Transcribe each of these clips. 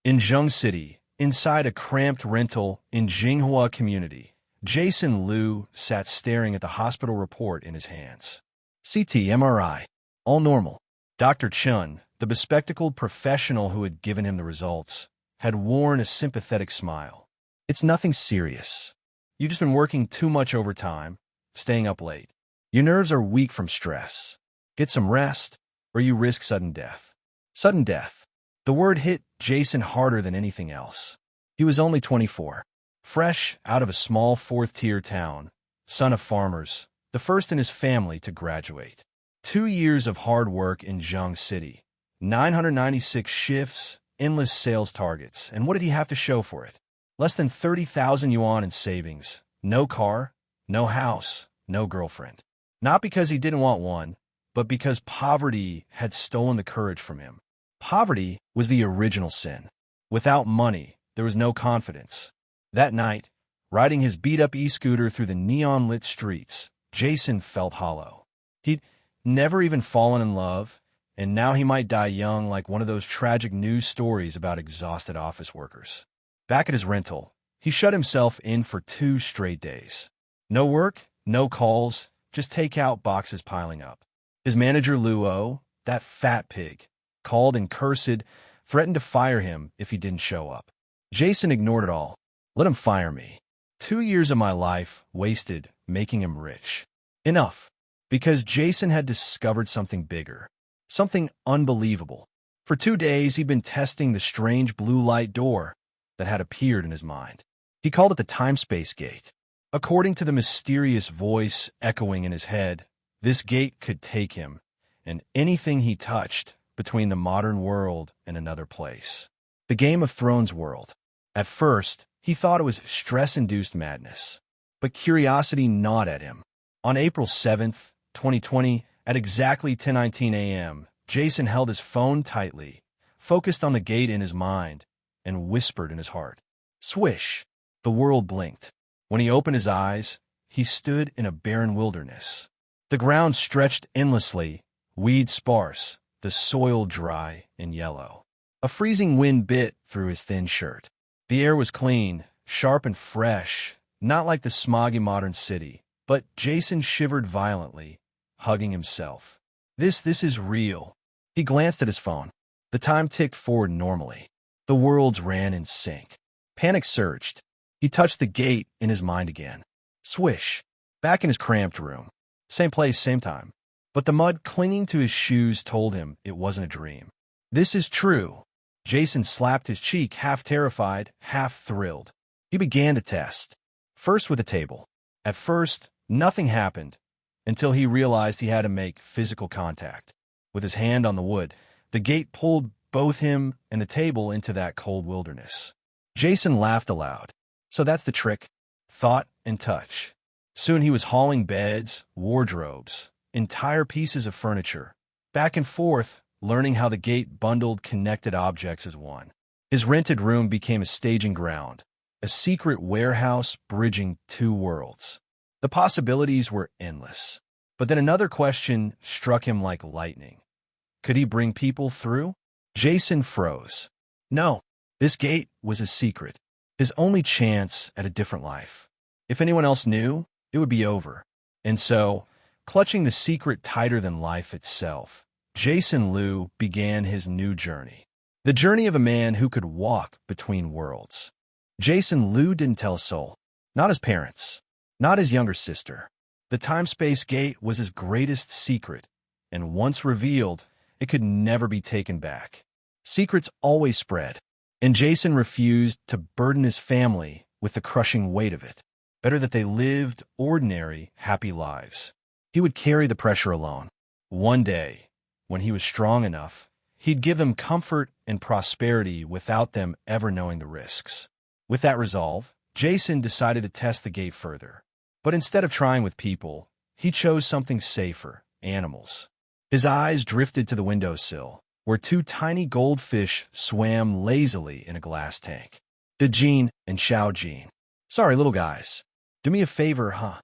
In Zheng City, inside a cramped rental in Jinghua community, Jason Liu sat staring at the hospital report in his hands. CT, MRI, all normal. Dr. Chun, the bespectacled professional who had given him the results, had worn a sympathetic smile. It's nothing serious. You've just been working too much overtime, staying up late. Your nerves are weak from stress. Get some rest, or you risk sudden death. Sudden death. The word hit Jason harder than anything else. He was only 24, fresh out of a small fourth-tier town, son of farmers, the first in his family to graduate. 2 years of hard work in Zheng City, 996 shifts, endless sales targets, and what did he have to show for it? Less than 30,000 yuan in savings, no car, no house, no girlfriend. Not because he didn't want one, but because poverty had stolen the courage from him. Poverty was the original sin. Without money, there was no confidence. That night, riding his beat-up e-scooter through the neon-lit streets, Jason felt hollow. He'd never even fallen in love, and now he might die young like one of those tragic news stories about exhausted office workers. Back at his rental, he shut himself in for 2 straight days. No work, no calls, just takeout boxes piling up. His manager Luo, that fat pig, called and cursed, threatened to fire him if he didn't show up. Jason ignored it all. Let him fire me. 2 years of my life wasted making him rich. Enough. Because Jason had discovered something bigger. Something unbelievable. For 2 days, he'd been testing the strange blue light door that had appeared in his mind. He called it the time-space gate. According to the mysterious voice echoing in his head, this gate could take him, and anything he touched, between the modern world and another place. The Game of Thrones world. At first, he thought it was stress-induced madness. But curiosity gnawed at him. On April 7th, 2020, at exactly 10:19 a.m., Jason held his phone tightly, focused on the gate in his mind, and whispered in his heart. Swish! The world blinked. When he opened his eyes, he stood in a barren wilderness. The ground stretched endlessly, weeds sparse, the soil dry and yellow. A freezing wind bit through his thin shirt. The air was clean, sharp and fresh, not like the smoggy modern city, but Jason shivered violently, hugging himself. This is real. He glanced at his phone. The time ticked forward normally. The worlds ran in sync. Panic surged. He touched the gate in his mind again. Swish. Back in his cramped room. Same place, same time. But the mud clinging to his shoes told him it wasn't a dream. This is true. Jason slapped his cheek, half terrified, half thrilled. He began to test. First with a table. At first, nothing happened, until he realized he had to make physical contact. With his hand on the wood, the gate pulled both him and the table into that cold wilderness. Jason laughed aloud. So that's the trick. Thought and touch. Soon he was hauling beds, wardrobes, entire pieces of furniture, back and forth, learning how the gate bundled connected objects as one. His rented room became a staging ground, a secret warehouse bridging 2 worlds. The possibilities were endless. But then another question struck him like lightning. Could he bring people through? Jason froze. No, this gate was a secret, his only chance at a different life. If anyone else knew, it would be over. And so, clutching the secret tighter than life itself, Jason Liu began his new journey. The journey of a man who could walk between worlds. Jason Liu didn't tell a soul. Not his parents. Not his younger sister. The time-space gate was his greatest secret, and once revealed, it could never be taken back. Secrets always spread, and Jason refused to burden his family with the crushing weight of it. Better that they lived ordinary, happy lives. He would carry the pressure alone. One day, when he was strong enough, he'd give them comfort and prosperity without them ever knowing the risks. With that resolve, Jason decided to test the gate further. But instead of trying with people, he chose something safer, animals. His eyes drifted to the windowsill, where 2 tiny goldfish swam lazily in a glass tank. Dejin and Xiaojin. Sorry, little guys. Do me a favor, huh?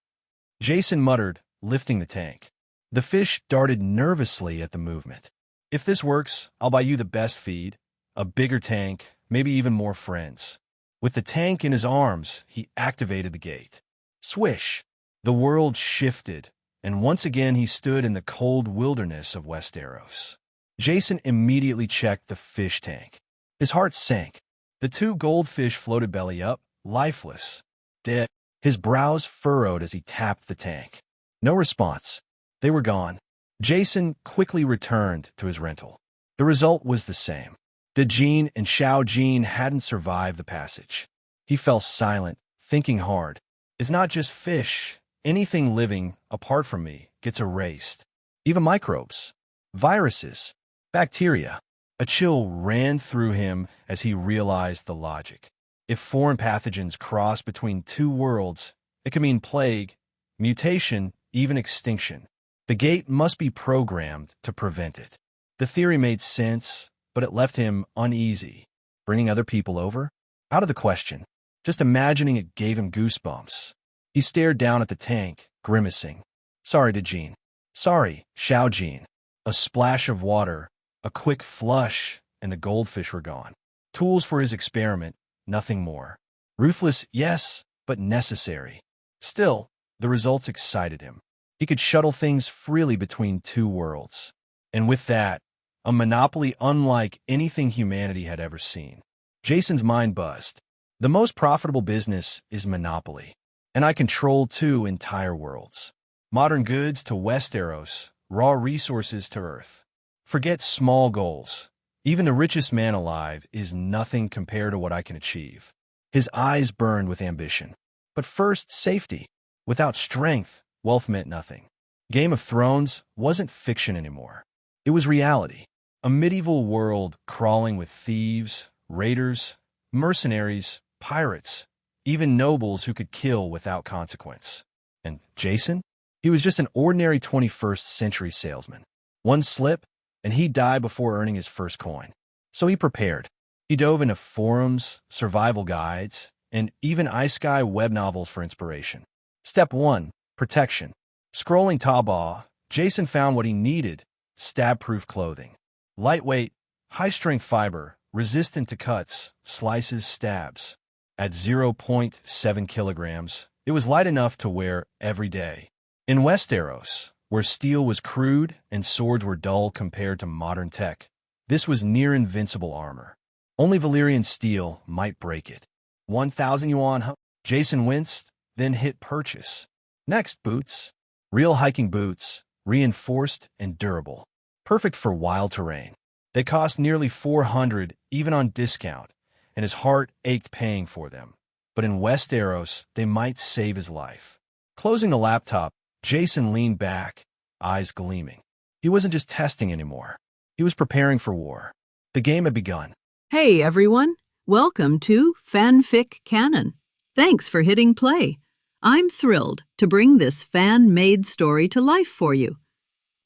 Jason muttered, lifting the tank. The fish darted nervously at the movement. If this works, I'll buy you the best feed, a bigger tank, maybe even more friends. With the tank in his arms, he activated the gate. Swish! The world shifted, and once again he stood in the cold wilderness of Westeros. Jason immediately checked the fish tank. His heart sank. The two goldfish floated belly up, lifeless, dead. His brows furrowed as he tapped the tank. No response. They were gone. Jason quickly returned to his rental. The result was the same. Dejin and Xiao Jin hadn't survived the passage. He fell silent, thinking hard. It's not just fish. Anything living, apart from me, gets erased. Even microbes, viruses, bacteria. A chill ran through him as he realized the logic. If foreign pathogens cross between two worlds, it could mean plague, mutation, even extinction. The gate must be programmed to prevent it. The theory made sense, but it left him uneasy. Bringing other people over? Out of the question. Just imagining it gave him goosebumps. He stared down at the tank, grimacing. Sorry, Dejin. Sorry, Xiao Jin. A splash of water, a quick flush, and the goldfish were gone. Tools for his experiment, nothing more. Ruthless, yes, but necessary. Still, the results excited him. He could shuttle things freely between two worlds. And with that, a monopoly unlike anything humanity had ever seen. Jason's mind buzzed. The most profitable business is monopoly. And I control two entire worlds. Modern goods to Westeros, raw resources to Earth. Forget small goals. Even the richest man alive is nothing compared to what I can achieve. His eyes burned with ambition. But first, safety. Without strength, wealth meant nothing. Game of Thrones wasn't fiction anymore. It was reality. A medieval world crawling with thieves, raiders, mercenaries, pirates, even nobles who could kill without consequence. And Jason? He was just an ordinary 21st century salesman. One slip, and he'd die before earning his first coin. So he prepared. He dove into forums, survival guides, and even iSky web novels for inspiration. Step 1. Protection. Scrolling Taobao, Jason found what he needed: stab-proof clothing. Lightweight, high-strength fiber, resistant to cuts, slices, stabs. At 0.7 kilograms, it was light enough to wear every day. In Westeros, where steel was crude and swords were dull compared to modern tech, this was near-invincible armor. Only Valyrian steel might break it. 1,000 yuan, huh? Jason winced, then hit purchase. Next, boots. Real hiking boots, reinforced and durable. Perfect for wild terrain. They cost nearly 400, even on discount, and his heart ached paying for them. But in Westeros, they might save his life. Closing the laptop, Jason leaned back, eyes gleaming. He wasn't just testing anymore. He was preparing for war. The game had begun. Hey everyone, welcome to FanFic Canon. Thanks for hitting play. I'm thrilled to bring this fan-made story to life for you.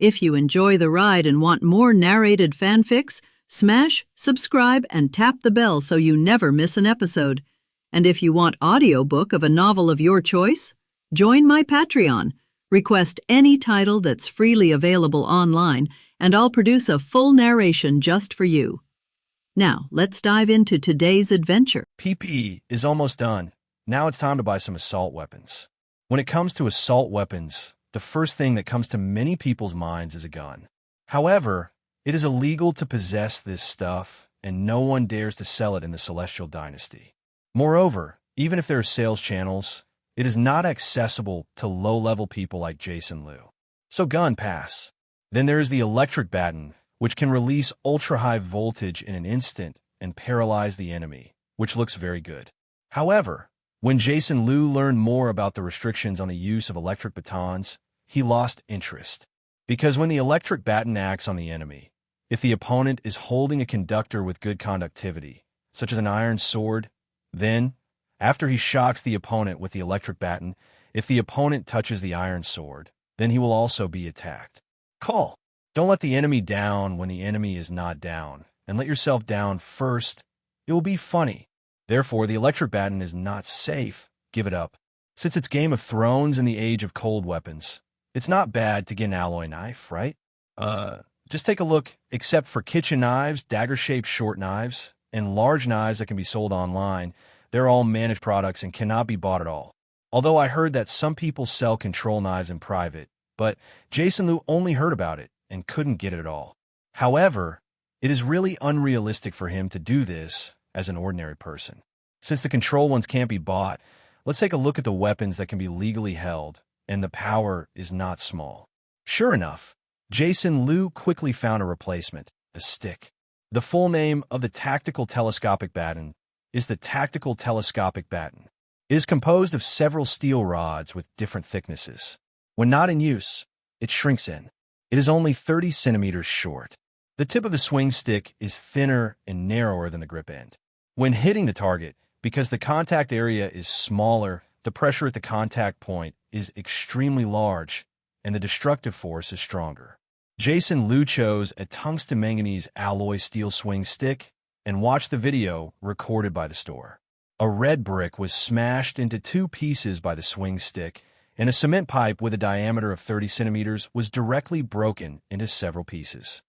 If you enjoy the ride and want more narrated fanfics, smash, subscribe, and tap the bell so you never miss an episode. And if you want audiobook of a novel of your choice, join my Patreon. Request any title that's freely available online, and I'll produce a full narration just for you. Now, let's dive into today's adventure. PP is almost done. Now it's time to buy some assault weapons. When it comes to assault weapons, the first thing that comes to many people's minds is a gun. However, it is illegal to possess this stuff, and no one dares to sell it in the Celestial Dynasty. Moreover, even if there are sales channels, it is not accessible to low-level people like Jason Liu. So gun pass. Then there is the electric baton, which can release ultra-high voltage in an instant and paralyze the enemy, which looks very good. However, when Jason Liu learned more about the restrictions on the use of electric batons, he lost interest. Because when the electric baton acts on the enemy, if the opponent is holding a conductor with good conductivity, such as an iron sword, then, after he shocks the opponent with the electric baton, if the opponent touches the iron sword, then he will also be attacked. Call. Don't let the enemy down when the enemy is not down, and let yourself down first. It will be funny. Therefore, the electric baton is not safe. Give it up. Since it's Game of Thrones in the age of cold weapons, it's not bad to get an alloy knife, right? Just take a look. Except for kitchen knives, dagger-shaped short knives, and large knives that can be sold online. They're all managed products and cannot be bought at all. Although I heard that some people sell control knives in private, but Jason Liu only heard about it and couldn't get it at all. However, it is really unrealistic for him to do this as an ordinary person. Since the control ones can't be bought, let's take a look at the weapons that can be legally held, and the power is not small. Sure enough, Jason Liu quickly found a replacement, a stick. The full name of the tactical telescopic baton is the tactical telescopic baton. It is composed of several steel rods with different thicknesses. When not in use, it shrinks in. It is only 30 centimeters short. The tip of the swing stick is thinner and narrower than the grip end. When hitting the target, because the contact area is smaller, the pressure at the contact point is extremely large, and the destructive force is stronger. Jason Liu chose a tungsten manganese alloy steel swing stick and watched the video recorded by the store. A red brick was smashed into 2 pieces by the swing stick, and a cement pipe with a diameter of 30 centimeters was directly broken into several pieces.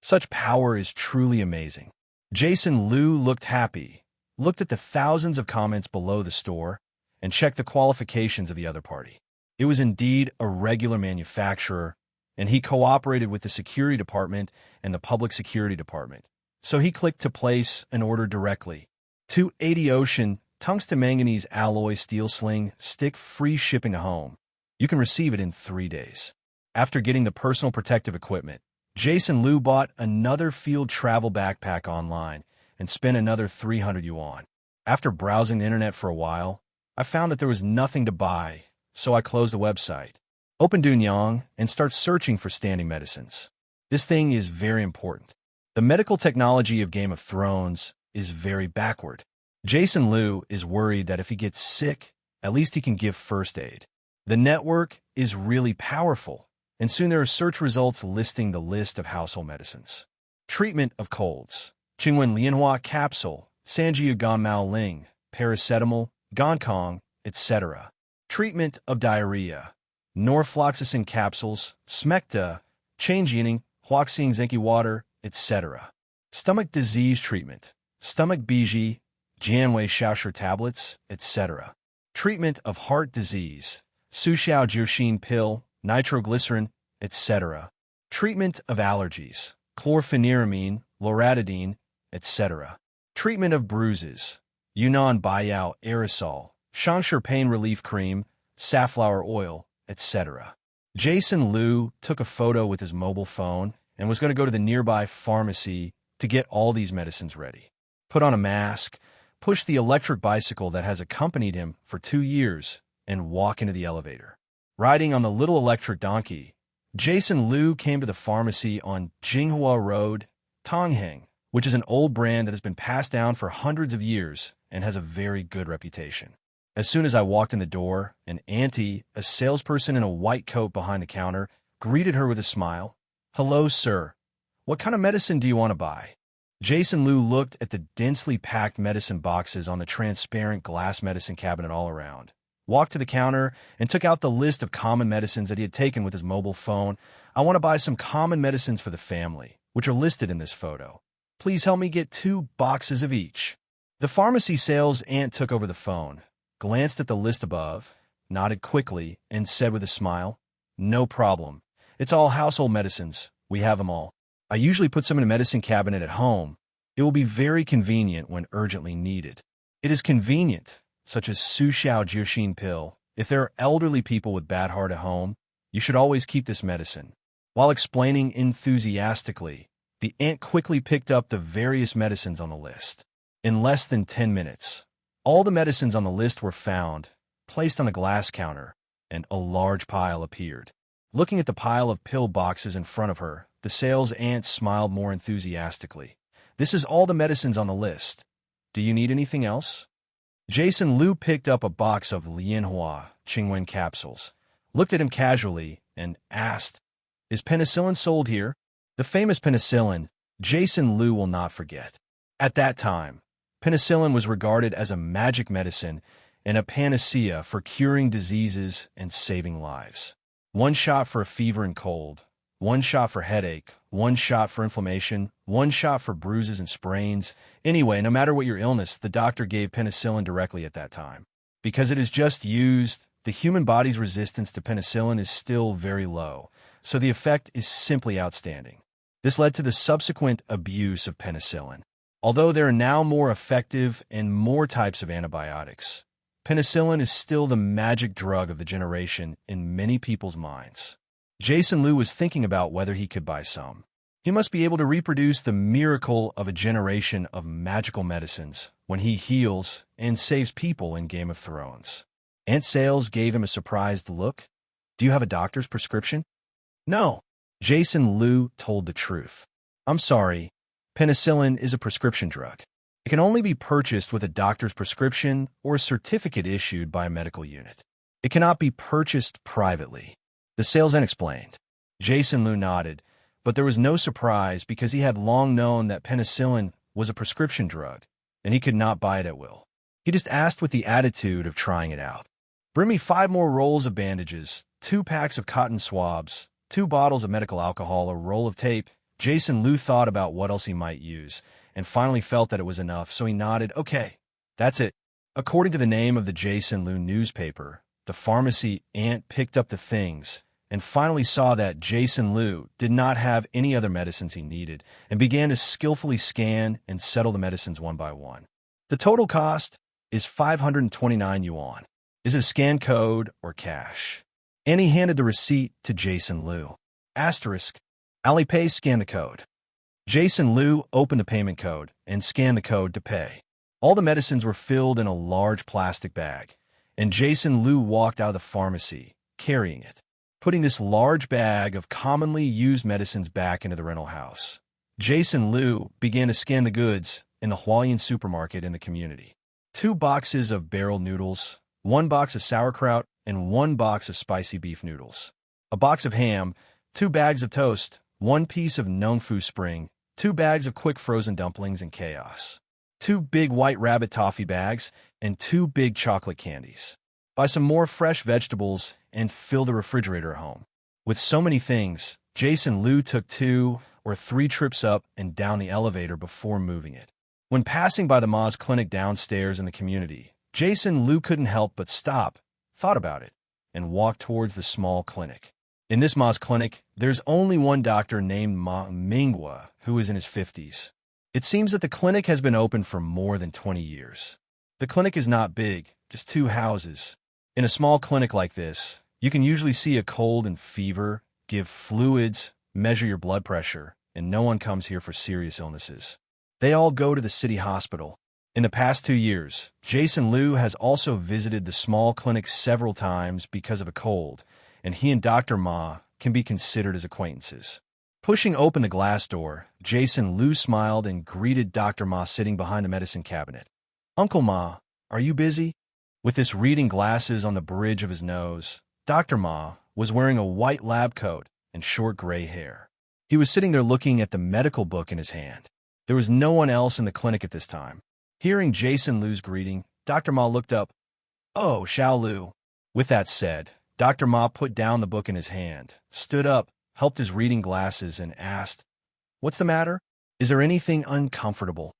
Such power is truly amazing. Jason Liu looked happy, looked at the thousands of comments below the store, and checked the qualifications of the other party. It was indeed a regular manufacturer, and he cooperated with the security department and the public security department. So he clicked to place an order directly. 280 Ocean tungsten manganese alloy steel sling stick, free shipping to home. You can receive it in 3 days. After getting the personal protective equipment, Jason Liu bought another field travel backpack online and spent another 300 yuan. After browsing the internet for a while, I found that there was nothing to buy, so I closed the website, opened Dunyang, and start searching for standing medicines. This thing is very important. The medical technology of Game of Thrones is very backward. Jason Liu is worried that if he gets sick, at least he can give first aid. The network is really powerful, and soon there are search results listing the list of household medicines. Treatment of colds: Qingwen Lianhua capsule, Sanjiu Ganmao Ling, paracetamol, Gonkong, etc. Treatment of diarrhea: norfloxacin capsules, Smecta, Changjining, Huaxing Zinki water, etc. Stomach disease treatment: stomach biji, Jianwei Shaoshi tablets, etc. Treatment of heart disease: Suxiao Jiuxin pill, nitroglycerin, etc. Treatment of allergies: chlorpheniramine, loratadine, etc. Treatment of bruises: Yunnan Baiyao aerosol, Shangshi pain relief cream, safflower oil, etc. Jason Liu took a photo with his mobile phone and was going to go to the nearby pharmacy to get all these medicines ready. Put on a mask, push the electric bicycle that has accompanied him for 2 years, and walk into the elevator. Riding on the little electric donkey, Jason Liu came to the pharmacy on Jinghua Road, Tongheng, which is an old brand that has been passed down for hundreds of years and has a very good reputation. As soon as I walked in the door, an auntie, a salesperson in a white coat behind the counter, greeted her with a smile. "Hello, sir. What kind of medicine do you want to buy?" Jason Liu looked at the densely packed medicine boxes on the transparent glass medicine cabinet all around, walked to the counter, and took out the list of common medicines that he had taken with his mobile phone. "I want to buy some common medicines for the family, which are listed in this photo. Please help me get 2 boxes of each." The pharmacy sales aunt took over the phone, glanced at the list above, nodded quickly, and said with a smile, "No problem. It's all household medicines. We have them all. I usually put some in a medicine cabinet at home. It will be very convenient when urgently needed. It is convenient, such as Suxiao Jiuxin pill. If there are elderly people with bad heart at home, you should always keep this medicine." While explaining enthusiastically, the aunt quickly picked up the various medicines on the list. In less than 10 minutes, all the medicines on the list were found, placed on a glass counter, and a large pile appeared. Looking at the pile of pill boxes in front of her, the sales aunt smiled more enthusiastically. "This is all the medicines on the list. Do you need anything else?" Jason Liu picked up a box of Lianhua Qingwen capsules, looked at him casually, and asked, "Is penicillin sold here?" The famous penicillin, Jason Liu will not forget. At that time, penicillin was regarded as a magic medicine and a panacea for curing diseases and saving lives. 1 shot for a fever and cold, 1 shot for headache, 1 shot for inflammation, one shot for bruises and sprains. Anyway, no matter what your illness, the doctor gave penicillin directly at that time. Because it is just used, the human body's resistance to penicillin is still very low, so the effect is simply outstanding. This led to the subsequent abuse of penicillin. Although there are now more effective and more types of antibiotics, penicillin is still the magic drug of the generation in many people's minds. Jason Liu was thinking about whether he could buy some. He must be able to reproduce the miracle of a generation of magical medicines when he heals and saves people in Game of Thrones. Aunt Sales gave him a surprised look. Do you have a doctor's prescription? No. Jason Liu told the truth. I'm sorry. Penicillin is a prescription drug. It can only be purchased with a doctor's prescription or a certificate issued by a medical unit. It cannot be purchased privately. The salesman explained. Jason Liu nodded, but there was no surprise because he had long known that penicillin was a prescription drug, and he could not buy it at will. He just asked with the attitude of trying it out. Bring me 5 more rolls of bandages, 2 packs of cotton swabs, 2 bottles of medical alcohol, a roll of tape. Jason Liu thought about what else he might use, and finally felt that it was enough, so he nodded. Okay, that's it. According to the name of the Jason Liu newspaper, the pharmacy aunt picked up the things and finally saw that Jason Liu did not have any other medicines he needed and began to skillfully scan and settle the medicines one by one. The total cost is 529 yuan. Is it a scan code or cash? Annie handed the receipt to Jason Liu. Asterisk. Alipay scanned the code. Jason Liu opened the payment code and scanned the code to pay. All the medicines were filled in a large plastic bag, and Jason Liu walked out of the pharmacy, carrying it, putting this large bag of commonly used medicines back into the rental house. Jason Liu began to scan the goods in the Hualien supermarket in the community. 2 boxes of barrel noodles, 1 box of sauerkraut, and 1 box of spicy beef noodles. A box of ham, 2 bags of toast, 1 piece of Nungfu Spring, 2 bags of quick frozen dumplings and chaos, 2 big white rabbit toffee bags, and 2 big chocolate candies. Buy some more fresh vegetables and fill the refrigerator at home. With so many things, Jason Liu took 2 or 3 trips up and down the elevator before moving it. When passing by the Ma's clinic downstairs in the community, Jason Liu couldn't help but stop, thought about it, and walked towards the small clinic. In this Ma's clinic, there's only one doctor named Ma Minghua, who is in his 50s. It seems that the clinic has been open for more than 20 years. The clinic is not big, just 2 houses. In a small clinic like this, you can usually see a cold and fever, give fluids, measure your blood pressure, and no one comes here for serious illnesses. They all go to the city hospital. In the past 2 years, Jason Liu has also visited the small clinic several times because of a cold, and he and Dr. Ma can be considered as acquaintances. Pushing open the glass door, Jason Liu smiled and greeted Dr. Ma sitting behind the medicine cabinet. Uncle Ma, are you busy? With his reading glasses on the bridge of his nose, Dr. Ma was wearing a white lab coat and short gray hair. He was sitting there looking at the medical book in his hand. There was no one else in the clinic at this time. Hearing Jason Liu's greeting, Dr. Ma looked up. Oh, Xiao Liu. With that said, Dr. Ma put down the book in his hand, stood up, helped his reading glasses, and asked, What's the matter? Is there anything uncomfortable?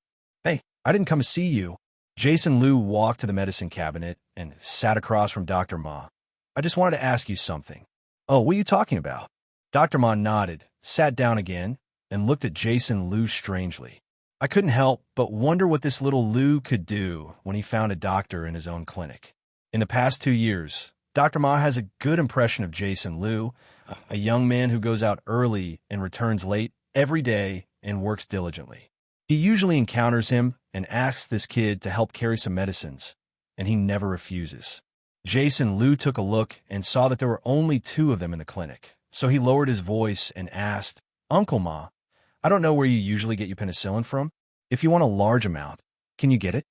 Hey, I didn't come to see you. Jason Liu walked to the medicine cabinet and sat across from Dr. Ma. I just wanted to ask you something. Oh, what are you talking about? Dr. Ma nodded, sat down again, and looked at Jason Liu strangely. I couldn't help but wonder what this little Liu could do when he found a doctor in his own clinic. In the past 2 years, Dr. Ma has a good impression of Jason Liu, a young man who goes out early and returns late every day and works diligently. He usually encounters him and asks this kid to help carry some medicines, and he never refuses. Jason Liu took a look and saw that there were only 2 of them in the clinic, so he lowered his voice and asked, Uncle Ma, I don't know where you usually get your penicillin from. If you want a large amount, can you get it?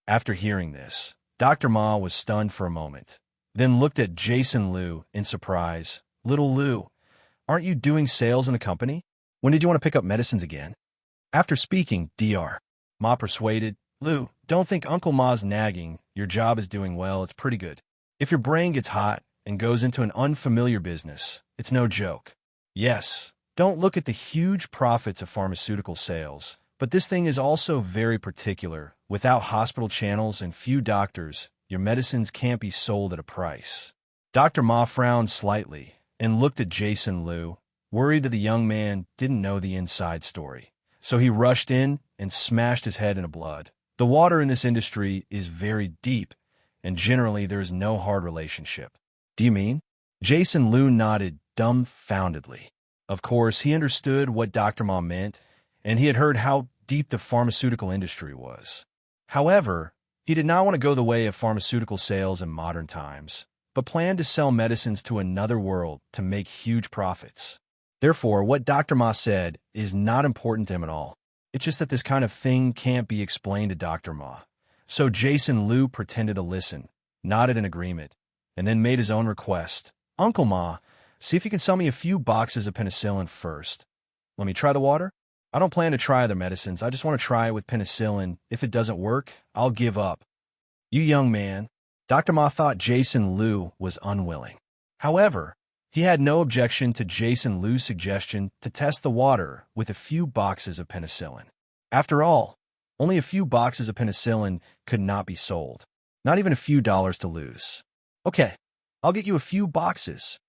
After hearing this, Dr. Ma was stunned for a moment, then looked at Jason Liu in surprise. Little Liu, aren't you doing sales in the company? When did you want to pick up medicines again? After speaking, Dr. Ma persuaded, Liu, don't think Uncle Ma's nagging. Your job is doing well. It's pretty good. If your brain gets hot and goes into an unfamiliar business, it's no joke. Yes, Don't look at the huge profits of pharmaceutical sales, but this thing is also very particular. Without hospital channels and few doctors, your medicines can't be sold at a price. Dr. Ma frowned slightly and looked at Jason Liu, worried that the young man didn't know the inside story. So he rushed in and smashed his head into blood. The water in this industry is very deep, and generally there is no hard relationship. Do you mean? Jason Liu nodded dumbfoundedly. Of course, he understood what Dr. Ma meant, and he had heard how deep the pharmaceutical industry was. However, he did not want to go the way of pharmaceutical sales in modern times, but planned to sell medicines to another world to make huge profits. Therefore, what Dr. Ma said is not important to him at all. It's just that this kind of thing can't be explained to Dr. Ma. So Jason Liu pretended to listen, nodded in agreement, and then made his own request. Uncle Ma, see if you can sell me a few boxes of penicillin first. Let me try the water? I don't plan to try other medicines. I just want to try it with penicillin. If it doesn't work, I'll give up. You young man. Dr. Ma thought Jason Liu was unwilling. However, he had no objection to Jason Liu's suggestion to test the water with a few boxes of penicillin. After all, only a few boxes of penicillin could not be sold. Not even a few dollars to lose. Okay, I'll get you a few boxes.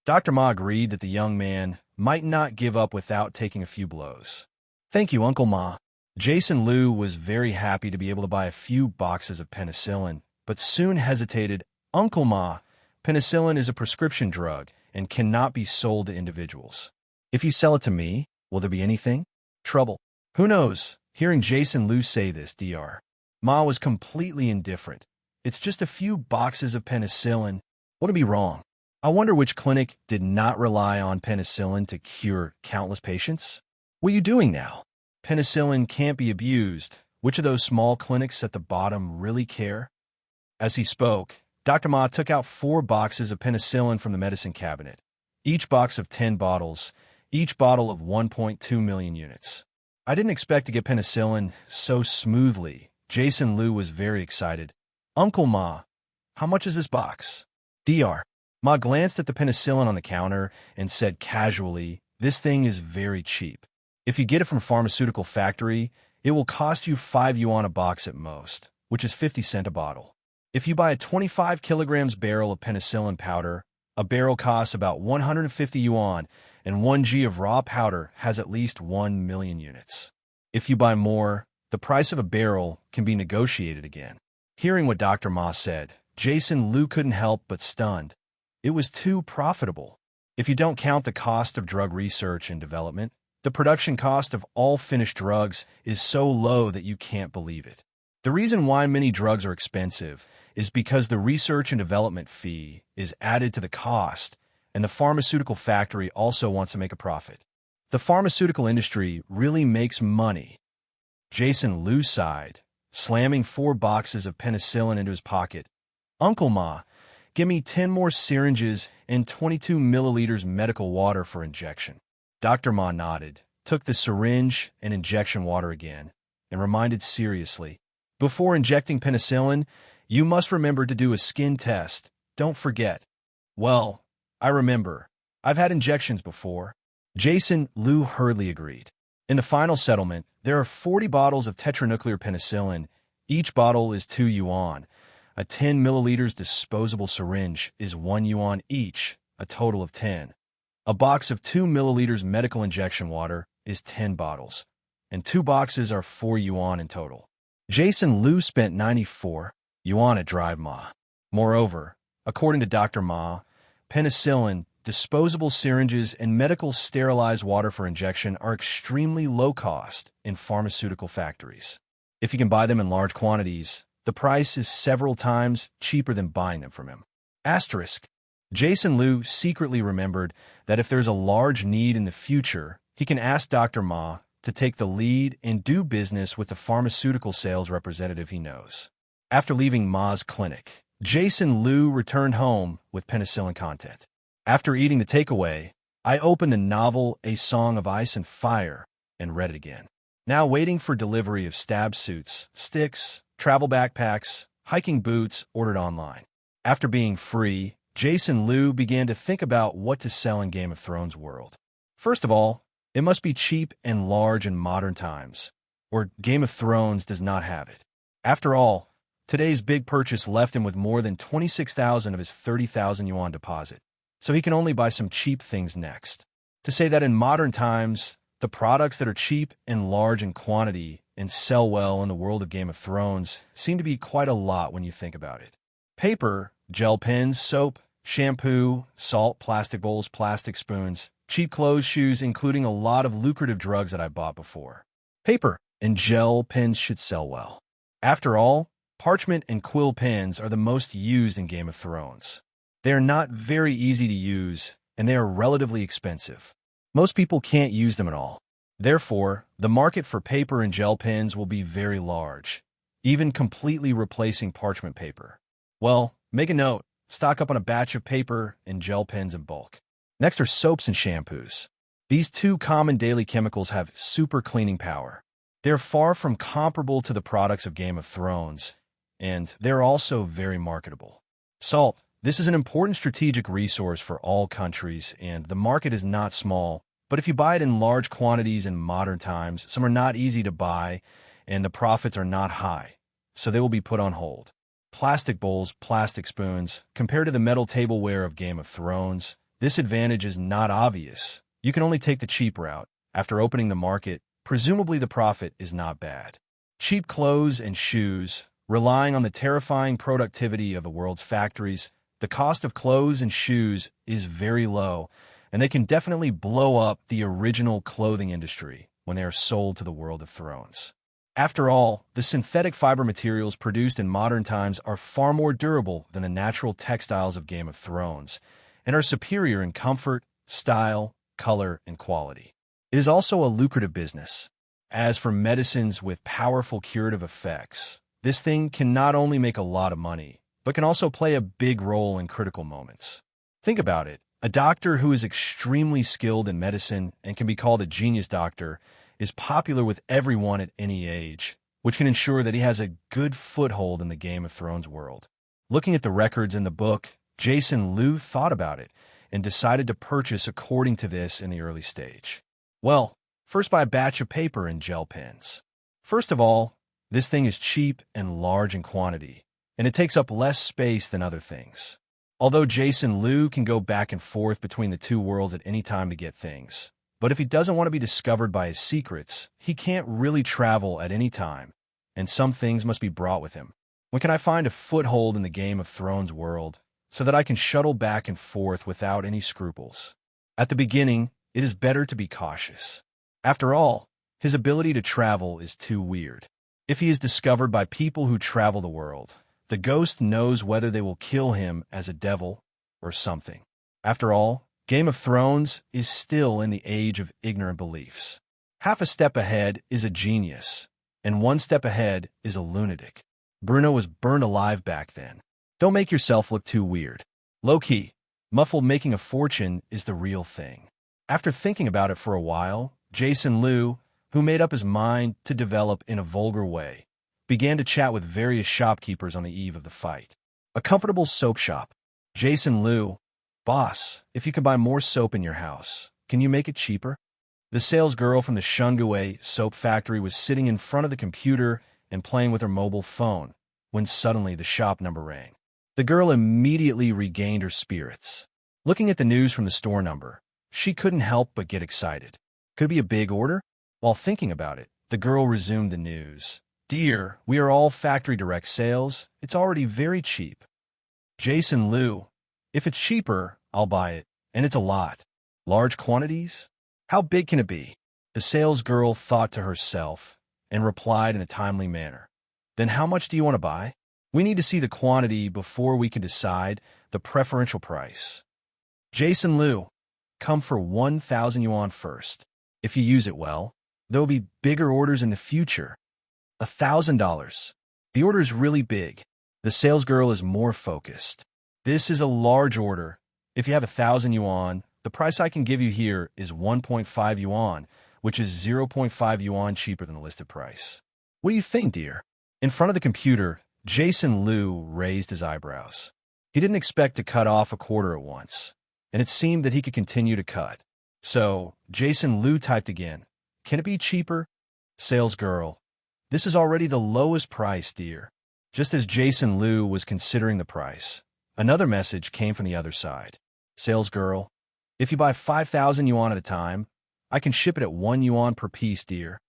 Dr. Ma agreed that the young man might not give up without taking a few blows. Thank you, Uncle Ma. Jason Liu was very happy to be able to buy a few boxes of penicillin, but soon hesitated. Uncle Ma, penicillin is a prescription drug and cannot be sold to individuals. If you sell it to me, will there be anything? Trouble? Who knows? Hearing Jason Liu say this, Dr. Ma was completely indifferent. It's just a few boxes of penicillin. What'd be wrong? I wonder which clinic did not rely on penicillin to cure countless patients? What are you doing now? Penicillin can't be abused. Which of those small clinics at the bottom really care? As he spoke, Dr. Ma took out 4 boxes of penicillin from the medicine cabinet, each box of 10 bottles, each bottle of 1.2 million units. I didn't expect to get penicillin so smoothly. Jason Liu was very excited. Uncle Ma, how much is this box? Dr. Ma glanced at the penicillin on the counter and said casually, this thing is very cheap. If you get it from a pharmaceutical factory, it will cost you 5 yuan a box at most, which is 50 cents a bottle. If you buy a 25 kilograms barrel of penicillin powder, a barrel costs about 150 yuan, and 1 g of raw powder has at least 1 million units. If you buy more, the price of a barrel can be negotiated again. Hearing what Dr. Ma said, Jason Liu couldn't help but stunned. It was too profitable. If you don't count the cost of drug research and development, the production cost of all finished drugs is so low that you can't believe it. The reason why many drugs are expensive is because the research and development fee is added to the cost, and the pharmaceutical factory also wants to make a profit. The pharmaceutical industry really makes money. Jason Liu sighed, slamming 4 boxes of penicillin into his pocket. Uncle Ma, give me 10 more syringes and 22 milliliters medical water for injection. Dr. Ma nodded, took the syringe and injection water again, and reminded seriously, before injecting penicillin, you must remember to do a skin test. Don't forget. Well, I remember. I've had injections before. Jason Liu hurriedly agreed. In the final settlement, there are 40 bottles of tetranuclear penicillin. Each bottle is 2 yuan. A 10 milliliters disposable syringe is 1 yuan each, a total of 10. A box of 2 milliliters medical injection water is 10 bottles, and 2 boxes are 4 yuan in total. Jason Liu spent 94 yuan at Drive Ma. Moreover, according to Dr. Ma, penicillin, disposable syringes, and medical sterilized water for injection are extremely low cost in pharmaceutical factories. If you can buy them in large quantities, the price is several times cheaper than buying them from him. Asterisk. Jason Liu secretly remembered that if there's a large need in the future, he can ask Dr. Ma to take the lead and do business with the pharmaceutical sales representative he knows. After leaving Ma's clinic, Jason Liu returned home with penicillin content. After eating the takeaway, I opened the novel A Song of Ice and Fire and read it again. Now waiting for delivery of stab suits, sticks, travel backpacks, hiking boots ordered online. After being free, Jason Liu began to think about what to sell in Game of Thrones world. First of all, it must be cheap and large in modern times, or Game of Thrones does not have it. After all, today's big purchase left him with more than 26,000 of his 30,000 yuan deposit, so he can only buy some cheap things next. To say that in modern times, the products that are cheap and large in quantity and sell well in the world of Game of Thrones seem to be quite a lot when you think about it. Paper, gel pens, soap, shampoo, salt, plastic bowls, plastic spoons, cheap clothes, shoes, including a lot of lucrative drugs that I bought before. Paper and gel pens should sell well. After all, parchment and quill pens are the most used in Game of Thrones. They are not very easy to use, and they are relatively expensive. Most people can't use them at all. Therefore, the market for paper and gel pens will be very large, even completely replacing parchment paper. Well, make a note, stock up on a batch of paper and gel pens in bulk. Next are soaps and shampoos. These two common daily chemicals have super cleaning power. They're far from comparable to the products of Game of Thrones, and they're also very marketable. Salt. This is an important strategic resource for all countries, and the market is not small. But if you buy it in large quantities in modern times, some are not easy to buy, and the profits are not high, so they will be put on hold. Plastic bowls, plastic spoons. Compared to the metal tableware of Game of Thrones, this advantage is not obvious. You can only take the cheap route. After opening the market, presumably the profit is not bad. Cheap clothes and shoes. Relying on the terrifying productivity of the world's factories, the cost of clothes and shoes is very low, and they can definitely blow up the original clothing industry when they are sold to the world of Thrones. After all, the synthetic fiber materials produced in modern times are far more durable than the natural textiles of Game of Thrones, and are superior in comfort, style, color, and quality. It is also a lucrative business. As for medicines with powerful curative effects, this thing can not only make a lot of money, but can also play a big role in critical moments. Think about it. A doctor who is extremely skilled in medicine and can be called a genius doctor is popular with everyone at any age, which can ensure that he has a good foothold in the Game of Thrones world. Looking at the records in the book, Jason Liu thought about it and decided to purchase according to this in the early stage. Well, first buy a batch of paper and gel pens. First of all, this thing is cheap and large in quantity, and it takes up less space than other things. Although Jason Liu can go back and forth between the two worlds at any time to get things, but if he doesn't want to be discovered by his secrets, he can't really travel at any time, and some things must be brought with him. When can I find a foothold in the Game of Thrones world so that I can shuttle back and forth without any scruples? At the beginning, it is better to be cautious. After all, his ability to travel is too weird. If he is discovered by people who travel the world, the ghost knows whether they will kill him as a devil or something. After all, Game of Thrones is still in the age of ignorant beliefs. Half a step ahead is a genius, and one step ahead is a lunatic. Bruno was burned alive back then. Don't make yourself look too weird. Low-key, muffled making a fortune is the real thing. After thinking about it for a while, Jason Liu, who made up his mind to develop in a vulgar way, began to chat with various shopkeepers on the eve of the fight. A comfortable soap shop. Jason Liu, boss, if you can buy more soap in your house, can you make it cheaper? The sales girl from the Shungue soap factory was sitting in front of the computer and playing with her mobile phone when suddenly the shop number rang. The girl immediately regained her spirits. Looking at the news from the store number, she couldn't help but get excited. Could it be a big order? While thinking about it, the girl resumed the news. Dear, we are all factory direct sales. It's already very cheap. Jason Liu, if it's cheaper, I'll buy it. And it's a lot. Large quantities? How big can it be? The sales girl thought to herself and replied in a timely manner. Then how much do you want to buy? We need to see the quantity before we can decide the preferential price. Jason Liu, come for 1,000 yuan first. If you use it well, there will be bigger orders in the future. $1,000. The order is really big. The sales girl is more focused. This is a large order. If you have 1,000 yuan, the price I can give you here is 1.5 yuan, which is 0.5 yuan cheaper than the listed price. What do you think, dear? In front of the computer, Jason Liu raised his eyebrows. He didn't expect to cut off a quarter at once, and it seemed that he could continue to cut. So, Jason Liu typed again. Can it be cheaper? Sales girl. This is already the lowest price, dear. Just as Jason Liu was considering the price, another message came from the other side. Sales girl. If you buy 5,000 yuan at a time, I can ship it at 1 yuan per piece, dear.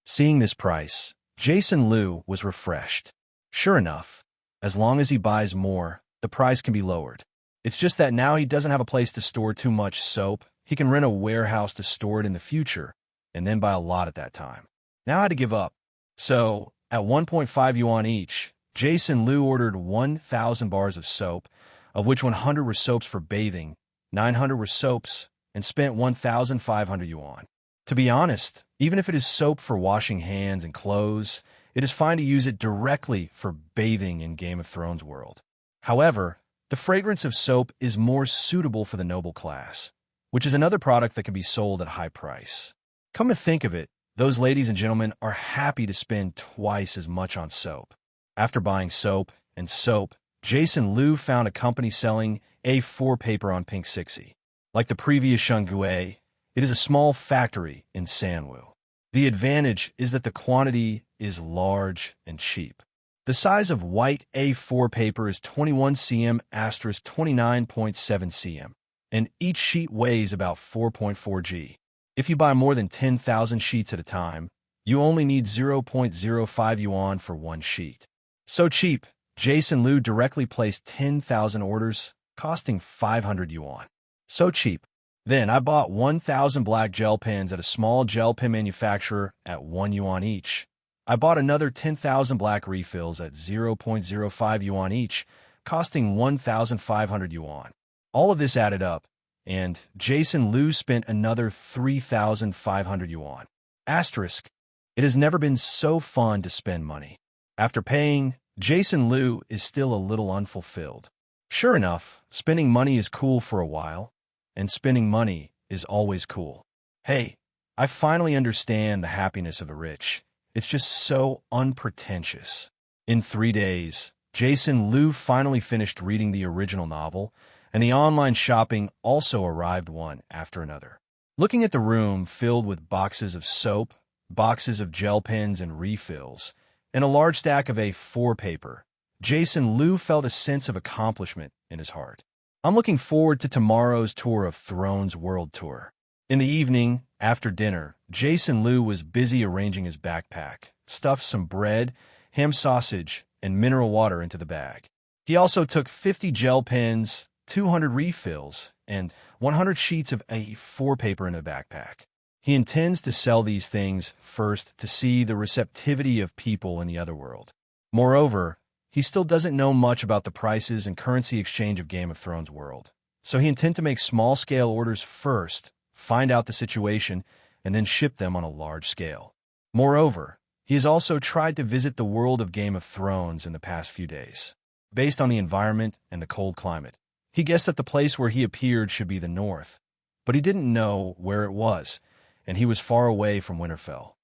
Seeing this price, Jason Liu was refreshed. Sure enough, as long as he buys more, the price can be lowered. It's just that now he doesn't have a place to store too much soap. He can rent a warehouse to store it in the future, and then buy a lot at that time. Now I had to give up. So, at 1.5 yuan each, Jason Liu ordered 1,000 bars of soap, of which 100 were soaps for bathing, 900 were soaps, and spent 1,500 yuan. To be honest, even if it is soap for washing hands and clothes, it is fine to use it directly for bathing in Game of Thrones world. However, the fragrance of soap is more suitable for the noble class, which is another product that can be sold at high price. Come to think of it, those ladies and gentlemen are happy to spend twice as much on soap. After buying soap and soap, Jason Liu found a company selling A4 paper on Pink Sixty. Like the previous Shungue, it is a small factory in Sanwu. The advantage is that the quantity is large and cheap. The size of white A4 paper is 21 cm * 29.7 cm, and each sheet weighs about 4.4 g. If you buy more than 10,000 sheets at a time, you only need 0.05 yuan for one sheet. So cheap, Jason Liu directly placed 10,000 orders, costing 500 yuan. So cheap. Then I bought 1,000 black gel pens at a small gel pen manufacturer at 1 yuan each. I bought another 10,000 black refills at 0.05 yuan each, costing 1,500 yuan. All of this added up, and Jason Liu spent another 3,500 yuan. Asterisk. It has never been so fun to spend money. After paying, Jason Liu is still a little unfulfilled. Sure enough, spending money is cool for a while, and spending money is always cool. Hey, I finally understand the happiness of the rich. It's just so unpretentious. In 3 days, Jason Liu finally finished reading the original novel, and the online shopping also arrived one after another. Looking at the room filled with boxes of soap, boxes of gel pens and refills, and a large stack of A4 paper, Jason Liu felt a sense of accomplishment in his heart. I'm looking forward to tomorrow's Tour of Thrones World Tour. In the evening, after dinner, Jason Liu was busy arranging his backpack, stuffed some bread, ham sausage, and mineral water into the bag. He also took 50 gel pens, 200 refills, and 100 sheets of A4 paper in a backpack. He intends to sell these things first to see the receptivity of people in the other world. Moreover, he still doesn't know much about the prices and currency exchange of Game of Thrones world, so he intends to make small-scale orders first, find out the situation, and then ship them on a large scale. Moreover, he has also tried to visit the world of Game of Thrones in the past few days. Based on the environment and the cold climate, he guessed that the place where he appeared should be the north, but he didn't know where it was, and he was far away from Winterfell.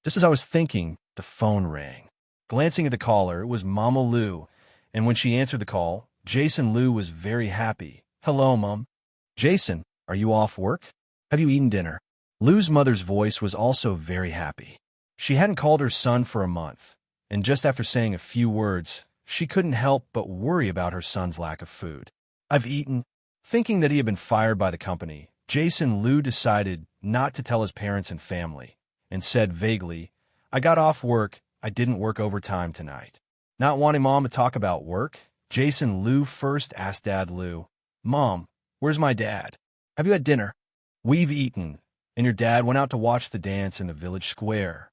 Just as I was thinking, the phone rang. Glancing at the caller, it was Mama Liu, and when she answered the call, Jason Liu was very happy. Hello, Mom. Jason, are you off work? Have you eaten dinner? Liu's mother's voice was also very happy. She hadn't called her son for a month, and just after saying a few words, she couldn't help but worry about her son's lack of food. I've eaten. Thinking that he had been fired by the company, Jason Liu decided not to tell his parents and family, and said vaguely, I got off work. I didn't work overtime tonight. Not wanting Mom to talk about work, Jason Liu first asked Dad Liu, Mom, where's my dad? Have you had dinner? We've eaten, and your dad went out to watch the dance in the village square.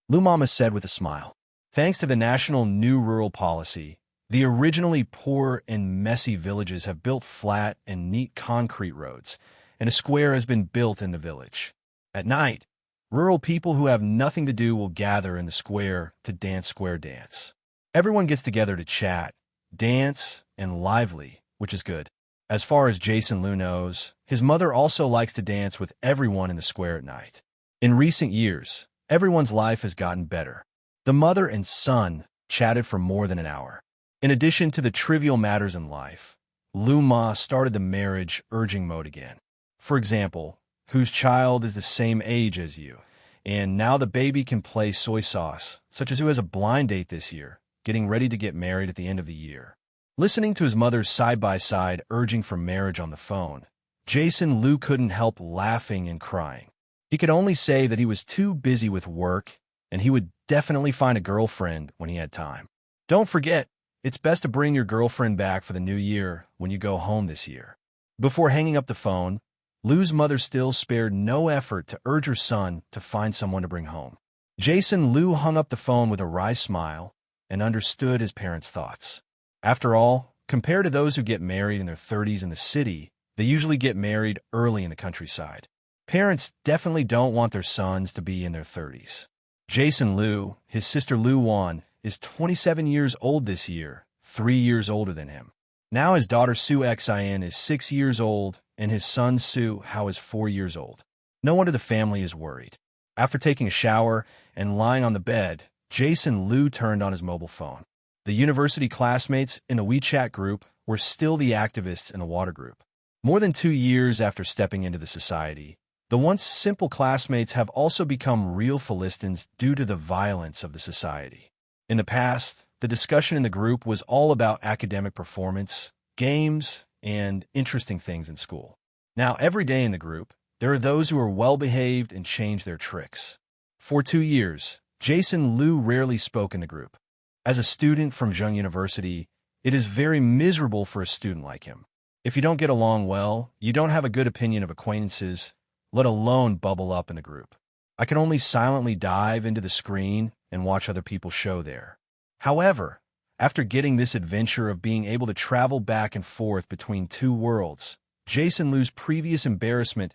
Liu Mama said with a smile. Thanks to the national new rural policy, the originally poor and messy villages have built flat and neat concrete roads, and a square has been built in the village. At night, rural people who have nothing to do will gather in the square to dance square dance. Everyone gets together to chat, dance, and lively, which is good. As far as Jason Liu knows, his mother also likes to dance with everyone in the square at night. In recent years, everyone's life has gotten better. The mother and son chatted for more than an hour. In addition to the trivial matters in life, Liu Ma started the marriage urging mode again. For example, whose child is the same age as you. And now the baby can play soy sauce, such as who has a blind date this year, getting ready to get married at the end of the year. Listening to his mother's side-by-side urging for marriage on the phone, Jason Liu couldn't help laughing and crying. He could only say that he was too busy with work, and he would definitely find a girlfriend when he had time. Don't forget, it's best to bring your girlfriend back for the new year when you go home this year. Before hanging up the phone, Liu's mother still spared no effort to urge her son to find someone to bring home. Jason Liu hung up the phone with a wry smile and understood his parents' thoughts. After all, compared to those who get married in their 30s in the city, they usually get married early in the countryside. Parents definitely don't want their sons to be in their 30s. Jason Liu, his sister Liu Wan, is 27 years old this year, 3 years older than him. Now his daughter Su Xin is 6 years old, and his son Su Hao is 4 years old. No wonder the family is worried. After taking a shower and lying on the bed, Jason Liu turned on his mobile phone. The university classmates in the WeChat group were still the activists in the water group. More than 2 years after stepping into the society, the once simple classmates have also become real Philistines due to the violence of the society. In the past, the discussion in the group was all about academic performance, games, and interesting things in school. Now, every day in the group, there are those who are well-behaved and change their tricks. For 2 years, Jason Liu rarely spoke in the group. As a student from Zheng University, it is very miserable for a student like him. If you don't get along well, you don't have a good opinion of acquaintances, let alone bubble up in the group. I can only silently dive into the screen and watch other people show there. However, after getting this adventure of being able to travel back and forth between two worlds, Jason Liu's previous embarrassment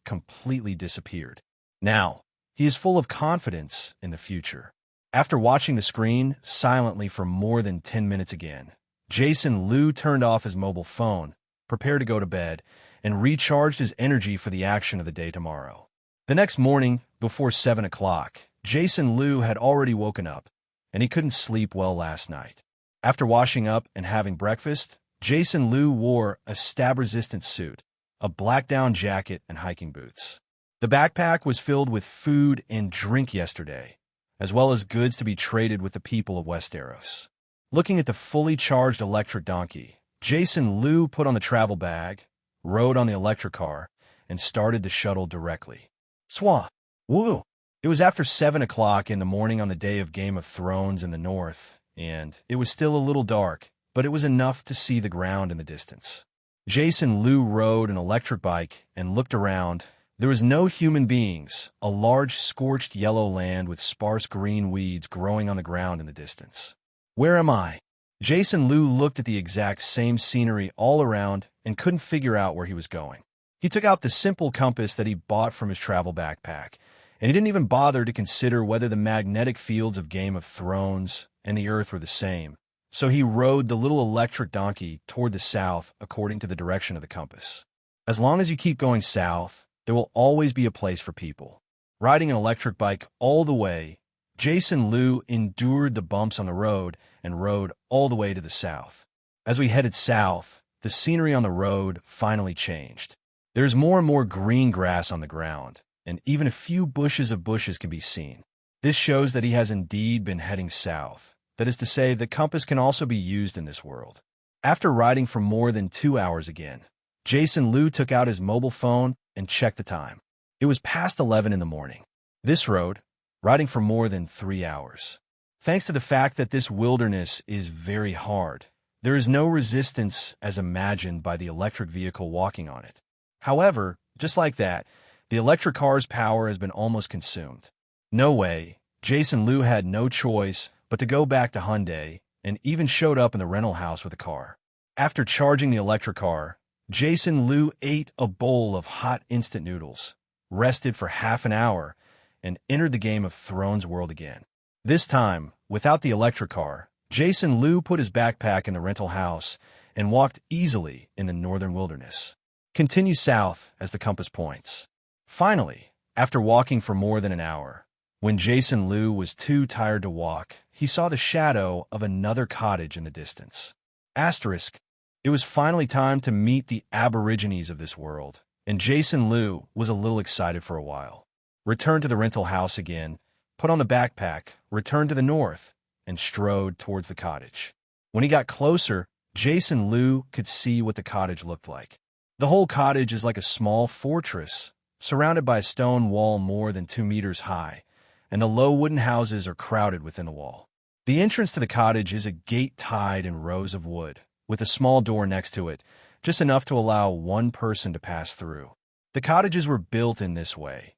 completely disappeared. Now, he is full of confidence in the future. After watching the screen silently for more than 10 minutes again, Jason Liu turned off his mobile phone, prepared to go to bed, and recharged his energy for the action of the day tomorrow. The next morning, before 7 o'clock, Jason Liu had already woken up, and he couldn't sleep well last night. After washing up and having breakfast, Jason Liu wore a stab-resistant suit, a black down jacket, and hiking boots. The backpack was filled with food and drink yesterday, as well as goods to be traded with the people of Westeros. Looking at the fully charged electric donkey, Jason Liu put on the travel bag, rode on the electric car, and started the shuttle directly. Swa! Woo! It was after 7 o'clock in the morning on the day of Game of Thrones in the north, and it was still a little dark, but it was enough to see the ground in the distance. Jason Liu rode an electric bike and looked around. There was no human beings, a large scorched yellow land with sparse green weeds growing on the ground in the distance. Where am I? Jason Liu looked at the exact same scenery all around and couldn't figure out where he was going. He took out the simple compass that he bought from his travel backpack, and he didn't even bother to consider whether the magnetic fields of Game of Thrones and the Earth were the same. So he rode the little electric donkey toward the south according to the direction of the compass. As long as you keep going south, there will always be a place for people. Riding an electric bike all the way, Jason Liu endured the bumps on the road and rode all the way to the south. As we headed south, the scenery on the road finally changed. There's more and more green grass on the ground, and even a few bushes can be seen. This shows that he has indeed been heading south. That is to say, the compass can also be used in this world. After riding for more than 2 hours again, Jason Liu took out his mobile phone and checked the time. It was past 11 in the morning. This road, riding for more than 3 hours. Thanks to the fact that this wilderness is very hard, there is no resistance as imagined by the electric vehicle walking on it. However, just like that, the electric car's power has been almost consumed. No way, Jason Liu had no choice but to go back to Hyundai and even showed up in the rental house with a car. After charging the electric car, Jason Liu ate a bowl of hot instant noodles, rested for half an hour, and entered the Game of Thrones world again. This time, without the electric car, Jason Liu put his backpack in the rental house and walked easily in the northern wilderness. Continue south as the compass points. Finally, after walking for more than an hour, when Jason Liu was too tired to walk, he saw the shadow of another cottage in the distance. Asterisk. It was finally time to meet the aborigines of this world, and Jason Liu was a little excited for a while. Returned to the rental house again, put on the backpack, returned to the north, and strode towards the cottage. When he got closer, Jason Liu could see what the cottage looked like. The whole cottage is like a small fortress, surrounded by a stone wall more than 2 meters high, and the low wooden houses are crowded within the wall. The entrance to the cottage is a gate tied in rows of wood, with a small door next to it, just enough to allow one person to pass through. The cottages were built in this way,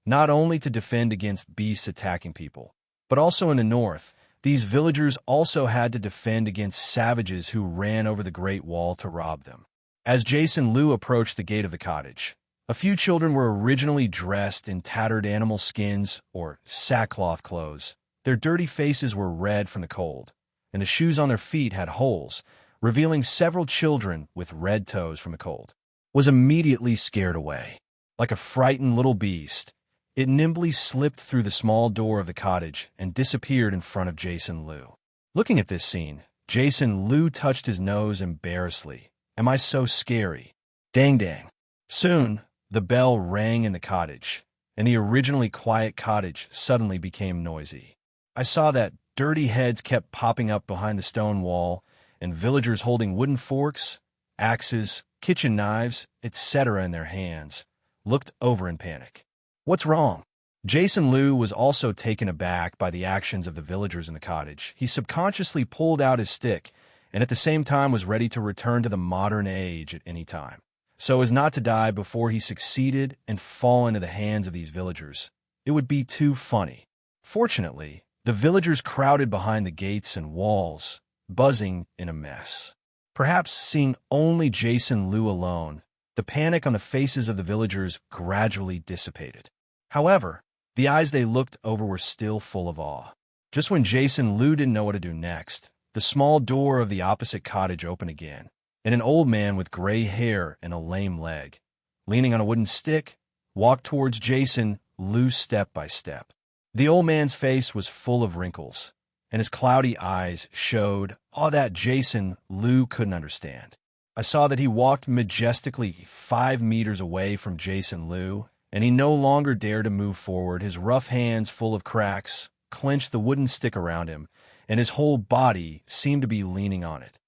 not only to defend against beasts attacking people, but also in the north, these villagers also had to defend against savages who ran over the Great Wall to rob them. As Jason Liu approached the gate of the cottage, a few children were originally dressed in tattered animal skins or sackcloth clothes. Their dirty faces were red from the cold, and the shoes on their feet had holes, revealing several children with red toes from the cold. Was immediately scared away. Like a frightened little beast, it nimbly slipped through the small door of the cottage and disappeared in front of Jason Liu. Looking at this scene, Jason Liu touched his nose embarrassedly. Am I so scary? Dang dang. Soon, the bell rang in the cottage, and the originally quiet cottage suddenly became noisy. I saw that dirty heads kept popping up behind the stone wall, and villagers holding wooden forks, axes, kitchen knives, etc. in their hands, looked over in panic. What's wrong? Jason Liu was also taken aback by the actions of the villagers in the cottage. He subconsciously pulled out his stick, and at the same time was ready to return to the modern age at any time, so as not to die before he succeeded and fall into the hands of these villagers. It would be too funny. Fortunately, the villagers crowded behind the gates and walls, buzzing in a mess. Perhaps seeing only Jason Liu alone, the panic on the faces of the villagers gradually dissipated. However, the eyes they looked over were still full of awe. Just when Jason Liu didn't know what to do next, the small door of the opposite cottage opened again, and an old man with gray hair and a lame leg, leaning on a wooden stick, walked towards Jason Liu step by step. The old man's face was full of wrinkles, and his cloudy eyes showed all that Jason Liu couldn't understand. I saw that he walked majestically 5 meters away from Jason Liu, and he no longer dared to move forward. His rough hands full of cracks clenched the wooden stick around him, and his whole body seemed to be leaning on it.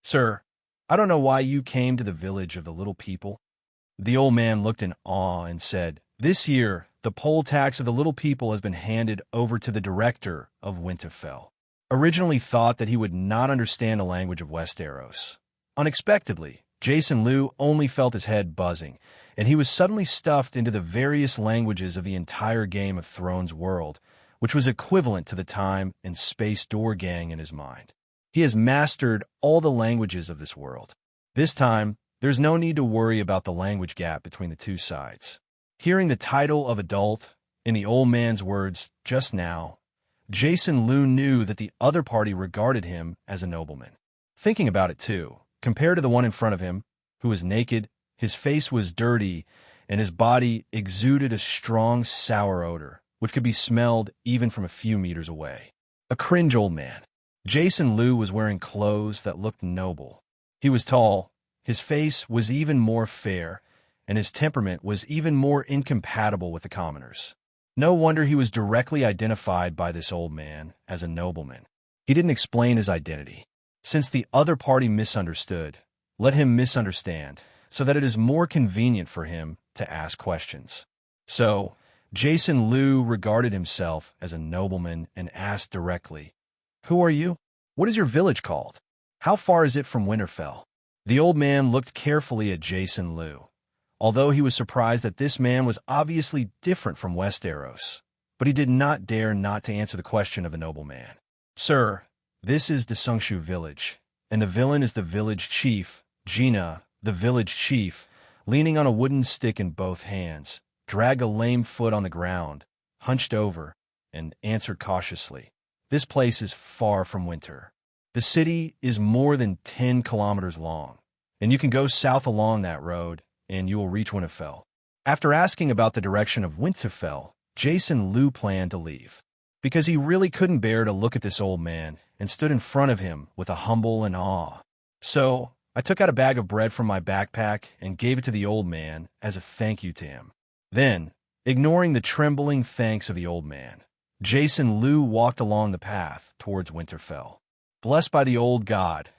Sir, I don't know why you came to the village of the little people. The old man looked in awe and said, This year, the poll tax of the little people has been handed over to the director of Winterfell. Originally thought that he would not understand the language of Westeros. Unexpectedly, Jason Liu only felt his head buzzing, and he was suddenly stuffed into the various languages of the entire Game of Thrones world, which was equivalent to the time and space door gang in his mind. He has mastered all the languages of this world. This time, there's no need to worry about the language gap between the two sides. Hearing the title of adult in the old man's words just now, Jason Liu knew that the other party regarded him as a nobleman. Thinking about it too, compared to the one in front of him, who was naked, his face was dirty, and his body exuded a strong sour odor, which could be smelled even from a few meters away. A cringe old man. Jason Liu was wearing clothes that looked noble. He was tall, his face was even more fair, and his temperament was even more incompatible with the commoners. No wonder he was directly identified by this old man as a nobleman. He didn't explain his identity. Since the other party misunderstood, let him misunderstand, so that it is more convenient for him to ask questions. So, Jason Liu regarded himself as a nobleman and asked directly, Who are you? What is your village called? How far is it from Winterfell? The old man looked carefully at Jason Liu, although he was surprised that this man was obviously different from Westeros, but he did not dare not to answer the question of a nobleman. Sir, this is the Sungshu village, and the villain is the village chief, Gina, the village chief, leaning on a wooden stick in both hands, dragged a lame foot on the ground, hunched over, and answered cautiously. This place is far from winter. The city is more than 10 kilometers long, and you can go south along that road, and you will reach Winterfell. After asking about the direction of Winterfell, Jason Liu planned to leave, because he really couldn't bear to look at this old man and stood in front of him with a humble and awe. So, I took out a bag of bread from my backpack and gave it to the old man as a thank you to him. Then, ignoring the trembling thanks of the old man, Jason Liu walked along the path towards Winterfell. Blessed by the old god,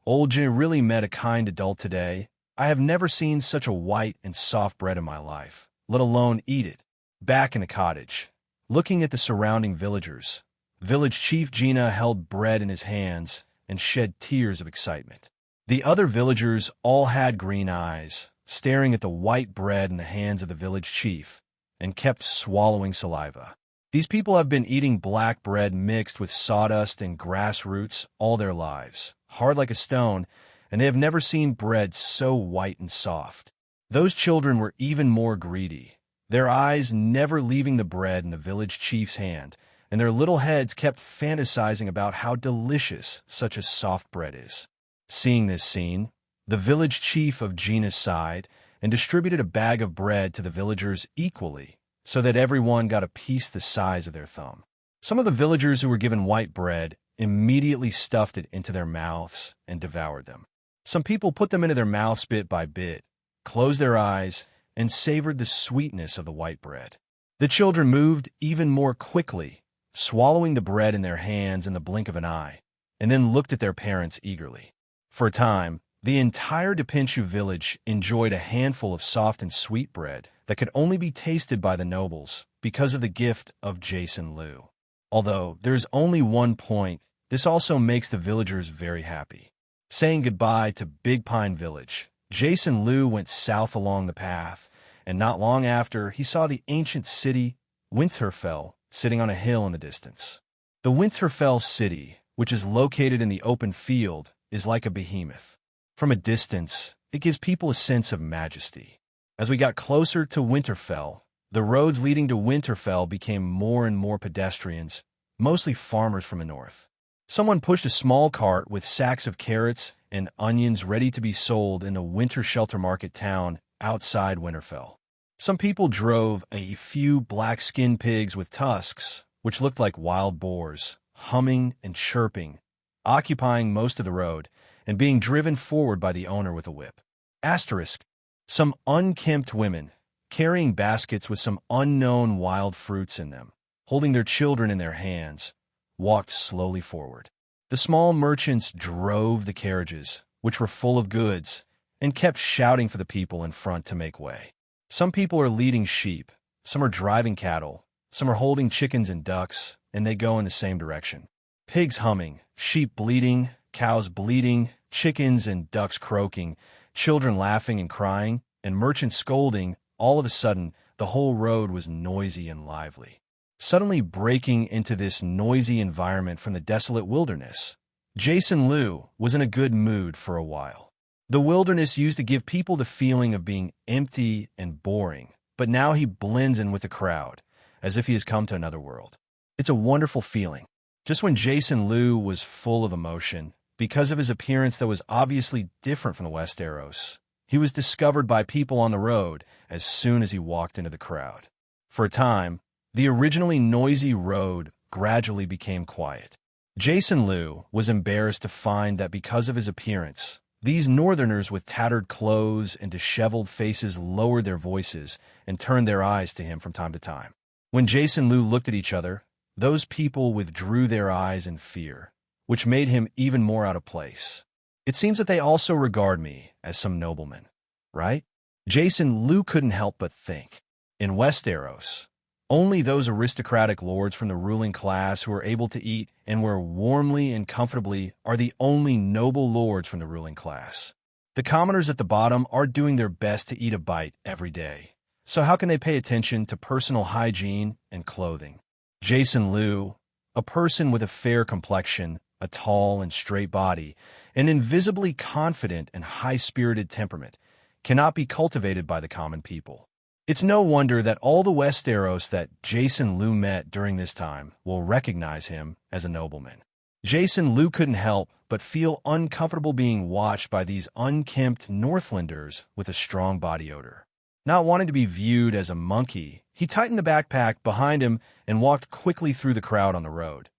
old Jay really met a kind adult today. I have never seen such a white and soft bread in my life, let alone eat it. Back in the cottage, looking at the surrounding villagers, village chief Gina held bread in his hands and shed tears of excitement. The other villagers all had green eyes, staring at the white bread in the hands of the village chief, and kept swallowing saliva. These people have been eating black bread mixed with sawdust and grass roots all their lives, hard like a stone, and they have never seen bread so white and soft. Those children were even more greedy, their eyes never leaving the bread in the village chief's hand, and their little heads kept fantasizing about how delicious such a soft bread is. Seeing this scene, the village chief of Gina's sighed and distributed a bag of bread to the villagers equally, so that everyone got a piece the size of their thumb. Some of the villagers who were given white bread immediately stuffed it into their mouths and devoured them. Some people put them into their mouths bit by bit, closed their eyes, and savored the sweetness of the white bread. The children moved even more quickly, swallowing the bread in their hands in the blink of an eye, and then looked at their parents eagerly. For a time, the entire Depenshu village enjoyed a handful of soft and sweet bread that could only be tasted by the nobles because of the gift of Jason Liu. Although there is only one point, this also makes the villagers very happy. Saying goodbye to Big Pine Village, Jason Liu went south along the path, and not long after, he saw the ancient city, Winterfell, sitting on a hill in the distance. The Winterfell city, which is located in the open field, is like a behemoth. From a distance, it gives people a sense of majesty. As we got closer to Winterfell, the roads leading to Winterfell became more and more pedestrians, mostly farmers from the north. Someone pushed a small cart with sacks of carrots and onions ready to be sold in the winter shelter market town outside Winterfell. Some people drove a few black-skinned pigs with tusks, which looked like wild boars, humming and chirping, occupying most of the road, and being driven forward by the owner with a whip. Asterisk. Some unkempt women, carrying baskets with some unknown wild fruits in them, holding their children in their hands, walked slowly forward. The small merchants drove the carriages, which were full of goods, and kept shouting for the people in front to make way. Some people are leading sheep, some are driving cattle, some are holding chickens and ducks, and they go in the same direction. Pigs humming, sheep bleating, cows bleating, chickens and ducks croaking, children laughing and crying, and merchants scolding. All of a sudden, the whole road was noisy and lively. Suddenly breaking into this noisy environment from the desolate wilderness, Jason Liu was in a good mood for a while. The wilderness used to give people the feeling of being empty and boring, but now he blends in with the crowd, as if he has come to another world. It's a wonderful feeling. Just when Jason Liu was full of emotion, because of his appearance that was obviously different from the Westeros, he was discovered by people on the road as soon as he walked into the crowd. For a time, the originally noisy road gradually became quiet. Jason Liu was embarrassed to find that because of his appearance, these northerners with tattered clothes and disheveled faces lowered their voices and turned their eyes to him from time to time. When Jason Liu looked at each other, those people withdrew their eyes in fear, which made him even more out of place. It seems that they also regard me as some nobleman, right? Jason Liu couldn't help but think. In Westeros, only those aristocratic lords from the ruling class who are able to eat and wear warmly and comfortably are the only noble lords from the ruling class. The commoners at the bottom are doing their best to eat a bite every day. So how can they pay attention to personal hygiene and clothing? Jason Liu, a person with a fair complexion, a tall and straight body, an invisibly confident and high-spirited temperament, cannot be cultivated by the common people. It's no wonder that all the Westeros that Jason Liu met during this time will recognize him as a nobleman. Jason Liu couldn't help but feel uncomfortable being watched by these unkempt Northlanders with a strong body odor. Not wanting to be viewed as a monkey, he tightened the backpack behind him and walked quickly through the crowd on the road.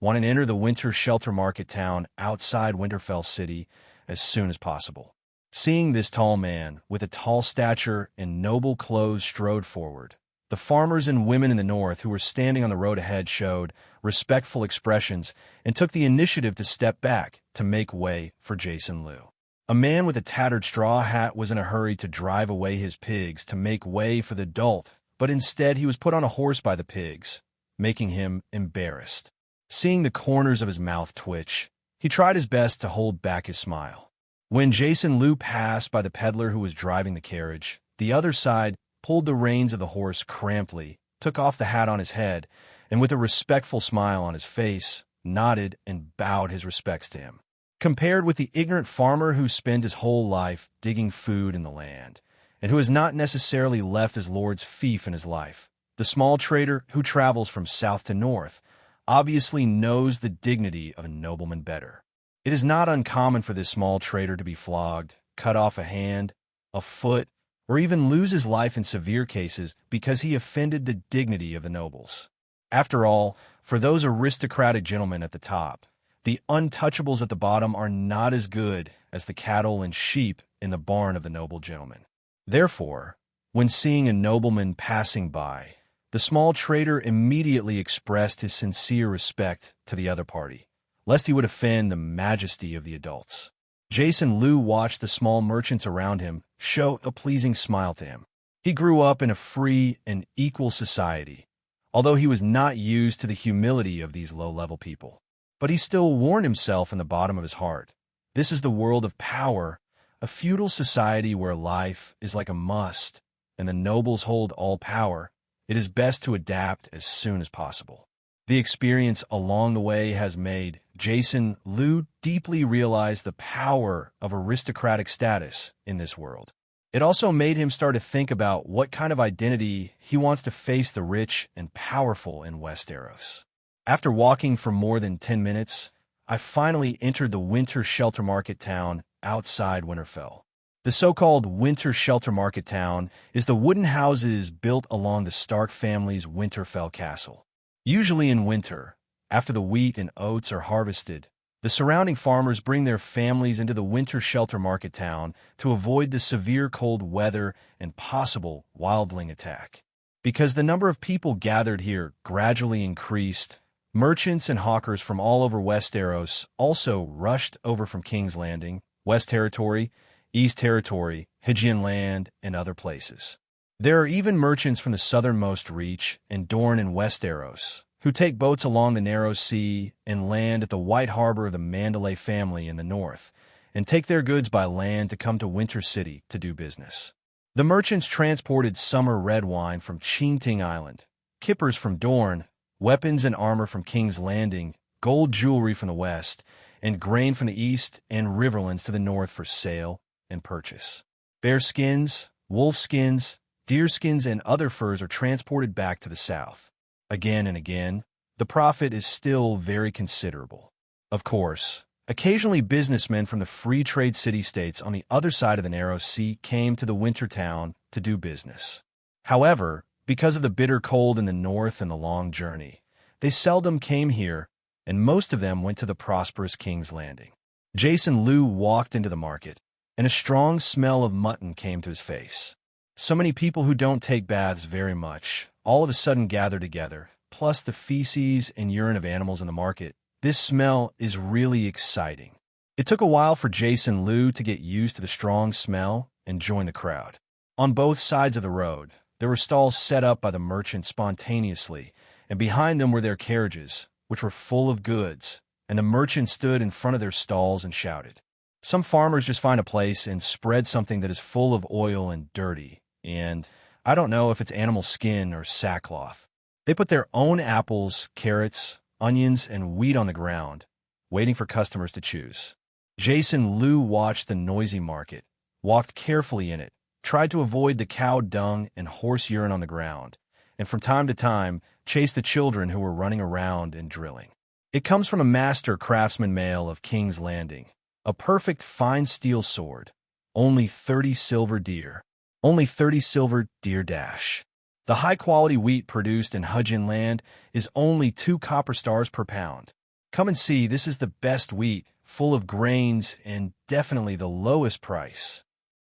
Wanting to enter the winter shelter market town outside Winterfell City, as soon as possible. Seeing this tall man, with a tall stature and noble clothes strode forward, the farmers and women in the north who were standing on the road ahead showed respectful expressions and took the initiative to step back to make way for Jason Liu. A man with a tattered straw hat was in a hurry to drive away his pigs to make way for the dolt, but instead he was put on a horse by the pigs, making him embarrassed. Seeing the corners of his mouth twitch, he tried his best to hold back his smile. When Jason Liu passed by the peddler who was driving the carriage, the other side pulled the reins of the horse crampedly, took off the hat on his head, and with a respectful smile on his face, nodded and bowed his respects to him. Compared with the ignorant farmer who spent his whole life digging food in the land, and who has not necessarily left his lord's fief in his life, the small trader who travels from south to north obviously knows the dignity of a nobleman better. It is not uncommon for this small trader to be flogged, cut off a hand, a foot, or even lose his life in severe cases because he offended the dignity of the nobles. After all, for those aristocratic gentlemen at the top, the untouchables at the bottom are not as good as the cattle and sheep in the barn of the noble gentleman. Therefore, when seeing a nobleman passing by, the small trader immediately expressed his sincere respect to the other party, lest he would offend the majesty of the adults. Jason Liu watched the small merchants around him show a pleasing smile to him. He grew up in a free and equal society, although he was not used to the humility of these low-level people. But he still warned himself in the bottom of his heart. This is the world of power, a feudal society where life is like a must, and the nobles hold all power. It is best to adapt as soon as possible. The experience along the way has made Jason Liu deeply realize the power of aristocratic status in this world. It also made him start to think about what kind of identity he wants to face the rich and powerful in Westeros. After walking for more than 10 minutes, I finally entered the winter shelter market town outside Winterfell. The so-called winter shelter market town is the wooden houses built along the Stark family's Winterfell castle. Usually in winter, after the wheat and oats are harvested, the surrounding farmers bring their families into the winter shelter market town to avoid the severe cold weather and possible wildling attack. Because the number of people gathered here gradually increased, merchants and hawkers from all over Westeros also rushed over from King's Landing, West Territory, East Territory, Hygian Land, and other places. There are even merchants from the southernmost reach and Dorne and Westeros, who take boats along the narrow sea and land at the White Harbor of the Mandalay family in the north, and take their goods by land to come to Winter City to do business. The merchants transported summer red wine from Chinting Island, kippers from Dorne, weapons and armor from King's Landing, gold jewelry from the west, and grain from the east and riverlands to the north for sale and purchase. Bear skins, wolf skins, deer skins, and other furs are transported back to the south. Again and again, the profit is still very considerable. Of course, occasionally businessmen from the free trade city-states on the other side of the narrow sea came to the winter town to do business. However, because of the bitter cold in the north and the long journey, they seldom came here, and most of them went to the prosperous King's Landing. Jason Liu walked into the market, and a strong smell of mutton came to his face. So many people who don't take baths very much all of a sudden gather together, plus the feces and urine of animals in the market. This smell is really exciting. It took a while for Jason Liu to get used to the strong smell and join the crowd. On both sides of the road, there were stalls set up by the merchants spontaneously, and behind them were their carriages, which were full of goods, and the merchants stood in front of their stalls and shouted. Some farmers just find a place and spread something that is full of oil and dirty, and I don't know if it's animal skin or sackcloth. They put their own apples, carrots, onions, and wheat on the ground, waiting for customers to choose. Jason Liu watched the noisy market, walked carefully in it, tried to avoid the cow dung and horse urine on the ground, and from time to time chased the children who were running around and drilling. It comes from a master craftsman male of King's Landing, a perfect fine steel sword, only 30 silver deer. Only 30 silver deer dash. The high-quality wheat produced in Hygian Land is only 2 copper stars per pound. Come and see, this is the best wheat full of grains, and definitely the lowest price.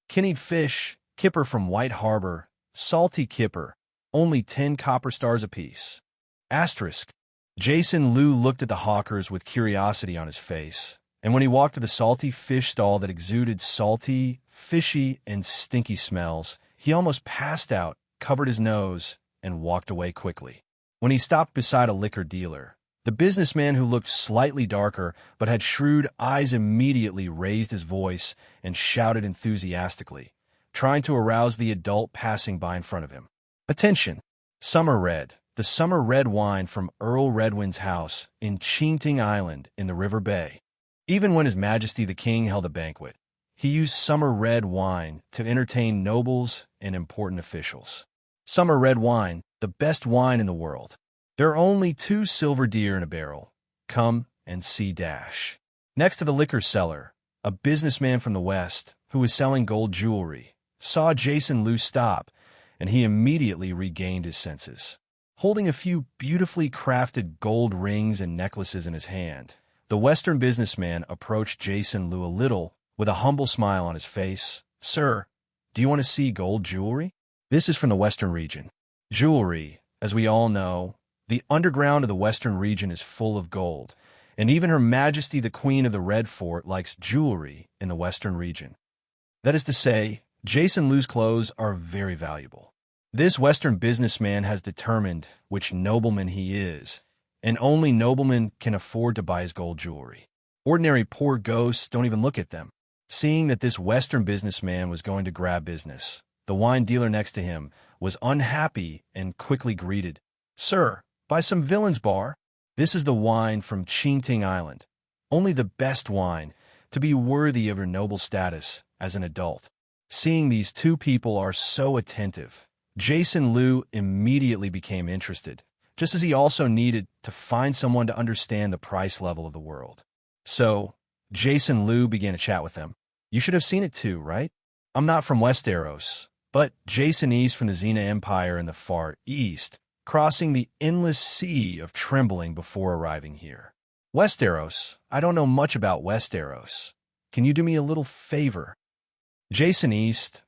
Kinneyed fish, kipper from White Harbor, salty kipper, only 10 copper stars apiece. Asterisk. Jason Liu looked at the hawkers with curiosity on his face, and when he walked to the salty fish stall that exuded salty, fishy, and stinky smells, he almost passed out, covered his nose, and walked away quickly. When he stopped beside a liquor dealer, the businessman who looked slightly darker but had shrewd eyes immediately raised his voice and shouted enthusiastically, trying to arouse the adult passing by in front of him. Attention! Summer Red, the summer red wine from Earl Redwind's house in Cheating Island in the River Bay. Even when His Majesty the King held a banquet, he used summer red wine to entertain nobles and important officials. Summer red wine, the best wine in the world. There are only 2 silver deer in a barrel. Come and see dash. Next to the liquor seller, a businessman from the West who was selling gold jewelry saw Jason Liu stop, and he immediately regained his senses. Holding a few beautifully crafted gold rings and necklaces in his hand, the Western businessman approached Jason Liu a little with a humble smile on his face. Sir, do you want to see gold jewelry? This is from the Western region. Jewelry, as we all know, the underground of the Western region is full of gold, and even Her Majesty the Queen of the Red Fort likes jewelry in the Western region. That is to say, Jason Liu's clothes are very valuable. This Western businessman has determined which nobleman he is, and only noblemen can afford to buy his gold jewelry. Ordinary poor ghosts don't even look at them. Seeing that this Western businessman was going to grab business, the wine dealer next to him was unhappy and quickly greeted, Sir, buy some villain's bar. This is the wine from Cheating Island. Only the best wine to be worthy of your noble status as an adult. Seeing these 2 people are so attentive, Jason Liu immediately became interested, just as he also needed to find someone to understand the price level of the world. So, Jason Liu began to chat with them. You should have seen it too, right? I'm not from Westeros, but Jason East from the Xena Empire in the far east, crossing the endless sea of trembling before arriving here. Westeros? I don't know much about Westeros. Can you do me a little favor? Jason East,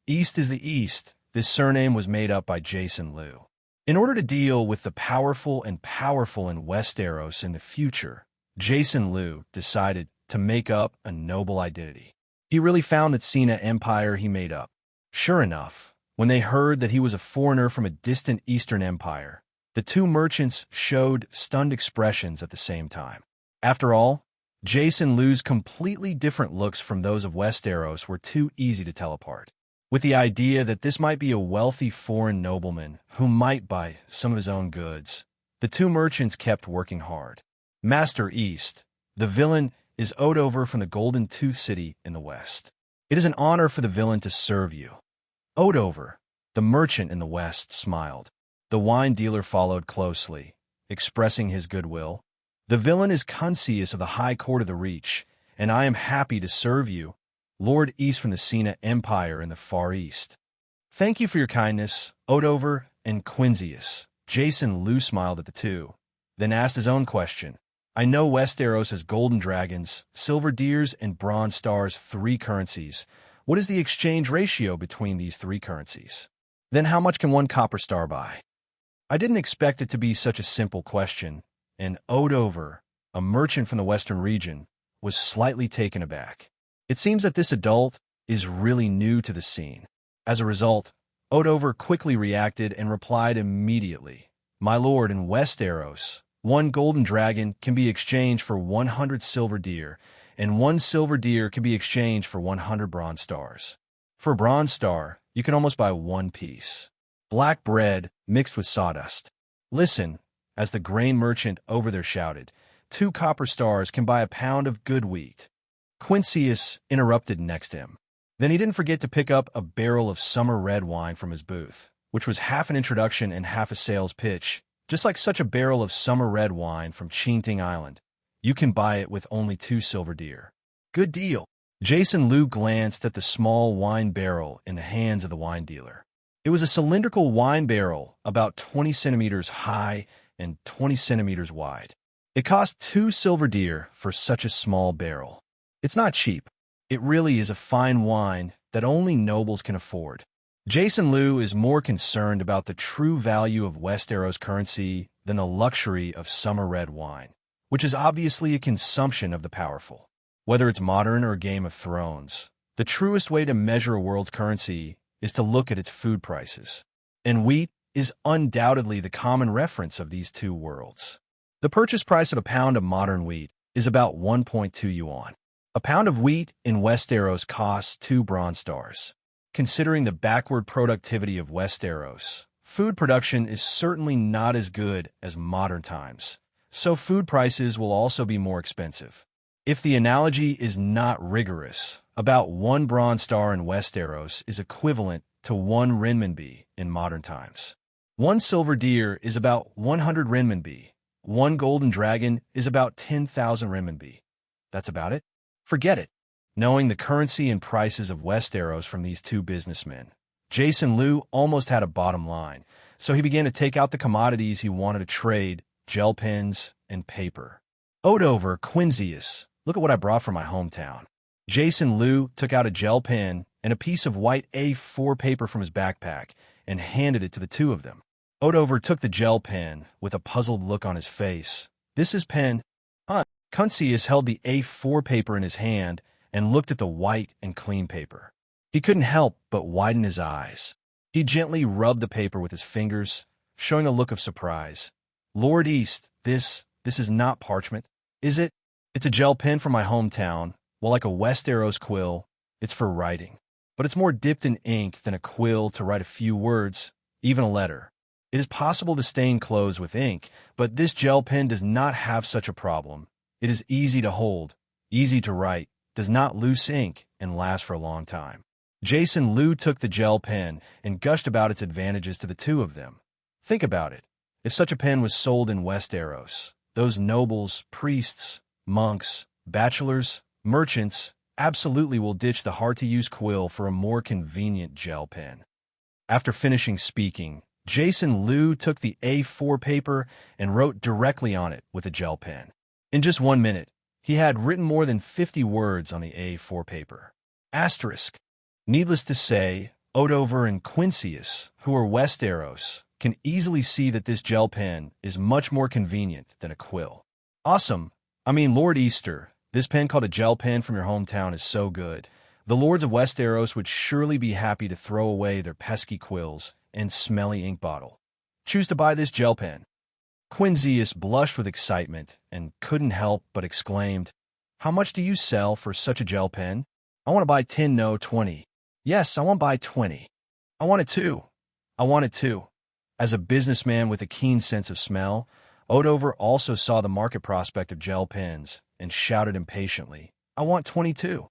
East is the East. This surname was made up by Jason Liu. In order to deal with the powerful in Westeros in the future, Jason Liu decided to make up a noble identity. He really found that Xena Empire he made up. Sure enough, when they heard that he was a foreigner from a distant Eastern Empire, the 2 merchants showed stunned expressions at the same time. After all, Jason Liu's completely different looks from those of Westeros were too easy to tell apart. With the idea that this might be a wealthy foreign nobleman who might buy some of his own goods, the 2 merchants kept working hard. Master East, the villain is Odover from the Golden Tooth City in the West. It is an honor for the villain to serve you. Odover, the merchant in the West, smiled. The wine dealer followed closely, expressing his goodwill. The villain is Cuncius of the High Court of the Reach, and I am happy to serve you. Lord East from the Xena Empire in the Far East. Thank you for your kindness, Odover and Quinzius. Jason Liu smiled at the 2, then asked his own question. I know Westeros has golden dragons, silver deers, and bronze stars, 3 currencies. What is the exchange ratio between these 3 currencies? Then how much can 1 copper star buy? I didn't expect it to be such a simple question, and Odover, a merchant from the Western region, was slightly taken aback. It seems that this adult is really new to the scene. As a result, Odover quickly reacted and replied immediately. My lord, in Westeros, 1 golden dragon can be exchanged for 100 silver deer, and 1 silver deer can be exchanged for 100 bronze stars. For a bronze star, you can almost buy 1 piece. Black bread mixed with sawdust. Listen, as the grain merchant over there shouted, 2 copper stars can buy a pound of good wheat. Quinциus interrupted next to him. Then he didn't forget to pick up a barrel of summer red wine from his booth, which was half an introduction and half a sales pitch. Just like such a barrel of summer red wine from Cheating Island, you can buy it with only 2 silver deer. Good deal. Jason Liu glanced at the small wine barrel in the hands of the wine dealer. It was a cylindrical wine barrel about 20 centimeters high and 20 centimeters wide. It cost 2 silver deer for such a small barrel. It's not cheap. It really is a fine wine that only nobles can afford. Jason Liu is more concerned about the true value of Westeros currency than the luxury of summer red wine, which is obviously a consumption of the powerful. Whether it's modern or Game of Thrones, the truest way to measure a world's currency is to look at its food prices. And wheat is undoubtedly the common reference of these two worlds. The purchase price of a pound of modern wheat is about 1.2 yuan. A pound of wheat in Westeros costs 2 bronze stars. Considering the backward productivity of Westeros, food production is certainly not as good as modern times, so food prices will also be more expensive. If the analogy is not rigorous, about 1 bronze star in Westeros is equivalent to 1 renminbi in modern times. 1 silver deer is about 100 renminbi. 1 golden dragon is about 10,000 renminbi. That's about it? Forget it. Knowing the currency and prices of Westeros from these two businessmen, Jason Liu almost had a bottom line, so he began to take out the commodities he wanted to trade, gel pens and paper. Odover, Quinzius, look at what I brought from my hometown. Jason Liu took out a gel pen and a piece of white A4 paper from his backpack and handed it to the two of them. Odover took the gel pen with a puzzled look on his face. This is pen. Quinzius held the A4 paper in his hand and looked at the white and clean paper. He couldn't help but widen his eyes. He gently rubbed the paper with his fingers, showing a look of surprise. Lord East, this is not parchment, is it? It's a gel pen from my hometown. Well, like a Westeros quill, it's for writing. But it's more dipped in ink than a quill to write a few words, even a letter. It is possible to stain clothes with ink, but this gel pen does not have such a problem. It is easy to hold, easy to write, does not lose ink, and lasts for a long time. Jason Liu took the gel pen and gushed about its advantages to the two of them. Think about it. If such a pen was sold in Westeros, those nobles, priests, monks, bachelors, merchants absolutely will ditch the hard-to-use quill for a more convenient gel pen. After finishing speaking, Jason Liu took the A4 paper and wrote directly on it with a gel pen. In just 1 minute, he had written more than 50 words on the A4 paper. Asterisk. Needless to say, Odover and Quinzius, who are Westeros, can easily see that this gel pen is much more convenient than a quill. Awesome. I mean, Lord Easter, this pen called a gel pen from your hometown is so good. The lords of Westeros would surely be happy to throw away their pesky quills and smelly ink bottle. Choose to buy this gel pen. Quinzius blushed with excitement and couldn't help but exclaimed, "How much do you sell for such a gel pen? I want to buy 10, no, 20. Yes, I want to buy 20. I want it too. I want it too." As a businessman with a keen sense of smell, Odover also saw the market prospect of gel pens and shouted impatiently, "I want 22.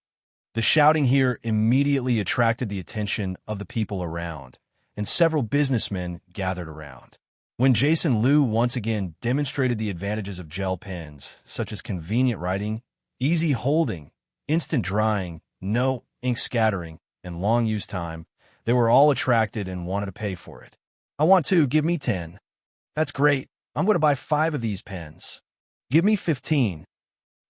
The shouting here immediately attracted the attention of the people around, and several businessmen gathered around. When Jason Liu once again demonstrated the advantages of gel pens, such as convenient writing, easy holding, instant drying, no ink scattering, and long use time, they were all attracted and wanted to pay for it. "I want to, give me 10. That's great. I'm going to buy 5 of these pens. Give me 15.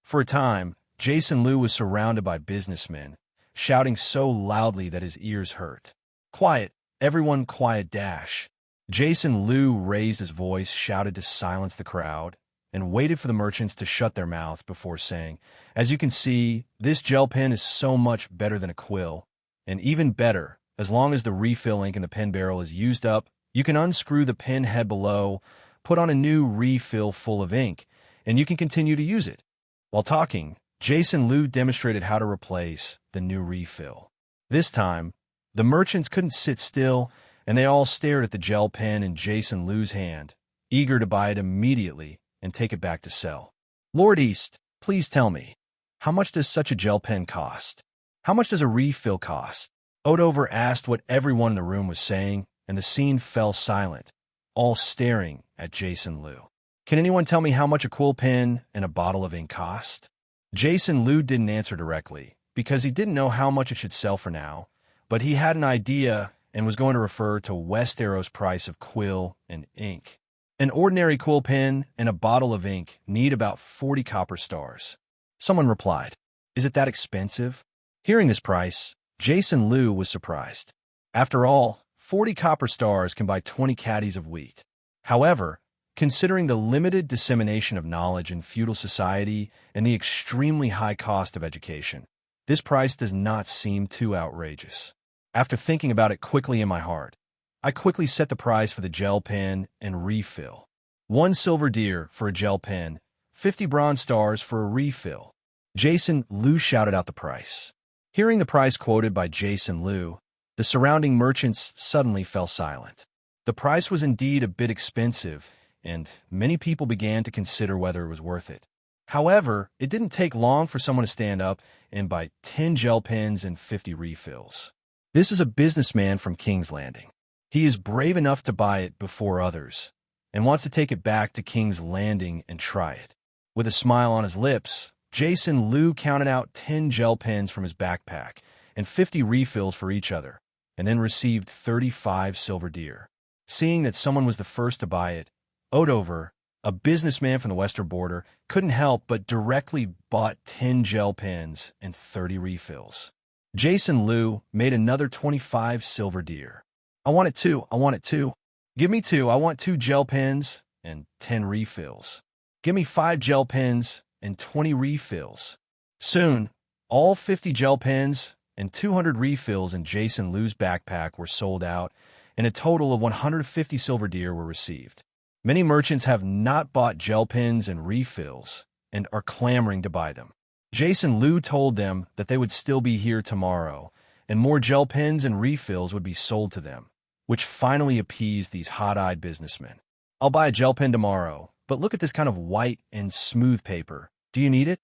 For a time, Jason Liu was surrounded by businessmen, shouting so loudly that his ears hurt. "Quiet, everyone, quiet dash." Jason Liu raised his voice, shouted to silence the crowd, and waited for the merchants to shut their mouth before saying, "As you can see, this gel pen is so much better than a quill, and even better, as long as the refill ink in the pen barrel is used up, you can unscrew the pen head below, put on a new refill full of ink, and you can continue to use it." While talking, Jason Liu demonstrated how to replace the new refill. This time, the merchants couldn't sit still, and they all stared at the gel pen in Jason Liu's hand, eager to buy it immediately and take it back to sell. "Lord East, please tell me, how much does such a gel pen cost? How much does a refill cost?" Odover asked what everyone in the room was saying, and the scene fell silent, all staring at Jason Liu. "Can anyone tell me how much a quill pen and a bottle of ink cost?" Jason Liu didn't answer directly, because he didn't know how much it should sell for now, but he had an idea and was going to refer to Westeros' price of quill and ink. An ordinary quill pen and a bottle of ink need about 40 copper stars. Someone replied, "Is it that expensive?" Hearing this price, Jason Liu was surprised. After all, 40 copper stars can buy 20 caddies of wheat. However, considering the limited dissemination of knowledge in feudal society and the extremely high cost of education, this price does not seem too outrageous. After thinking about it quickly in my heart, I quickly set the price for the gel pen and refill. 1 silver deer for a gel pen, 50 bronze stars for a refill. Jason Liu shouted out the price. Hearing the price quoted by Jason Liu, the surrounding merchants suddenly fell silent. The price was indeed a bit expensive, and many people began to consider whether it was worth it. However, it didn't take long for someone to stand up and buy 10 gel pens and 50 refills. This is a businessman from King's Landing. He is brave enough to buy it before others, and wants to take it back to King's Landing and try it. With a smile on his lips, Jason Liu counted out 10 gel pens from his backpack and 50 refills for each other, and then received 35 silver deer. Seeing that someone was the first to buy it, Odover, a businessman from the western border, couldn't help but directly bought 10 gel pens and 30 refills. Jason Liu made another 25 silver deer. "I want it too, I want it too. Give me 2, I want 2 gel pens and 10 refills. Give me 5 gel pens and 20 refills." Soon, all 50 gel pens and 200 refills in Jason Liu's backpack were sold out, and a total of 150 silver deer were received. Many merchants have not bought gel pens and refills and are clamoring to buy them. Jason Liu told them that they would still be here tomorrow, and more gel pens and refills would be sold to them, which finally appeased these hot-eyed businessmen. "I'll buy a gel pen tomorrow, but look at this kind of white and smooth paper. Do you need it?"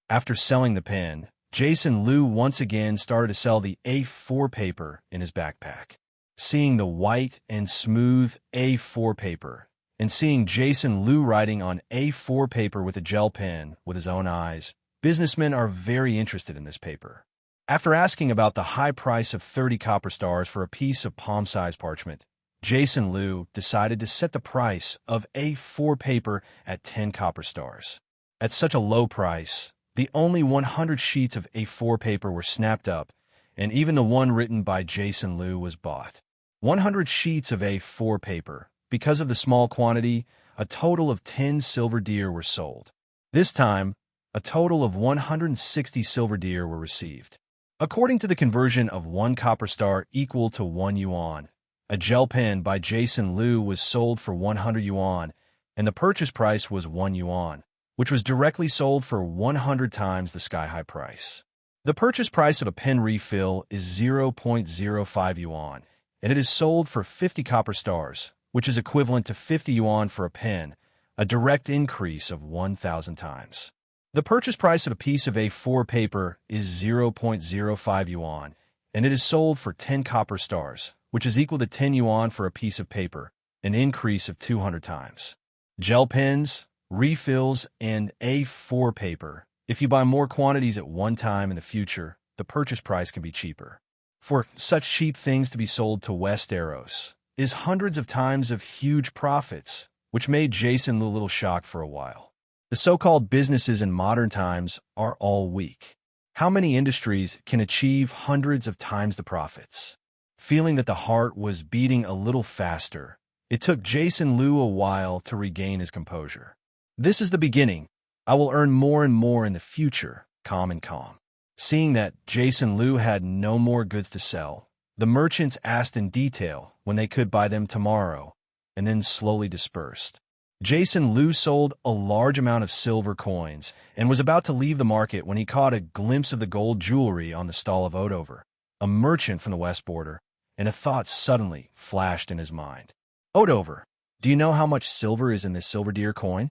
After selling the pen, Jason Liu once again started to sell the A4 paper in his backpack. Seeing the white and smooth A4 paper, and seeing Jason Liu writing on A4 paper with a gel pen with his own eyes, businessmen are very interested in this paper. After asking about the high price of 30 copper stars for a piece of palm-sized parchment, Jason Liu decided to set the price of A4 paper at 10 copper stars. At such a low price, the only 100 sheets of A4 paper were snapped up, and even the one written by Jason Liu was bought. 100 sheets of A4 paper. Because of the small quantity, a total of 10 silver deer were sold. This time, a total of 160 silver deer were received. According to the conversion of 1 copper star equal to 1 yuan, a gel pen by Jason Liu was sold for 100 yuan, and the purchase price was 1 yuan, which was directly sold for 100 times the sky-high price. The purchase price of a pen refill is 0.05 yuan, and it is sold for 50 copper stars, which is equivalent to 50 yuan for a pen, a direct increase of 1,000 times. The purchase price of a piece of A4 paper is 0.05 yuan, and it is sold for 10 copper stars, which is equal to 10 yuan for a piece of paper, an increase of 200 times. Gel pens, refills, and A4 paper. If you buy more quantities at one time in the future, the purchase price can be cheaper. For such cheap things to be sold to Westeros is hundreds of times of huge profits, which made Jason a little shocked for a while. The so-called businesses in modern times are all weak. How many industries can achieve hundreds of times the profits? Feeling that the heart was beating a little faster, it took Jason Liu a while to regain his composure. "This is the beginning. I will earn more and more in the future," calm and calm. Seeing that Jason Liu had no more goods to sell, the merchants asked in detail when they could buy them tomorrow, and then slowly dispersed. Jason Liu sold a large amount of silver coins and was about to leave the market when he caught a glimpse of the gold jewelry on the stall of Odover, a merchant from the west border, and a thought suddenly flashed in his mind. "Odover, do you know how much silver is in this silver deer coin?"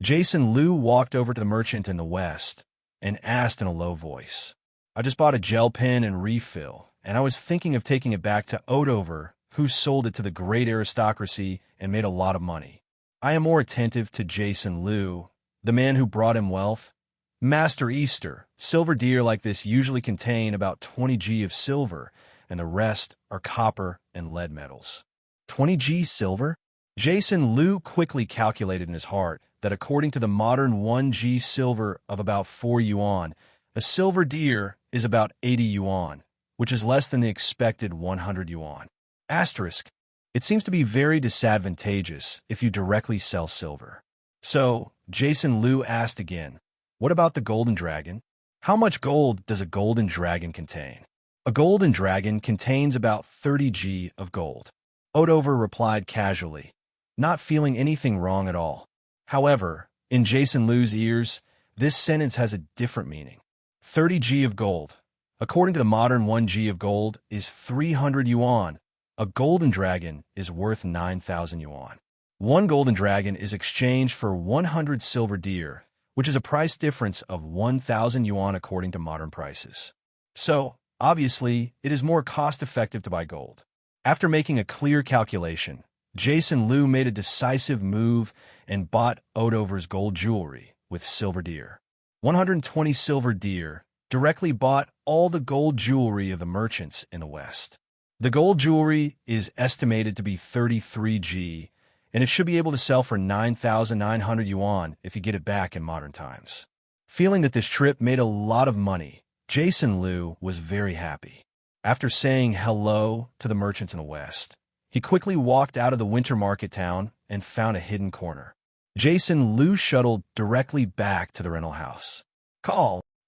Jason Liu walked over to the merchant in the west and asked in a low voice. "I just bought a gel pen and refill, and I was thinking of taking it back to Odover, who sold it to the great aristocracy and made a lot of money. I am more attentive to Jason Liu, the man who brought him wealth. Master Easter, silver deer like this usually contain about 20 g of silver, and the rest are copper and lead metals." 20 g silver? Jason Liu quickly calculated in his heart that according to the modern 1G silver of about 4 yuan, a silver deer is about 80 yuan, which is less than the expected 100 yuan. Asterisk. It seems to be very disadvantageous if you directly sell silver. So, Jason Liu asked again, what about the golden dragon? How much gold does a golden dragon contain? A golden dragon contains about 30 G of gold. Odover replied casually, not feeling anything wrong at all. However, in Jason Liu's ears, this sentence has a different meaning. 30 G of gold, according to the modern 1 G of gold, is 300 yuan. A golden dragon is worth 9,000 yuan. One golden dragon is exchanged for 100 silver deer, which is a price difference of 1,000 yuan according to modern prices. So, obviously, it is more cost-effective to buy gold. After making a clear calculation, Jason Liu made a decisive move and bought Odover's gold jewelry with silver deer. 120 silver deer directly bought all the gold jewelry of the merchants in the West. The gold jewelry is estimated to be 33 G, and it should be able to sell for 9,900 yuan if you get it back in modern times. Feeling that this trip made a lot of money, Jason Liu was very happy. After saying hello to the merchants in the West, he quickly walked out of the winter market town and found a hidden corner. Jason Liu shuttled directly back to the rental house.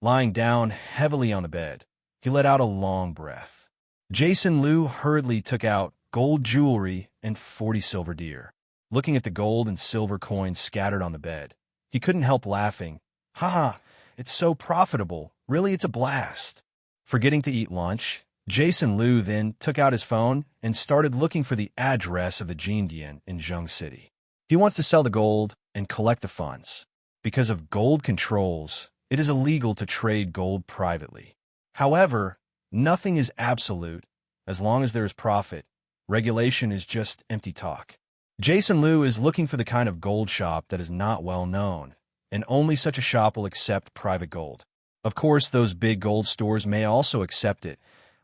Lying down heavily on the bed, he let out a long breath. Jason Liu hurriedly took out gold jewelry and 40 silver deer. Looking at the gold and silver coins scattered on the bed, he couldn't help laughing. Haha, it's so profitable. Really, it's a blast. Forgetting to eat lunch, Jason Liu then took out his phone and started looking for the address of the Jindian in Zheng City. He wants to sell the gold and collect the funds. Because of gold controls, it is illegal to trade gold privately. However, nothing is absolute. As long as there is profit, regulation is just empty talk. Jason Liu is looking for the kind of gold shop that is not well known, and only such a shop will accept private gold. Of course, those big gold stores may also accept it,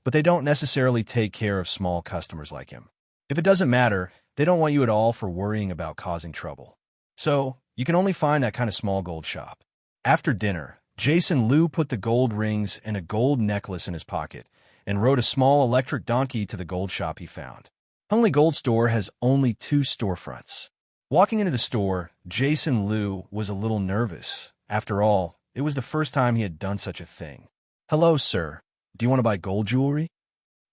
but they don't necessarily take care of small customers like him. If it doesn't matter, they don't want you at all for worrying about causing trouble. So, you can only find that kind of small gold shop. After dinner, Jason Liu put the gold rings and a gold necklace in his pocket and rode a small electric donkey to the gold shop he found. Hungly Gold Store has only 2 storefronts. Walking into the store, Jason Liu was a little nervous. After all, it was the first time he had done such a thing. Hello, sir. Do you want to buy gold jewelry?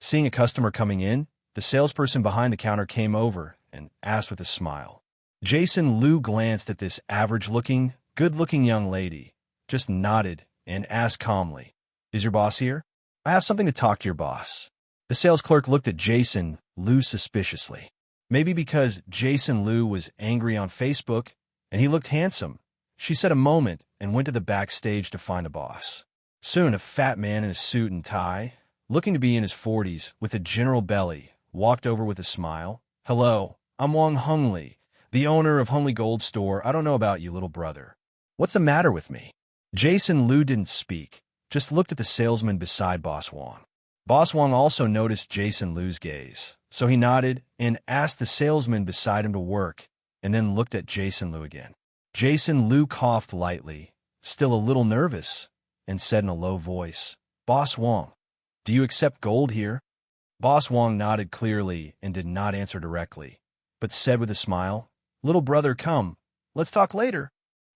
Seeing a customer coming in, the salesperson behind the counter came over and asked with a smile. Jason Liu glanced at this average-looking, good-looking young lady, just nodded and asked calmly, "Is your boss here? I have something to talk to your boss." The sales clerk looked at Jason Liu suspiciously. Maybe because Jason Liu was angry on Facebook and he looked handsome, she said a moment and went to the backstage to find the boss. Soon, a fat man in a suit and tie, looking to be in his 40s with a general belly, walked over with a smile. "Hello, I'm Wang Hungli, the owner of Hungly Gold Store. I don't know about you, little brother. What's the matter with me?" Jason Liu didn't speak, just looked at the salesman beside Boss Wang. Boss Wang also noticed Jason Liu's gaze, so he nodded and asked the salesman beside him to work, and then looked at Jason Liu again. Jason Liu coughed lightly, still a little nervous, and said in a low voice, "Boss Wang, do you accept gold here?" Boss Wang nodded clearly and did not answer directly, but said with a smile, "Little brother, come, let's talk later."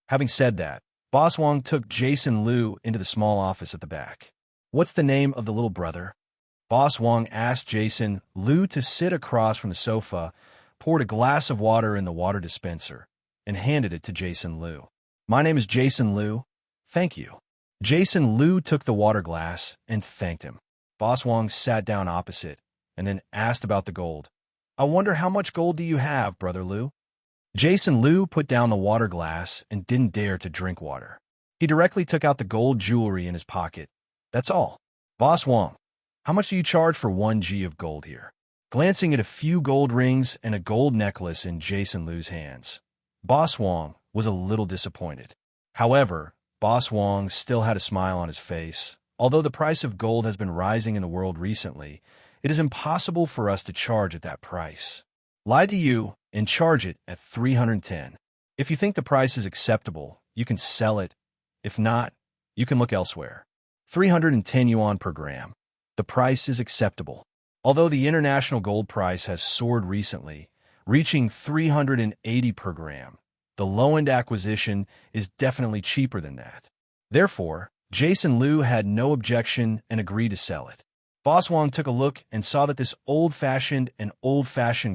Having said that, Boss Wang took Jason Liu into the small office at the back. "What's the name of the little brother?" Boss Wang asked Jason Liu to sit across from the sofa, poured a glass of water in the water dispenser, and handed it to Jason Liu. "My name is Jason Liu. Thank you." Jason Liu took the water glass and thanked him. Boss Wang sat down opposite and then asked about the gold. "I wonder how much gold do you have, Brother Liu?" Jason Liu put down the water glass and didn't dare to drink water. He directly took out the gold jewelry in his pocket. "That's all." "Boss Wang, how much do you charge for 1 G of gold here?" Glancing at a few gold rings and a gold necklace in Jason Liu's hands, Boss Wang was a little disappointed. However, Boss Wang still had a smile on his face. Although the price of gold has been rising in the world recently, it is impossible for us to charge at that price. "Lie to you, and charge it at 310. If you think the price is acceptable, you can sell it. If not, you can look elsewhere. 310 yuan per gram. The price is acceptable. Although the international gold price has soared recently, reaching 380 per gram, the low-end acquisition is definitely cheaper than that. Therefore, Jason Liu had no objection and agreed to sell it. Boss Wong took a look and saw that this old-fashioned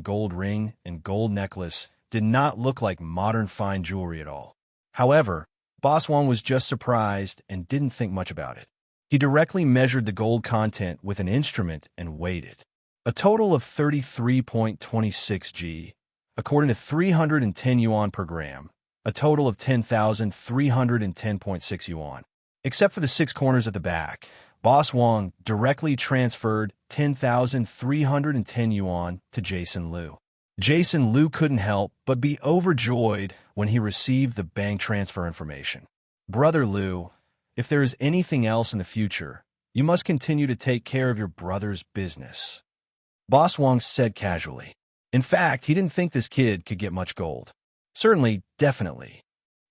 gold ring and gold necklace did not look like modern fine jewelry at all. However, Boss Wong was just surprised and didn't think much about it. He directly measured the gold content with an instrument and weighed it. A total of 33.26 g, according to 310 yuan per gram, a total of 10,310.6 yuan. Except for the 6 corners at the back, Boss Wong directly transferred 10,310 yuan to Jason Liu. Jason Liu couldn't help but be overjoyed when he received the bank transfer information. Brother Liu, if there is anything else in the future, you must continue to take care of your brother's business. Boss Wong said casually. In fact, he didn't think this kid could get much gold. Certainly, definitely.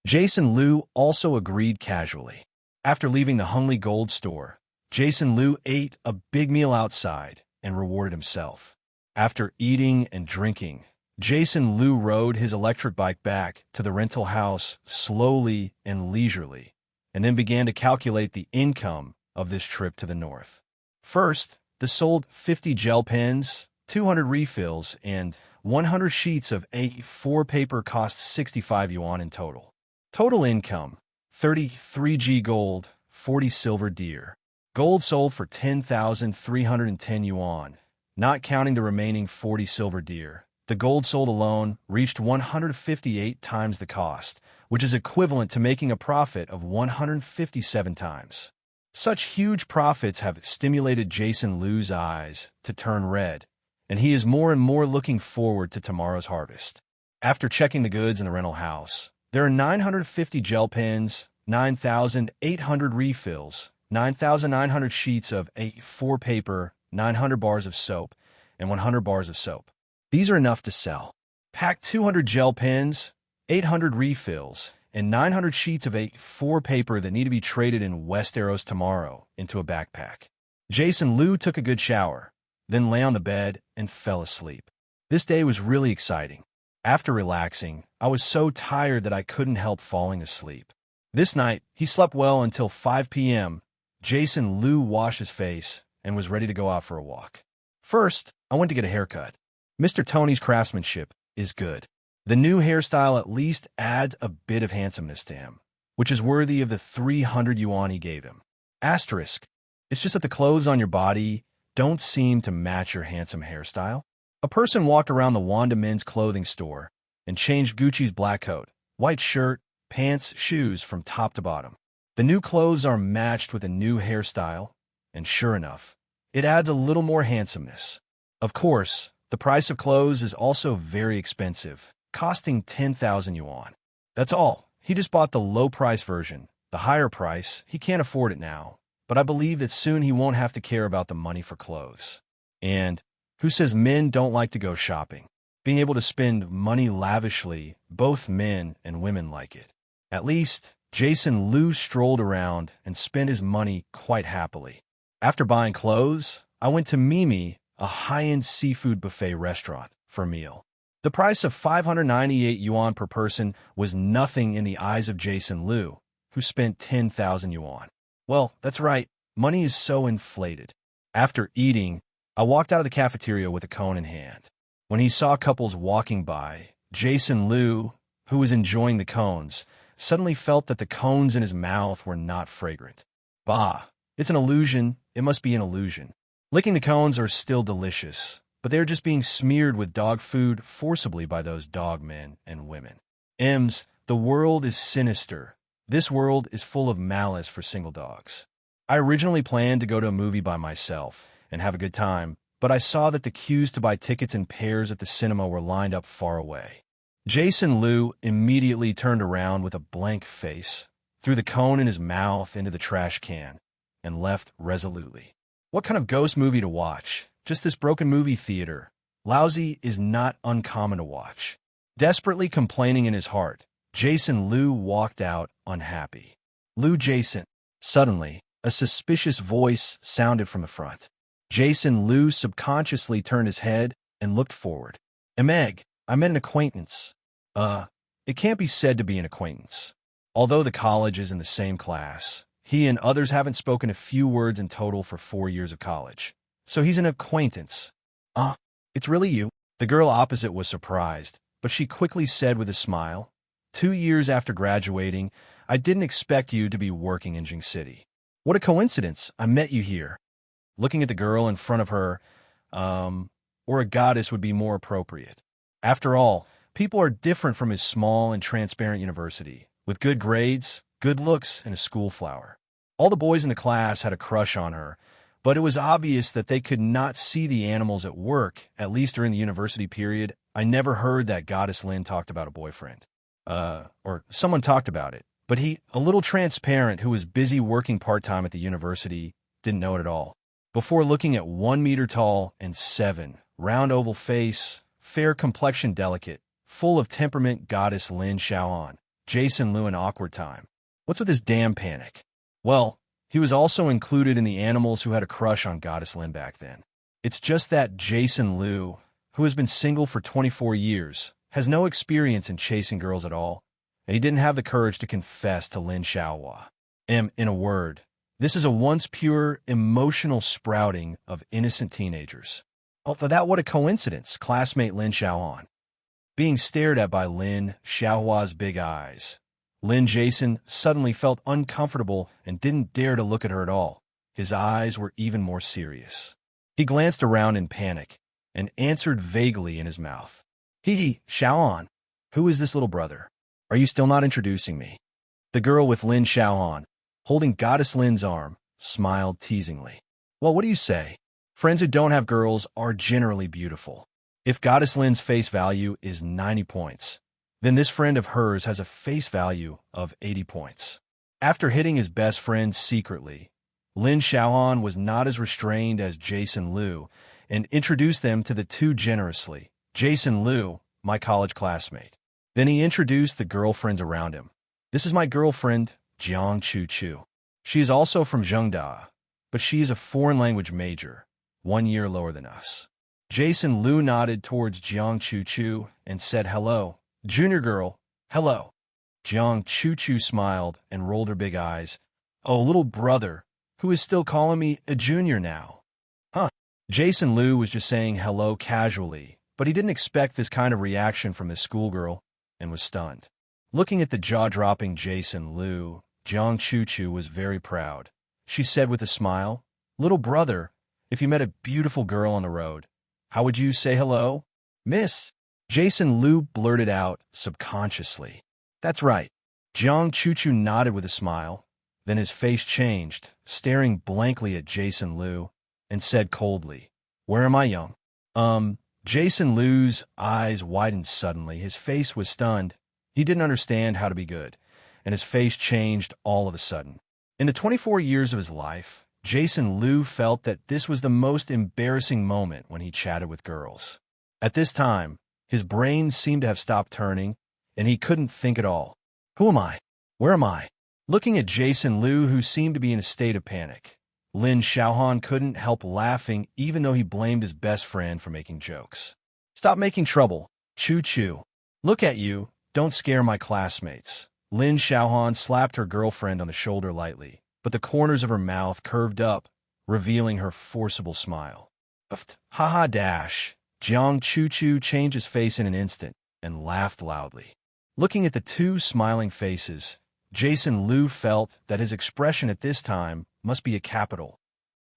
Jason Liu also agreed casually. After leaving the Hungly Gold store, Jason Liu ate a big meal outside and rewarded himself. After eating and drinking, Jason Liu rode his electric bike back to the rental house slowly and leisurely, and then began to calculate the income of this trip to the north. First, the sold 50 gel pens, 200 refills, and 100 sheets of A4 paper cost 65 yuan in total. Total income, 33 G gold, 40 silver deer. Gold sold for 10,310 yuan, not counting the remaining 40 silver deer. The gold sold alone reached 158 times the cost, which is equivalent to making a profit of 157 times. Such huge profits have stimulated Jason Liu's eyes to turn red, and he is more and more looking forward to tomorrow's harvest. After checking the goods in the rental house, there are 950 gel pens, 9,800 refills, 9,900 sheets of A4 paper, 900 bars of soap, and 100 bars of soap. These are enough to sell. Pack 200 gel pens, 800 refills, and 900 sheets of A4 paper that need to be traded in Westeros tomorrow into a backpack. Jason Liu took a good shower, then lay on the bed and fell asleep. This day was really exciting. After relaxing, I was so tired that I couldn't help falling asleep. This night, he slept well until 5 p.m. Jason Liu washed his face and was ready to go out for a walk. First, I went to get a haircut. Mr. Tony's craftsmanship is good. The new hairstyle at least adds a bit of handsomeness to him, which is worthy of the 300 yuan he gave him. Asterisk. It's just that the clothes on your body don't seem to match your handsome hairstyle. A person walked around the Wanda men's clothing store and changed Gucci's black coat, white shirt, pants, shoes from top to bottom. The new clothes are matched with a new hairstyle, and sure enough, it adds a little more handsomeness. Of course, the price of clothes is also very expensive, costing 10,000 yuan. That's all. He just bought the low-price version. The higher price, he can't afford it now, but I believe that soon he won't have to care about the money for clothes. And who says men don't like to go shopping? Being able to spend money lavishly, both men and women like it. At least, Jason Liu strolled around and spent his money quite happily. After buying clothes, I went to Mimi, a high-end seafood buffet restaurant, for a meal. The price of 598 yuan per person was nothing in the eyes of Jason Liu, who spent 10,000 yuan. Well, that's right, money is so inflated. After eating, I walked out of the cafeteria with a cone in hand. When he saw couples walking by, Jason Liu, who was enjoying the cones, suddenly felt that the cones in his mouth were not fragrant. Bah, it's an illusion. It must be an illusion. Licking the cones are still delicious, but they are just being smeared with dog food forcibly by those dog men and women. The world is sinister. This world is full of malice for single dogs. I originally planned to go to a movie by myself and have a good time, but I saw that the queues to buy tickets in pairs at the cinema were lined up far away. Jason Liu immediately turned around with a blank face, threw the cone in his mouth into the trash can, and left resolutely. What kind of ghost movie to watch? Just this broken movie theater. Lousy is not uncommon to watch. Desperately complaining in his heart, Jason Liu walked out unhappy. Liu Jason. Suddenly, a suspicious voice sounded from the front. Jason Liu subconsciously turned his head and looked forward. Meg, I met an acquaintance. It can't be said to be an acquaintance. Although the college is in the same class, he and others haven't spoken a few words in total for 4 years of college. So he's an acquaintance. It's really you? The girl opposite was surprised, but she quickly said with a smile, 2 years after graduating, I didn't expect you to be working in Jing City. What a coincidence, I met you here. Looking at the girl in front of her, or a goddess would be more appropriate. After all, people are different from his small and transparent university, with good grades, good looks, and a school flower. All the boys in the class had a crush on her, but it was obvious that they could not see the animals at work, at least during the university period. I never heard that Goddess Lin talked about a boyfriend. Or someone talked about it, but he, a little transparent, who was busy working part-time at the university, didn't know it at all. Before looking at 1 meter tall and 7, round oval face, fair complexion delicate, full of temperament Goddess Lin Xiaoan, Jason Liu an awkward time. What's with his damn panic? Well, he was also included in the animals who had a crush on Goddess Lin back then. It's just that Jason Liu, who has been single for 24 years, has no experience in chasing girls at all, and he didn't have the courage to confess to Lin Xiaohua. In a word, this is a once pure, emotional sprouting of innocent teenagers. Although that what a coincidence, classmate Lin Xiaoan. Being stared at by Lin Xiaohua's big eyes. Lin Jason suddenly felt uncomfortable and didn't dare to look at her at all. His eyes were even more serious. He glanced around in panic and answered vaguely in his mouth. Xiaoan, who is this little brother? Are you still not introducing me? The girl with Lin Xiaoan, holding Goddess Lin's arm, smiled teasingly. Well, what do you say? Friends who don't have girls are generally beautiful. If Goddess Lin's face value is 90 points, then this friend of hers has a face value of 80 points. After hitting his best friend secretly, Lin Xiaoan was not as restrained as Jason Liu and introduced them to the two generously. Jason Liu, my college classmate. Then he introduced the girlfriends around him. This is my girlfriend, Jiang Chu Chu. She is also from Zhengda, but she is a foreign language major, 1 year lower than us. Jason Liu nodded towards Jiang Chu Chu and said hello. Junior girl, hello. Jiang Chu Chu smiled and rolled her big eyes. Oh, little brother, who is still calling me a junior now? Jason Liu was just saying hello casually, but he didn't expect this kind of reaction from his schoolgirl and was stunned. Looking at the jaw-dropping Jason Liu, Jiang Chu Chu was very proud. She said with a smile, little brother, if you met a beautiful girl on the road, how would you say hello? Miss? Jason Liu blurted out subconsciously. That's right. Jiang Chu Chu nodded with a smile. Then his face changed, staring blankly at Jason Liu, and said coldly, where am I, young? Jason Liu's eyes widened suddenly. His face was stunned. He didn't understand how to be good, and his face changed all of a sudden. In the 24 years of his life, Jason Liu felt that this was the most embarrassing moment when he chatted with girls. At this time, his brain seemed to have stopped turning, and he couldn't think at all. Who am I? Where am I? Looking at Jason Liu, who seemed to be in a state of panic, Lin Xiaohan couldn't help laughing even though he blamed his best friend for making jokes. Stop making trouble, Chu Chu. Look at you, don't scare my classmates. Lin Xiaohan slapped her girlfriend on the shoulder lightly, but the corners of her mouth curved up, revealing her forcible smile. Ha dash. Jiang Chu Chu changed his face in an instant and laughed loudly. Looking at the two smiling faces, Jason Liu felt that his expression at this time must be a capital.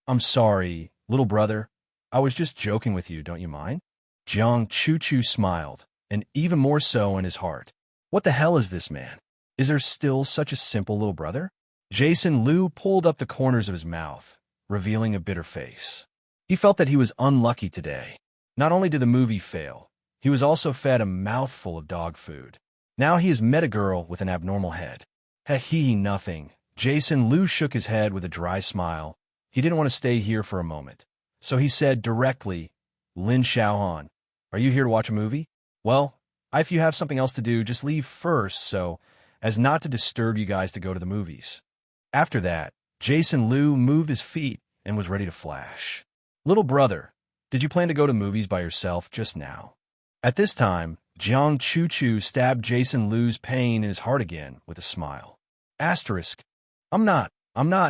I'm sorry, little brother. I was just joking with you, don't you mind? Jiang Chu Chu smiled, and even more so in his heart. What the hell is this man? Is there still such a simple little brother? Jason Liu pulled up the corners of his mouth, revealing a bitter face. He felt that he was unlucky today. Not only did the movie fail, he was also fed a mouthful of dog food. Now he has met a girl with an abnormal head. Nothing. Jason Liu shook his head with a dry smile. He didn't want to stay here for a moment. So he said directly, Lin Xiaohan, Are you here to watch a movie? Well, if you have something else to do, just leave first so as not to disturb you guys to go to the movies. After that, Jason Liu moved his feet and was ready to flash. Little brother, did you plan to go to movies by yourself just now? At this time, Jiang Chu stabbed Jason Liu's pain in his heart again with a smile. Asterisk. I'm not,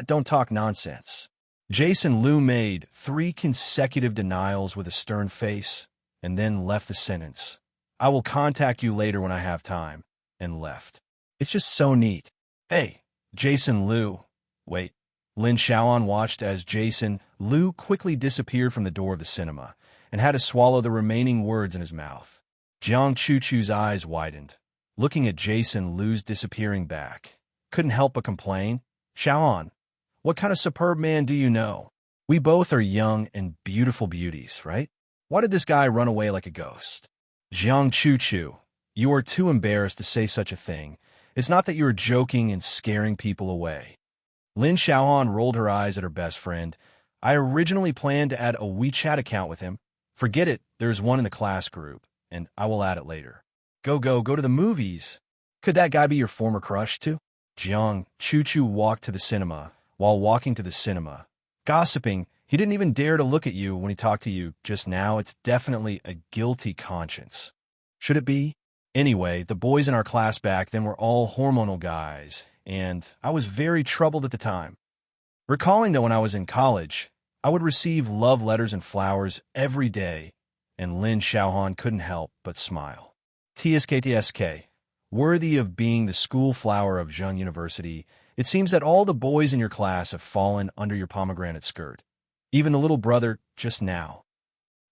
don't talk nonsense. Jason Liu made 3 consecutive denials with a stern face and then left the sentence. I will contact you later when I have time, and left. It's just so neat. Hey, Jason Liu. Wait. Lin Xiaoan watched as Jason Liu quickly disappeared from the door of the cinema and had to swallow the remaining words in his mouth. Jiang Chu's eyes widened, looking at Jason Liu's disappearing back. Couldn't help but complain. Xiaoan, what kind of superb man do you know? We both are young and beautiful beauties, right? Why did this guy run away like a ghost? Jiang Chu, you are too embarrassed to say such a thing. It's not that you are joking and scaring people away. Lin Xiaoan rolled her eyes at her best friend. I originally planned to add a WeChat account with him. Forget it, there's one in the class group, and I will add it later. Go to the movies. Could that guy be your former crush too? Jiang Chu walked to the cinema. While walking to the cinema, gossiping, he didn't even dare to look at you when he talked to you just now. It's definitely a guilty conscience. Should it be? Anyway, the boys in our class back then were all hormonal guys, and I was very troubled at the time. Recalling that when I was in college, I would receive love letters and flowers every day, and Lin Xiaohan couldn't help but smile. TSK, worthy of being the school flower of Zheng University, it seems that all the boys in your class have fallen under your pomegranate skirt. Even the little brother just now.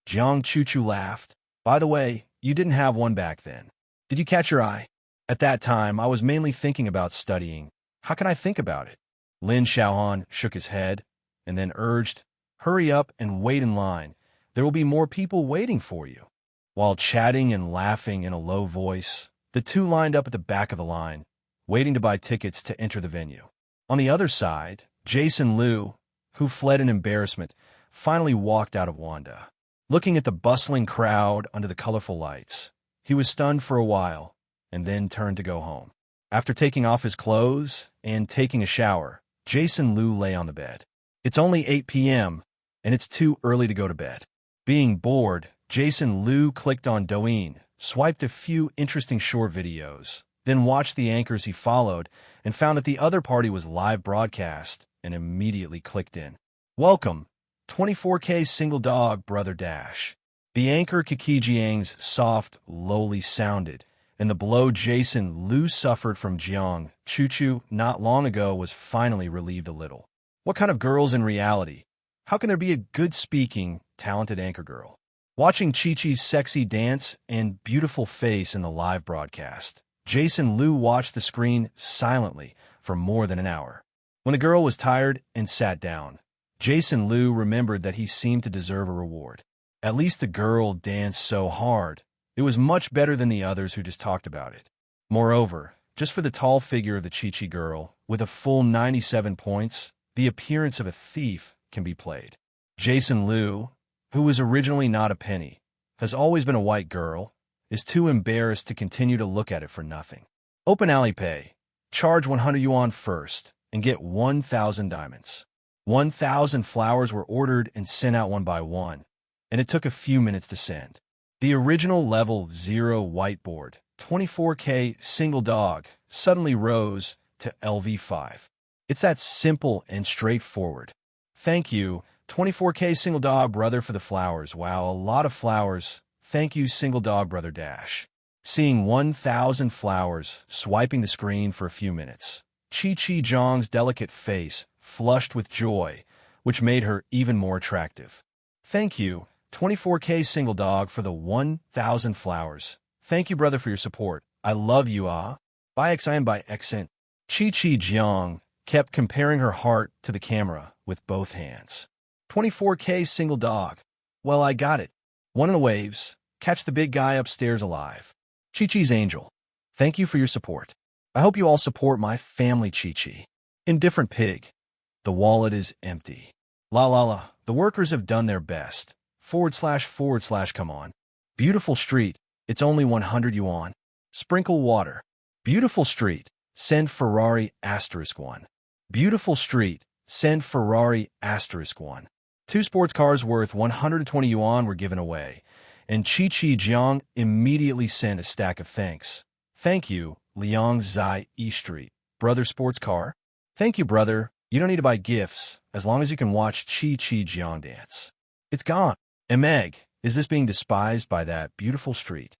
Jiang Chu laughed. By the way, you didn't have one back then. Did you catch your eye? At that time, I was mainly thinking about studying. How can I think about it? Lin Xiaohan shook his head and then urged, hurry up and wait in line. There will be more people waiting for you. While chatting and laughing in a low voice, the two lined up at the back of the line, waiting to buy tickets to enter the venue. On the other side, Jason Liu, who fled in embarrassment, finally walked out of Wanda. Looking at the bustling crowd under the colorful lights, he was stunned for a while and then turned to go home. After taking off his clothes and taking a shower, Jason Liu lay on the bed. It's only 8 p.m., and it's too early to go to bed. Being bored, Jason Liu clicked on Douyin, swiped a few interesting short videos, then watched the anchors he followed and found that the other party was live broadcast and immediately clicked in. Welcome, 24K single dog brother dash. The anchor Kiki Jiang's soft, lowly sounded, and the blow Jason Liu suffered from Jiang Chu not long ago was finally relieved a little. What kind of girls in reality? How can there be a good-speaking, talented anchor girl? Watching Chi-Chi's sexy dance and beautiful face in the live broadcast, Jason Liu watched the screen silently for more than an hour. When the girl was tired and sat down, Jason Liu remembered that he seemed to deserve a reward. At least the girl danced so hard. It was much better than the others who just talked about it. Moreover, just for the tall figure of the Chi-Chi girl, with a full 97 points, the appearance of a thief can be played. Jason Liu, who was originally not a penny, has always been a white girl, is too embarrassed to continue to look at it for nothing. Open Alipay. Charge 100 yuan first and get 1,000 diamonds. 1,000 flowers were ordered and sent out one by one, and it took a few minutes to send. The original level 0 whiteboard, 24K single dog, suddenly rose to LV5. It's that simple and straightforward. Thank you, 24K single dog brother for the flowers. Wow, a lot of flowers. Thank you, single dog brother dash. Seeing 1,000 flowers swiping the screen for a few minutes, Chi-Chi Zhang's delicate face flushed with joy, which made her even more attractive. Thank you, 24K single dog for the 1,000 flowers. Thank you, brother, for your support. I love you, By XIN by accent. Chi-Chi Zhang kept comparing her heart to the camera with both hands. 24K single dog. Well, I got it. One in the waves. Catch the big guy upstairs alive. Chi-Chi's angel. Thank you for your support. I hope you all support my family, Chi-Chi. Indifferent pig. The wallet is empty. La. The workers have done their best. // come on. Beautiful street. It's only 100 yuan. Sprinkle water. Beautiful street. Send Ferrari *1. Beautiful street. Send Ferrari *1. 2 sports cars worth 120 yuan were given away, and Chi Jiang immediately sent a stack of thanks. Thank you, Liang Zai E Street. Brother sports car? Thank you, brother. You don't need to buy gifts, as long as you can watch Chi Jiang dance. It's gone. Meg, is this being despised by that beautiful street?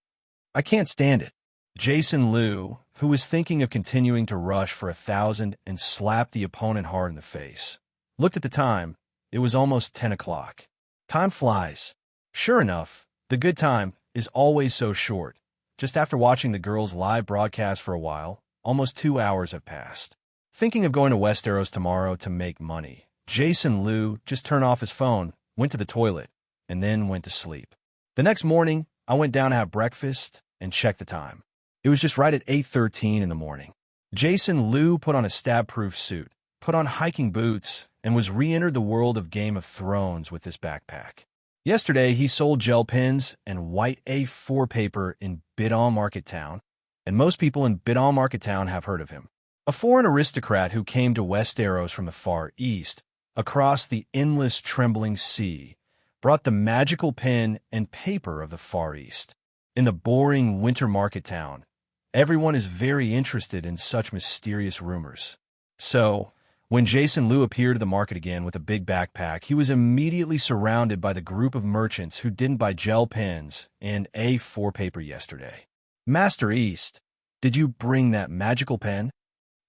I can't stand it. Jason Liu, who was thinking of continuing to rush for 1,000 and slap the opponent hard in the face, looked at the time. It was almost 10 o'clock. Time flies. Sure enough, the good time is always so short. Just after watching the girls' live broadcast for a while, almost 2 hours have passed. Thinking of going to Westeros tomorrow to make money, Jason Liu just turned off his phone, went to the toilet, and then went to sleep. The next morning, I went down to have breakfast and checked the time. It was just right at 8:13 in the morning. Jason Liu put on a stab-proof suit, put on hiking boots, and was re-entered the world of Game of Thrones with this backpack. Yesterday, he sold gel pens and white A4 paper in Bidon Market Town, and most people in Bidon Market Town have heard of him. A foreign aristocrat who came to Westeros from the Far East, across the endless trembling sea, brought the magical pen and paper of the Far East. In the boring winter market town, everyone is very interested in such mysterious rumors. So, when Jason Liu appeared at the market again with a big backpack, he was immediately surrounded by the group of merchants who didn't buy gel pens and A4 paper yesterday. Master East, did you bring that magical pen?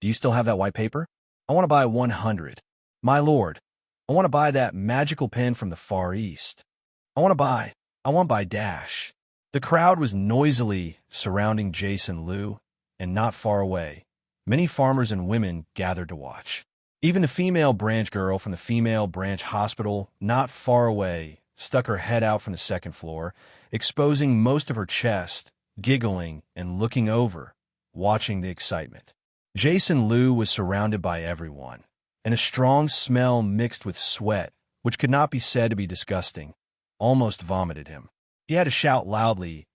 Do you still have that white paper? I want to buy 100. My lord, I want to buy that magical pen from the Far East. I want to buy dash. The crowd was noisily surrounding Jason Liu, and not far away, many farmers and women gathered to watch. Even the female branch girl from the female branch hospital, not far away, stuck her head out from the second floor, exposing most of her chest, giggling and looking over, watching the excitement. Jason Liu was surrounded by everyone, and a strong smell mixed with sweat, which could not be said to be disgusting, almost vomited him. He had to shout loudly,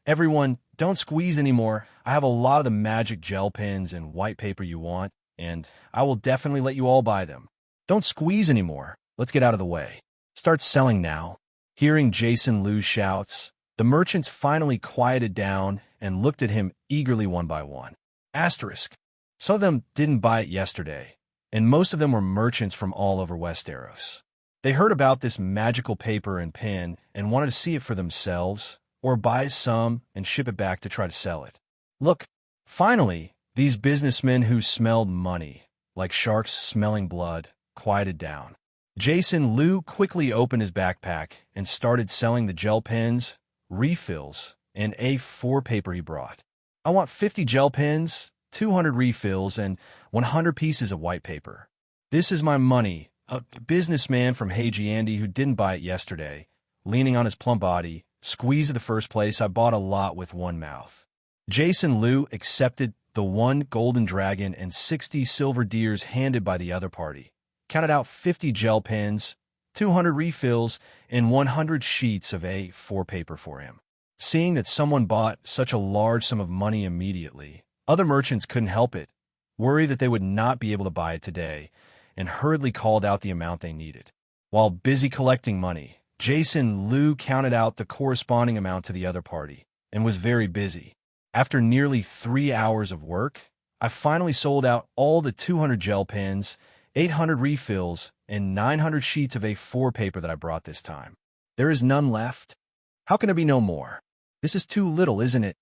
"Everyone, don't squeeze anymore. I have a lot of the magic gel pens and white paper you want, and I will definitely let you all buy them. Don't squeeze anymore. Let's get out of the way. Start selling now." Hearing Jason Liu's shouts, the merchants finally quieted down and looked at him eagerly one by one. Asterisk. Some of them didn't buy it yesterday, and most of them were merchants from all over Westeros. They heard about this magical paper and pen and wanted to see it for themselves, or buy some and ship it back to try to sell it. Look, finally, these businessmen who smelled money, like sharks smelling blood, quieted down. Jason Liu quickly opened his backpack and started selling the gel pens, refills, and A4 paper he brought. I want 50 gel pens, 200 refills, and 100 pieces of white paper. This is my money. A businessman from Heiji Andy who didn't buy it yesterday, leaning on his plump body, squeezed at the first place. I bought a lot with one mouth. Jason Liu accepted the 1 golden dragon and 60 silver deers handed by the other party, counted out 50 gel pens, 200 refills, and 100 sheets of A4 paper for him. Seeing that someone bought such a large sum of money immediately, other merchants couldn't help it, worried that they would not be able to buy it today, and hurriedly called out the amount they needed. While busy collecting money, Jason Liu counted out the corresponding amount to the other party, and was very busy. After nearly 3 hours of work, I finally sold out all the 200 gel pens, 800 refills, and 900 sheets of A4 paper that I brought this time. There is none left. How can there be no more? This is too little, isn't it?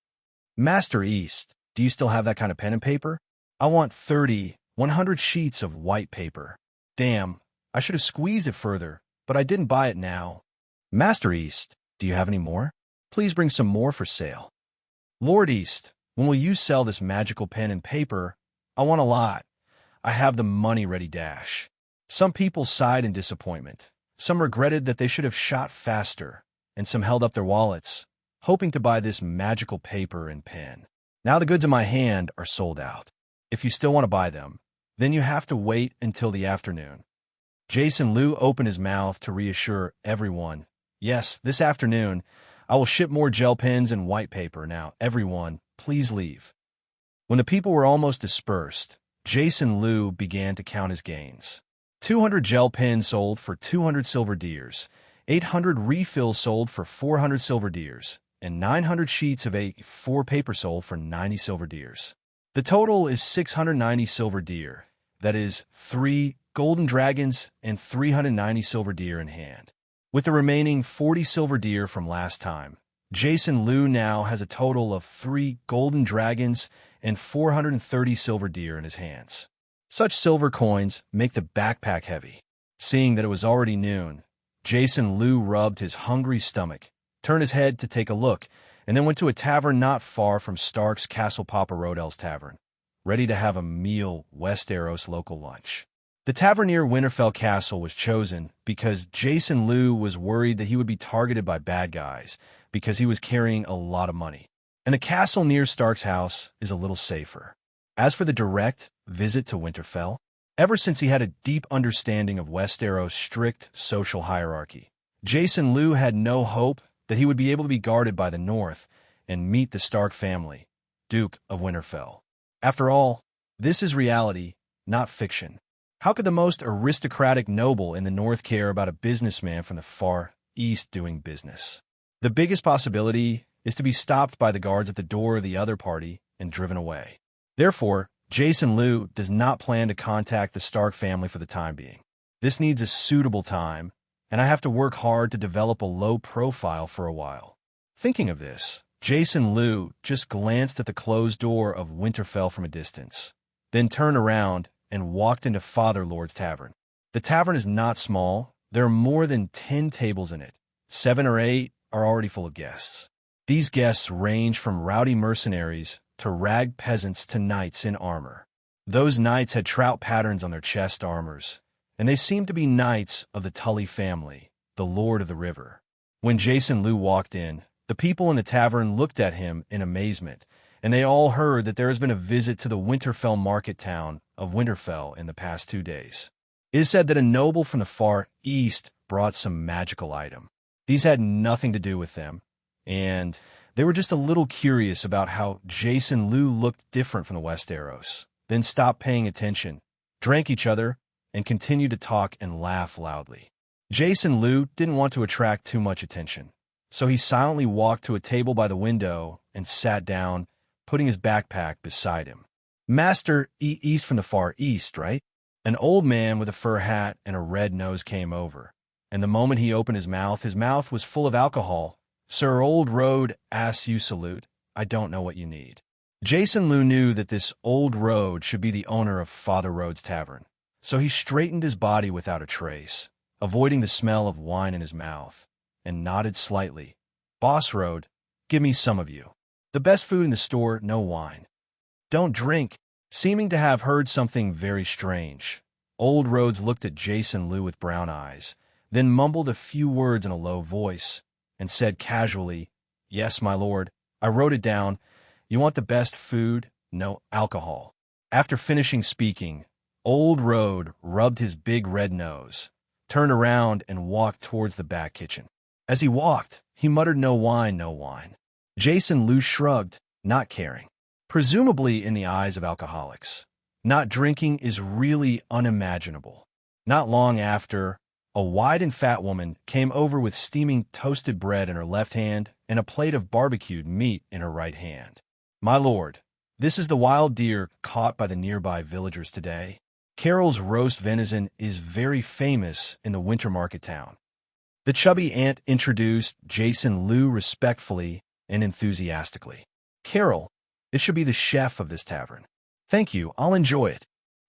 Master East, do you still have that kind of pen and paper? I want 100 sheets of white paper. Damn, I should have squeezed it further, but I didn't buy it now. Master East, do you have any more? Please bring some more for sale. Lord East, when will you sell this magical pen and paper? I want a lot. I have the money ready dash. Some people sighed in disappointment. Some regretted that they should have shot faster, and some held up their wallets, hoping to buy this magical paper and pen. Now the goods in my hand are sold out. If you still want to buy them, then you have to wait until the afternoon. Jason Liu opened his mouth to reassure everyone. Yes, this afternoon, I will ship more gel pens and white paper. Now, everyone, please leave. When the people were almost dispersed, Jason Liu began to count his gains. 200 gel pens sold for 200 silver deers, 800 refills sold for 400 silver deers, and 900 sheets of A4 paper sold for 90 silver deers. The total is 690 silver deer, that is 3 golden dragons and 390 silver deer in hand. With the remaining 40 silver deer from last time, Jason Liu now has a total of 3 golden dragons and 430 silver deer in his hands. Such silver coins make the backpack heavy. Seeing that it was already noon, Jason Liu rubbed his hungry stomach, turned his head to take a look, and then went to a tavern not far from Stark's Castle Papa Rodel's tavern, ready to have a meal Westeros local lunch. The tavern near Winterfell Castle was chosen because Jason Liu was worried that he would be targeted by bad guys because he was carrying a lot of money. And the castle near Stark's house is a little safer. As for the direct visit to Winterfell, ever since he had a deep understanding of Westeros' strict social hierarchy, Jason Liu had no hope that he would be able to be guarded by the North and meet the Stark family, Duke of Winterfell. After all, this is reality, not fiction. How could the most aristocratic noble in the North care about a businessman from the far East doing business? The biggest possibility is to be stopped by the guards at the door of the other party and driven away. Therefore, Jason Liu does not plan to contact the Stark family for the time being. This needs a suitable time, and I have to work hard to develop a low profile for a while. Thinking of this, Jason Liu just glanced at the closed door of Winterfell from a distance, then turned around and walked into Fatherlord's tavern. The tavern is not small. There are more than 10 tables in it. 7 or 8 are already full of guests. These guests range from rowdy mercenaries to rag peasants to knights in armor. Those knights had trout patterns on their chest armors, and they seemed to be knights of the Tully family, the Lord of the River. When Jason Liu walked in, the people in the tavern looked at him in amazement, and they all heard that there has been a visit to the Winterfell market town of Winterfell in the past 2 days. It is said that a noble from the far east brought some magical item. These had nothing to do with them, and they were just a little curious about how Jason Liu looked different from the Westeros, then stopped paying attention, drank each other, and continued to talk and laugh loudly. Jason Liu didn't want to attract too much attention, so he silently walked to a table by the window and sat down, putting his backpack beside him. Master East from the far east, right? An old man with a fur hat and a red nose came over, and the moment he opened his mouth was full of alcohol. Sir Old Road asks you salute. I don't know what you need. Jason Liu knew that this Old Road should be the owner of Father Road's tavern, so he straightened his body without a trace, avoiding the smell of wine in his mouth, and nodded slightly. Boss Road, give me some of you. The best food in the store, no wine. Don't drink. Seeming to have heard something very strange, Old Rhodes looked at Jason Liu with brown eyes, then mumbled a few words in a low voice, and said casually, "Yes, my lord, I wrote it down. You want the best food, no alcohol." After finishing speaking, Old Road rubbed his big red nose, turned around and walked towards the back kitchen. As he walked, he muttered, "No wine, no wine." Jason Liu shrugged, not caring. Presumably in the eyes of alcoholics, not drinking is really unimaginable. Not long after, a wide and fat woman came over with steaming toasted bread in her left hand and a plate of barbecued meat in her right hand. "My lord, this is the wild deer caught by the nearby villagers today. Carol's roast venison is very famous in the winter market town." The chubby aunt introduced Jason Liu respectfully and enthusiastically. "Carol, it should be the chef of this tavern." "Thank you, I'll enjoy it."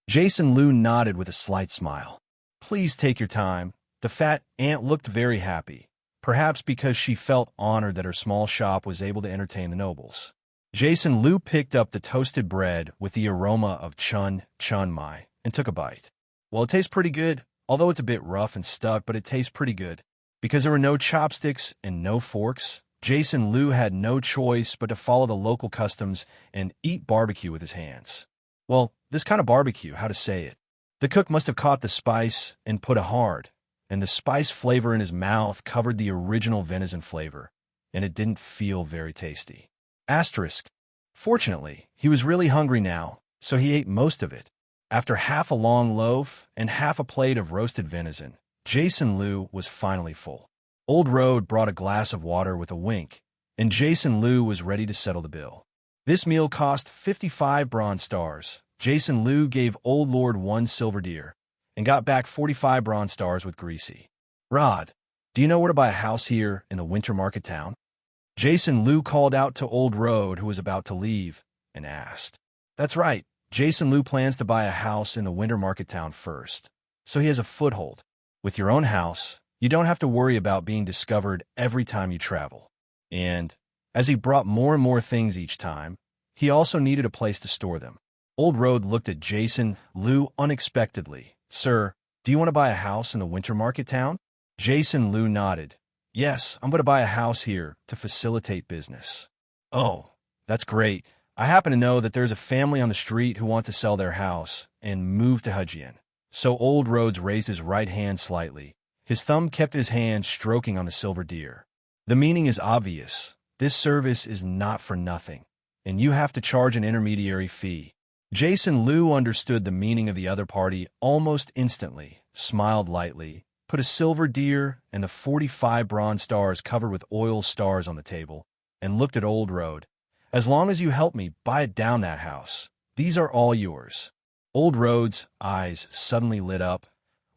Jason Liu nodded with a slight smile. "Please take your time." The fat aunt looked very happy, perhaps because she felt honored that her small shop was able to entertain the nobles. Jason Liu picked up the toasted bread with the aroma of chun mai and took a bite. "Well, it tastes pretty good, although it's a bit rough and stuck, but it tastes pretty good." Because there were no chopsticks and no forks, Jason Liu had no choice but to follow the local customs and eat barbecue with his hands. Well, this kind of barbecue, how to say it. The cook must have caught the spice and put it hard, and the spice flavor in his mouth covered the original venison flavor, and it didn't feel very tasty. Asterisk. Fortunately, he was really hungry now, so he ate most of it. After half a long loaf and half a plate of roasted venison, Jason Liu was finally full. Old Road brought a glass of water with a wink, and Jason Liu was ready to settle the bill. This meal cost 55 bronze stars. Jason Liu gave Old Lord 1 silver deer, and got back 45 bronze stars with Greasy. Rod, do you know where to buy a house here in the winter market town? Jason Liu called out to Old Road, who was about to leave, and asked. That's right. Jason Liu plans to buy a house in the winter market town first, so he has a foothold. With your own house, you don't have to worry about being discovered every time you travel. And, as he brought more and more things each time, he also needed a place to store them. Old Road looked at Jason Liu unexpectedly. Sir, do you want to buy a house in the winter market town? Jason Liu nodded. Yes, I'm going to buy a house here to facilitate business. Oh, that's great. I happen to know that there's a family on the street who want to sell their house and move to Hujian. So Old Roads raised his right hand slightly. His thumb kept his hand stroking on the silver deer. The meaning is obvious. This service is not for nothing, and you have to charge an intermediary fee. Jason Liu understood the meaning of the other party almost instantly, smiled lightly, put a silver deer and the 45 bronze stars covered with oil stars on the table, and looked at Old Road. As long as you help me buy it down that house, these are all yours. Old Road's eyes suddenly lit up,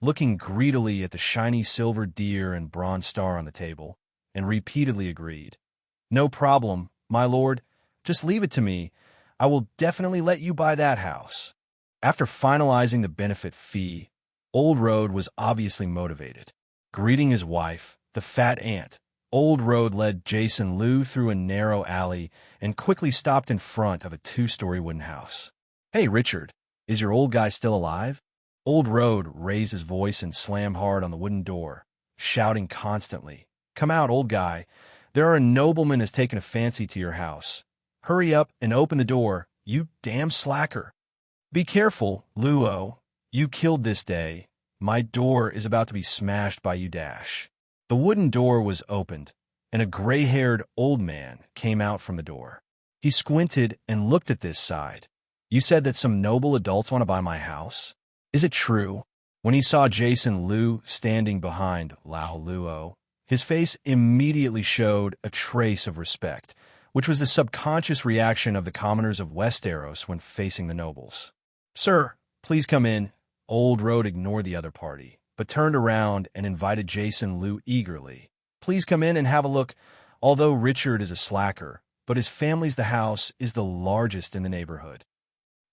looking greedily at the shiny silver deer and bronze star on the table, and repeatedly agreed. No problem, my lord. Just leave it to me. I will definitely let you buy that house. After finalizing the benefit fee, Old Road was obviously motivated. Greeting his wife, the fat aunt, Old Road led Jason Liu through a narrow alley and quickly stopped in front of a 2-story wooden house. Hey, Richard, is your old guy still alive? Old Road raised his voice and slammed hard on the wooden door, shouting constantly, Come out, old guy. There are a nobleman has taken a fancy to your house. Hurry up and open the door, you damn slacker. Be careful, Luo. You killed this day. My door is about to be smashed by you dash. The wooden door was opened, and a gray-haired old man came out from the door. He squinted and looked at this side. You said that some noble adults want to buy my house? Is it true? When he saw Jason Liu standing behind Lao Luo, his face immediately showed a trace of respect, which was the subconscious reaction of the commoners of Westeros when facing the nobles. Sir, please come in. Old Road ignored the other party, but turned around and invited Jason Liu eagerly. Please come in and have a look. Although Richard is a slacker, but his family's the house is the largest in the neighborhood.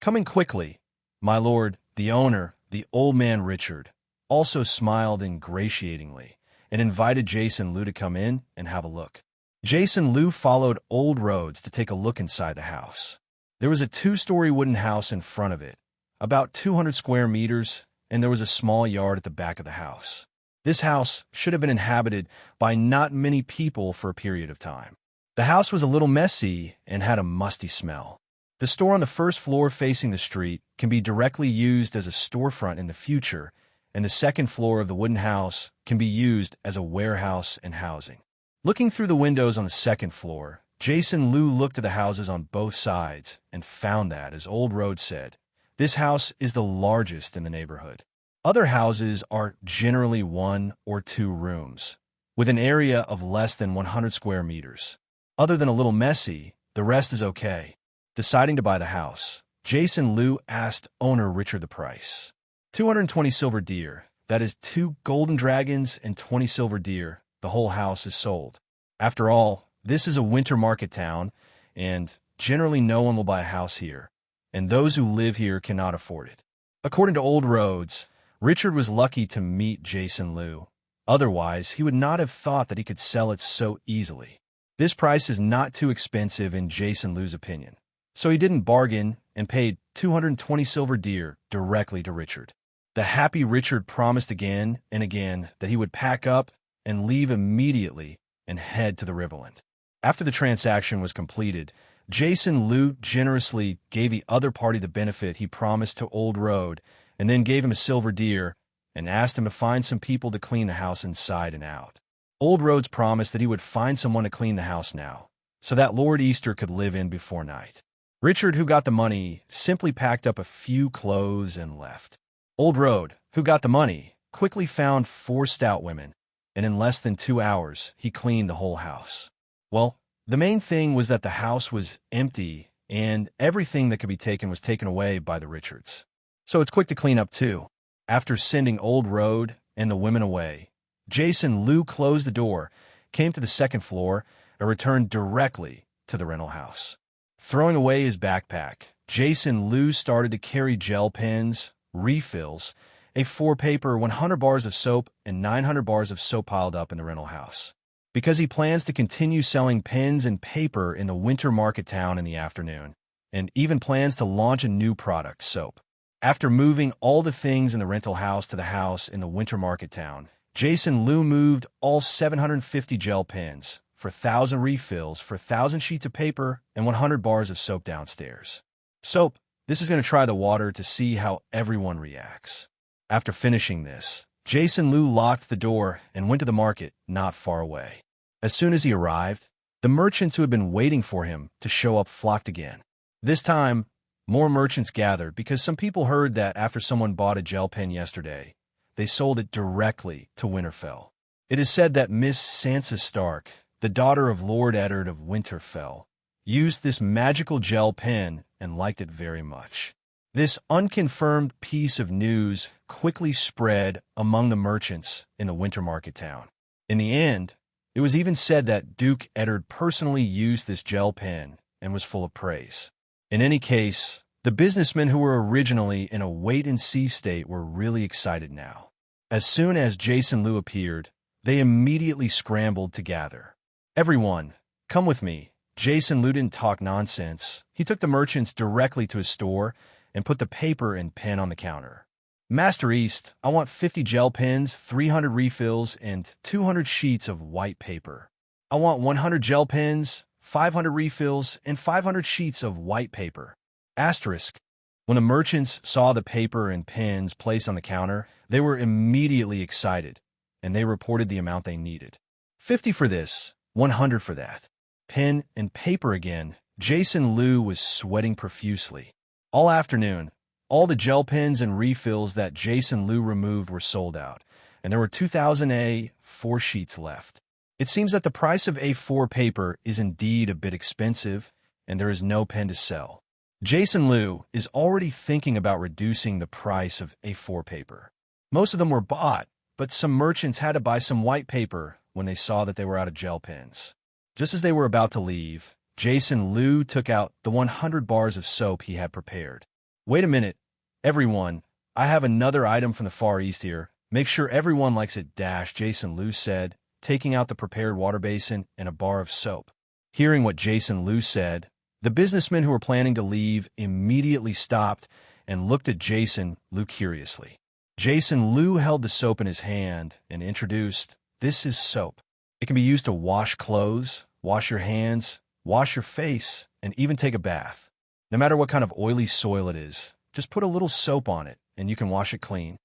Coming quickly, my lord, the owner, the old man Richard, also smiled ingratiatingly and invited Jason Liu to come in and have a look. Jason Liu followed Old Roads to take a look inside the house. There was a 2-story wooden house in front of it, about 200 square meters, and there was a small yard at the back of the house. This house should have been inhabited by not many people for a period of time. The house was a little messy and had a musty smell. The store on the first floor facing the street can be directly used as a storefront in the future, and the second floor of the wooden house can be used as a warehouse and housing. Looking through the windows on the second floor, Jason Liu looked at the houses on both sides and found that, as Old Road said, this house is the largest in the neighborhood. Other houses are generally 1 or 2 rooms, with an area of less than 100 square meters. Other than a little messy, the rest is okay. Deciding to buy the house, Jason Liu asked owner Richard the price. 220 silver deer, that is 2 golden dragons and 20 silver deer, the whole house is sold. After all, this is a winter market town, and generally no one will buy a house here, and those who live here cannot afford it. According to Old Roads, Richard was lucky to meet Jason Liu. Otherwise, he would not have thought that he could sell it so easily. This price is not too expensive in Jason Liu's opinion, so he didn't bargain and paid 220 silver deer directly to Richard. The happy Richard promised again and again that he would pack up and leave immediately and head to the Riverland. After the transaction was completed, Jason Liu generously gave the other party the benefit he promised to Old Road, and then gave him a silver deer and asked him to find some people to clean the house inside and out. Old Rhodes promised that he would find someone to clean the house now, so that Lord Easter could live in before night. Richard, who got the money, simply packed up a few clothes and left. Old Rhodes, who got the money, quickly found 4 stout women, and in less than 2 hours, he cleaned the whole house. Well, the main thing was that the house was empty, and everything that could be taken was taken away by the Richards. So it's quick to clean up too. After sending Old Rhodes and the women away, Jason Liu closed the door, came to the 2nd floor, and returned directly to the rental house. Throwing away his backpack, Jason Liu started to carry gel pens, refills, A4 paper, 100 bars of soap, and 900 bars of soap piled up in the rental house. Because he plans to continue selling pens and paper in the winter market town in the afternoon, and even plans to launch a new product, soap. After moving all the things in the rental house to the house in the winter market town, Jason Liu moved all 750 gel pens, for 1,000 refills, for 1,000 sheets of paper, and 100 bars of soap downstairs. Soap, this is going to try the water to see how everyone reacts. After finishing this, Jason Liu locked the door and went to the market not far away. As soon as he arrived, the merchants who had been waiting for him to show up flocked again. This time, more merchants gathered because some people heard that after someone bought a gel pen yesterday, they sold it directly to Winterfell. It is said that Miss Sansa Stark, the daughter of Lord Eddard of Winterfell, used this magical gel pen and liked it very much. This unconfirmed piece of news quickly spread among the merchants in the winter market town. In the end, it was even said that Duke Eddard personally used this gel pen and was full of praise. In any case, the businessmen who were originally in a wait-and-see state were really excited now. As soon as Jason Liu appeared, they immediately scrambled to gather. "Everyone, come with me." Jason Liu didn't talk nonsense. He took the merchants directly to his store and put the paper and pen on the counter. "Master East, I want 50 gel pens, 300 refills, and 200 sheets of white paper. I want 100 gel pens, 500 refills, and 500 sheets of white paper." Asterisk. When the merchants saw the paper and pens placed on the counter, they were immediately excited, and they reported the amount they needed. 50 for this, 100 for that. Pen and paper again. Jason Liu was sweating profusely. All afternoon, all the gel pens and refills that Jason Liu removed were sold out, and there were 2,000 A4 sheets left. It seems that the price of A4 paper is indeed a bit expensive, and there is no pen to sell. Jason Liu is already thinking about reducing the price of A4 paper. Most of them were bought, but some merchants had to buy some white paper when they saw that they were out of gel pens. Just as they were about to leave, Jason Liu took out the 100 bars of soap he had prepared. "Wait a minute, everyone. I have another item from the Far East here. Make sure everyone likes it, Jason Liu said, taking out the prepared water basin and a bar of soap. Hearing what Jason Liu said, the businessmen who were planning to leave immediately stopped and looked at Jason Liu curiously. Jason Liu held the soap in his hand and introduced, "This is soap. It can be used to wash clothes, wash your hands, wash your face, and even take a bath. No matter what kind of oily soil it is, just put a little soap on it, and you can wash it clean."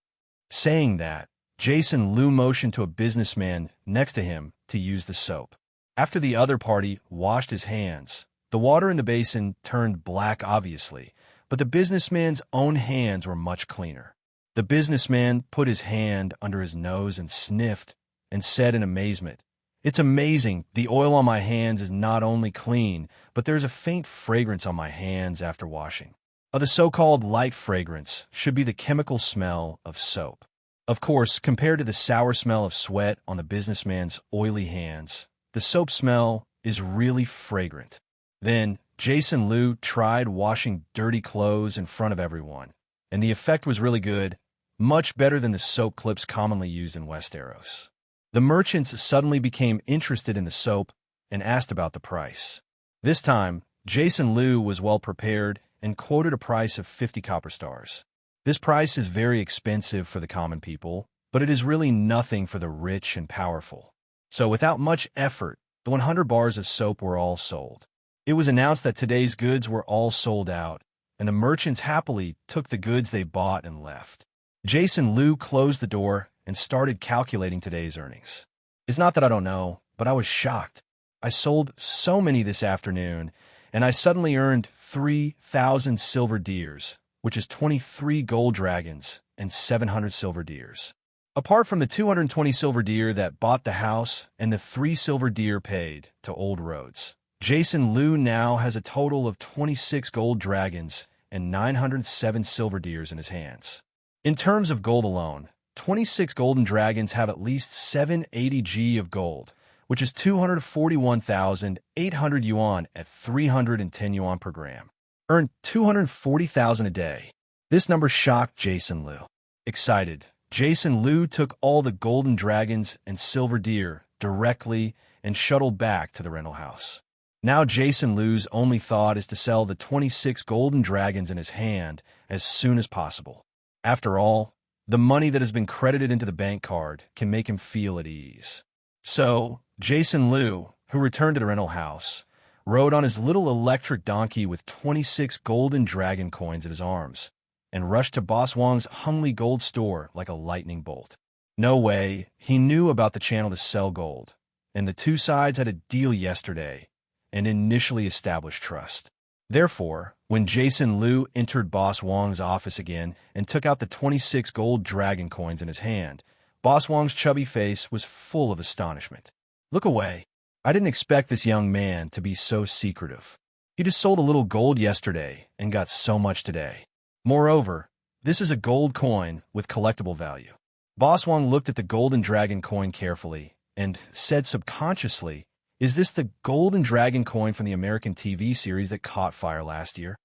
Saying that, Jason Liu motioned to a businessman next to him to use the soap. After the other party washed his hands, the water in the basin turned black obviously, but the businessman's own hands were much cleaner. The businessman put his hand under his nose and sniffed and said in amazement, "It's amazing. The oil on my hands is not only clean, but there's a faint fragrance on my hands after washing." The so-called light fragrance should be the chemical smell of soap. Of course, compared to the sour smell of sweat on the businessman's oily hands, the soap smell is really fragrant. Then, Jason Liu tried washing dirty clothes in front of everyone, and the effect was really good, much better than the soap clips commonly used in Westeros. The merchants suddenly became interested in the soap and asked about the price. This time, Jason Liu was well prepared and quoted a price of 50 copper stars. This price is very expensive for the common people, but it is really nothing for the rich and powerful. So without much effort, the 100 bars of soap were all sold. It was announced that today's goods were all sold out, and the merchants happily took the goods they bought and left. Jason Liu closed the door and started calculating today's earnings. It's not that I don't know, but I was shocked. I sold so many this afternoon, and I suddenly earned 3,000 silver deers, which is 23 gold dragons and 700 silver deers. Apart from the 220 silver deer that bought the house and the 3 silver deer paid to Old Roads, Jason Liu now has a total of 26 gold dragons and 907 silver deers in his hands. In terms of gold alone, 26 golden dragons have at least 780 G of gold, which is 241,800 yuan at 310 yuan per gram. Earned 240,000 a day. This number shocked Jason Liu. Excited, Jason Liu took all the golden dragons and silver deer directly and shuttled back to the rental house. Now Jason Liu's only thought is to sell the 26 golden dragons in his hand as soon as possible. After all, the money that has been credited into the bank card can make him feel at ease. So, Jason Liu, who returned to the rental house, rode on his little electric donkey with 26 golden dragon coins in his arms, and rushed to Boss Wang's Hunley gold store like a lightning bolt. No way, he knew about the channel to sell gold, and the two sides had a deal yesterday and initially established trust. Therefore, when Jason Liu entered Boss Wang's office again and took out the 26 gold dragon coins in his hand, Boss Wang's chubby face was full of astonishment. "Look away. I didn't expect this young man to be so secretive. He just sold a little gold yesterday and got so much today. Moreover, this is a gold coin with collectible value." Boss Wang looked at the golden dragon coin carefully and said subconsciously, "Is this the golden dragon coin from the American TV series that caught fire last year?"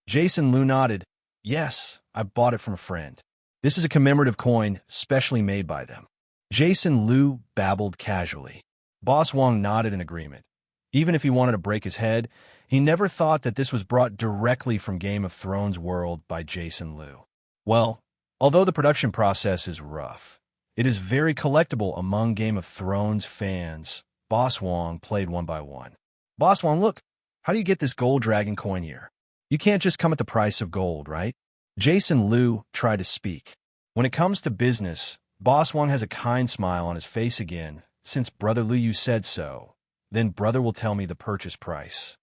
Jason Liu nodded. "Yes, I bought it from a friend. This is a commemorative coin specially made by them." Jason Liu babbled casually. Boss Wang nodded in agreement. Even if he wanted to break his head, he never thought that this was brought directly from Game of Thrones world by Jason Liu. Well, although the production process is rough, it is very collectible among Game of Thrones fans. Boss Wang played one by one. "Boss Wang, look, how do you get this gold dragon coin here? You can't just come at the price of gold, right?" Jason Liu tried to speak. When it comes to business, Boss Wang has a kind smile on his face again. "Since Brother Liu said so, then Brother will tell me the purchase price."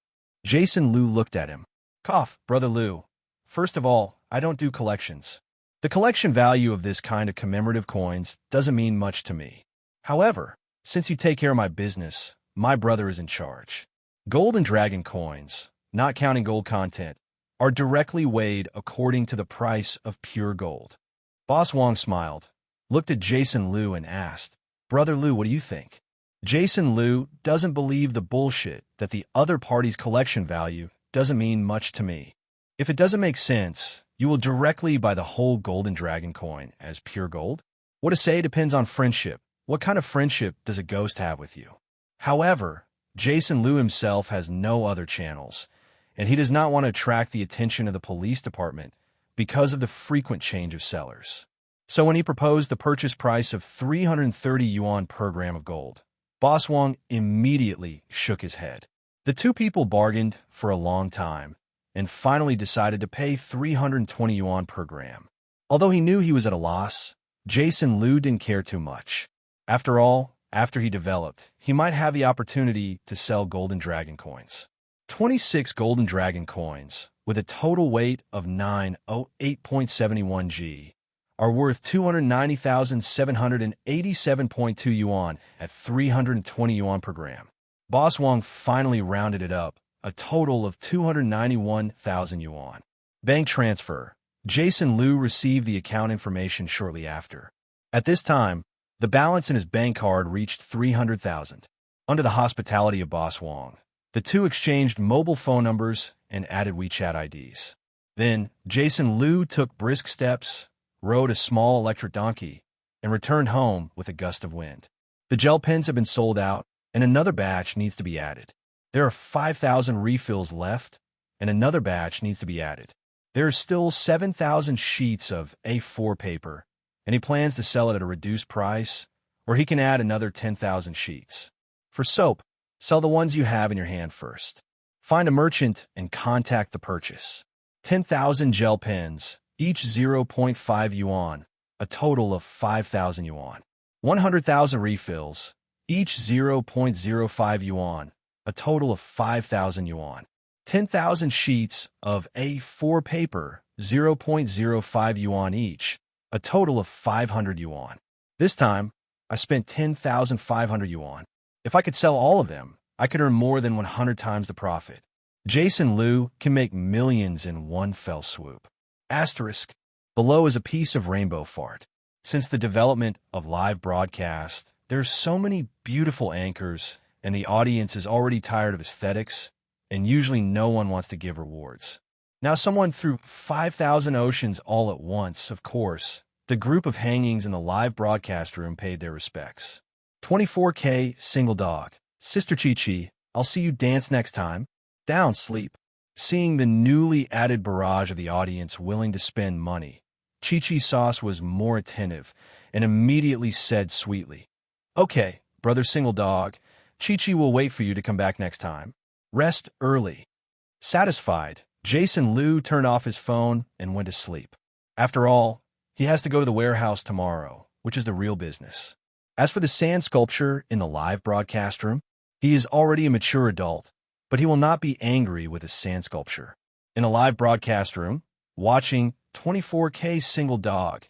Jason Liu looked at him. "Cough, Brother Liu. First of all, I don't do collections. The collection value of this kind of commemorative coins doesn't mean much to me. However, since you take care of my business, my brother is in charge. Gold and dragon coins, not counting gold content, are directly weighed according to the price of pure gold." Boss Wang smiled, looked at Jason Liu and asked, "Brother Liu, what do you think?" Jason Liu doesn't believe the bullshit that the other party's collection value doesn't mean much to me. If it doesn't make sense, you will directly buy the whole golden dragon coin as pure gold? What to say depends on friendship. What kind of friendship does a ghost have with you? However, Jason Liu himself has no other channels, and he does not want to attract the attention of the police department because of the frequent change of sellers. So when he proposed the purchase price of 330 yuan per gram of gold, Boss Wang immediately shook his head. The two people bargained for a long time and finally decided to pay 320 yuan per gram. Although he knew he was at a loss, Jason Liu didn't care too much. After all, after he developed, he might have the opportunity to sell golden dragon coins. 26 golden dragon coins, with a total weight of 908.71 G, are worth 290,787.2 yuan at 320 yuan per gram. Boss Wang finally rounded it up, a total of 291,000 yuan. Bank transfer. Jason Liu received the account information shortly after. At this time, the balance in his bank card reached 300,000. Under the hospitality of Boss Wang, the two exchanged mobile phone numbers and added WeChat IDs. Then, Jason Liu took brisk steps, rode a small electric donkey, and returned home with a gust of wind. The gel pens have been sold out, and another batch needs to be added. There are 5,000 refills left, and another batch needs to be added. There are still 7,000 sheets of A4 paper, and he plans to sell it at a reduced price, or he can add another 10,000 sheets. For soap, sell the ones you have in your hand first. Find a merchant and contact the purchase. 10,000 gel pens, each 0.5 yuan, a total of 5,000 yuan. 100,000 refills, each 0.05 yuan, a total of 5,000 yuan. 10,000 sheets of A4 paper, 0.05 yuan each, a total of 500 yuan. This time, I spent 10,500 yuan. If I could sell all of them, I could earn more than 100 times the profit. Jason Liu can make millions in one fell swoop. Asterisk. Below is a piece of rainbow fart. Since the development of live broadcast, there's so many beautiful anchors, and the audience is already tired of aesthetics, and usually no one wants to give rewards. Now someone threw 5,000 oceans all at once, of course. The group of hangings in the live broadcast room paid their respects. 24K, single dog. Sister Chi-Chi, I'll see you dance next time. Down, sleep. Seeing the newly added barrage of the audience willing to spend money, Chi-Chi Sauce was more attentive and immediately said sweetly, "Okay, brother single dog, Chi-Chi will wait for you to come back next time. Rest early." Satisfied, Jason Liu turned off his phone and went to sleep. After all, he has to go to the warehouse tomorrow, which is the real business. As for the sand sculpture in the live broadcast room, he is already a mature adult, but he will not be angry with his sand sculpture. In a live broadcast room, watching 24K single dog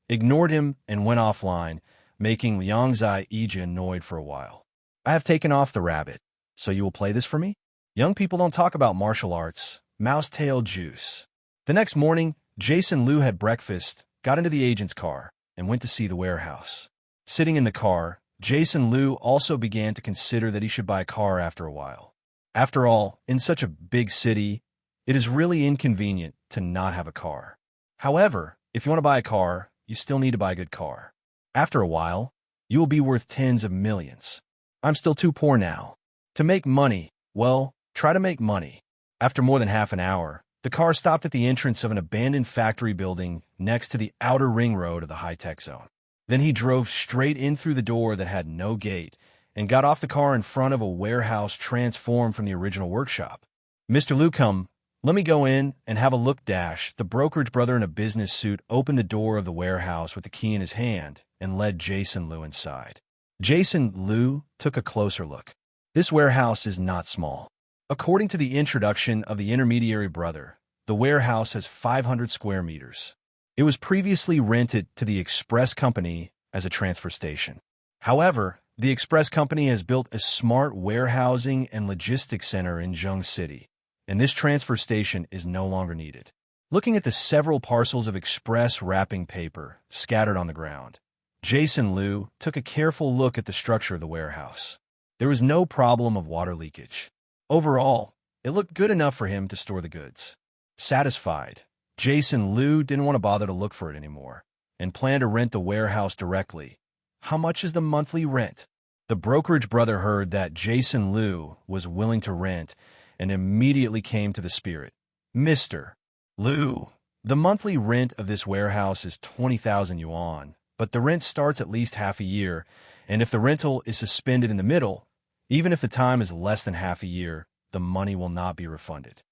ignored him and went offline, making Liangzai Ija annoyed for a while. "I have taken off the rabbit, so you will play this for me? Young people don't talk about martial arts. Mousetail juice." The next morning, Jason Liu had breakfast, got into the agent's car, and went to see the warehouse. Sitting in the car, Jason Liu also began to consider that he should buy a car after a while. After all, in such a big city, it is really inconvenient to not have a car. However, if you want to buy a car, you still need to buy a good car. After a while, you will be worth tens of millions. I'm still too poor now. To make money, well, try to make money. After more than half an hour, the car stopped at the entrance of an abandoned factory building next to the outer ring road of the high-tech zone. Then he drove straight in through the door that had no gate and got off the car in front of a warehouse transformed from the original workshop. "Mr. Liu, come, let me go in and have a look." The brokerage brother in a business suit opened the door of the warehouse with the key in his hand and led Jason Liu inside. Jason Liu took a closer look. This warehouse is not small. According to the introduction of the intermediary brother, the warehouse has 500 square meters. It was previously rented to the Express Company as a transfer station. However, the Express Company has built a smart warehousing and logistics center in Zheng City, and this transfer station is no longer needed. Looking at the several parcels of express wrapping paper scattered on the ground, Jason Liu took a careful look at the structure of the warehouse. There was no problem of water leakage. Overall, it looked good enough for him to store the goods. Satisfied, Jason Liu didn't want to bother to look for it anymore and planned to rent the warehouse directly. "How much is the monthly rent?" The brokerage brother heard that Jason Liu was willing to rent and immediately came to the spirit. "Mr. Liu, the monthly rent of this warehouse is 20,000 yuan, but the rent starts at least half a year, and if the rental is suspended in the middle, even if the time is less than half a year, the money will not be refunded."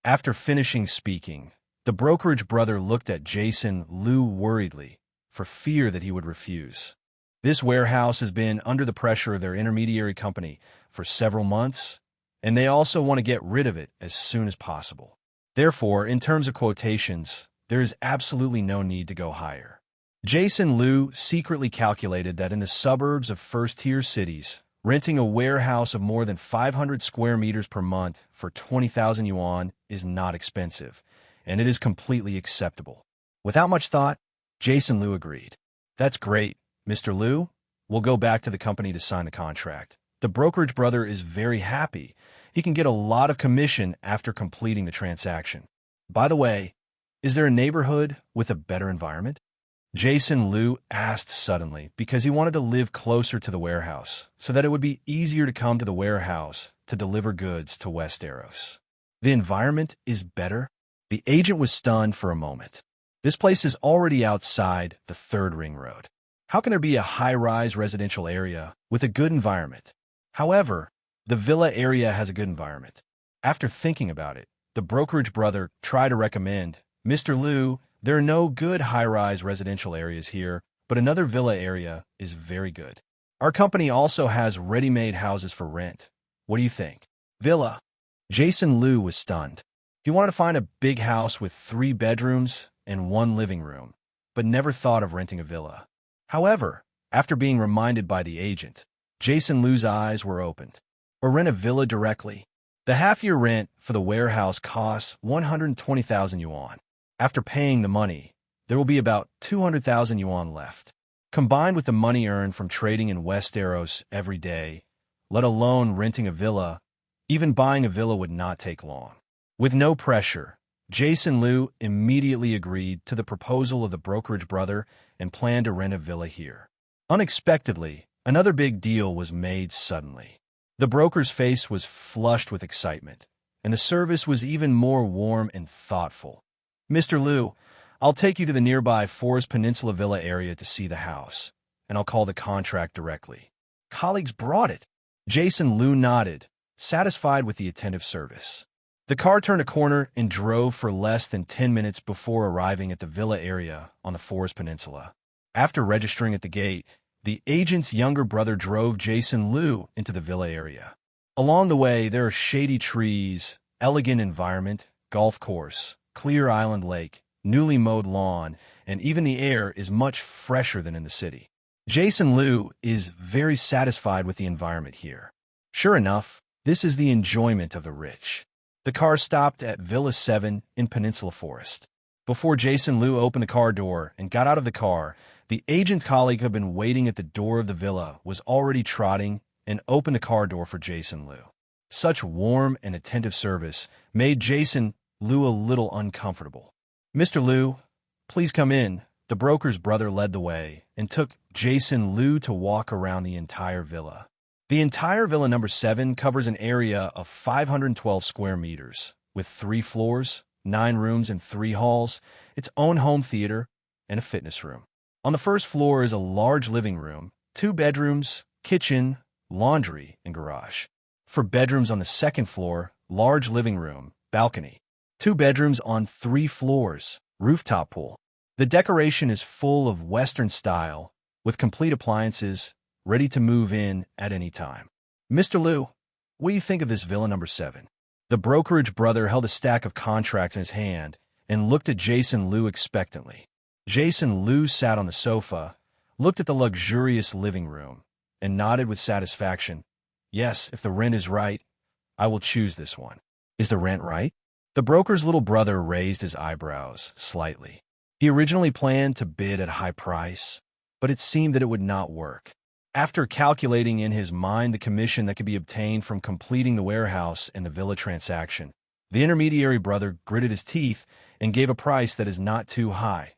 After finishing speaking, the brokerage brother looked at Jason Liu worriedly, for fear that he would refuse. This warehouse has been under the pressure of their intermediary company for several months, and they also want to get rid of it as soon as possible. Therefore, in terms of quotations, there is absolutely no need to go higher. Jason Liu secretly calculated that in the suburbs of first-tier cities, renting a warehouse of more than 500 square meters per month for 20,000 yuan is not expensive, and it is completely acceptable. Without much thought, Jason Liu agreed. "That's great, Mr. Liu. We'll go back to the company to sign the contract." The brokerage brother is very happy. He can get a lot of commission after completing the transaction. By the way, is there a neighborhood with a better environment? Jason Liu asked suddenly because he wanted to live closer to the warehouse so that it would be easier to come to the warehouse to deliver goods to Westeros. The environment is better? The agent was stunned for a moment. This place is already outside the third ring road. How can there be a high-rise residential area with a good environment? However, the villa area has a good environment. After thinking about it, the brokerage brother tried to recommend, "Mr. Liu, there are no good high-rise residential areas here, but another villa area is very good." Our company also has ready-made houses for rent. What do you think? Villa. Jason Liu was stunned. He wanted to find a big house with 3 bedrooms and 1 living room, but never thought of renting a villa. However, after being reminded by the agent, Jason Liu's eyes were opened. Or rent a villa directly. The half-year rent for the warehouse costs 120,000 yuan. After paying the money, there will be about 200,000 yuan left. Combined with the money earned from trading in Westeros every day, let alone renting a villa, even buying a villa would not take long. With no pressure, Jason Liu immediately agreed to the proposal of the brokerage brother and planned to rent a villa here. Unexpectedly, another big deal was made suddenly. The broker's face was flushed with excitement, and the service was even more warm and thoughtful. Mr. Liu, I'll take you to the nearby Forest Peninsula Villa area to see the house, and I'll call the contract directly. Colleagues brought it. Jason Liu nodded, satisfied with the attentive service. The car turned a corner and drove for less than 10 minutes before arriving at the villa area on the Forest Peninsula. After registering at the gate, the agent's younger brother drove Jason Liu into the villa area. Along the way, there are shady trees, elegant environment, golf course, clear island lake, newly mowed lawn, and even the air is much fresher than in the city. Jason Liu is very satisfied with the environment here. Sure enough, this is the enjoyment of the rich. The car stopped at Villa 7 in Peninsula Forest. Before Jason Liu opened the car door and got out of the car, the agent's colleague who had been waiting at the door of the villa was already trotting and opened the car door for Jason Liu. Such warm and attentive service made Jason Liu a little uncomfortable. Mr. Liu, please come in. The broker's brother led the way and took Jason Liu to walk around the entire villa. The entire Villa number 7 covers an area of 512 square meters, with 3 floors, 9 rooms and 3 halls, its own home theater, and a fitness room. On the first floor is a large living room, 2 bedrooms, kitchen, laundry, and garage. For bedrooms on the second floor, large living room, balcony. 2 bedrooms on 3 floors, rooftop pool. The decoration is full of Western style, with complete appliances, ready to move in at any time. Mr. Liu, what do you think of this Villa number 7? The brokerage brother held a stack of contracts in his hand and looked at Jason Liu expectantly. Jason Liu sat on the sofa, looked at the luxurious living room, and nodded with satisfaction. Yes, if the rent is right, I will choose this one. Is the rent right? The broker's little brother raised his eyebrows slightly. He originally planned to bid at a high price, but it seemed that it would not work. After calculating in his mind the commission that could be obtained from completing the warehouse and the villa transaction, the intermediary brother gritted his teeth and gave a price that is not too high.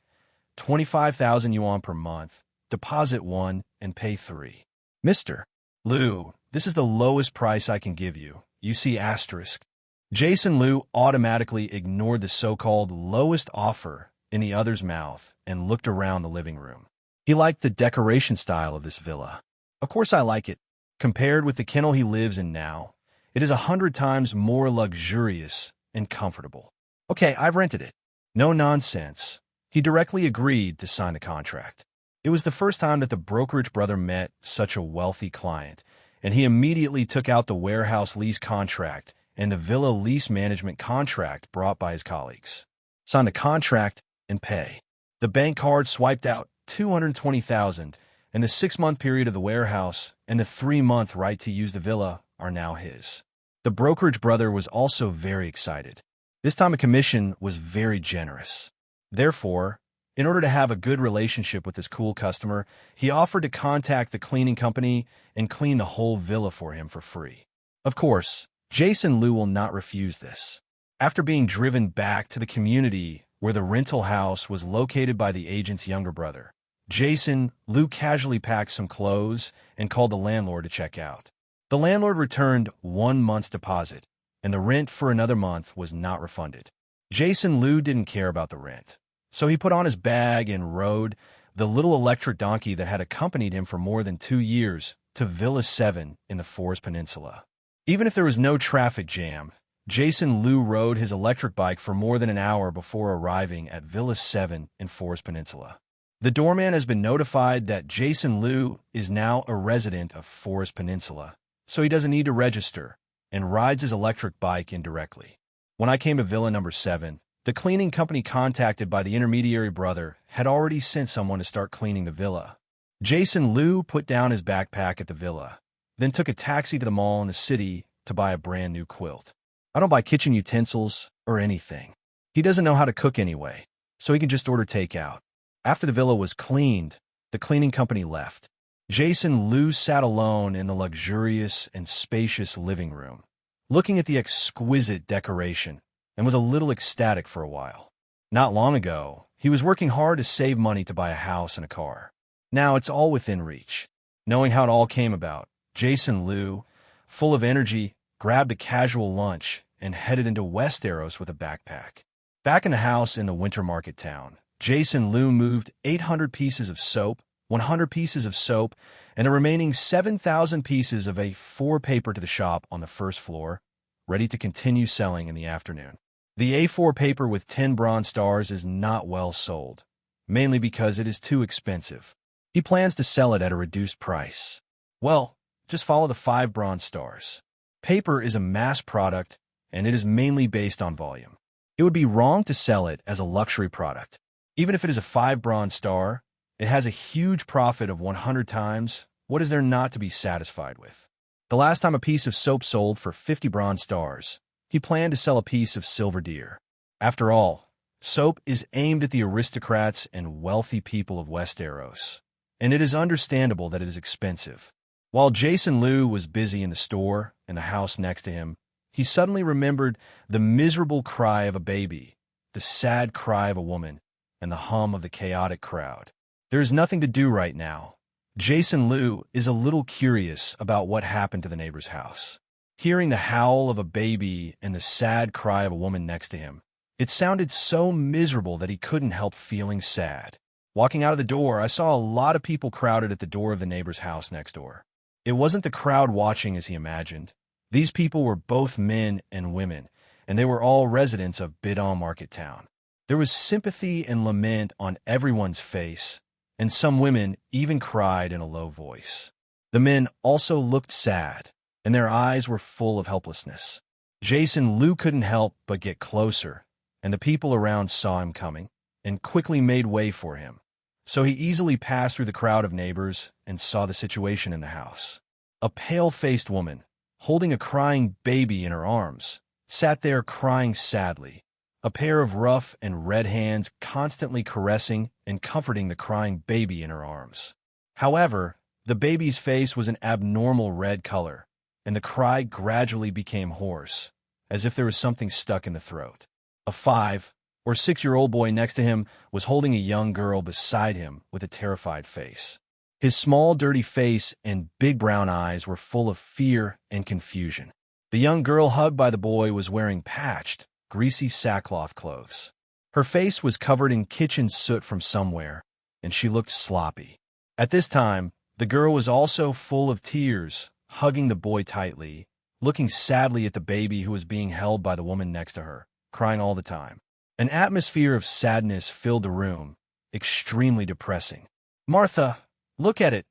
25,000 yuan per month, deposit 1 and pay 3. Mr. Liu, this is the lowest price I can give you. You see asterisk. Jason Liu automatically ignored the so-called lowest offer in the other's mouth and looked around the living room. He liked the decoration style of this villa. Of course I like it. Compared with the kennel he lives in now, it is 100 times more luxurious and comfortable. Okay, I've rented it. No nonsense. He directly agreed to sign the contract. It was the first time that the brokerage brother met such a wealthy client, and he immediately took out the warehouse lease contract and the villa lease management contract brought by his colleagues. Signed the contract and pay. The bank card swiped out 220,000, and the 6-month period of the warehouse and the 3-month right to use the villa are now his. The brokerage brother was also very excited. This time a commission was very generous. Therefore, in order to have a good relationship with this cool customer, he offered to contact the cleaning company and clean the whole villa for him for free. Of course, Jason Liu will not refuse this. After being driven back to the community where the rental house was located by the agent's younger brother, Jason Liu casually packed some clothes and called the landlord to check out. The landlord returned 1 month's deposit, and the rent for another month was not refunded. Jason Liu didn't care about the rent, so he put on his bag and rode the little electric donkey that had accompanied him for more than 2 years to Villa 7 in the Forest Peninsula. Even if there was no traffic jam, Jason Liu rode his electric bike for more than an hour before arriving at Villa 7 in Forest Peninsula. The doorman has been notified that Jason Liu is now a resident of Forest Peninsula, so he doesn't need to register, and rides his electric bike indirectly. When I came to Villa number 7, the cleaning company contacted by the intermediary brother had already sent someone to start cleaning the villa. Jason Liu put down his backpack at the villa, then took a taxi to the mall in the city to buy a brand new quilt. I don't buy kitchen utensils or anything. He doesn't know how to cook anyway, so he can just order takeout. After the villa was cleaned, the cleaning company left. Jason Liu sat alone in the luxurious and spacious living room, looking at the exquisite decoration, and was a little ecstatic for a while. Not long ago, he was working hard to save money to buy a house and a car. Now it's all within reach. Knowing how it all came about, Jason Liu, full of energy, grabbed a casual lunch and headed into Westeros with a backpack. Back in the house in the Winter Market town, Jason Liu moved 800 pieces of soap, 100 pieces of soap, and the remaining 7,000 pieces of A4 paper to the shop on the first floor, ready to continue selling in the afternoon. The A4 paper with 10 bronze stars is not well sold, mainly because it is too expensive. He plans to sell it at a reduced price. Well, just follow the 5 bronze stars. Paper is a mass product, and it is mainly based on volume. It would be wrong to sell it as a luxury product. Even if it is a 5 bronze star, it has a huge profit of 100 times. What is there not to be satisfied with? The last time a piece of soap sold for 50 bronze stars, he planned to sell a piece of silver deer. After all, soap is aimed at the aristocrats and wealthy people of Westeros, and it is understandable that it is expensive. While Jason Liu was busy in the store and the house next to him, he suddenly remembered the miserable cry of a baby, the sad cry of a woman, and the hum of the chaotic crowd. There is nothing to do right now. Jason Liu is a little curious about what happened to the neighbor's house. Hearing the howl of a baby and the sad cry of a woman next to him, it sounded so miserable that he couldn't help feeling sad. Walking out of the door, I saw a lot of people crowded at the door of the neighbor's house next door. It wasn't the crowd watching as he imagined. These people were both men and women, and they were all residents of Bidon Market Town. There was sympathy and lament on everyone's face, and some women even cried in a low voice. The men also looked sad, and their eyes were full of helplessness. Jason Liu couldn't help but get closer, and the people around saw him coming and quickly made way for him. So he easily passed through the crowd of neighbors and saw the situation in the house. A pale-faced woman, holding a crying baby in her arms, sat there crying sadly, a pair of rough and red hands constantly caressing and comforting the crying baby in her arms. However, the baby's face was an abnormal red color, and the cry gradually became hoarse, as if there was something stuck in the throat. A 5- or 6-year-old boy next to him was holding a young girl beside him with a terrified face. His small, dirty face and big brown eyes were full of fear and confusion. The young girl hugged by the boy was wearing patched, greasy sackcloth clothes. Her face was covered in kitchen soot from somewhere, and she looked sloppy. At this time, the girl was also full of tears, hugging the boy tightly, looking sadly at the baby who was being held by the woman next to her, crying all the time. An atmosphere of sadness filled the room, extremely depressing. "Martha, look at it.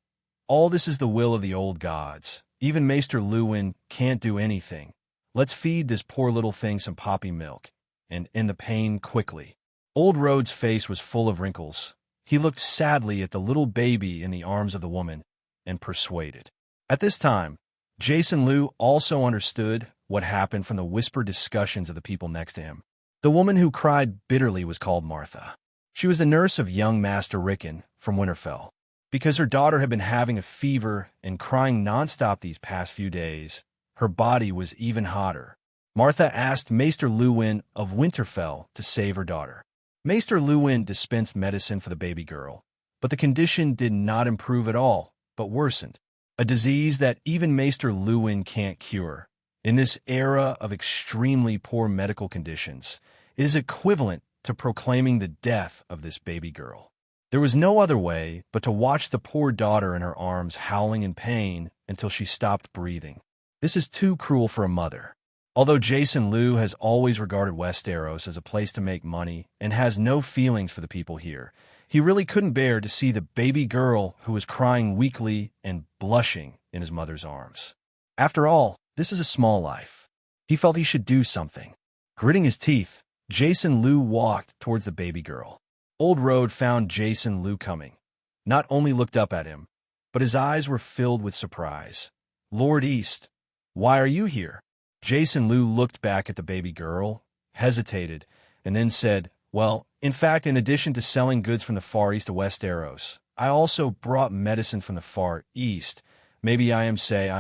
All this is the will of the old gods. Even Maester Luwin can't do anything. Let's feed this poor little thing some poppy milk, and end the pain quickly." Old Rhodes' face was full of wrinkles. He looked sadly at the little baby in the arms of the woman, and persuaded. At this time, Jason Liu also understood what happened from the whispered discussions of the people next to him. The woman who cried bitterly was called Martha. She was the nurse of young Master Rickon from Winterfell. Because her daughter had been having a fever and crying nonstop these past few days, her body was even hotter. Martha asked Maester Luwin of Winterfell to save her daughter. Maester Luwin dispensed medicine for the baby girl, but the condition did not improve at all, but worsened. A disease that even Maester Luwin can't cure. In this era of extremely poor medical conditions, it is equivalent to proclaiming the death of this baby girl. There was no other way but to watch the poor daughter in her arms howling in pain until she stopped breathing. This is too cruel for a mother. Although Jason Liu has always regarded Westeros as a place to make money and has no feelings for the people here, He really couldn't bear to see the baby girl who was crying weakly and blushing in his mother's arms. After all, this is a small life. He felt he should do something. Gritting his teeth, Jason Liu walked towards the baby girl. Old Road found Jason Liu coming. Not only looked up at him, but his eyes were filled with surprise. "Lord East, why are you here?" Jason Liu looked back at the baby girl, hesitated, and then said, "Well, in fact, in addition to selling goods from the Far East to Westeros, I also brought medicine from the Far East. Maybe I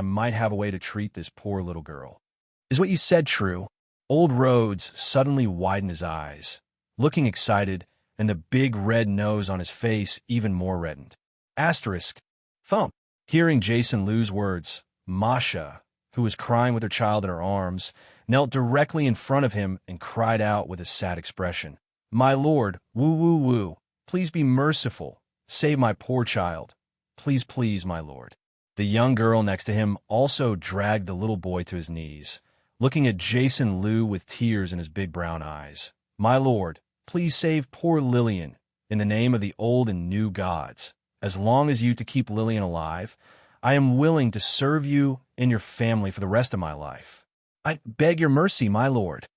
might have a way to treat this poor little girl." "Is what you said true?" Old Rhodes suddenly widened his eyes, looking excited, and the big red nose on his face even more reddened. Asterisk. Thump. Hearing Jason Liu's words, Masha, who was crying with her child in her arms, knelt directly in front of him and cried out with a sad expression, "My lord, woo woo woo, please be merciful. Save my poor child. Please, please, my lord." The young girl next to him also dragged the little boy to his knees, looking at Jason Liu with tears in his big brown eyes. "My lord, please save poor Lillian, in the name of the old and new gods. As long as you to keep Lillian alive, I am willing to serve you and your family for the rest of my life. I beg your mercy, my lord."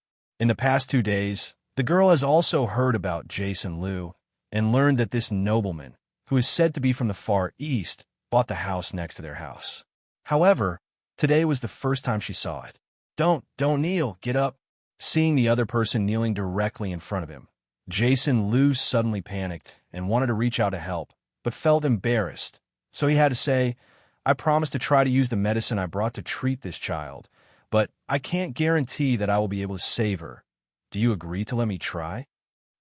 In the past 2 days, the girl has also heard about Jason Liu and learned that this nobleman, who is said to be from the Far East, bought the house next to their house. However, today was the first time she saw it. Don't kneel, get up." Seeing the other person kneeling directly in front of him, Jason Liu suddenly panicked and wanted to reach out to help, but felt embarrassed. So he had to say, "I promise to try to use the medicine I brought to treat this child, but I can't guarantee that I will be able to save her. Do you agree to let me try?"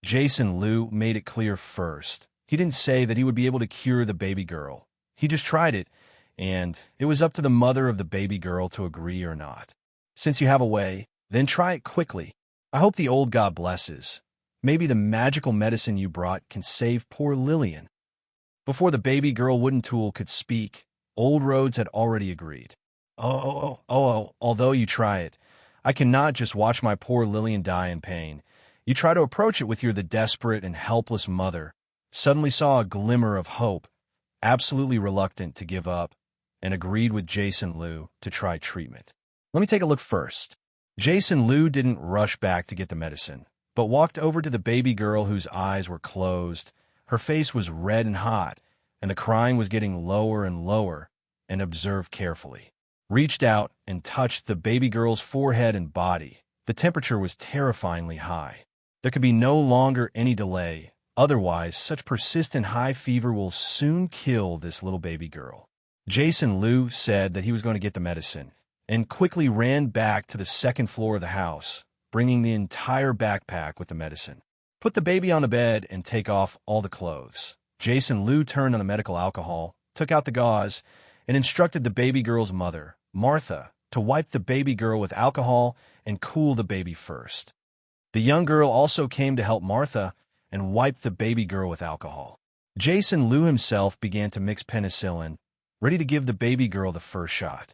Jason Liu made it clear first. He didn't say that he would be able to cure the baby girl. He just tried it, and it was up to the mother of the baby girl to agree or not. "Since you have a way, then try it quickly. I hope the old god blesses. Maybe the magical medicine you brought can save poor Lillian." Before the baby girl wooden tool could speak, Old Rhodes had already agreed. Although you try it, I cannot just watch my poor Lillian die in pain. You try to approach it with the desperate and helpless mother, suddenly saw a glimmer of hope, absolutely reluctant to give up, and agreed with Jason Liu to try treatment. "Let me take a look first." Jason Liu didn't rush back to get the medicine, but walked over to the baby girl whose eyes were closed. Her face was red and hot, and the crying was getting lower and lower, and observed carefully. Reached out and touched the baby girl's forehead and body. The temperature was terrifyingly high. There could be no longer any delay, otherwise such persistent high fever will soon kill this little baby girl. Jason Liu said that he was going to get the medicine, and quickly ran back to the second floor of the house, bringing the entire backpack with the medicine. "Put the baby on the bed and take off all the clothes." Jason Liu turned on the medical alcohol, took out the gauze, and instructed the baby girl's mother, Martha, to wipe the baby girl with alcohol and cool the baby first. The young girl also came to help Martha and wiped the baby girl with alcohol. Jason Liu himself began to mix penicillin, ready to give the baby girl the first shot.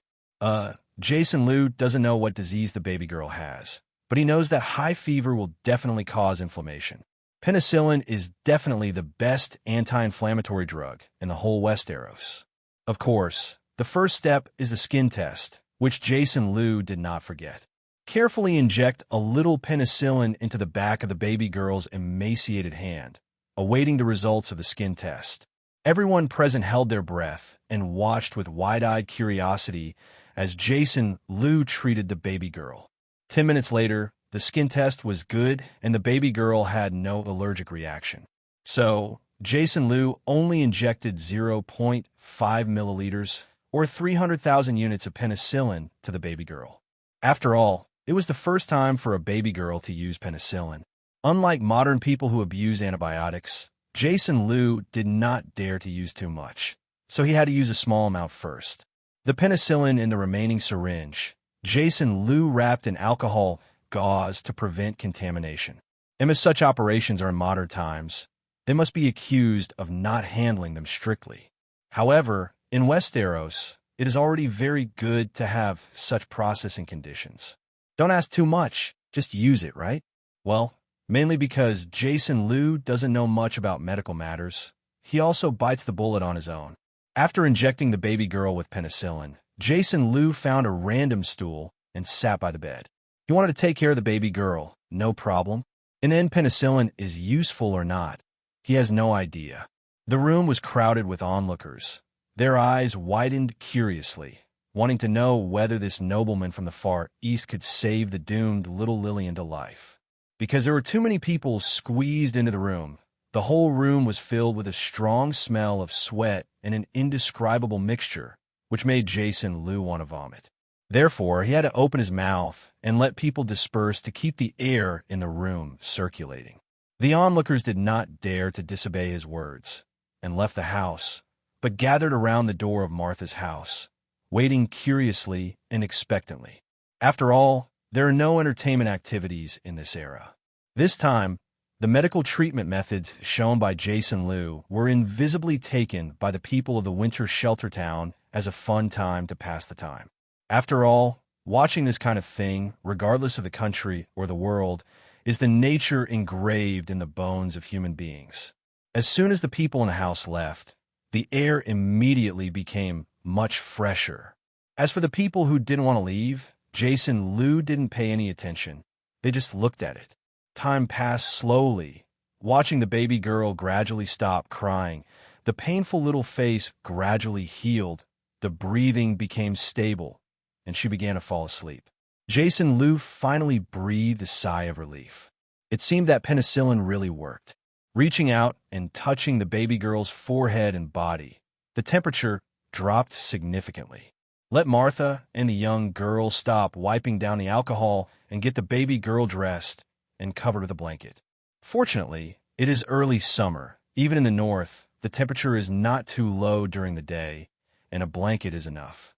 Jason Liu doesn't know what disease the baby girl has, but he knows that high fever will definitely cause inflammation. Penicillin is definitely the best anti-inflammatory drug in the whole Westeros. Of course, the first step is the skin test, which Jason Liu did not forget. Carefully inject a little penicillin into the back of the baby girl's emaciated hand, awaiting the results of the skin test. Everyone present held their breath and watched with wide-eyed curiosity as Jason Liu treated the baby girl. 10 minutes later, the skin test was good and the baby girl had no allergic reaction. So, Jason Liu only injected 0.5 milliliters or 300,000 units of penicillin to the baby girl. After all, it was the first time for a baby girl to use penicillin. Unlike modern people who abuse antibiotics, Jason Liu did not dare to use too much, so he had to use a small amount first. The penicillin in the remaining syringe, Jason Liu wrapped in alcohol gauze to prevent contamination. And if such operations are in modern times, they must be accused of not handling them strictly. However, in Westeros, it is already very good to have such processing conditions. Don't ask too much, just use it, right? Well, mainly because Jason Liu doesn't know much about medical matters. He also bites the bullet on his own. After injecting the baby girl with penicillin, Jason Liu found a random stool and sat by the bed. He wanted to take care of the baby girl, no problem. And then penicillin is useful or not, he has no idea. The room was crowded with onlookers. Their eyes widened curiously, wanting to know whether this nobleman from the far east could save the doomed little Lillian to life. Because there were too many people squeezed into the room, the whole room was filled with a strong smell of sweat and an indescribable mixture, which made Jason Liu want to vomit. Therefore, he had to open his mouth and let people disperse to keep the air in the room circulating. The onlookers did not dare to disobey his words and left the house, but gathered around the door of Martha's house, waiting curiously and expectantly. After all, there are no entertainment activities in this era. This time, the medical treatment methods shown by Jason Liu were invisibly taken by the people of the winter shelter town as a fun time to pass the time. After all, watching this kind of thing, regardless of the country or the world, is the nature engraved in the bones of human beings. As soon as the people in the house left, the air immediately became much fresher. As for the people who didn't want to leave, Jason Liu didn't pay any attention. They just looked at it. Time passed slowly, watching the baby girl gradually stop crying. The painful little face gradually healed, the breathing became stable, and she began to fall asleep. Jason Liu finally breathed a sigh of relief. It seemed that penicillin really worked. Reaching out and touching the baby girl's forehead and body, the temperature dropped significantly. Let Martha and the young girl stop wiping down the alcohol and get the baby girl dressed and covered with a blanket. Fortunately, it is early summer. Even in the north, the temperature is not too low during the day, and a blanket is enough.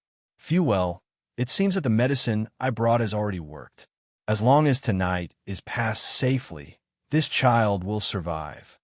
Well, it seems that the medicine I brought has already worked. As long as tonight is passed safely, this child will survive.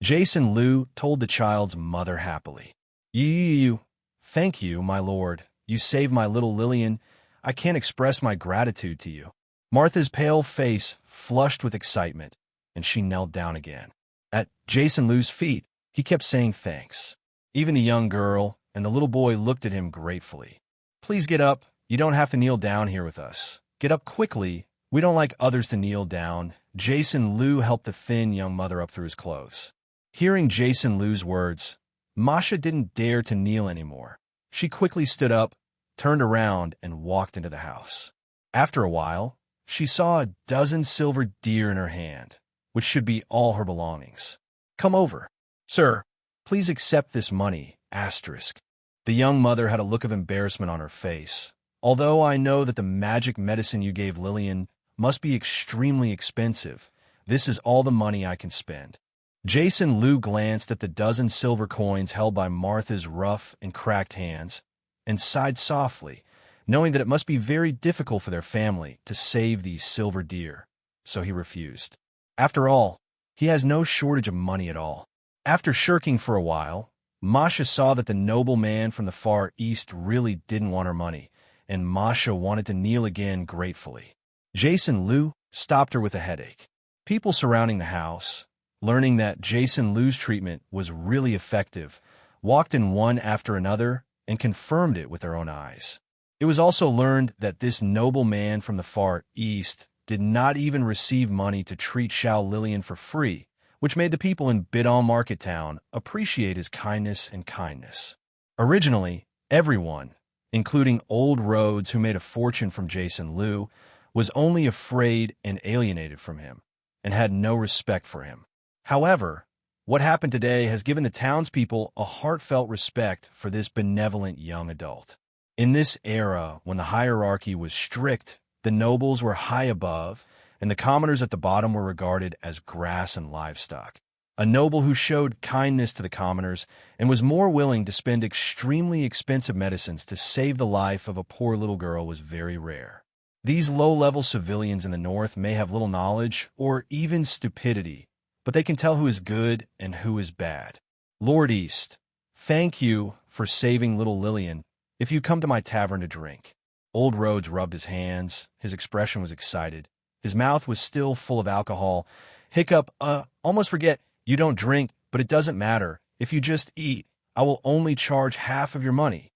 Jason Liu told the child's mother happily. Thank you, my lord. You saved my little Lillian. I can't express my gratitude to you. Martha's pale face flushed with excitement, and she knelt down again. At Jason Liu's feet, he kept saying thanks. Even the young girl and the little boy looked at him gratefully. Please get up. You don't have to kneel down here with us. Get up quickly. We don't like others to kneel down. Jason Liu helped the thin young mother up through his clothes. Hearing Jason Liu's words, Masha didn't dare to kneel anymore. She quickly stood up, turned around, and walked into the house. After a while, she saw a dozen silver deer in her hand, which should be all her belongings. Come over. Sir, please accept this money, asterisk. The young mother had a look of embarrassment on her face. Although I know that the magic medicine you gave Lillian must be extremely expensive, this is all the money I can spend. Jason Liu glanced at the dozen silver coins held by Martha's rough and cracked hands and sighed softly, knowing that it must be very difficult for their family to save these silver deer, so he refused. After all, he has no shortage of money at all. After shirking for a while, Masha saw that the noble man from the far east really didn't want her money, and Masha wanted to kneel again gratefully. Jason Liu stopped her with a headache. People surrounding the house, learning that Jason Liu's treatment was really effective, walked in one after another and confirmed it with their own eyes. It was also learned that this noble man from the far east did not even receive money to treat Xiao Lillian for free, which made the people in Bidon Market Town appreciate his kindness and kindness. Originally, everyone, including Old Rhodes who made a fortune from Jason Liu, was only afraid and alienated from him, and had no respect for him. However, what happened today has given the townspeople a heartfelt respect for this benevolent young adult. In this era, when the hierarchy was strict, the nobles were high above, and the commoners at the bottom were regarded as grass and livestock. A noble who showed kindness to the commoners and was more willing to spend extremely expensive medicines to save the life of a poor little girl was very rare. These low-level civilians in the north may have little knowledge or even stupidity, but they can tell who is good and who is bad. Lord East, thank you for saving little Lillian. If you come to my tavern to drink. Old Rhodes rubbed his hands. His expression was excited. His mouth was still full of alcohol, Hiccup, almost forget, you don't drink, but it doesn't matter. If you just eat, I will only charge half of your money.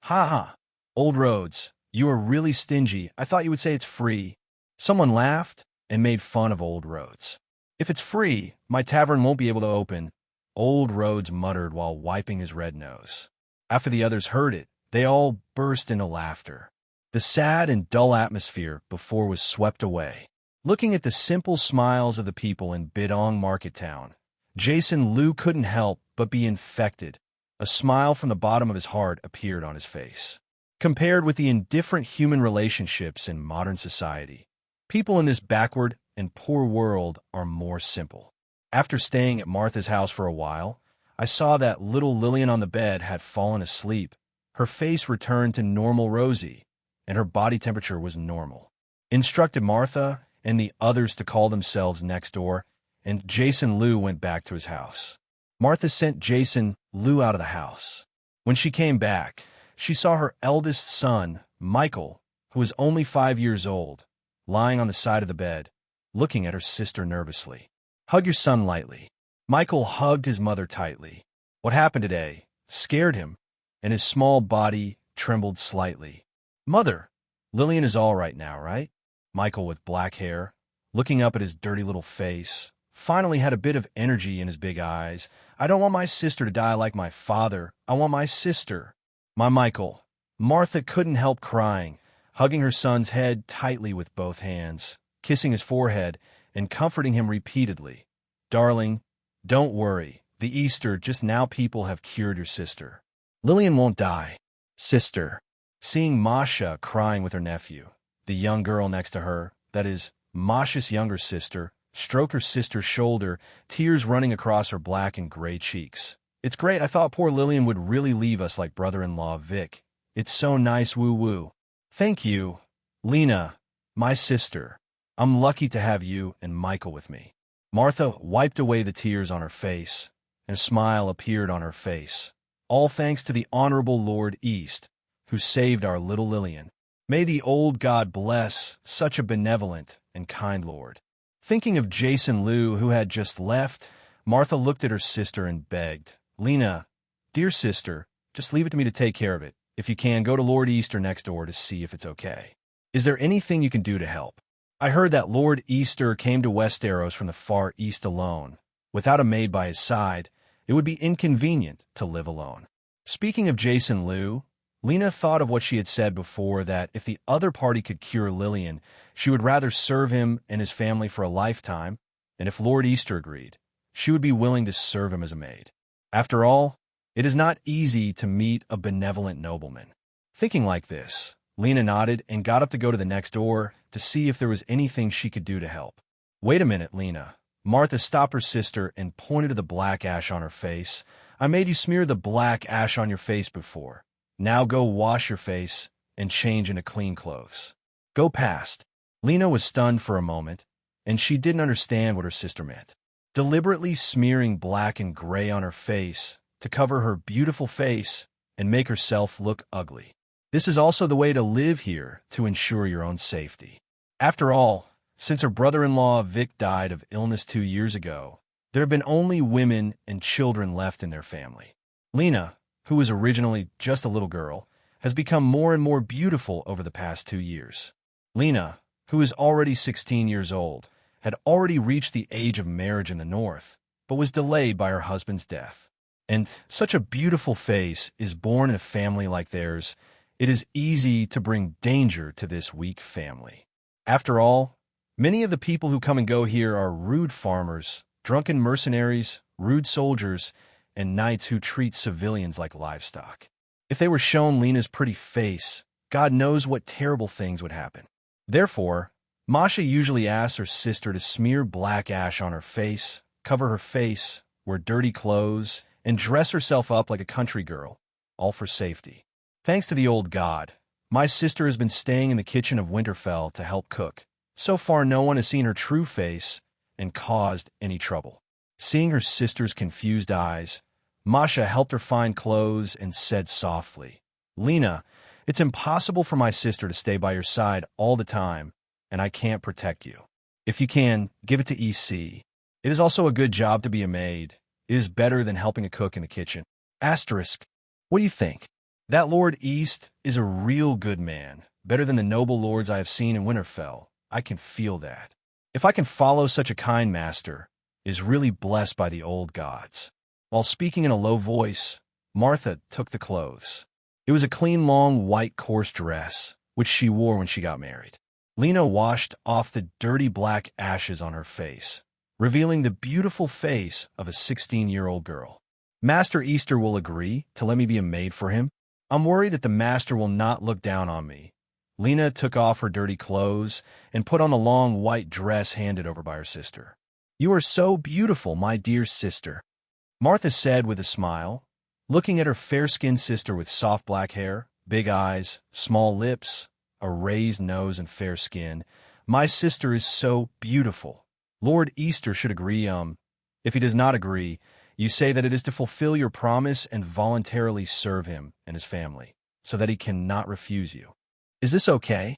Ha ha. Old Rhodes, you are really stingy. I thought you would say it's free. Someone laughed and made fun of Old Rhodes. If it's free, my tavern won't be able to open, Old Rhodes muttered while wiping his red nose. After the others heard it, they all burst into laughter. The sad and dull atmosphere before was swept away. Looking at the simple smiles of the people in Bidong Market Town, Jason Liu couldn't help but be infected. A smile from the bottom of his heart appeared on his face. Compared with the indifferent human relationships in modern society, people in this backward and poor world are more simple. After staying at Martha's house for a while, I saw that little Lillian on the bed had fallen asleep. Her face returned to normal rosy, and her body temperature was normal. Instructed Martha and the others to call themselves next door, and Jason Liu went back to his house. Martha sent Jason Liu out of the house. When she came back, she saw her eldest son, Michael, who was only 5 years old, lying on the side of the bed, looking at her sister nervously. Hug your son lightly. Michael hugged his mother tightly. What happened today scared him, and his small body trembled slightly. Mother, Lillian is all right now, right? Michael, with black hair, looking up at his dirty little face, finally had a bit of energy in his big eyes. I don't want my sister to die like my father. I want my sister. My Michael. Martha couldn't help crying, hugging her son's head tightly with both hands, kissing his forehead, and comforting him repeatedly. Darling, don't worry. The Easter just now people have cured your sister. Lillian won't die. Sister. Seeing Masha crying with her nephew, the young girl next to her, that is, Masha's younger sister, stroked her sister's shoulder, tears running across her black and gray cheeks. It's great. I thought poor Lillian would really leave us like brother-in-law Vic. It's so nice, woo-woo. Thank you, Lena, my sister. I'm lucky to have you and Michael with me. Martha wiped away the tears on her face, and a smile appeared on her face. All thanks to the Honorable Lord East, who saved our little Lillian. May the old God bless such a benevolent and kind Lord. Thinking of Jason Liu, who had just left, Martha looked at her sister and begged, Lena, dear sister, just leave it to me to take care of it. If you can, go to Lord Easter next door to see if it's okay. Is there anything you can do to help? I heard that Lord Easter came to Westeros from the far east alone. Without a maid by his side, it would be inconvenient to live alone. Speaking of Jason Liu, Lena thought of what she had said before, that if the other party could cure Lillian, she would rather serve him and his family for a lifetime, and if Lord Easter agreed, she would be willing to serve him as a maid. After all, it is not easy to meet a benevolent nobleman. Thinking like this, Lena nodded and got up to go to the next door to see if there was anything she could do to help. Wait a minute, Lena. Martha stopped her sister and pointed to the black ash on her face. I made you smear the black ash on your face before. Now go wash your face and change into clean clothes. Go past. Lena was stunned for a moment, and she didn't understand what her sister meant. Deliberately smearing black and gray on her face to cover her beautiful face and make herself look ugly. This is also the way to live here to ensure your own safety. After all, since her brother-in-law Vic died of illness 2 years ago, there have been only women and children left in their family. Lena, who was originally just a little girl, has become more and more beautiful over the past 2 years. Lena, who is already 16 years old, had already reached the age of marriage in the north, but was delayed by her husband's death. And such a beautiful face is born in a family like theirs. It is easy to bring danger to this weak family. After all, many of the people who come and go here are rude farmers, drunken mercenaries, rude soldiers, and knights who treat civilians like livestock. If they were shown Lena's pretty face, God knows what terrible things would happen. Therefore, Masha usually asks her sister to smear black ash on her face, cover her face, wear dirty clothes, and dress herself up like a country girl, all for safety. Thanks to the old God, my sister has been staying in the kitchen of Winterfell to help cook. So far, no one has seen her true face and caused any trouble. Seeing her sister's confused eyes, Masha helped her find clothes and said softly, Lena, it's impossible for my sister to stay by your side all the time, and I can't protect you. If you can, give it to EC. It is also a good job to be a maid. It is better than helping a cook in the kitchen. Asterisk. What do you think? That Lord East is a real good man, better than the noble lords I have seen in Winterfell. I can feel that. If I can follow such a kind master, is really blessed by the old gods. While speaking in a low voice, Martha took the clothes. It was a clean, long, white, coarse dress, which she wore when she got married. Lena washed off the dirty black ashes on her face, revealing the beautiful face of a 16-year-old girl. Master Easter will agree to let me be a maid for him. I'm worried that the master will not look down on me. Lena took off her dirty clothes and put on the long white dress handed over by her sister. You are so beautiful, my dear sister, Martha said with a smile, looking at her fair-skinned sister with soft black hair, big eyes, small lips, a raised nose, and fair skin. My sister is so beautiful. Lord Easter should agree. If he does not agree, you say that it is to fulfill your promise and voluntarily serve him and his family, so that he cannot refuse you. Is this okay?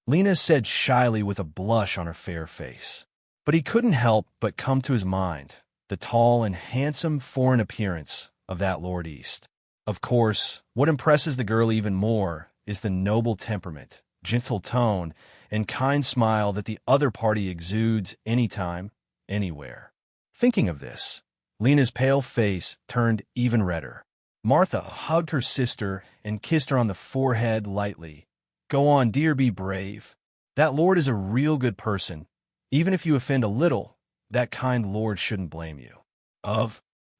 Lena said shyly with a blush on her fair face. But he couldn't help but come to his mind the tall and handsome foreign appearance of that Lord East. Of course, what impresses the girl even more is the noble temperament, gentle tone, and kind smile that the other party exudes anytime, anywhere. Thinking of this, Lena's pale face turned even redder. Martha hugged her sister and kissed her on the forehead lightly. Go on, dear, be brave. That Lord is a real good person. Even if you offend a little, that kind Lord shouldn't blame you.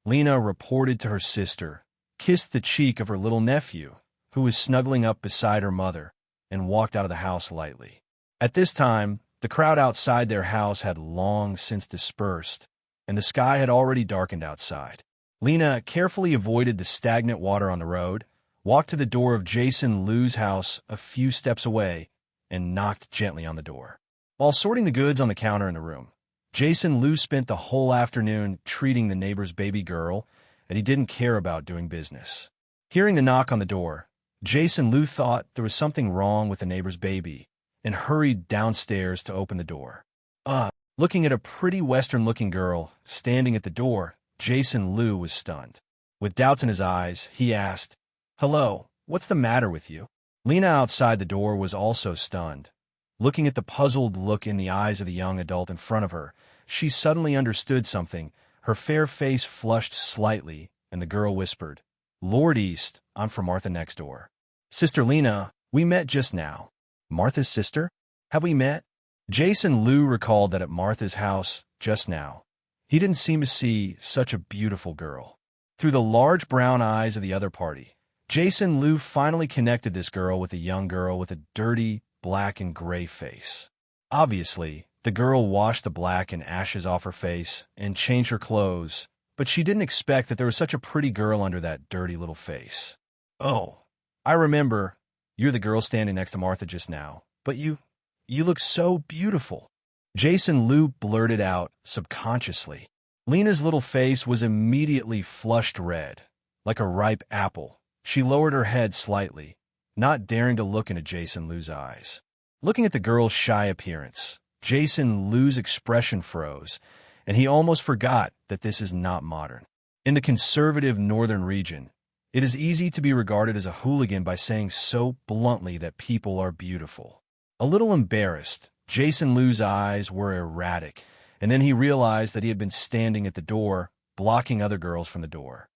Lena reported to her sister, kissed the cheek of her little nephew, who was snuggling up beside her mother, and walked out of the house lightly. At this time, the crowd outside their house had long since dispersed, and the sky had already darkened outside. Lena carefully avoided the stagnant water on the road, walked to the door of Jason Liu's house a few steps away, and knocked gently on the door. While sorting the goods on the counter in the room, Jason Liu spent the whole afternoon treating the neighbor's baby girl, and he didn't care about doing business. Hearing the knock on the door, Jason Liu thought there was something wrong with the neighbor's baby and hurried downstairs to open the door. Looking at a pretty Western-looking girl standing at the door, Jason Liu was stunned. With doubts in his eyes, he asked, "Hello, what's the matter with you?" Lena outside the door was also stunned. Looking at the puzzled look in the eyes of the young adult in front of her, she suddenly understood something. Her fair face flushed slightly, and the girl whispered, "Lord East, I'm from Martha next door. Sister Lena, we met just now." Martha's sister? Have we met? Jason Liu recalled that at Martha's house, just now, he didn't seem to see such a beautiful girl. Through the large brown eyes of the other party, Jason Liu finally connected this girl with a young girl with a dirty, black and gray face. Obviously, the girl washed the black and ashes off her face and changed her clothes, but she didn't expect that there was such a pretty girl under that dirty little face. "Oh, I remember. You're the girl standing next to Martha just now. But you look so beautiful," Jason Liu blurted out subconsciously. Lena's little face was immediately flushed red, like a ripe apple. She lowered her head slightly, not daring to look into Jason Liu's eyes. Looking at the girl's shy appearance, Jason Liu's expression froze, and he almost forgot that this is not modern. In the conservative northern region, it is easy to be regarded as a hooligan by saying so bluntly that people are beautiful. A little embarrassed, Jason Liu's eyes were erratic, and then he realized that he had been standing at the door, blocking other girls from the door.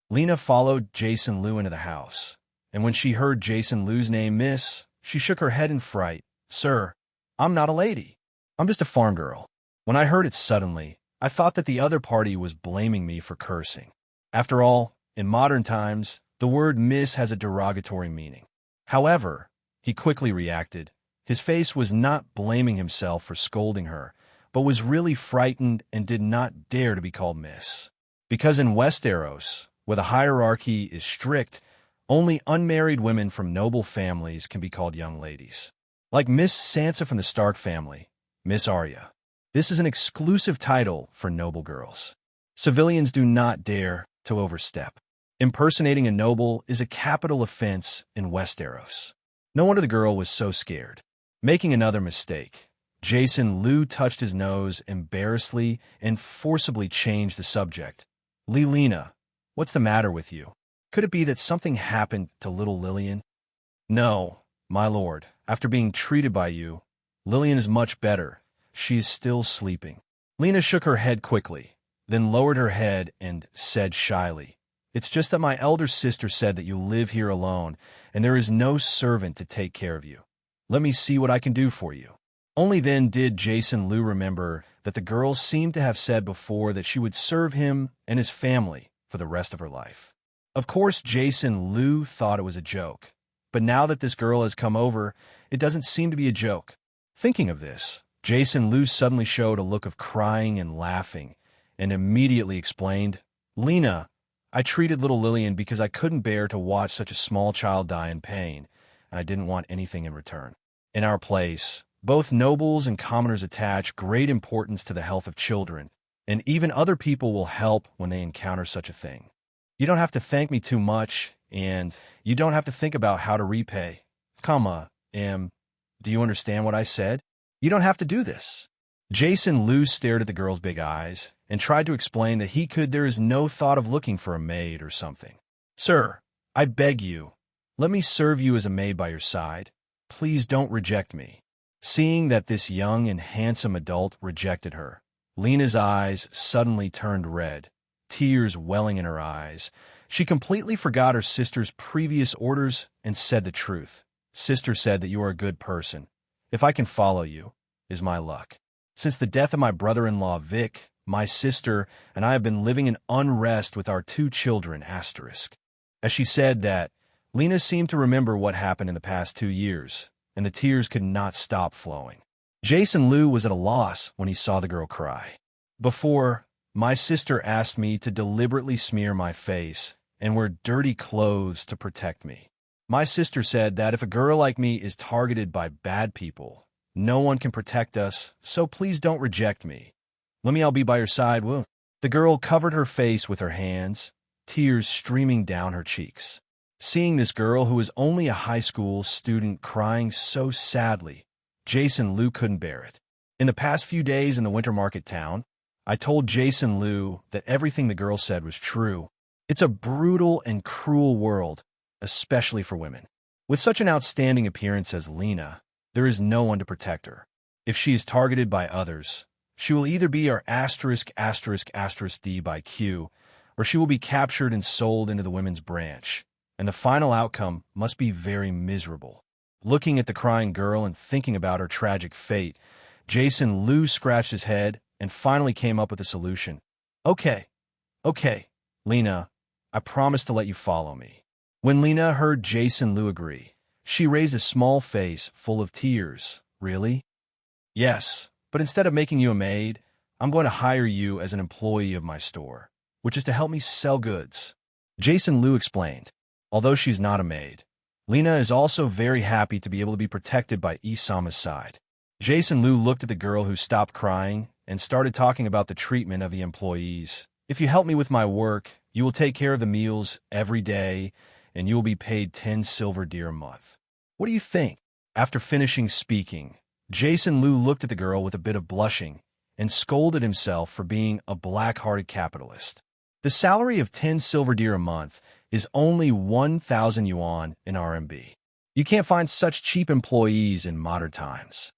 Lena followed Jason Liu into the house, and when she heard Jason Liu's name, Miss, she shook her head in fright. "Sir, I'm not a lady. I'm just a farm girl." When I heard it suddenly, I thought that the other party was blaming me for cursing. After all, in modern times, the word miss has a derogatory meaning. However, he quickly reacted. His face was not blaming himself for scolding her, but was really frightened and did not dare to be called miss. Because in Westeros, where the hierarchy is strict, only unmarried women from noble families can be called young ladies. Like Miss Sansa from the Stark family, Miss Arya. This is an exclusive title for noble girls. Civilians do not dare to overstep. Impersonating a noble is a capital offense in Westeros. No wonder the girl was so scared. Making another mistake, Jason Liu touched his nose embarrassedly and forcibly changed the subject. Lena, what's the matter with you? Could it be that something happened to little Lillian? No, my lord. After being treated by you, Lillian is much better. She is still sleeping. Lena shook her head quickly, then lowered her head and said shyly, It's just that my elder sister said that you live here alone, and there is no servant to take care of you. Let me see what I can do for you. Only then did Jason Liu remember that the girl seemed to have said before that she would serve him and his family for the rest of her life. Of course, Jason Liu thought it was a joke, but now that this girl has come over, it doesn't seem to be a joke. Thinking of this, Jason Liu suddenly showed a look of crying and laughing, and immediately explained, Lena, I treated little Lillian because I couldn't bear to watch such a small child die in pain, and I didn't want anything in return. In our place, both nobles and commoners attach great importance to the health of children, and even other people will help when they encounter such a thing. You don't have to thank me too much, and you don't have to think about how to repay. Do you understand what I said? You don't have to do this. Jason Liu stared at the girl's big eyes and tried to explain that there is no thought of looking for a maid or something. Sir, I beg you, let me serve you as a maid by your side. Please don't reject me. Seeing that this young and handsome adult rejected her, Lena's eyes suddenly turned red, tears welling in her eyes. She completely forgot her sister's previous orders and said the truth. Sister said that you are a good person. If I can follow you, is my luck. Since the death of my brother-in-law Vic, my sister and I have been living in unrest with our 2 children, *. As she said that, Lena seemed to remember what happened in the past 2 years, and the tears could not stop flowing. Jason Liu was at a loss when he saw the girl cry. Before, my sister asked me to deliberately smear my face and wear dirty clothes to protect me. My sister said that if a girl like me is targeted by bad people, no one can protect us, so please don't reject me. I'll be by your side, will? The girl covered her face with her hands, tears streaming down her cheeks. Seeing this girl who was only a high school student crying so sadly, Jason Liu couldn't bear it. In the past few days in the winter market town, I told Jason Liu that everything the girl said was true. It's a brutal and cruel world, especially for women. With such an outstanding appearance as Lena, there is no one to protect her. If she is targeted by others, she will either be our ****D by Q, or she will be captured and sold into the women's branch, and the final outcome must be very miserable. Looking at the crying girl and thinking about her tragic fate, Jason Liu scratched his head and finally came up with a solution. Okay, Lena, I promise to let you follow me. When Lena heard Jason Liu agree, she raised a small face full of tears. Really? Yes, but instead of making you a maid, I'm going to hire you as an employee of my store, which is to help me sell goods. Jason Liu explained. Although she's not a maid, Lena is also very happy to be able to be protected by Isama's side. Jason Liu looked at the girl who stopped crying and started talking about the treatment of the employees. If you help me with my work, you will take care of the meals every day, and you will be paid 10 silver deer a month. What do you think? After finishing speaking, Jason Liu looked at the girl with a bit of blushing and scolded himself for being a black-hearted capitalist. The salary of 10 silver deer a month is only 1,000 yuan in RMB. You can't find such cheap employees in modern times.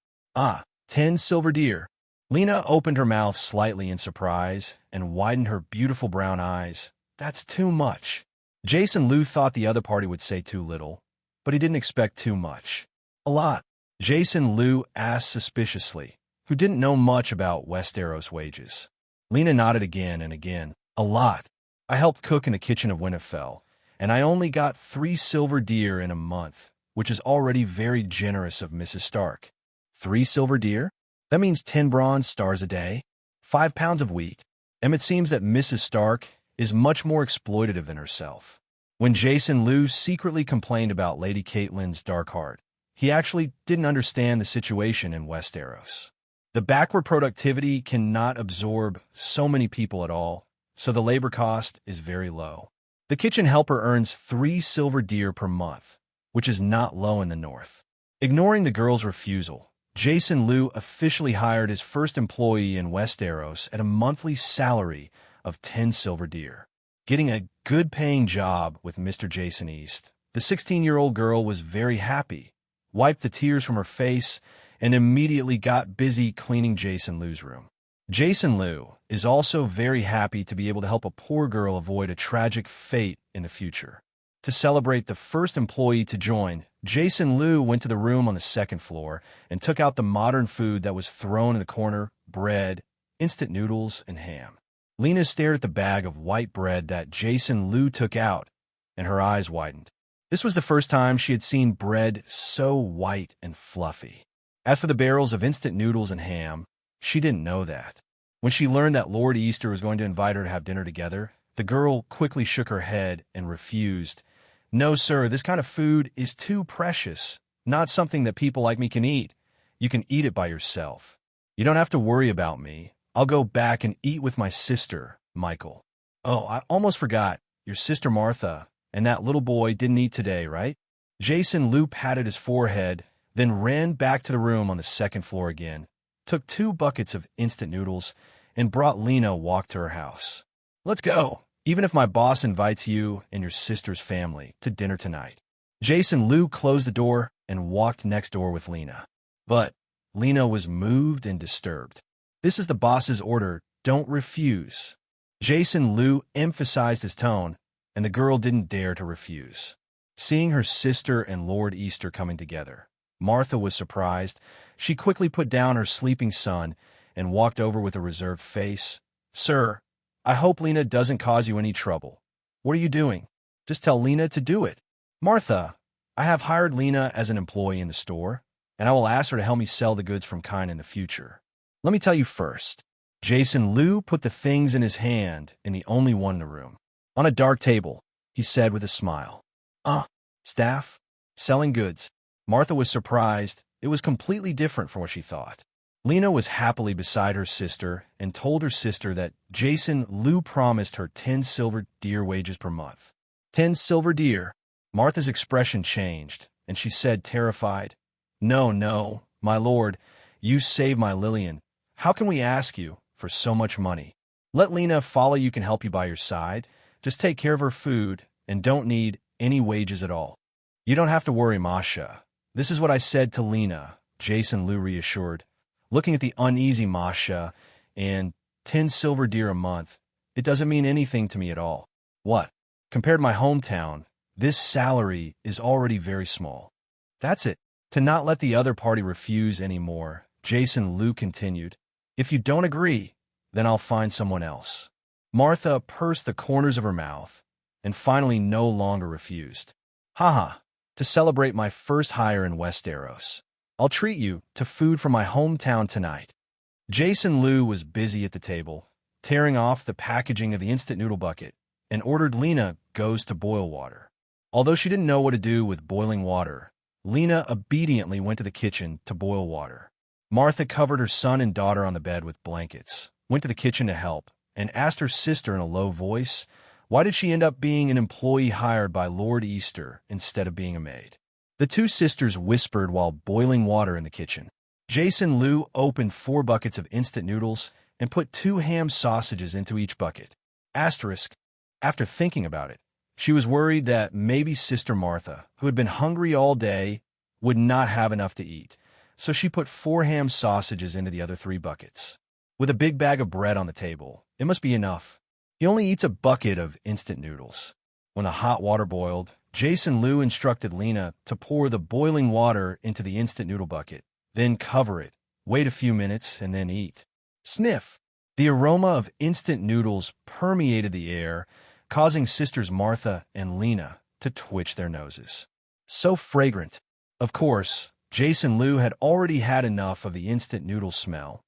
10 silver deer. Lena opened her mouth slightly in surprise and widened her beautiful brown eyes. That's too much. Jason Liu thought the other party would say too little, but he didn't expect too much. A lot. Jason Liu asked suspiciously, who didn't know much about Westeros wages. Lena nodded again and again. A lot. I helped cook in the kitchen of Winterfell, and I only got 3 silver deer in a month, which is already very generous of Mrs. Stark. 3 silver deer? That means 10 bronze stars a day, 5 pounds of wheat, and it seems that Mrs. Stark is much more exploitative than herself. When Jason Liu secretly complained about Lady Catelyn's dark heart, he actually didn't understand the situation in Westeros. The backward productivity cannot absorb so many people at all, so the labor cost is very low. The kitchen helper earns 3 silver deer per month, which is not low in the north. Ignoring the girl's refusal, Jason Liu officially hired his first employee in Westeros at a monthly salary of 10 silver deer. Getting a good-paying job with Mr. Jason East, the 16-year-old girl was very happy, wiped the tears from her face, and immediately got busy cleaning Jason Liu's room. Jason Liu is also very happy to be able to help a poor girl avoid a tragic fate in the future. To celebrate the first employee to join, Jason Liu went to the room on the second floor and took out the modern food that was thrown in the corner: bread, instant noodles, and ham. Lena stared at the bag of white bread that Jason Liu took out, and her eyes widened. This was the first time she had seen bread so white and fluffy. As for the barrels of instant noodles and ham, she didn't know that. When she learned that Lord Easter was going to invite her to have dinner together, the girl quickly shook her head and refused. "No, sir, this kind of food is too precious. Not something that people like me can eat. You can eat it by yourself. You don't have to worry about me. I'll go back and eat with my sister, Michael." "Oh, I almost forgot. Your sister Martha and that little boy didn't eat today, right?" Jason Liu patted his forehead, then ran back to the room on the second floor again, took 2 buckets of instant noodles, and brought Lena walk to her house. "Let's go, even if my boss invites you and your sister's family to dinner tonight." Jason Liu closed the door and walked next door with Lena. But Lena was moved and disturbed. "This is the boss's order. Don't refuse." Jason Liu emphasized his tone, and the girl didn't dare to refuse. Seeing her sister and Lord Easter coming together, Martha was surprised. She quickly put down her sleeping son and walked over with a reserved face. "Sir, I hope Lena doesn't cause you any trouble. What are you doing? Just tell Lena to do it." "Martha, I have hired Lena as an employee in the store, and I will ask her to help me sell the goods from Kine in the future. Let me tell you first." Jason Liu put the things in his hand in the only one in the room. "On a dark table," he said with a smile. Staff? Selling goods." Martha was surprised. It was completely different from what she thought. Lena was happily beside her sister and told her sister that Jason Liu promised her 10 silver deer wages per month. 10 silver deer? Martha's expression changed, and she said, terrified, No, my lord, you saved my Lillian. How can we ask you for so much money? Let Lena follow you, can help you by your side. Just take care of her food and don't need any wages at all." "You don't have to worry, Masha. This is what I said to Lena," Jason Liu reassured. Looking at the uneasy Masha, and 10 silver deer a month, it doesn't mean anything to me at all. What? Compared to my hometown, this salary is already very small. That's it. To not let the other party refuse anymore, Jason Liu continued. "If you don't agree, then I'll find someone else." Martha pursed the corners of her mouth and finally no longer refused. "Haha, to celebrate my first hire in Westeros, I'll treat you to food from my hometown tonight." Jason Liu was busy at the table, tearing off the packaging of the instant noodle bucket, and ordered Lena goes to boil water. Although she didn't know what to do with boiling water, Lena obediently went to the kitchen to boil water. Martha covered her son and daughter on the bed with blankets, went to the kitchen to help, and asked her sister in a low voice, why did she end up being an employee hired by Lord Easter instead of being a maid? The two sisters whispered while boiling water in the kitchen. Jason Liu opened 4 buckets of instant noodles and put 2 ham sausages into each bucket. After thinking about it, she was worried that maybe Sister Martha, who had been hungry all day, would not have enough to eat, so she put 4 ham sausages into the other 3 buckets. With a big bag of bread on the table, it must be enough. He only eats a bucket of instant noodles. When the hot water boiled, Jason Liu instructed Lena to pour the boiling water into the instant noodle bucket, then cover it, wait a few minutes, and then eat. Sniff! The aroma of instant noodles permeated the air, causing sisters Martha and Lena to twitch their noses. So fragrant. Of course, Jason Liu had already had enough of the instant noodle smell,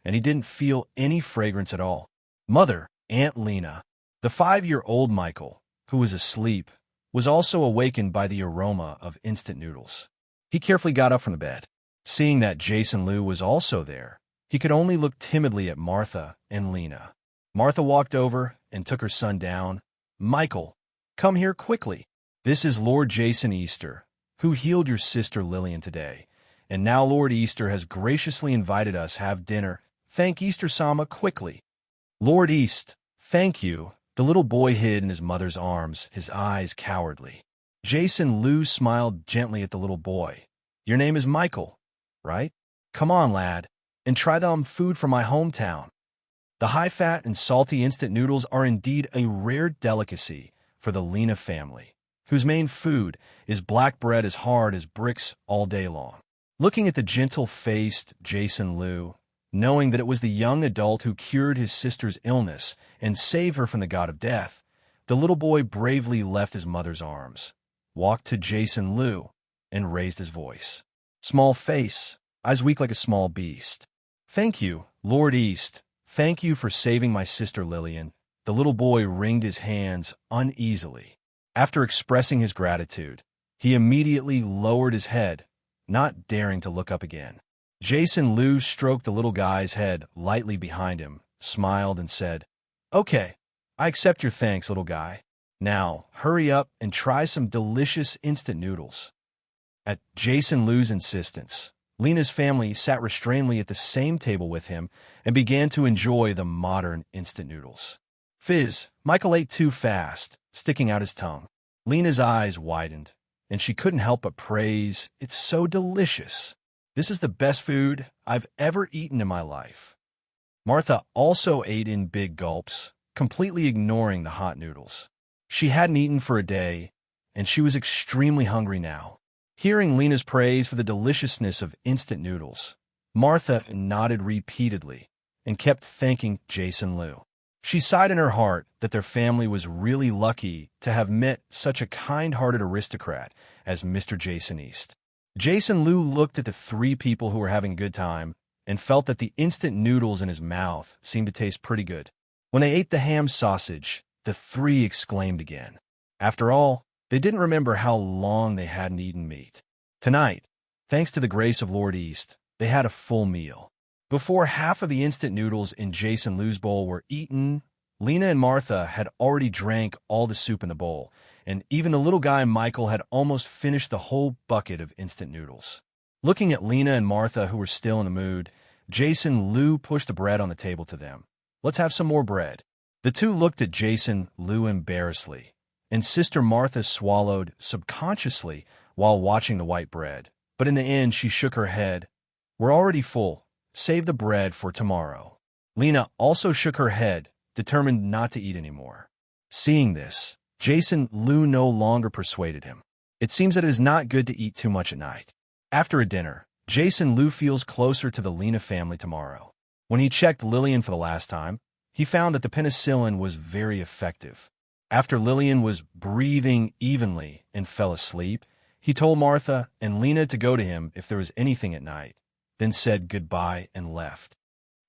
and he didn't feel any fragrance at all. Mother, Aunt Lena, the 5-year-old Michael, who was asleep, was also awakened by the aroma of instant noodles. He carefully got up from the bed. Seeing that Jason Liu was also there, he could only look timidly at Martha and Lena. Martha walked over and took her son down. "Michael, come here quickly. This is Lord Jason Easter, who healed your sister Lillian today, and now Lord Easter has graciously invited us have dinner. Thank Easter-sama quickly. Lord East, thank you. The little boy hid in his mother's arms, his eyes cowardly. Jason Liu smiled gently at the little boy. Your name is Michael, right? Come on, lad, and try them food from my hometown. The high-fat and salty instant noodles are indeed a rare delicacy for the Lena family, whose main food is black bread as hard as bricks all day long. Looking at the gentle-faced Jason Liu, knowing that it was the young adult who cured his sister's illness and saved her from the god of death, the little boy bravely left his mother's arms, walked to Jason Liu, and raised his voice. Small face, eyes weak like a small beast. Thank you, Lord East. Thank you for saving my sister Lillian. The little boy wringed his hands uneasily. After expressing his gratitude, he immediately lowered his head, not daring to look up again. Jason Liu stroked the little guy's head lightly behind him, smiled, and said, Okay, I accept your thanks, little guy. Now, hurry up and try some delicious instant noodles. At Jason Liu's insistence, Lena's family sat restrainedly at the same table with him and began to enjoy the modern instant noodles. Fizz, Michael ate too fast, sticking out his tongue. Lena's eyes widened, and she couldn't help but praise, It's so delicious. This is the best food I've ever eaten in my life. Martha also ate in big gulps, completely ignoring the hot noodles. She hadn't eaten for a day, and she was extremely hungry now. Hearing Lena's praise for the deliciousness of instant noodles, Martha nodded repeatedly and kept thanking Jason Liu. She sighed in her heart that their family was really lucky to have met such a kind-hearted aristocrat as Mr. Jason East. Jason Liu looked at the three people who were having a good time and felt that the instant noodles in his mouth seemed to taste pretty good. When they ate the ham sausage, the three exclaimed again. After all, they didn't remember how long they hadn't eaten meat. Tonight, thanks to the grace of Lord East, they had a full meal. Before half of the instant noodles in Jason Liu's bowl were eaten, Lena and Martha had already drank all the soup in the bowl, and even the little guy Michael had almost finished the whole bucket of instant noodles. Looking at Lena and Martha, who were still in the mood, Jason Liu pushed the bread on the table to them. Let's have some more bread. The two looked at Jason Liu embarrassedly, and Sister Martha swallowed subconsciously while watching the white bread. But in the end, she shook her head. We're already full. Save the bread for tomorrow. Lena also shook her head, determined not to eat anymore. Seeing this, Jason Liu no longer persuaded him. It seems that it is not good to eat too much at night. After a dinner, Jason Liu feels closer to the Lena family tomorrow. When he checked Lillian for the last time, he found that the penicillin was very effective. After Lillian was breathing evenly and fell asleep, he told Martha and Lena to go to him if there was anything at night, then said goodbye and left.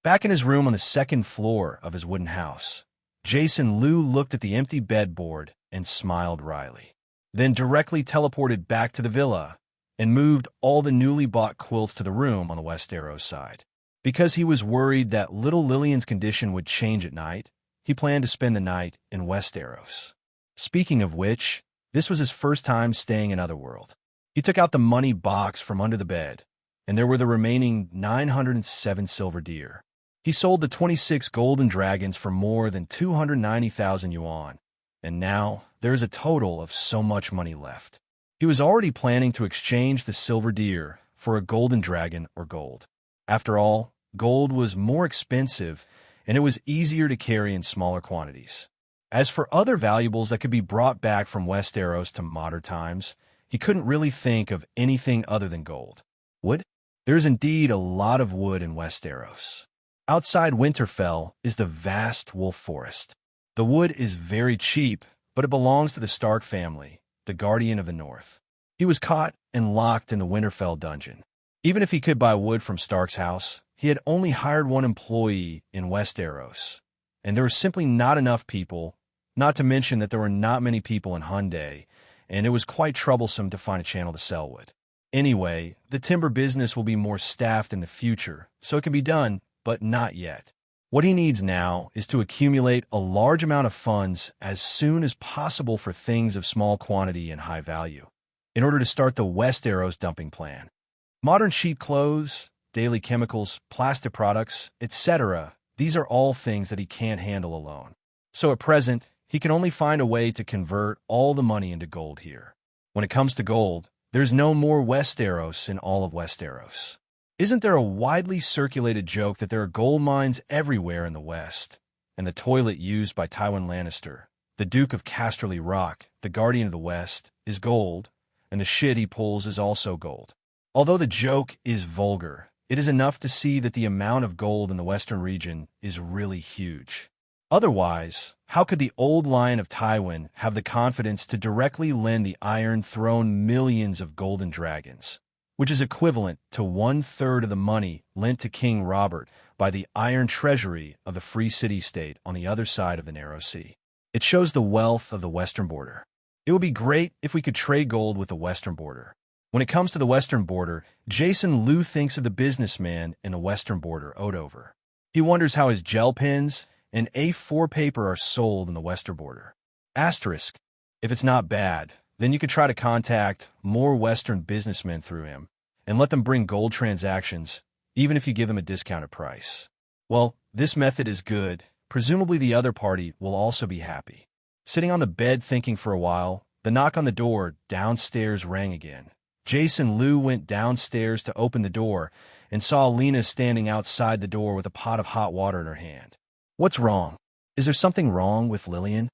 Back in his room on the second floor of his wooden house, Jason Liu looked at the empty bedboard and smiled wryly, then directly teleported back to the villa and moved all the newly bought quilts to the room on the Westeros side. Because he was worried that little Lillian's condition would change at night, he planned to spend the night in Westeros. Speaking of which, this was his first time staying in Otherworld. He took out the money box from under the bed, and there were the remaining 907 silver deer. He sold the 26 golden dragons for more than 290,000 yuan, and now there is a total of so much money left. He was already planning to exchange the silver deer for a golden dragon or gold. After all, gold was more expensive, and it was easier to carry in smaller quantities. As for other valuables that could be brought back from Westeros to modern times, he couldn't really think of anything other than gold. Wood? There is indeed a lot of wood in Westeros. Outside Winterfell is the vast wolf forest. The wood is very cheap, but it belongs to the Stark family, the Guardian of the North. He was caught and locked in the Winterfell dungeon. Even if he could buy wood from Stark's house, he had only hired one employee in Westeros, and there were simply not enough people, not to mention that there were not many people in Hyundai, and it was quite troublesome to find a channel to sell wood. Anyway, the timber business will be more staffed in the future, so it can be done, but not yet. What he needs now is to accumulate a large amount of funds as soon as possible for things of small quantity and high value, in order to start the Westeros dumping plan. Modern cheap clothes, daily chemicals, plastic products, etc. These are all things that he can't handle alone. So at present, he can only find a way to convert all the money into gold here. When it comes to gold, there's no more Westeros in all of Westeros. Isn't there a widely circulated joke that there are gold mines everywhere in the West? And the toilet used by Tywin Lannister, the Duke of Casterly Rock, the Guardian of the West, is gold, and the shit he pulls is also gold. Although the joke is vulgar, it is enough to see that the amount of gold in the Western region is really huge. Otherwise, how could the old lion of Tywin have the confidence to directly lend the Iron Throne millions of golden dragons, which is equivalent to 1/3 of the money lent to King Robert by the Iron Treasury of the Free City-State on the other side of the Narrow Sea? It shows the wealth of the Western border. It would be great if we could trade gold with the Western border. When it comes to the Western border, Jason Liu thinks of the businessman in the Western border Odover. He wonders how his gel pens and A4 paper are sold in the Western border. Asterisk. If it's not bad, then you could try to contact more Western businessmen through him and let them bring gold transactions, even if you give them a discounted price. Well, this method is good. Presumably the other party will also be happy. Sitting on the bed thinking for a while, the knock on the door downstairs rang again. Jason Liu went downstairs to open the door and saw Lena standing outside the door with a pot of hot water in her hand. What's wrong? Is there something wrong with Lillian?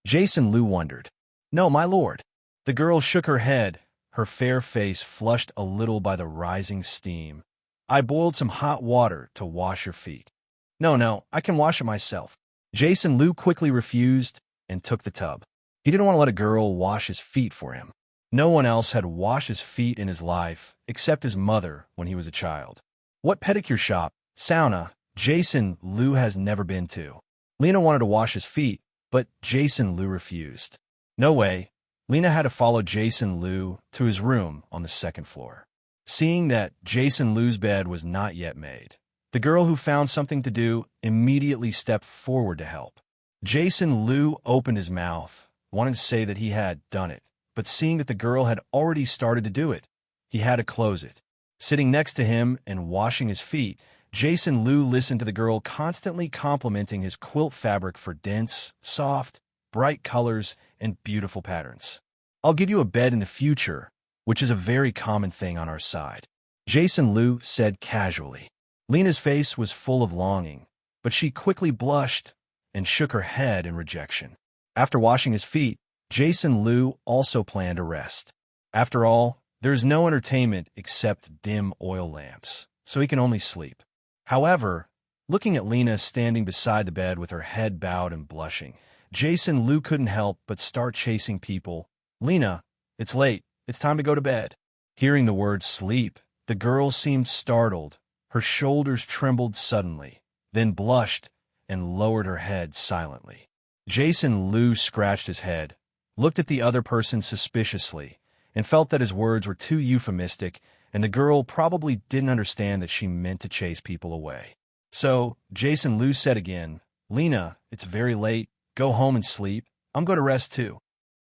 Jason Liu wondered. No, my lord. The girl shook her head, her fair face flushed a little by the rising steam. I boiled some hot water to wash your feet. No, I can wash it myself. Jason Liu quickly refused and took the tub. He didn't want to let a girl wash his feet for him. No one else had washed his feet in his life except his mother when he was a child. What pedicure shop, sauna, Jason Liu has never been to. Lena wanted to wash his feet, but Jason Liu refused. No way. Lena had to follow Jason Liu to his room on the second floor. Seeing that Jason Liu's bed was not yet made, the girl who found something to do immediately stepped forward to help. Jason Liu opened his mouth, wanting to say that he had done it, but seeing that the girl had already started to do it, he had to close it. Sitting next to him and washing his feet, Jason Liu listened to the girl constantly complimenting his quilt fabric for dense, soft, bright colors and beautiful patterns. I'll give you a bed in the future, which is a very common thing on our side, Jason Liu said casually. Lena's face was full of longing, but she quickly blushed and shook her head in rejection. After washing his feet, Jason Liu also planned to rest. After all, there is no entertainment except dim oil lamps, so he can only sleep. However, looking at Lena standing beside the bed with her head bowed and blushing, Jason Liu couldn't help but start chasing people. Lena, it's late. It's time to go to bed. Hearing the word sleep, the girl seemed startled. Her shoulders trembled suddenly, then blushed and lowered her head silently. Jason Liu scratched his head, looked at the other person suspiciously, and felt that his words were too euphemistic, and the girl probably didn't understand that she meant to chase people away. So, Jason Liu said again, Lena, it's very late. Go home and sleep. I'm going to rest too.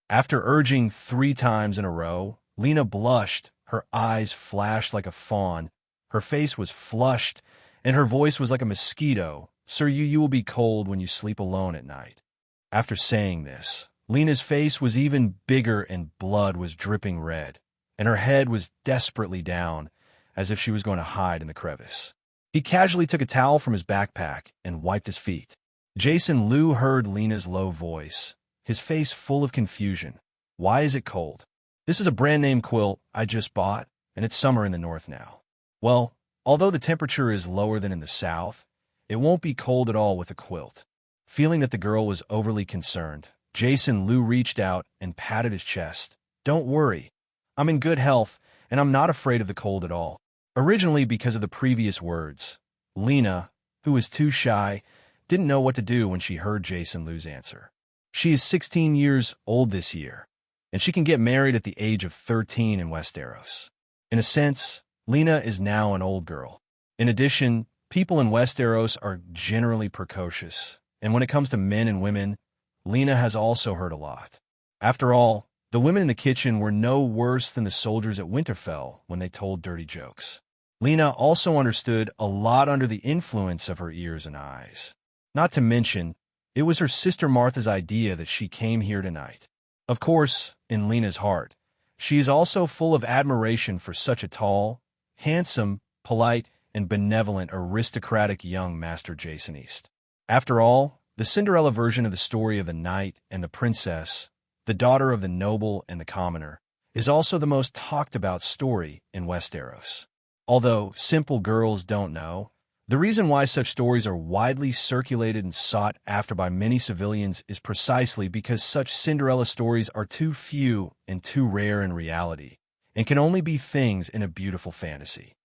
After urging 3 times in a row, Lena blushed, her eyes flashed like a fawn, her face was flushed, and her voice was like a mosquito. Sir, you will be cold when you sleep alone at night. After saying this, Lena's face was even bigger and blood was dripping red, and her head was desperately down, as if she was going to hide in the crevice. He casually took a towel from his backpack and wiped his feet. Jason Liu heard Lena's low voice, his face full of confusion. Why is it cold? This is a brand-name quilt I just bought, and it's summer in the north now. Well, although the temperature is lower than in the south, it won't be cold at all with a quilt. Feeling that the girl was overly concerned, Jason Liu reached out and patted his chest. Don't worry. I'm in good health, and I'm not afraid of the cold at all. Originally because of the previous words, Lena, who was too shy, didn't know what to do when she heard Jason Liu's answer. She is 16 years old this year, and she can get married at the age of 13 in Westeros. In a sense, Lena is now an old girl. In addition, people in Westeros are generally precocious, and when it comes to men and women, Lena has also heard a lot. After all, The women in the kitchen were no worse than the soldiers at Winterfell when they told dirty jokes. Lena also understood a lot under the influence of her ears and eyes. Not to mention, it was her sister Martha's idea that she came here tonight. Of course, in Lena's heart, she is also full of admiration for such a tall, handsome, polite, and benevolent aristocratic young Master Jason East. After all, the Cinderella version of the story of the knight and the princess, the daughter of the noble and the commoner, is also the most talked about story in Westeros. Although simple girls don't know, the reason why such stories are widely circulated and sought after by many civilians is precisely because such Cinderella stories are too few and too rare in reality, and can only be things in a beautiful fantasy.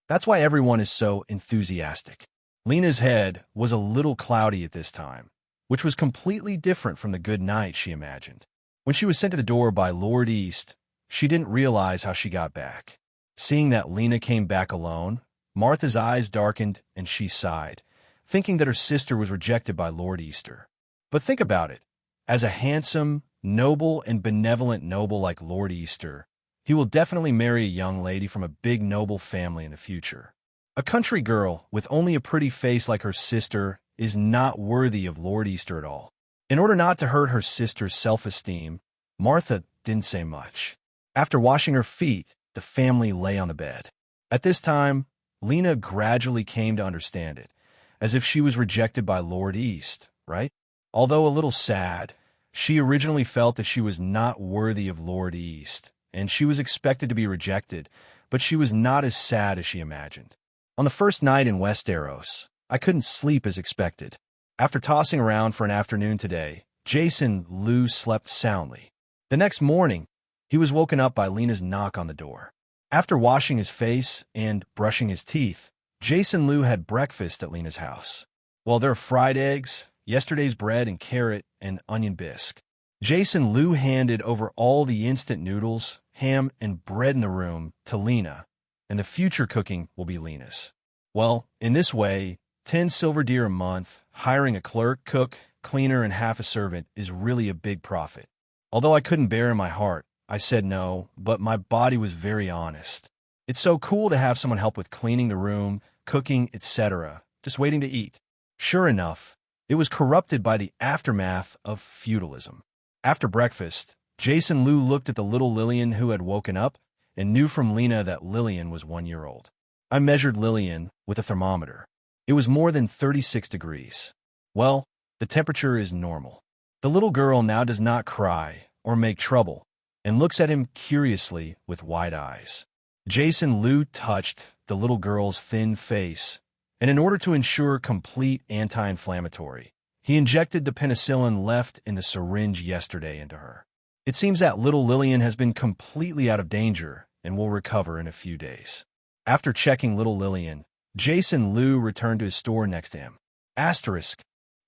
That's why everyone is so enthusiastic. Lena's head was a little cloudy at this time, which was completely different from the good night she imagined. When she was sent to the door by Lord East, she didn't realize how she got back. Seeing that Lena came back alone, Martha's eyes darkened and she sighed, thinking that her sister was rejected by Lord Easter. But think about it. As a handsome, noble, and benevolent noble like Lord Easter, he will definitely marry a young lady from a big noble family in the future. A country girl with only a pretty face like her sister is not worthy of Lord Easter at all. In order not to hurt her sister's self-esteem, Martha didn't say much. After washing her feet, the family lay on the bed. At this time, Lena gradually came to understand it, as if she was rejected by Lord East, right? Although a little sad, she originally felt that she was not worthy of Lord East, and she was expected to be rejected, but she was not as sad as she imagined. On the first night in Westeros, I couldn't sleep as expected. After tossing around for an afternoon today, Jason Lou slept soundly. The next morning, he was woken up by Lena's knock on the door. After washing his face and brushing his teeth, Jason Lou had breakfast at Lena's house. Well, there were fried eggs, yesterday's bread and carrot, and onion bisque. Jason Lou handed over all the instant noodles, ham, and bread in the room to Lena, and the future cooking will be Lena's. Well, in this way, 10 silver deer a month, hiring a clerk, cook, cleaner, and half a servant is really a big profit. Although I couldn't bear in my heart, I said no, but my body was very honest. It's so cool to have someone help with cleaning the room, cooking, etc., just waiting to eat. Sure enough, it was corrupted by the aftermath of feudalism. After breakfast, Jason Lou looked at the little Lillian who had woken up and knew from Lena that Lillian was 1 year old. I measured Lillian with a thermometer. It was more than 36 degrees. Well, the temperature is normal. The little girl now does not cry or make trouble and looks at him curiously with wide eyes. Jason Lou touched the little girl's thin face, and in order to ensure complete anti-inflammatory, he injected the penicillin left in the syringe yesterday into her. It seems that little Lillian has been completely out of danger and will recover in a few days. After checking little Lillian, Jason Lou returned to his store next to him.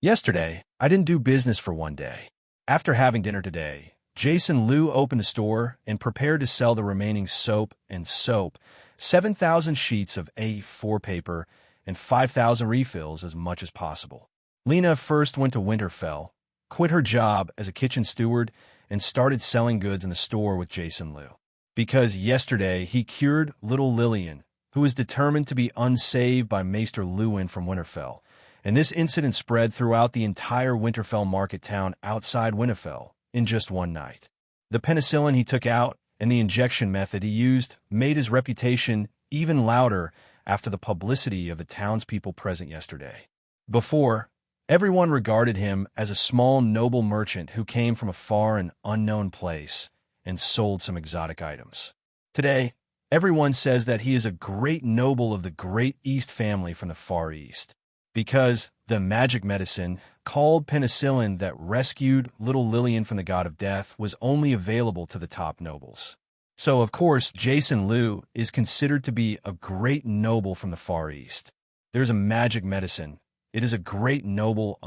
Yesterday, I didn't do business for 1 day. After having dinner today, Jason Lou opened the store and prepared to sell the remaining soap, 7,000 sheets of A4 paper, and 5,000 refills as much as possible. Lena first went to Winterfell, quit her job as a kitchen steward, and started selling goods in the store with Jason Lou. Because yesterday he cured little Lillian, who was determined to be unsaved by Maester Luwin from Winterfell, and this incident spread throughout the entire Winterfell market town outside Winterfell in just one night. The penicillin he took out and the injection method he used made his reputation even louder after the publicity of the townspeople present yesterday. Before, everyone regarded him as a small noble merchant who came from a far and unknown place and sold some exotic items. Today, everyone says that he is a great noble of the Great East family from the Far East, because the magic medicine called penicillin that rescued little Lillian from the god of death was only available to the top nobles. So, of course, Jason Lou is considered to be a great noble from the Far East. There's a magic medicine. It is a great noble,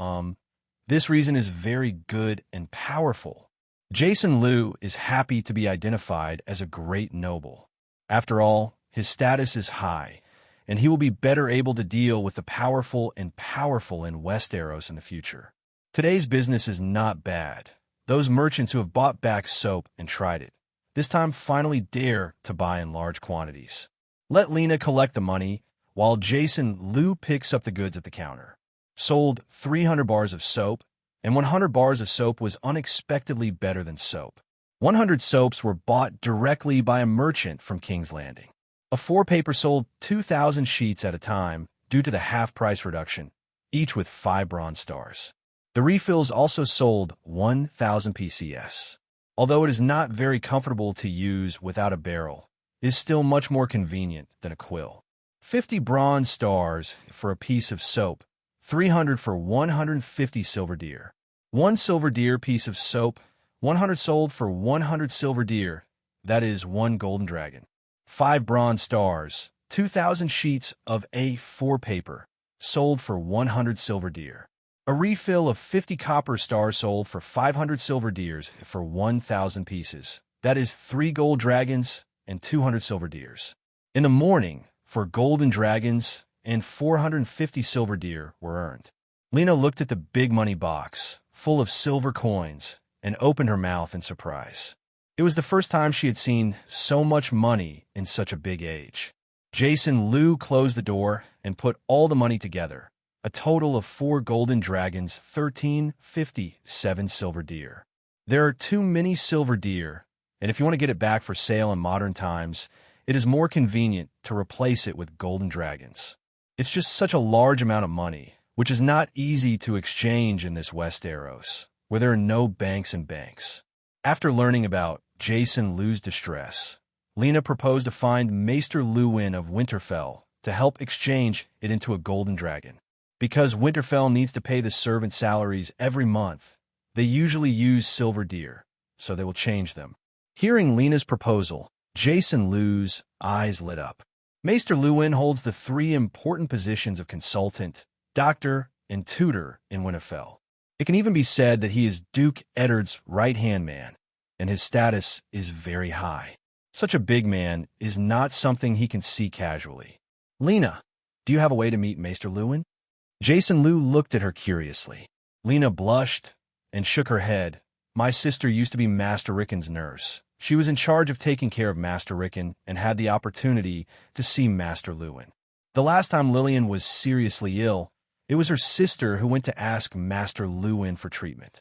This reason is very good and powerful. Jason Lou is happy to be identified as a great noble. After all, his status is high, and he will be better able to deal with the powerful in Westeros in the future. Today's business is not bad. Those merchants who have bought back soap and tried it, this time finally dare to buy in large quantities. Let Lena collect the money, while Jason Liu picks up the goods at the counter. Sold 300 bars of soap, and 100 bars of soap was unexpectedly better than soap. 100 soaps were bought directly by a merchant from King's Landing. A 4-paper sold 2,000 sheets at a time due to the half-price reduction, each with 5 bronze stars. The refills also sold 1,000 PCS. Although it is not very comfortable to use without a barrel, it is still much more convenient than a quill. 50 bronze stars for a piece of soap, 300 for 150 silver deer. 1 silver deer piece of soap, 100 sold for 100 silver deer, that is 1 golden dragon. 5 bronze stars, 2,000 sheets of A4 paper, sold for 100 silver deer. A refill of 50 copper stars sold for 500 silver deers for 1,000 pieces, that is 3 gold dragons and 200 silver deers. In the morning, for golden dragons and 450 silver deer were earned. Lena looked at the big money box, full of silver coins, and opened her mouth in surprise. It was the first time she had seen so much money in such a big age. Jason Liu closed the door and put all the money together, a total of 4 golden dragons, 1357 silver deer. There are 2 mini silver deer, and if you want to get it back for sale in modern times, it is more convenient to replace it with golden dragons. It's just such a large amount of money, which is not easy to exchange in this Westeros, where there are no banks and banks. After learning about Jason Liu's distress, Lena proposed to find Maester Luwin of Winterfell to help exchange it into a golden dragon. Because Winterfell needs to pay the servant salaries every month, they usually use silver deer, so they will change them. Hearing Lena's proposal, Jason Liu's eyes lit up. Maester Luwin holds the 3 important positions of consultant, doctor, and tutor in Winterfell. It can even be said that he is Duke Eddard's right-hand man, and his status is very high. Such a big man is not something he can see casually. Lena, do you have a way to meet Maester Luwin? Jason Liu looked at her curiously. Lena blushed and shook her head. My sister used to be Master Rickon's nurse. She was in charge of taking care of Master Rickon and had the opportunity to see Master Luwin. The last time Lillian was seriously ill, it was her sister who went to ask Master Luwin for treatment.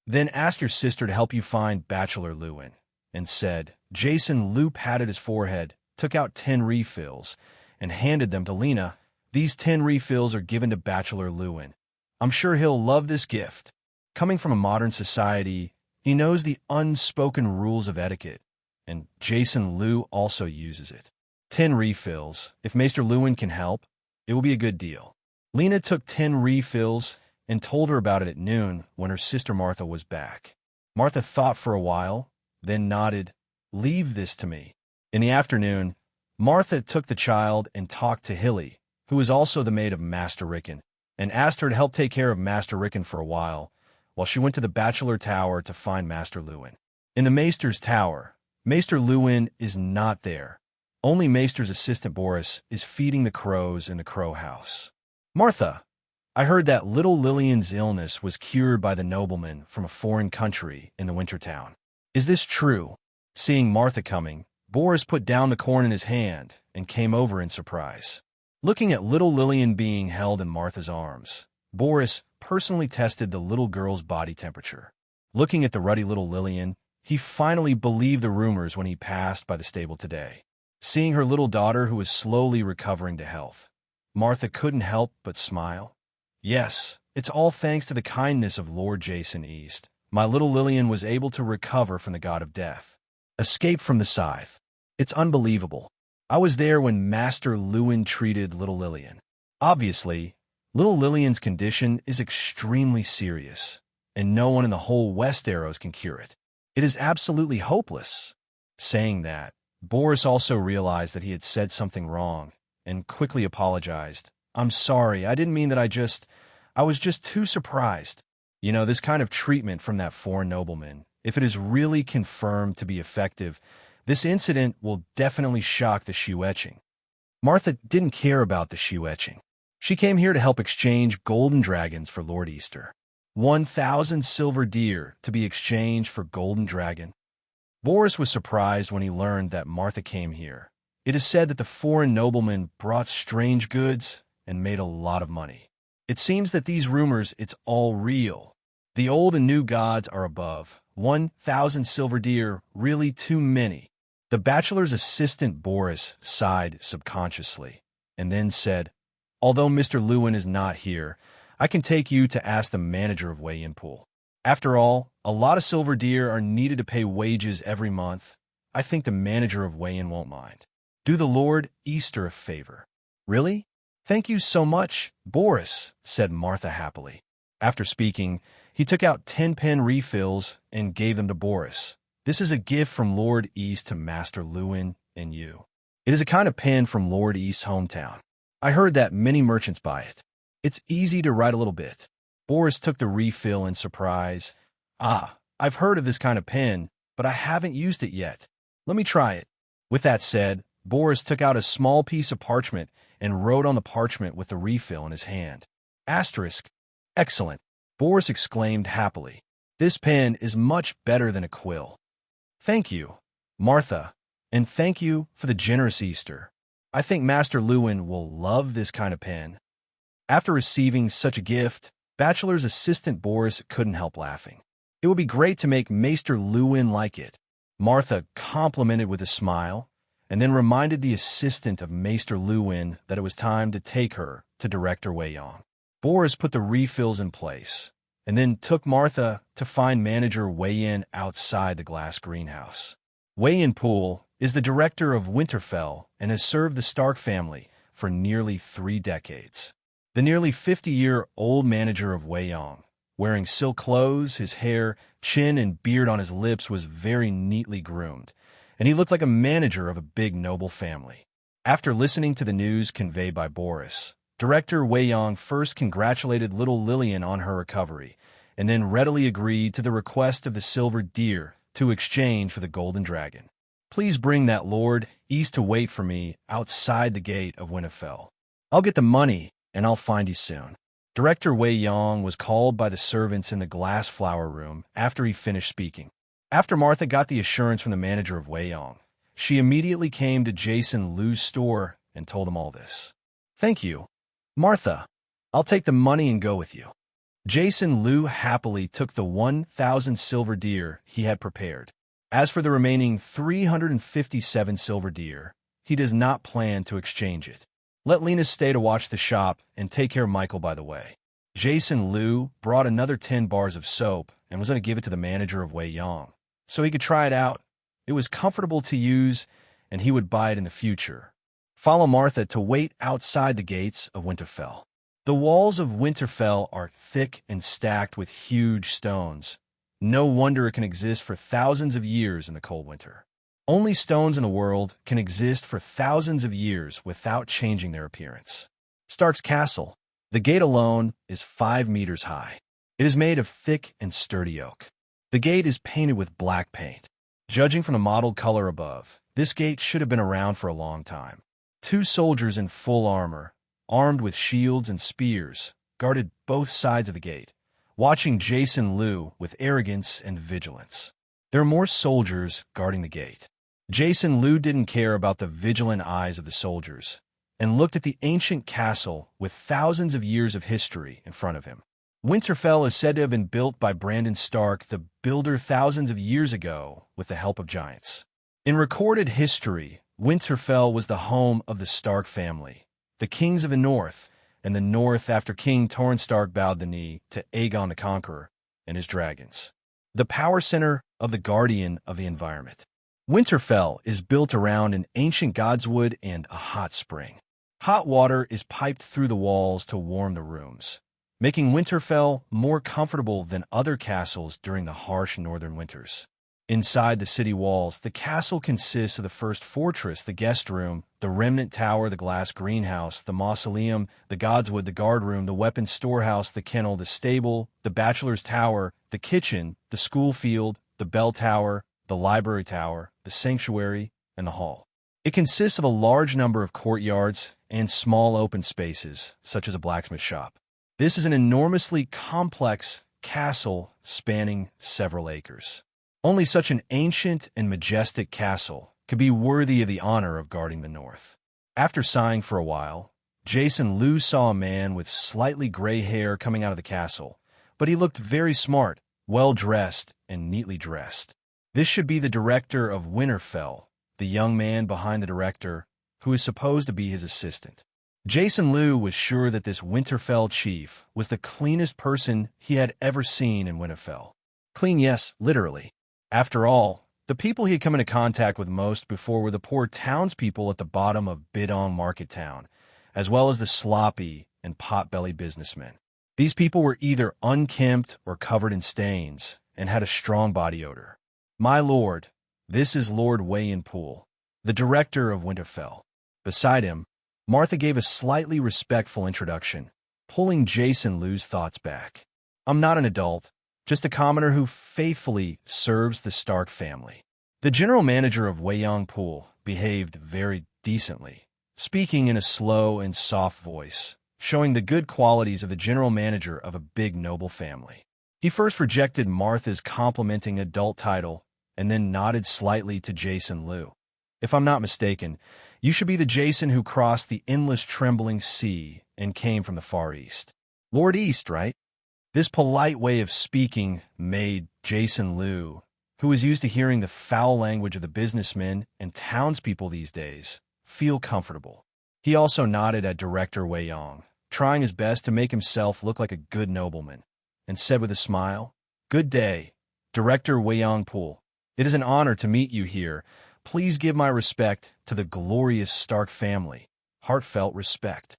Then ask your sister to help you find Bachelor Luwin, and said. Jason Liu patted his forehead, took out 10 refills, and handed them to Lena. These 10 refills are given to Bachelor Luwin. I'm sure he'll love this gift. Coming from a modern society, he knows the unspoken rules of etiquette, and Jason Liu also uses it. 10 refills. If Maester Luwin can help, it will be a good deal. Lena took 10 refills and told her about it at noon when her sister Martha was back. Martha thought for a while, then nodded. Leave this to me. In the afternoon, Martha took the child and talked to Hilly, who was also the maid of Master Rickon, and asked her to help take care of Master Rickon for a while she went to the Bachelor Tower to find Master Luwin. In the Maester's Tower, Maester Luwin is not there. Only Maester's assistant Boris is feeding the crows in the crow house. Martha, I heard that little Lillian's illness was cured by the nobleman from a foreign country in the winter town. Is this true? Seeing Martha coming, Boris put down the corn in his hand and came over in surprise. Looking at little Lillian being held in Martha's arms, Boris personally tested the little girl's body temperature. Looking at the ruddy little Lillian, he finally believed the rumors when he passed by the stable today. Seeing her little daughter who was slowly recovering to health, Martha couldn't help but smile. Yes, it's all thanks to the kindness of Lord Jason East. My little Lillian was able to recover from the god of death. Escape from the scythe. It's unbelievable. I was there when Master Luwin treated little Lillian. Obviously, little Lillian's condition is extremely serious, and no one in the whole Westeros can cure it. It is absolutely hopeless. Saying that, Boris also realized that he had said something wrong, and quickly apologized. I'm sorry, I didn't mean that I was just too surprised. You know, this kind of treatment from that foreign nobleman, if it is really confirmed to be effective, this incident will definitely shock the Shuetching. Martha didn't care about the Shuetching. She came here to help exchange golden dragons for Lord Easter. 1,000 silver deer to be exchanged for golden dragon. Boris was surprised when he learned that Martha came here. It is said that the foreign nobleman brought strange goods and made a lot of money. It seems that these rumors, it's all real. The old and new gods are above. 1,000 silver deer, really too many. The bachelor's assistant Boris sighed subconsciously, and then said, "Although Mr. Lewin is not here, I can take you to ask the manager of Weigh-In Pool. After all, a lot of silver deer are needed to pay wages every month. I think the manager of Weigh-In won't mind. Do the Lord Easter a favor." "Really? Thank you so much, Boris," said Martha happily. After speaking, he took out 10-pen refills and gave them to Boris. "This is a gift from Lord East to Master Lewin and you. It is a kind of pen from Lord East's hometown. I heard that many merchants buy it. It's easy to write a little bit." Boris took the refill in surprise. "Ah, I've heard of this kind of pen, but I haven't used it yet. Let me try it." With that said, Boris took out a small piece of parchment and wrote on the parchment with the refill in his hand. Asterisk. "Excellent," Boris exclaimed happily. "This pen is much better than a quill." "Thank you, Martha, and thank you for the generous Easter. I think Master Lewin will love this kind of pen." After receiving such a gift, Bachelor's assistant Boris couldn't help laughing. "It would be great to make Maester Lewin like it," Martha complimented with a smile, and then reminded the assistant of Maester Lewin that it was time to take her to Director Weiyang. Boris put the refills in place, and then took Martha to find manager Weigh-In outside the glass greenhouse. Weigh-In Pool is the director of Winterfell and has served the Stark family for nearly 3 decades. The nearly 50-year-old manager of Weiyang, wearing silk clothes, his hair, chin, and beard on his lips was very neatly groomed, and he looked like a manager of a big noble family. After listening to the news conveyed by Boris, Director Weiyang first congratulated little Lillian on her recovery, and then readily agreed to the request of the silver deer to exchange for the golden dragon. "Please bring that Lord East to wait for me outside the gate of Winterfell. I'll get the money, and I'll find you soon." Director Weiyang was called by the servants in the glass flower room after he finished speaking. After Martha got the assurance from the manager of Weiyang, she immediately came to Jason Liu's store and told him all this. "Thank you, Martha. I'll take the money and go with you." Jason Liu happily took the 1,000 silver deer he had prepared. As for the remaining 357 silver deer, he does not plan to exchange it. "Let Lena stay to watch the shop and take care of Michael by the way." Jason Liu brought another 10 bars of soap and was going to give it to the manager of Weiyang, so he could try it out. It was comfortable to use, and he would buy it in the future. Follow Martha to wait outside the gates of Winterfell. The walls of Winterfell are thick and stacked with huge stones. No wonder it can exist for thousands of years in the cold winter. Only stones in the world can exist for thousands of years without changing their appearance. Stark's castle. The gate alone is 5 meters high. It is made of thick and sturdy oak. The gate is painted with black paint. Judging from the mottled color above, this gate should have been around for a long time. 2 soldiers in full armor, armed with shields and spears, guarded both sides of the gate, watching Jason Liu with arrogance and vigilance. There are more soldiers guarding the gate. Jason Liu didn't care about the vigilant eyes of the soldiers, and looked at the ancient castle with thousands of years of history in front of him. Winterfell is said to have been built by Brandon Stark, the builder, thousands of years ago with the help of giants. In recorded history, Winterfell was the home of the Stark family, the kings of the North, and the North after King Torrhen Stark bowed the knee to Aegon the Conqueror and his dragons. The power center of the guardian of the environment. Winterfell is built around an ancient godswood and a hot spring. Hot water is piped through the walls to warm the rooms, making Winterfell more comfortable than other castles during the harsh northern winters. Inside the city walls, the castle consists of the first fortress, the guest room, the remnant tower, the glass greenhouse, the mausoleum, the godswood, the guard room, the weapons storehouse, the kennel, the stable, the bachelor's tower, the kitchen, the school field, the bell tower, the library tower, the sanctuary, and the hall. It consists of a large number of courtyards and small open spaces, such as a blacksmith shop. This is an enormously complex castle spanning several acres. Only such an ancient and majestic castle could be worthy of the honor of guarding the north. After sighing for a while, Jason Liu saw a man with slightly gray hair coming out of the castle, but he looked very smart, well-dressed, and neatly dressed. This should be the director of Winterfell, the young man behind the director, who is supposed to be his assistant. Jason Liu was sure that this Winterfell chief was the cleanest person he had ever seen in Winterfell. Clean, yes, literally. After all, the people he had come into contact with most before were the poor townspeople at the bottom of Bidong Market Town, as well as the sloppy and pot-bellied businessmen. These people were either unkempt or covered in stains and had a strong body odor. My lord, this is Lord Poole, the director of Winterfell. Beside him, Martha gave a slightly respectful introduction, pulling Jason Liu's thoughts back. I'm not an adult, just a commoner who faithfully serves the Stark family. The general manager of Poole behaved very decently, speaking in a slow and soft voice, showing the good qualities of the general manager of a big noble family. He first rejected Martha's complimenting adult title and then nodded slightly to Jason Liu. If I'm not mistaken, you should be the Jason who crossed the endless trembling sea and came from the Far East. Lord East, right? This polite way of speaking made Jason Liu, who was used to hearing the foul language of the businessmen and townspeople these days, feel comfortable. He also nodded at Director Wei Yong, trying his best to make himself look like a good nobleman, and said with a smile, "Good day, Director Wei Poole. It is an honor to meet you here. Please give my respect to the glorious Stark family. Heartfelt respect."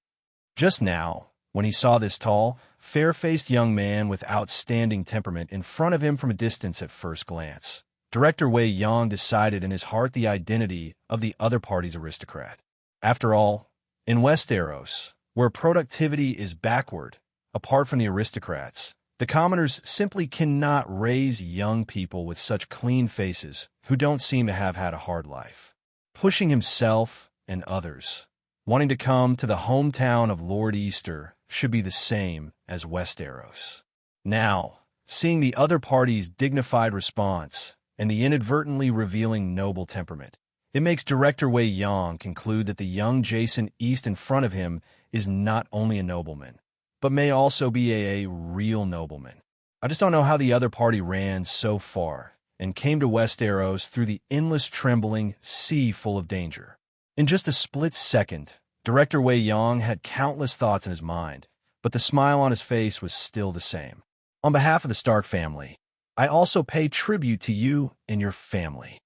Just now, when he saw this tall, fair-faced young man with outstanding temperament in front of him from a distance at first glance, Director Wei Yong decided in his heart the identity of the other party's aristocrat. After all, in Westeros, where productivity is backward, apart from the aristocrats, the commoners simply cannot raise young people with such clean faces who don't seem to have had a hard life. Pushing himself and others, wanting to come to the hometown of Lord Easter should be the same as Westeros. Now, seeing the other party's dignified response and the inadvertently revealing noble temperament, it makes Director Wei Yong conclude that the young Jason East in front of him is not only a nobleman, but may also be a real nobleman. I just don't know how the other party ran so far and came to Westeros through the endless trembling sea full of danger. In just a split second, Director Wei Yong had countless thoughts in his mind, but the smile on his face was still the same. On behalf of the Stark family, I also pay tribute to you and your family.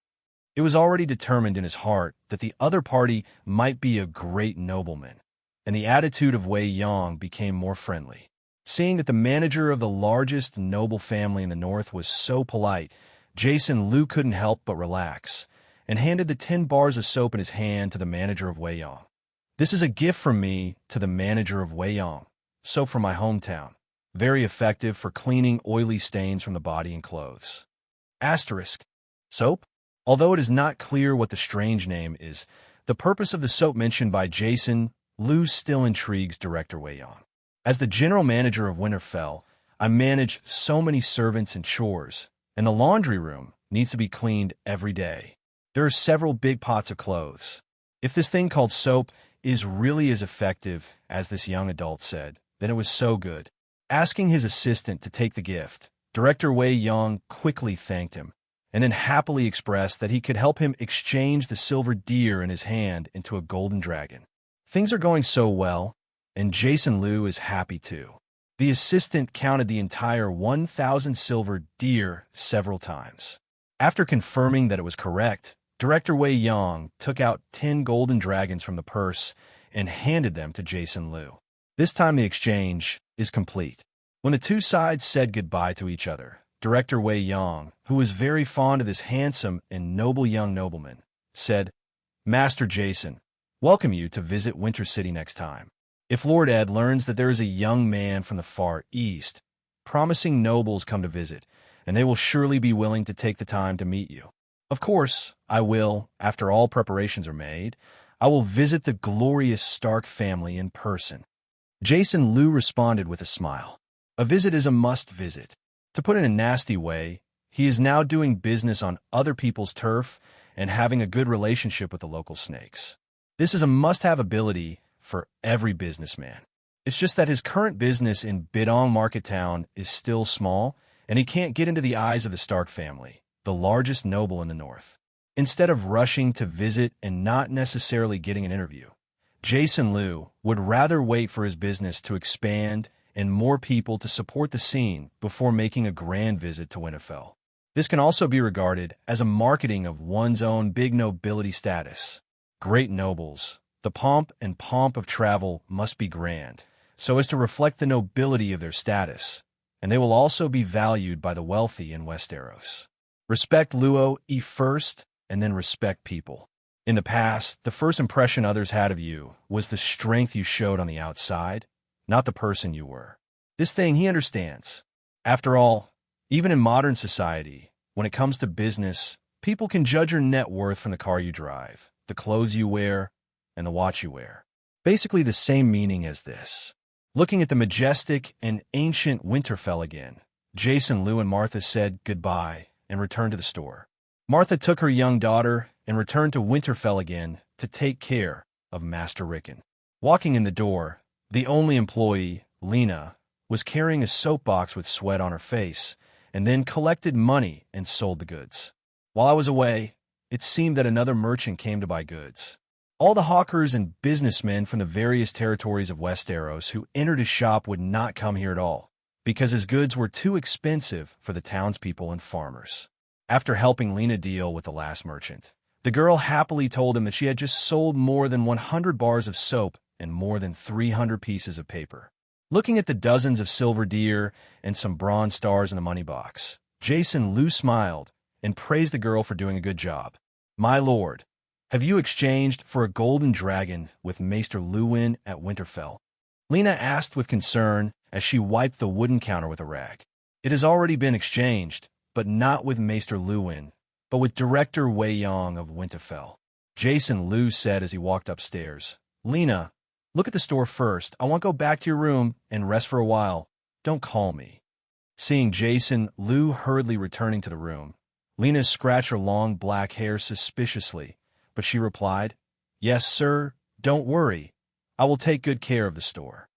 It was already determined in his heart that the other party might be a great nobleman, and the attitude of Wei Yong became more friendly. Seeing that the manager of the largest noble family in the north was so polite, Jason Liu couldn't help but relax, and handed the 10 bars of soap in his hand to the manager of Wei Yong. This is a gift from me to the manager of Wei Yong, soap from my hometown, very effective for cleaning oily stains from the body and clothes. Asterisk. Soap? Although it is not clear what the strange name is, the purpose of the soap mentioned by Jason Liu still intrigues Director Wei Yong. As the general manager of Winterfell, I manage so many servants and chores, and the laundry room needs to be cleaned every day. There are several big pots of clothes. If this thing called soap is really as effective as this young adult said, then it was so good. Asking his assistant to take the gift, Director Wei Yong quickly thanked him, and then happily expressed that he could help him exchange the silver deer in his hand into a golden dragon. Things are going so well, and Jason Liu is happy too. The assistant counted the entire 1,000 silver deer several times. After confirming that it was correct, Director Wei Yong took out 10 golden dragons from the purse and handed them to Jason Liu. This time the exchange is complete. When the two sides said goodbye to each other, Director Wei Yong, who was very fond of this handsome and noble young nobleman, said, "Master Jason, welcome you to visit Winter City next time. If Lord Ed learns that there is a young man from the Far East, promising nobles come to visit, and they will surely be willing to take the time to meet you. Of course, I will, after all preparations are made, I will visit the glorious Stark family in person." Jason Liu responded with a smile. A visit is a must visit. To put it in a nasty way, he is now doing business on other people's turf and having a good relationship with the local snakes. This is a must-have ability for every businessman. It's just that his current business in Bidong Market Town is still small, and he can't get into the eyes of the Stark family, the largest noble in the north. Instead of rushing to visit and not necessarily getting an interview, Jason Liu would rather wait for his business to expand and more people to support the scene before making a grand visit to Winterfell. This can also be regarded as a marketing of one's own big nobility status. Great nobles, the pomp of travel must be grand, so as to reflect the nobility of their status, and they will also be valued by the wealthy in Westeros. Respect Luo first, and then respect people. In the past, the first impression others had of you was the strength you showed on the outside, not the person you were. This thing he understands. After all, even in modern society, when it comes to business, people can judge your net worth from the car you drive, the clothes you wear, and the watch you wear. Basically the same meaning as this. Looking at the majestic and ancient Winterfell again, Jason, Liu, and Martha said goodbye and returned to the store. Martha took her young daughter and returned to Winterfell again to take care of Master Rickon. Walking in the door, the only employee, Lena, was carrying a soapbox with sweat on her face, and then collected money and sold the goods. While I was away, it seemed that another merchant came to buy goods. All the hawkers and businessmen from the various territories of Westeros who entered his shop would not come here at all, because his goods were too expensive for the townspeople and farmers. After helping Lena deal with the last merchant, the girl happily told him that she had just sold more than 100 bars of soap and more than 300 pieces of paper. Looking at the dozens of silver deer and some bronze stars in the money box, Jason Liu smiled and praised the girl for doing a good job. "My lord, have you exchanged for a golden dragon with Maester Luwin at Winterfell?" Lena asked with concern as she wiped the wooden counter with a rag. "It has already been exchanged, but not with Maester Luwin, but with Director Wei Yong of Winterfell," Jason Liu said as he walked upstairs. "Lena, look at the store first. I want to go back to your room and rest for a while. Don't call me." Seeing Jason Liu hurriedly returning to the room, Lena scratched her long black hair suspiciously, but she replied, "Yes, sir, don't worry. I will take good care of the store."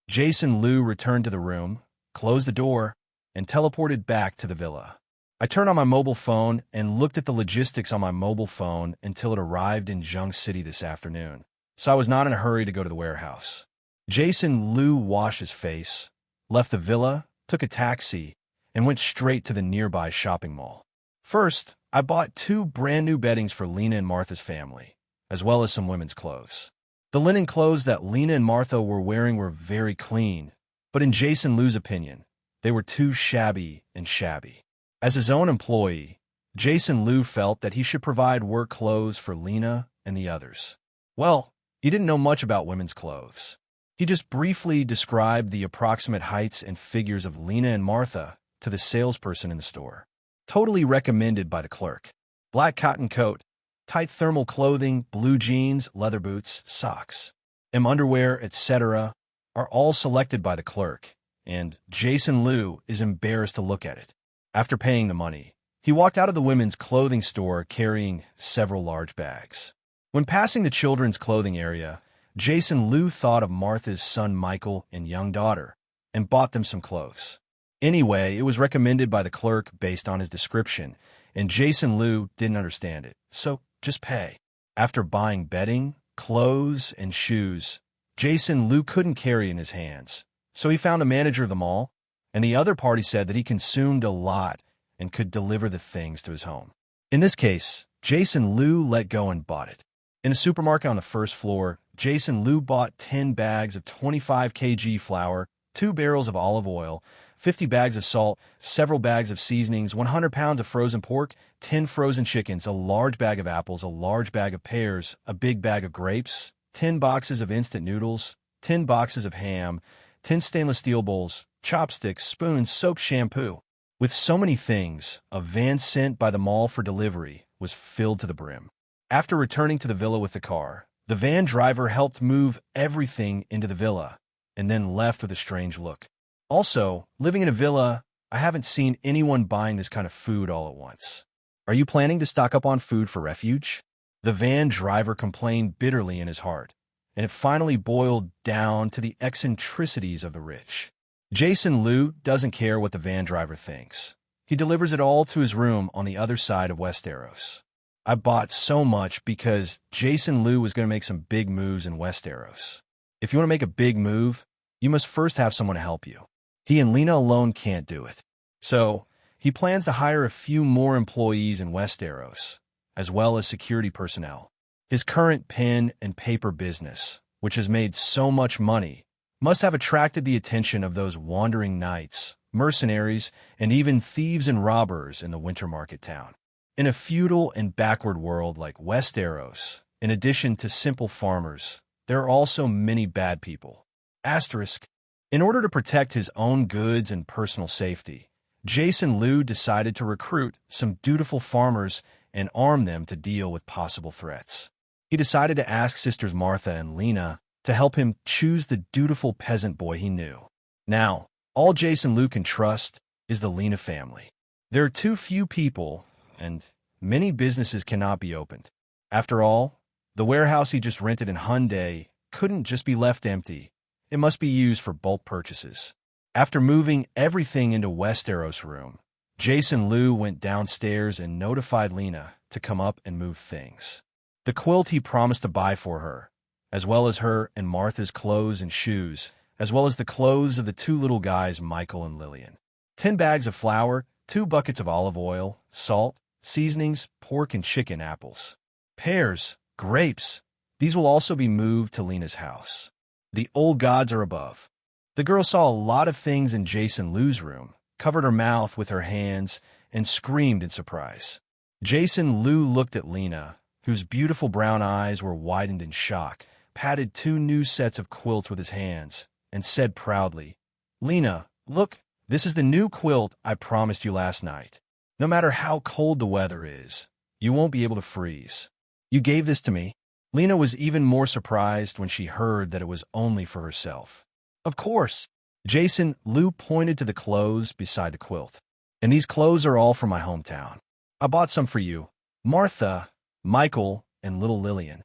Jason Liu returned to the room, closed the door, and teleported back to the villa. I turned on my mobile phone and looked at the logistics on my mobile phone until it arrived in Jung City this afternoon, so I was not in a hurry to go to the warehouse. Jason Liu washed his face, left the villa, took a taxi, and went straight to the nearby shopping mall. First, I bought 2 brand-new beddings for Lena and Martha's family, as well as some women's clothes. The linen clothes that Lena and Martha were wearing were very clean, but in Jason Liu's opinion, they were too shabby and shabby. As his own employee, Jason Liu felt that he should provide work clothes for Lena and the others. Well, he didn't know much about women's clothes. He just briefly described the approximate heights and figures of Lena and Martha to the salesperson in the store. Totally recommended by the clerk. Black cotton coat, tight thermal clothing, blue jeans, leather boots, socks, underwear, etc. are all selected by the clerk, and Jason Liu is embarrassed to look at it. After paying the money, he walked out of the women's clothing store carrying several large bags. When passing the children's clothing area, Jason Liu thought of Martha's son Michael and young daughter and bought them some clothes. Anyway, it was recommended by the clerk based on his description, and Jason Liu didn't understand it, so just pay. After buying bedding, clothes, and shoes, Jason Liu couldn't carry in his hands, so he found a manager of the mall, and the other party said that he consumed a lot and could deliver the things to his home. In this case, Jason Liu let go and bought it. In a supermarket on the first floor, Jason Liu bought 10 bags of 25 kg flour, 2 barrels of olive oil, 50 bags of salt, several bags of seasonings, 100 pounds of frozen pork, 10 frozen chickens, a large bag of apples, a large bag of pears, a big bag of grapes, 10 boxes of instant noodles, 10 boxes of ham, 10 stainless steel bowls, chopsticks, spoons, soap, shampoo. With so many things, a van sent by the mall for delivery was filled to the brim. After returning to the villa with the car, the van driver helped move everything into the villa and then left with a strange look. Also, living in a villa, I haven't seen anyone buying this kind of food all at once. Are you planning to stock up on food for refuge? The van driver complained bitterly in his heart, and it finally boiled down to the eccentricities of the rich. Jason Liu doesn't care what the van driver thinks. He delivers it all to his room on the other side of Westeros. I bought so much because Jason Liu was going to make some big moves in Westeros. If you want to make a big move, you must first have someone to help you. He and Lena alone can't do it. So, he plans to hire a few more employees in Westeros, as well as security personnel. His current pen and paper business, which has made so much money, must have attracted the attention of those wandering knights, mercenaries, and even thieves and robbers in the winter market town. In a feudal and backward world like Westeros, in addition to simple farmers, there are also many bad people. Asterisk. In order to protect his own goods and personal safety, Jason Liu decided to recruit some dutiful farmers and arm them to deal with possible threats. He decided to ask sisters Martha and Lena to help him choose the dutiful peasant boy he knew. Now, all Jason Liu can trust is the Lena family. There are too few people, and many businesses cannot be opened. After all, the warehouse he just rented in Hyundai couldn't just be left empty. It must be used for bulk purchases. After moving everything into Westeros' room, Jason Liu went downstairs and notified Lena to come up and move things. The quilt he promised to buy for her, as well as her and Martha's clothes and shoes, as well as the clothes of the two little guys, Michael and Lillian. 10 bags of flour, 2 buckets of olive oil, salt, seasonings, pork and chicken, apples, pears, grapes. These will also be moved to Lena's house. The old gods are above. The girl saw a lot of things in Jason Liu's room, covered her mouth with her hands, and screamed in surprise. Jason Liu looked at Lena, whose beautiful brown eyes were widened in shock, patted 2 new sets of quilts with his hands, and said proudly, "Lena, look, this is the new quilt I promised you last night. No matter how cold the weather is, you won't be able to freeze. You gave this to me." Lena was even more surprised when she heard that it was only for herself. "Of course." Jason Liu pointed to the clothes beside the quilt. "And these clothes are all from my hometown. I bought some for you, Martha, Michael, and little Lillian."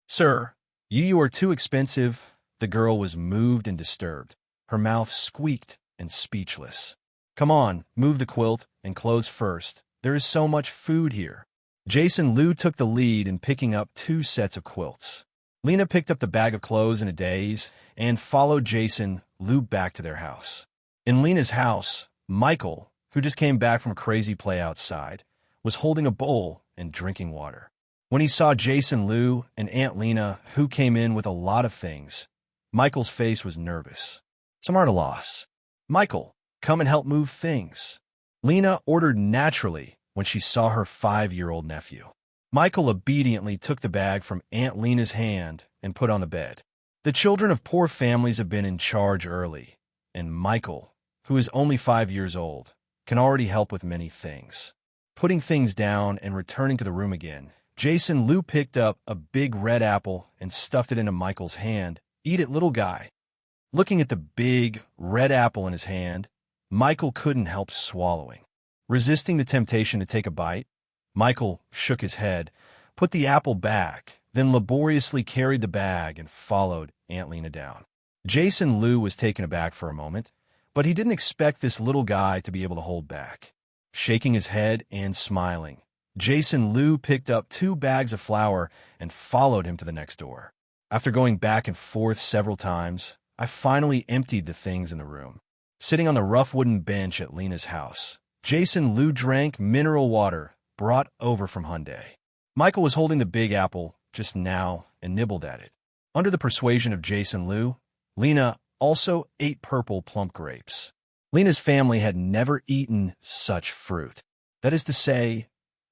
"Sir, you are too expensive." The girl was moved and disturbed. Her mouth squeaked and speechless. "Come on, move the quilt and clothes first. There is so much food here." Jason Liu took the lead in picking up 2 sets of quilts. Lena picked up the bag of clothes in a daze and followed Jason Liu back to their house. In Lena's house, Michael, who just came back from a crazy play outside, was holding a bowl and drinking water. When he saw Jason Liu and Aunt Lena, who came in with a lot of things, Michael's face was nervous. "Some are at a loss. Michael, come and help move things." Lena ordered naturally when she saw her 5-year-old nephew. Michael obediently took the bag from Aunt Lena's hand and put on the bed. The children of poor families have been in charge early, and Michael, who is only 5 years old, can already help with many things. Putting things down and returning to the room again, Jason Liu picked up a big red apple and stuffed it into Michael's hand. "Eat it, little guy." Looking at the big red apple in his hand, Michael couldn't help swallowing. Resisting the temptation to take a bite, Michael shook his head, put the apple back, then laboriously carried the bag and followed Aunt Lena down. Jason Liu was taken aback for a moment, but he didn't expect this little guy to be able to hold back. Shaking his head and smiling, Jason Liu picked up 2 bags of flour and followed him to the next door. After going back and forth several times, I finally emptied the things in the room. Sitting on the rough wooden bench at Lena's house, Jason Liu drank mineral water brought over from Hyundai. Michael was holding the big apple just now and nibbled at it. Under the persuasion of Jason Liu, Lena also ate purple plump grapes. Lena's family had never eaten such fruit. That is to say,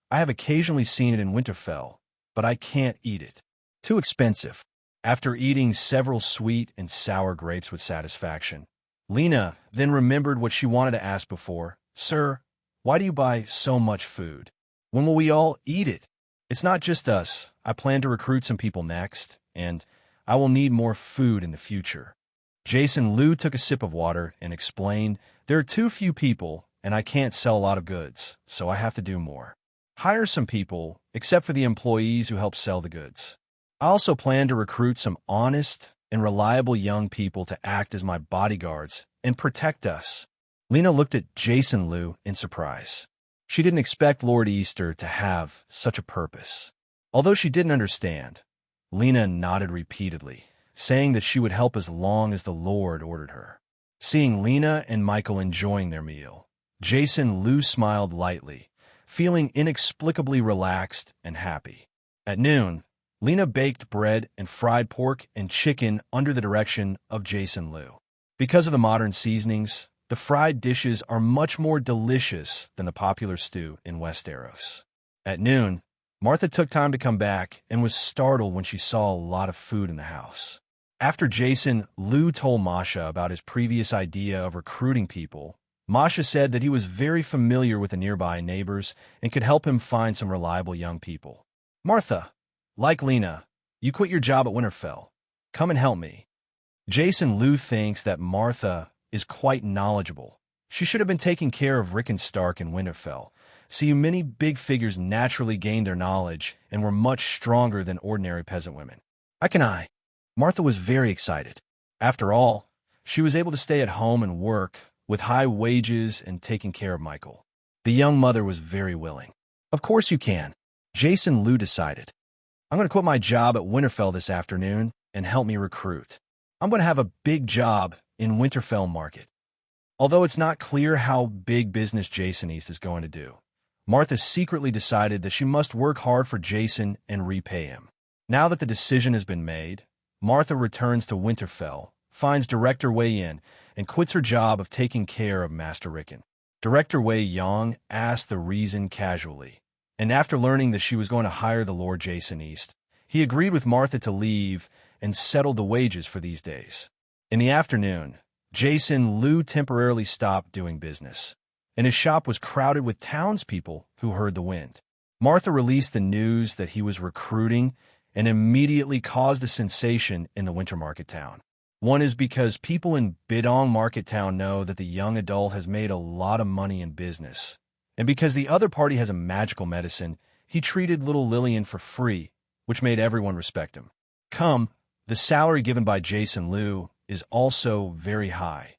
I have occasionally seen it in Winterfell, but I can't eat it. Too expensive. After eating several sweet and sour grapes with satisfaction, Lena then remembered what she wanted to ask before. "Sir, why do you buy so much food? When will we all eat it? It's not just us. I plan to recruit some people next, and I will need more food in the future." Jason Liu took a sip of water and explained, "There are too few people, and I can't sell a lot of goods, so I have to do more. Hire some people, except for the employees who help sell the goods. I also plan to recruit some honest and reliable young people to act as my bodyguards and protect us. Lena looked at Jason Liu in surprise. She didn't expect Lord Easter to have such a purpose. Although she didn't understand, Lena nodded repeatedly, saying that she would help as long as the Lord ordered her. Seeing Lena and Michael enjoying their meal, Jason Liu smiled lightly, feeling inexplicably relaxed and happy. At noon, Lena baked bread and fried pork and chicken under the direction of Jason Liu. Because of the modern seasonings, the fried dishes are much more delicious than the popular stew in Westeros. At noon, Martha took time to come back and was startled when she saw a lot of food in the house. After Jason Liu told Masha about his previous idea of recruiting people, Masha said that he was very familiar with the nearby neighbors and could help him find some reliable young people. Martha, like Lena, you quit your job at Winterfell. Come and help me. Jason Liu thinks that Martha is quite knowledgeable. She should have been taking care of Rick and Stark in Winterfell. See, many big figures naturally gained their knowledge and were much stronger than ordinary peasant women. I. Martha was very excited. After all, she was able to stay at home and work with high wages and taking care of Michael. The young mother was very willing. Of course you can. Jason Liu decided. I'm going to quit my job at Winterfell this afternoon and help me recruit. I'm going to have a big job in Winterfell Market. Although it's not clear how big business Jason East is going to do, Martha secretly decided that she must work hard for Jason and repay him. Now that the decision has been made, Martha returns to Winterfell, finds Director Wei Yin, and quits her job of taking care of Master Rickon. Director Wei Yang asked the reason casually, and after learning that she was going to hire the Lord Jason East, he agreed with Martha to leave and settle the wages for these days. In the afternoon, Jason Liu temporarily stopped doing business, and his shop was crowded with townspeople who heard the wind. Martha released the news that he was recruiting and immediately caused a sensation in the Winter Market Town. One is because people in Bidong Market Town know that the young adult has made a lot of money in business, and because the other party has a magical medicine, he treated little Lillian for free, which made everyone respect him. The salary given by Jason Liu is also very high.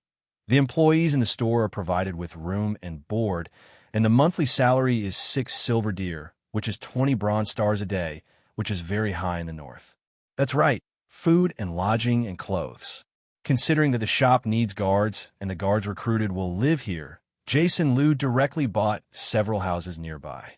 The employees in the store are provided with room and board, and the monthly salary is 6 silver deer, which is 20 bronze stars a day, which is very high in the north. That's right, food and lodging and clothes. Considering that the shop needs guards and the guards recruited will live here, Jason Liu directly bought several houses nearby.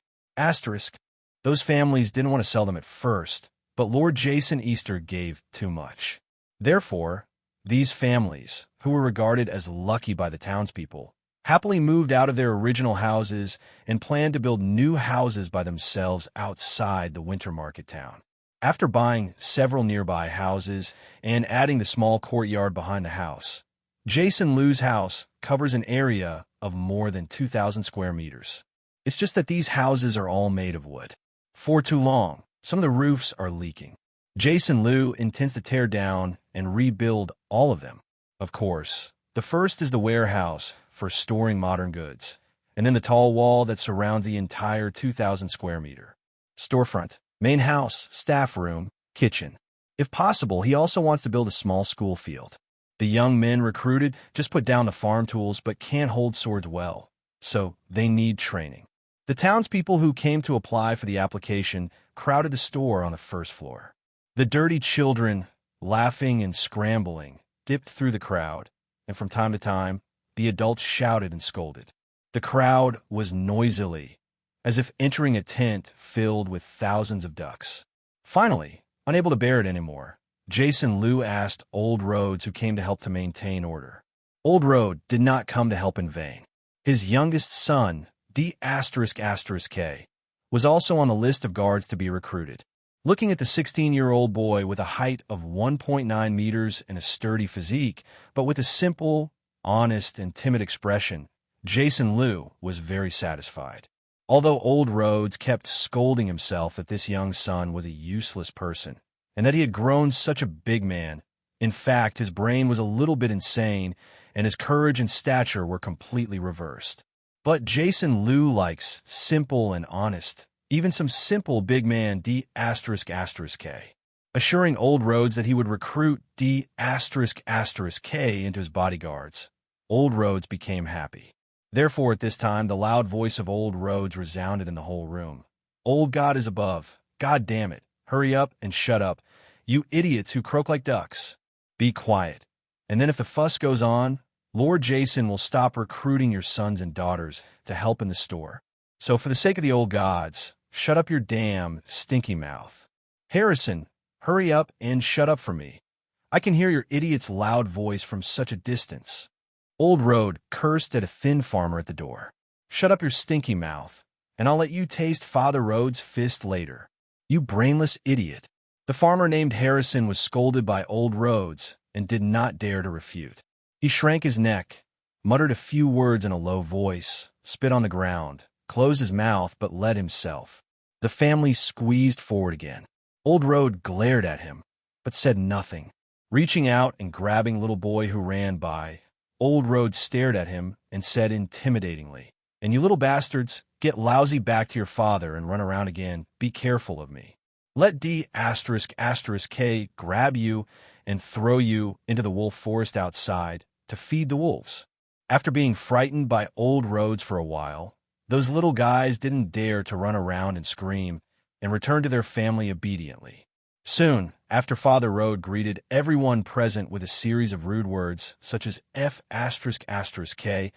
Those families didn't want to sell them at first, but Lord Jason Easter gave too much. Therefore, these families, who were regarded as lucky by the townspeople, happily moved out of their original houses and planned to build new houses by themselves outside the Winter Market Town. After buying several nearby houses and adding the small courtyard behind the house, Jason Liu's house covers an area of more than 2,000 square meters. It's just that these houses are all made of wood. For too long, some of the roofs are leaking. Jason Liu intends to tear down and rebuild all of them. Of course, the first is the warehouse for storing modern goods, and then the tall wall that surrounds the entire 2,000 square meter. Storefront, main house, staff room, kitchen. If possible, he also wants to build a small school field. The young men recruited just put down the farm tools but can't hold swords well, so they need training. The townspeople who came to apply for the application crowded the store on the first floor. The dirty children, laughing and scrambling, dipped through the crowd, and from time to time, the adults shouted and scolded. The crowd was noisily, as if entering a tent filled with thousands of ducks. Finally, unable to bear it anymore, Jason Liu asked Old Rhodes, who came to help to maintain order. Old Rhodes did not come to help in vain. His youngest son, D***K, was also on the list of guards to be recruited. Looking at the 16-year-old boy with a height of 1.9 meters and a sturdy physique, but with a simple, honest, and timid expression, Jason Liu was very satisfied. Although Old Rhodes kept scolding himself that this young son was a useless person, and that he had grown such a big man, in fact, his brain was a little bit insane, and his courage and stature were completely reversed. But Jason Liu likes simple and honest, even some simple big man D****k, assuring Old Rhodes that he would recruit D***k into his bodyguards. Old Rhodes became happy. Therefore, at this time, the loud voice of Old Rhodes resounded in the whole room. Old God is above. God damn it. Hurry up and shut up, you idiots who croak like ducks. Be quiet. And then if the fuss goes on, Lord Jason will stop recruiting your sons and daughters to help in the store. So for the sake of the old gods, shut up your damn stinky mouth. Harrison, hurry up and shut up for me. I can hear your idiot's loud voice from such a distance. Old Road cursed at a thin farmer at the door. Shut up your stinky mouth, and I'll let you taste Father Rhodes' fist later. You brainless idiot. The farmer named Harrison was scolded by Old Rhodes and did not dare to refute. He shrank his neck, muttered a few words in a low voice, spit on the ground, closed his mouth but let himself. The family squeezed forward again. Old Road glared at him, but said nothing. Reaching out and grabbing little boy who ran by, Old Road stared at him and said intimidatingly, "And you little bastards, get lousy back to your father and run around again. Be careful of me. Let D***K grab you and throw you into the wolf forest outside to feed the wolves." After being frightened by Old Rhodes for a while, those little guys didn't dare to run around and scream and returned to their family obediently. Soon, after Father Rhodes greeted everyone present with a series of rude words such as F***K,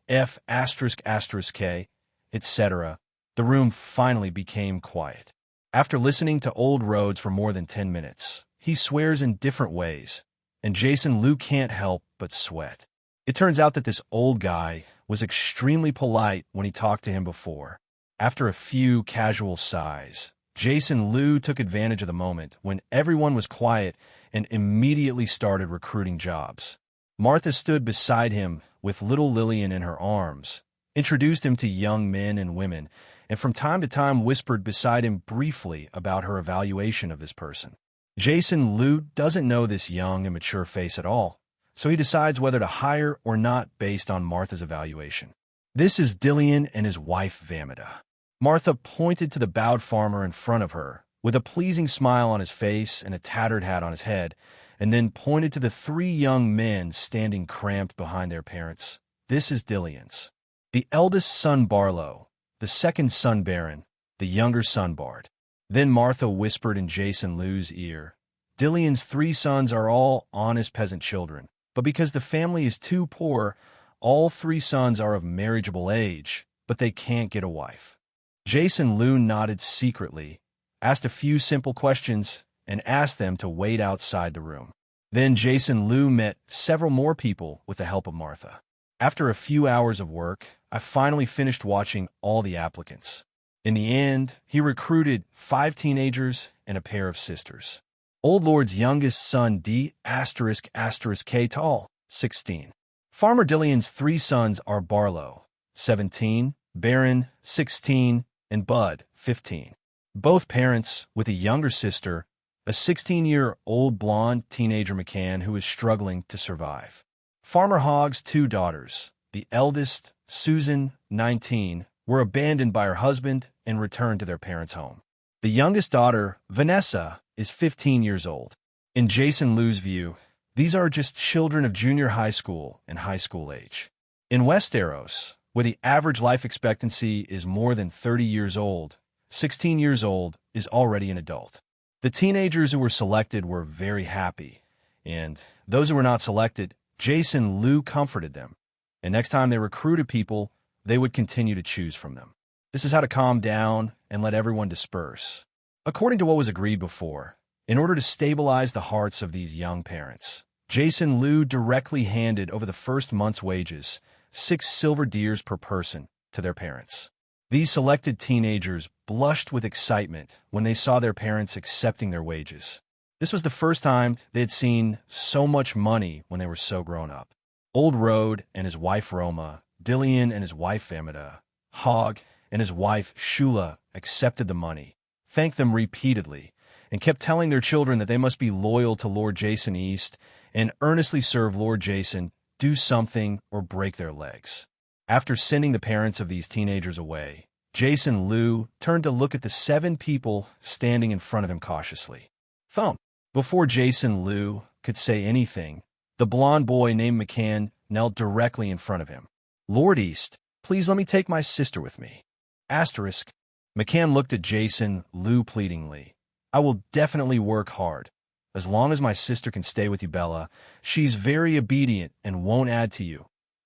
F***K, etc., the room finally became quiet. After listening to Old Rhodes for more than 10 minutes, he swears in different ways, and Jason Liu can't help but sweat. It turns out that this old guy was extremely polite when he talked to him before. After a few casual sighs, Jason Liu took advantage of the moment when everyone was quiet and immediately started recruiting jobs. Martha stood beside him with little Lillian in her arms, introduced him to young men and women, and from time to time whispered beside him briefly about her evaluation of this person. Jason Liu doesn't know this young and mature face at all, so he decides whether to hire or not based on Martha's evaluation. This is Dillian and his wife Vamida. Martha pointed to the bowed farmer in front of her, with a pleasing smile on his face and a tattered hat on his head, and then pointed to the 3 young men standing cramped behind their parents. This is Dillian's. The eldest son Barlow, the second son Baron, the younger son Bard. Then Martha whispered in Jason Liu's ear, "Dillian's 3 sons are all honest peasant children, but because the family is too poor, all 3 sons are of marriageable age, but they can't get a wife." Jason Liu nodded secretly, asked a few simple questions, and asked them to wait outside the room. Then Jason Liu met several more people with the help of Martha. After a few hours of work, I finally finished watching all the applicants. In the end, he recruited 5 teenagers and a pair of sisters. Old Lord's youngest son D***K tall, 16. Farmer Dillian's 3 sons are Barlow, 17, Baron, 16, and Bud, 15. Both parents, with a younger sister, a 16-year-old blonde teenager McCann who is struggling to survive. Farmer Hogg's 2 daughters, the eldest, Susan, 19, were abandoned by her husband and returned to their parents' home. The youngest daughter, Vanessa, is 15 years old. In Jason Liu's view, these are just children of junior high school and high school age. In Westeros, where the average life expectancy is more than 30 years old, 16 years old is already an adult. The teenagers who were selected were very happy, and those who were not selected, Jason Liu comforted them, and next time they recruited people, they would continue to choose from them. This is how to calm down and let everyone disperse. According to what was agreed before, in order to stabilize the hearts of these young parents, Jason Liu directly handed over the first month's wages, 6 silver deers per person, to their parents. These selected teenagers blushed with excitement when they saw their parents accepting their wages. This was the first time they had seen so much money when they were so grown up. Old Road and his wife Roma, Dillian and his wife Vamida, Hogg and his wife Shula accepted the money, thanked them repeatedly, and kept telling their children that they must be loyal to Lord Jason East and earnestly serve Lord Jason, do something, or break their legs. After sending the parents of these teenagers away, Jason Liu turned to look at the 7 people standing in front of him cautiously. Thump! Before Jason Liu could say anything, the blond boy named McCann knelt directly in front of him. Lord East, please let me take my sister with me. Asterisk. McCann looked at Jason Liu pleadingly. I will definitely work hard. As long as my sister can stay with you, Bella, she's very obedient and won't add to you.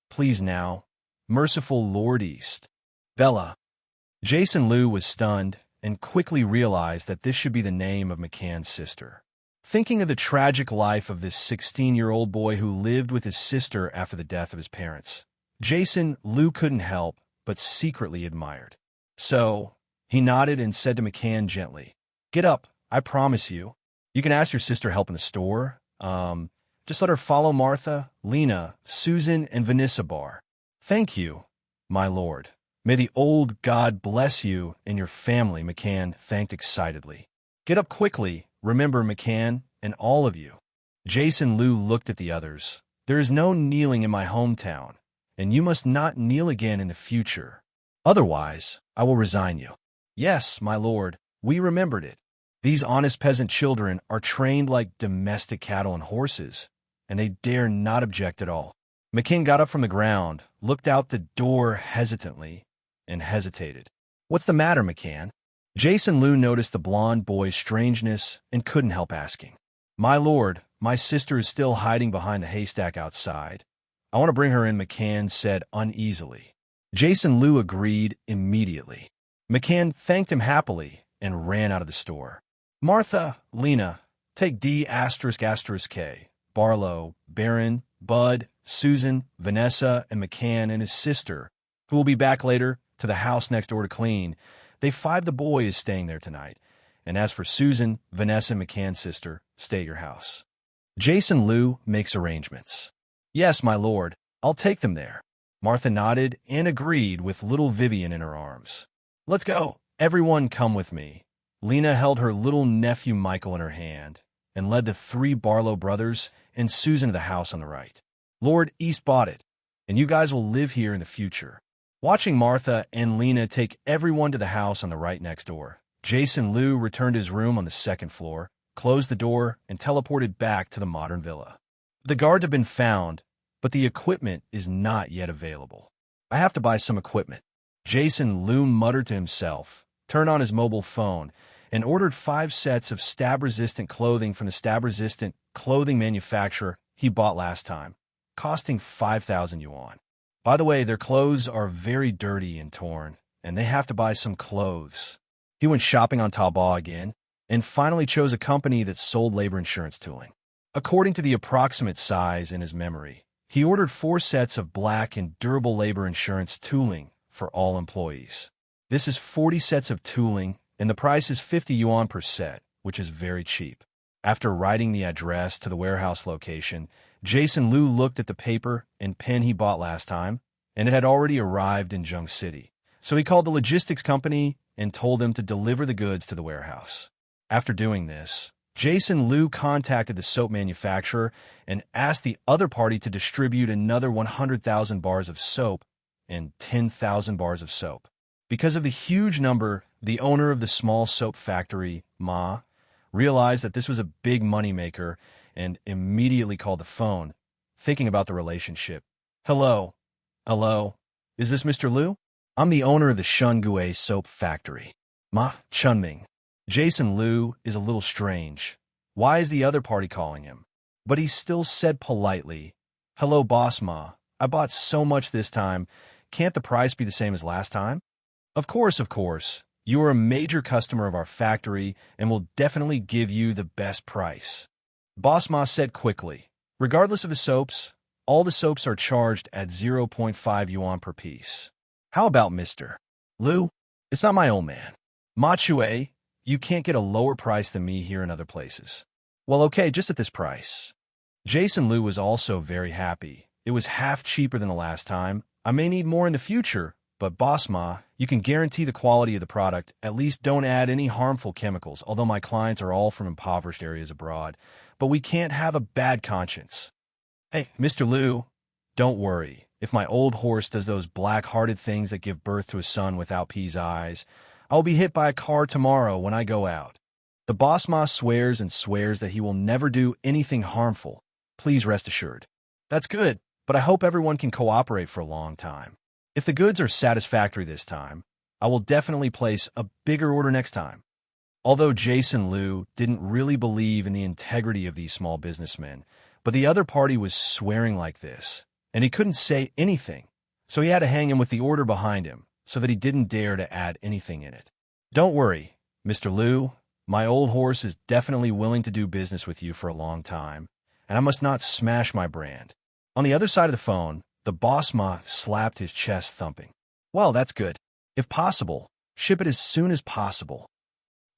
Please now. Merciful Lord East. Bella. Jason Liu was stunned and quickly realized that this should be the name of McCann's sister. Thinking of the tragic life of this 16-year-old boy who lived with his sister after the death of his parents, Jason Liu couldn't help but secretly admired. So, he nodded and said to McCann gently, Get up, I promise you. You can ask your sister help in the store. Just let her follow Martha, Lena, Susan, and Vanessa Bar. Thank you, my lord. May the old God bless you and your family, McCann thanked excitedly. Get up quickly, remember, McCann, and all of you. Jason Liu looked at the others. There is no kneeling in my hometown, and you must not kneel again in the future. Otherwise, I will resign you. Yes, my lord, we remembered it. These honest peasant children are trained like domestic cattle and horses, and they dare not object at all. McCann got up from the ground, looked out the door hesitantly, and hesitated. What's the matter, McCann? Jason Liu noticed the blond boy's strangeness and couldn't help asking. My lord, my sister is still hiding behind the haystack outside. I want to bring her in, McCann said uneasily. Jason Liu agreed immediately. McCann thanked him happily and ran out of the store. Martha, Lena, take D***K, Barlow, Baron, Bud, Susan, Vanessa, and McCann and his sister, who will be back later, to the house next door to clean. They 5 the boy is staying there tonight. And as for Susan, Vanessa, and McCann's sister, stay at your house. Jason Liu makes arrangements. Yes, my lord, I'll take them there. Martha nodded and agreed with little Vivian in her arms. Let's go. Everyone come with me. Lena held her little nephew Michael in her hand and led the 3 Barlow brothers and Susan to the house on the right. Lord East bought it, and you guys will live here in the future. Watching Martha and Lena take everyone to the house on the right next door, Jason Liu returned to his room on the 2nd floor, closed the door, and teleported back to the modern villa. The guards have been found, but the equipment is not yet available. I have to buy some equipment. Jason Liu muttered to himself, turned on his mobile phone, and ordered 5 sets of stab-resistant clothing from the stab-resistant clothing manufacturer he bought last time, costing 5,000 yuan. By the way, their clothes are very dirty and torn, and they have to buy some clothes. He went shopping on Taobao again, and finally chose a company that sold labor insurance tooling. According to the approximate size in his memory, he ordered 4 sets of black and durable labor insurance tooling for all employees. This is 40 sets of tooling, and the price is 50 yuan per set, which is very cheap. After writing the address to the warehouse location, Jason Liu looked at the paper and pen he bought last time, and it had already arrived in Zheng City. So he called the logistics company and told them to deliver the goods to the warehouse. After doing this, Jason Liu contacted the soap manufacturer and asked the other party to distribute another 100,000 bars of soap and 10,000 bars of soap. Because of the huge number, the owner of the small soap factory, Ma, realized that this was a big moneymaker and immediately called the phone, thinking about the relationship. Hello. Is this Mr. Liu? I'm the owner of the Shungue soap factory. Ma Chunming. Jason Liu is a little strange. Why is the other party calling him? But he still said politely, Hello, boss Ma. I bought so much this time. Can't the price be the same as last time? Of course. You are a major customer of our factory and will definitely give you the best price. Boss Ma said quickly. Regardless of the soaps, all the soaps are charged at 0.5 yuan per piece. How about Mr. Liu? It's not my old man. Ma Chue, you can't get a lower price than me here in other places. Well, okay, just at this price. Jason Liu was also very happy. It was half cheaper than the last time. I may need more in the future, but Boss Ma, you can guarantee the quality of the product. At least don't add any harmful chemicals, although my clients are all from impoverished areas abroad. But we can't have a bad conscience. Hey, Mr. Liu, don't worry. If my old horse does those black-hearted things that give birth to a son without P's eyes, I will be hit by a car tomorrow when I go out. The boss ma swears and swears that he will never do anything harmful. Please rest assured. That's good, but I hope everyone can cooperate for a long time. If the goods are satisfactory this time, I will definitely place a bigger order next time. Although Jason Liu didn't really believe in the integrity of these small businessmen, but the other party was swearing like this, and he couldn't say anything, so he had to hang him with the order behind him so that he didn't dare to add anything in it. Don't worry, Mr. Liu, my old horse is definitely willing to do business with you for a long time, and I must not smash my brand. On the other side of the phone, the boss ma slapped his chest, thumping. Well, that's good. If possible, ship it as soon as possible.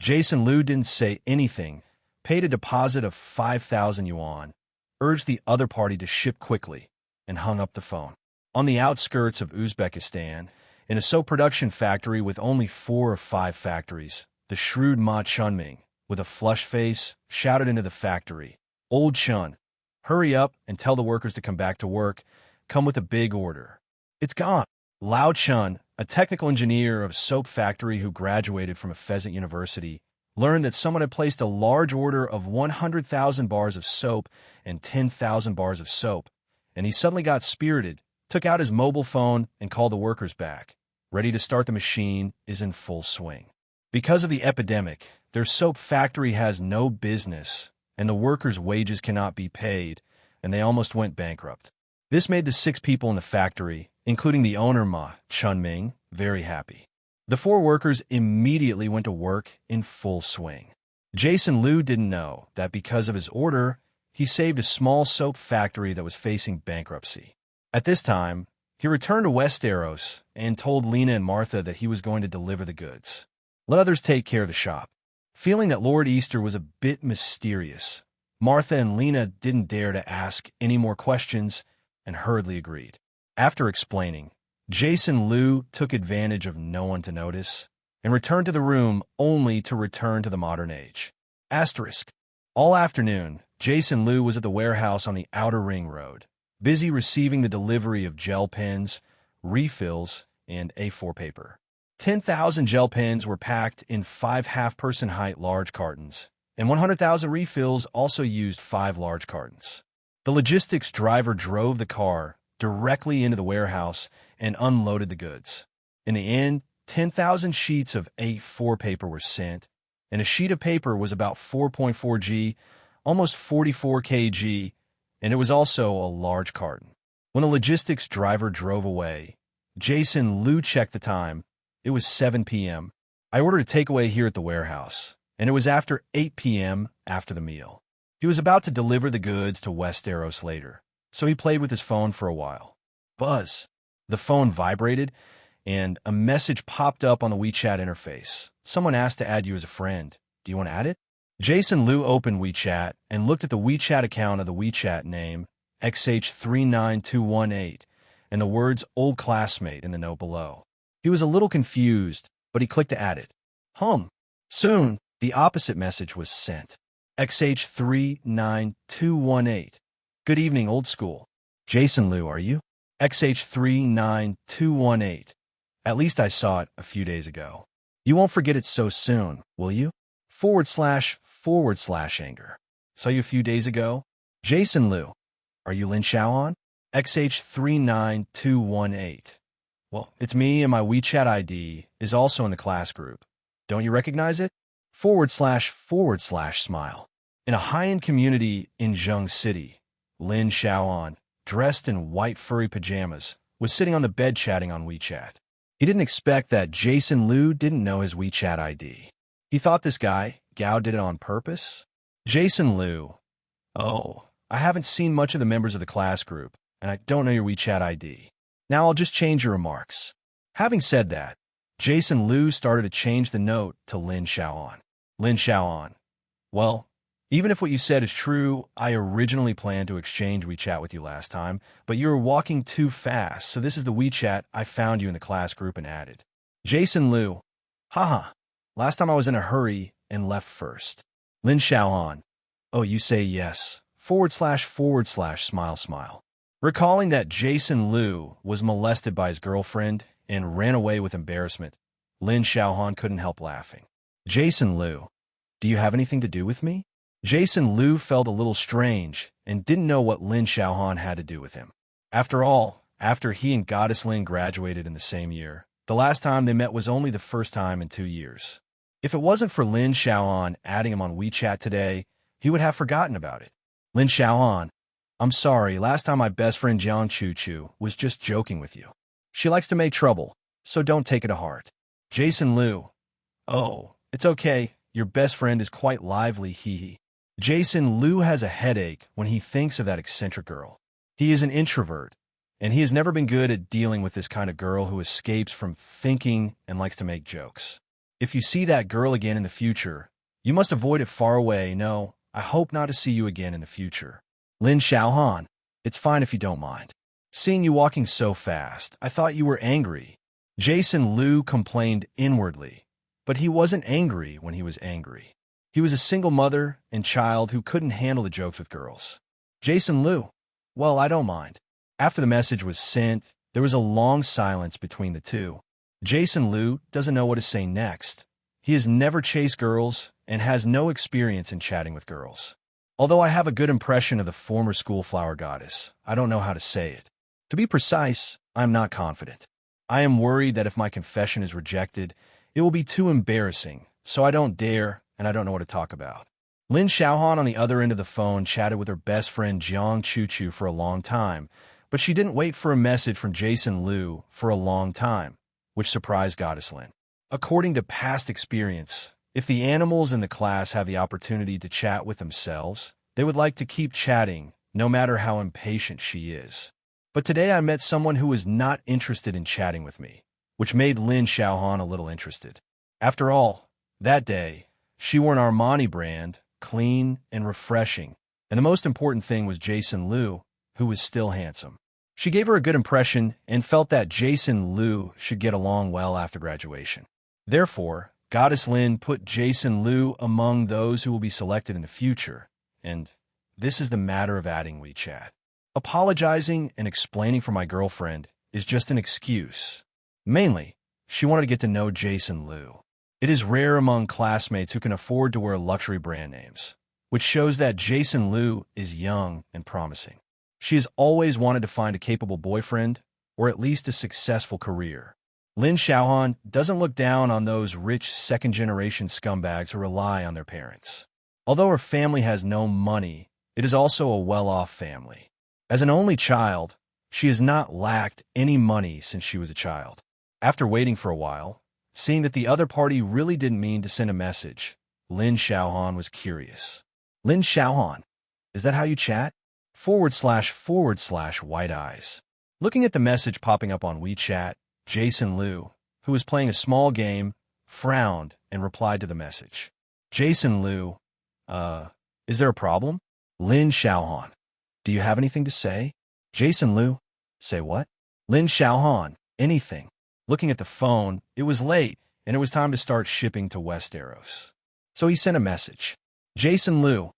Jason Liu didn't say anything, paid a deposit of 5,000 yuan, urged the other party to ship quickly, and hung up the phone. On the outskirts of Uzbekistan, in a soap production factory with only 4 or 5 factories, the shrewd Ma Chunming, with a flushed face, shouted into the factory, "Old Chun, hurry up and tell the workers to come back to work. Come with a big order." It's gone. Lao Chun, a technical engineer of a soap factory who graduated from a Pheasant University, learned that someone had placed a large order of 100,000 bars of soap and 10,000 bars of soap, and he suddenly got spirited, took out his mobile phone, and called the workers back. Ready to start the machine is in full swing. Because of the epidemic, their soap factory has no business, and the workers' wages cannot be paid, and they almost went bankrupt. This made the 6 people in the factory, including the owner Ma Chunming, very happy. The 4 workers immediately went to work in full swing. Jason Liu didn't know that because of his order, he saved a small soap factory that was facing bankruptcy. At this time, he returned to Westeros and told Lena and Martha that he was going to deliver the goods. Let others take care of the shop. Feeling that Lord Easter was a bit mysterious, Martha and Lena didn't dare to ask any more questions and hurriedly agreed. After explaining, Jason Liu took advantage of no one to notice and returned to the room only to return to the modern age. Asterisk. All afternoon, Jason Liu was at the warehouse on the Outer Ring Road, busy receiving the delivery of gel pens, refills, and A4 paper. 10,000 gel pens were packed in 5 half-person height large cartons, and 100,000 refills also used 5 large cartons. The logistics driver drove the car directly into the warehouse and unloaded the goods. In the end, 10,000 sheets of A4 paper were sent, and a sheet of paper was about 4.4 g, almost 44 kg, and it was also a large carton. When the logistics driver drove away, Jason Liu checked the time. It was 7 p.m. I ordered a takeaway here at the warehouse, and it was after 8 p.m. after the meal. He was about to deliver the goods to Westeros later, so he played with his phone for a while. Buzz. The phone vibrated, and a message popped up on the WeChat interface. Someone asked to add you as a friend. Do you want to add it? Jason Liu opened WeChat and looked at the WeChat account of the WeChat name, XH39218, and the words old classmate in the note below. He was a little confused, but he clicked to add it. Soon, the opposite message was sent. XH39218. Good evening, old school. Jason Liu, are you? XH39218. At least I saw it a few days ago. You won't forget it so soon, will you? / anger. Saw you a few days ago. Jason Liu. Are you Lin Xiaoan? XH39218. Well, it's me, and my WeChat ID is also in the class group. Don't you recognize it? / smile. In a high-end community in Zheng City, Lin Xiaoan, dressed in white furry pajamas, was sitting on the bed chatting on WeChat. He didn't expect that Jason Liu didn't know his WeChat ID. He thought this guy, Gao, did it on purpose. Jason Liu. Oh, I haven't seen much of the members of the class group, and I don't know your WeChat ID. Now I'll just change your remarks. Having said that, Jason Liu started to change the note to Lin Xiaoan. Lin Xiaoan. Well, even if what you said is true, I originally planned to exchange WeChat with you last time, but you were walking too fast, so this is the WeChat I found you in the class group and added. Jason Liu. Haha. Last time I was in a hurry and left first. Lin Xiaoan. Oh, you say yes. / smile. Recalling that Jason Liu was molested by his girlfriend and ran away with embarrassment, Lin Xiaohan couldn't help laughing. Jason Liu, do you have anything to do with me? Jason Liu felt a little strange and didn't know what Lin Xiaohan had to do with him. After all, after he and Goddess Lin graduated in the same year, the last time they met was only the first time in 2 years. If it wasn't for Lin Xiaohan adding him on WeChat today, he would have forgotten about it. Lin Xiaohan, I'm sorry, last time my best friend Jiang Chu was just joking with you. She likes to make trouble, so don't take it to heart. Jason Liu, oh, it's okay, your best friend is quite lively, hee. Jason Liu has a headache when he thinks of that eccentric girl. He is an introvert, and he has never been good at dealing with this kind of girl who escapes from thinking and likes to make jokes. If you see that girl again in the future, you must avoid it far away. No, I hope not to see you again in the future. Lin Xiaohan, it's fine if you don't mind. Seeing you walking so fast, I thought you were angry. Jason Liu complained inwardly, but he wasn't angry when he was angry. He was a single mother and child who couldn't handle the jokes with girls. Jason Liu, well, I don't mind. After the message was sent, there was a long silence between the two. Jason Liu doesn't know what to say next. He has never chased girls and has no experience in chatting with girls. Although I have a good impression of the former school flower goddess, I don't know how to say it. To be precise, I'm not confident. I am worried that if my confession is rejected, it will be too embarrassing, so I don't dare and I don't know what to talk about. Lin Xiaohan on the other end of the phone chatted with her best friend Jiang Chu for a long time, but she didn't wait for a message from Jason Liu for a long time, which surprised Goddess Lin. According to past experience, if the animals in the class have the opportunity to chat with themselves, they would like to keep chatting, no matter how impatient she is. But today I met someone who was not interested in chatting with me, which made Lin Xiaohan a little interested. After all, that day, she wore an Armani brand, clean and refreshing, and the most important thing was Jason Liu, who was still handsome. She gave her a good impression and felt that Jason Liu should get along well after graduation. Therefore, Goddess Lin put Jason Liu among those who will be selected in the future, and this is the matter of adding WeChat. Apologizing and explaining for my girlfriend is just an excuse. Mainly, she wanted to get to know Jason Liu. It is rare among classmates who can afford to wear luxury brand names, which shows that Jason Liu is young and promising. She has always wanted to find a capable boyfriend, or at least a successful career. Lin Xiaohan doesn't look down on those rich second-generation scumbags who rely on their parents. Although her family has no money, it is also a well-off family. As an only child, she has not lacked any money since she was a child. After waiting for a while, seeing that the other party really didn't mean to send a message, Lin Xiaohan was curious. Lin Xiaohan, is that how you chat? / white eyes. Looking at the message popping up on WeChat, Jason Liu, who was playing a small game, frowned and replied to the message. Jason Liu, is there a problem? Lin Xiaohan, do you have anything to say? Jason Liu, say what? Lin Xiaohan, anything. Looking at the phone, it was late, and it was time to start shipping to Westeros. So he sent a message. Jason Liu,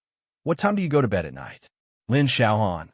what time do you go to bed at night? Lin Xiaohan,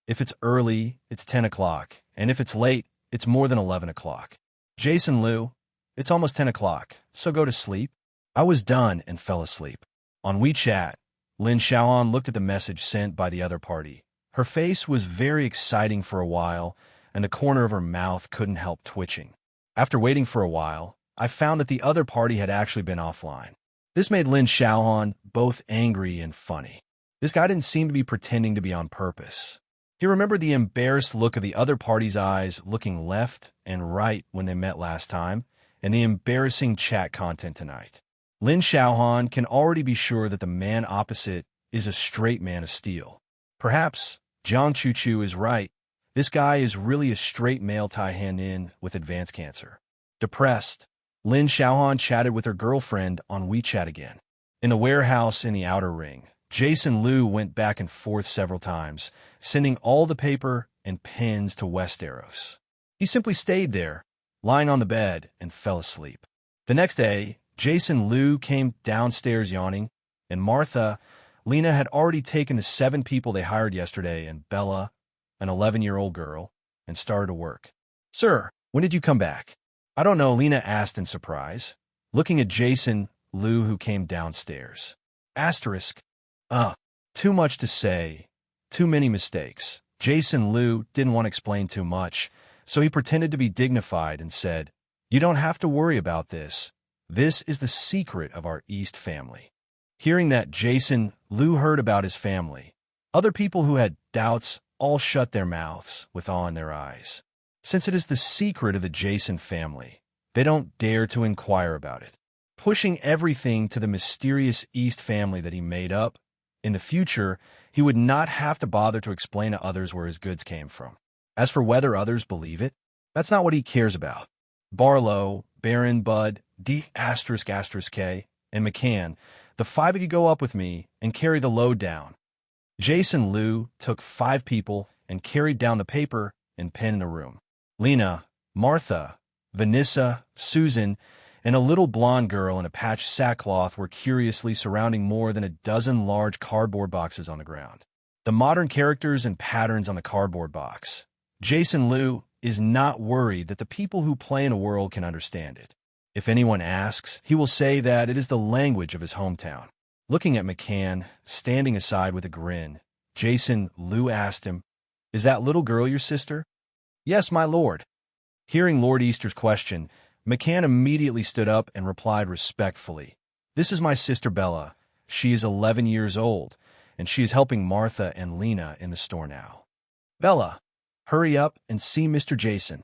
if it's early, it's 10 o'clock, and if it's late, it's more than 11 o'clock. Jason Liu, it's almost 10 o'clock, so go to sleep. I was done and fell asleep. On WeChat, Lin Xiaohan looked at the message sent by the other party. Her face was very exciting for a while, and the corner of her mouth couldn't help twitching. After waiting for a while, I found that the other party had actually been offline. This made Lin Xiaohan both angry and funny. This guy didn't seem to be pretending to be on purpose. He remembered the embarrassed look of the other party's eyes looking left and right when they met last time, and the embarrassing chat content tonight. Lin Xiaohan can already be sure that the man opposite is a straight man of steel. Perhaps Jiang Chu is right. This guy is really a straight male tie hand in with advanced cancer. Depressed, Lin Xiaohan chatted with her girlfriend on WeChat again. In the warehouse in the outer ring, Jason Liu went back and forth several times, sending all the paper and pens to Westeros. He simply stayed there, lying on the bed, and fell asleep. The next day, Jason Liu came downstairs yawning, and Martha, Lena had already taken the 7 people they hired yesterday, and Bella, an 11-year-old girl, and started to work. "Sir, when did you come back?" "I don't know," Lena asked in surprise, looking at Jason Liu, who came downstairs. Asterisk. Too much to say. Too many mistakes. Jason Liu didn't want to explain too much, so he pretended to be dignified and said, "You don't have to worry about this. This is the secret of our East family." Hearing that Jason Liu heard about his family, other people who had doubts all shut their mouths with awe in their eyes. Since it is the secret of the Jason family, they don't dare to inquire about it, pushing everything to the mysterious East family that he made up. In the future, he would not have to bother to explain to others where his goods came from. As for whether others believe it, that's not what he cares about. Barlow, Baron, Bud, D***K, and McCann, the 5 of you go up with me and carry the load down. Jason Liu took 5 people and carried down the paper and pen in the room. Lena, Martha, Vanessa, Susan, and a little blonde girl in a patched sackcloth were curiously surrounding more than a dozen large cardboard boxes on the ground. The modern characters and patterns on the cardboard box. Jason Liu is not worried that the people who play in a world can understand it. If anyone asks, he will say that it is the language of his hometown. Looking at McCann, standing aside with a grin, Jason Liu asked him, "Is that little girl your sister?" "Yes, my lord." Hearing Lord Easter's question, McCann immediately stood up and replied respectfully, "This is my sister Bella. She is 11 years old, and she is helping Martha and Lena in the store now. Bella, hurry up and see Mr. Jason."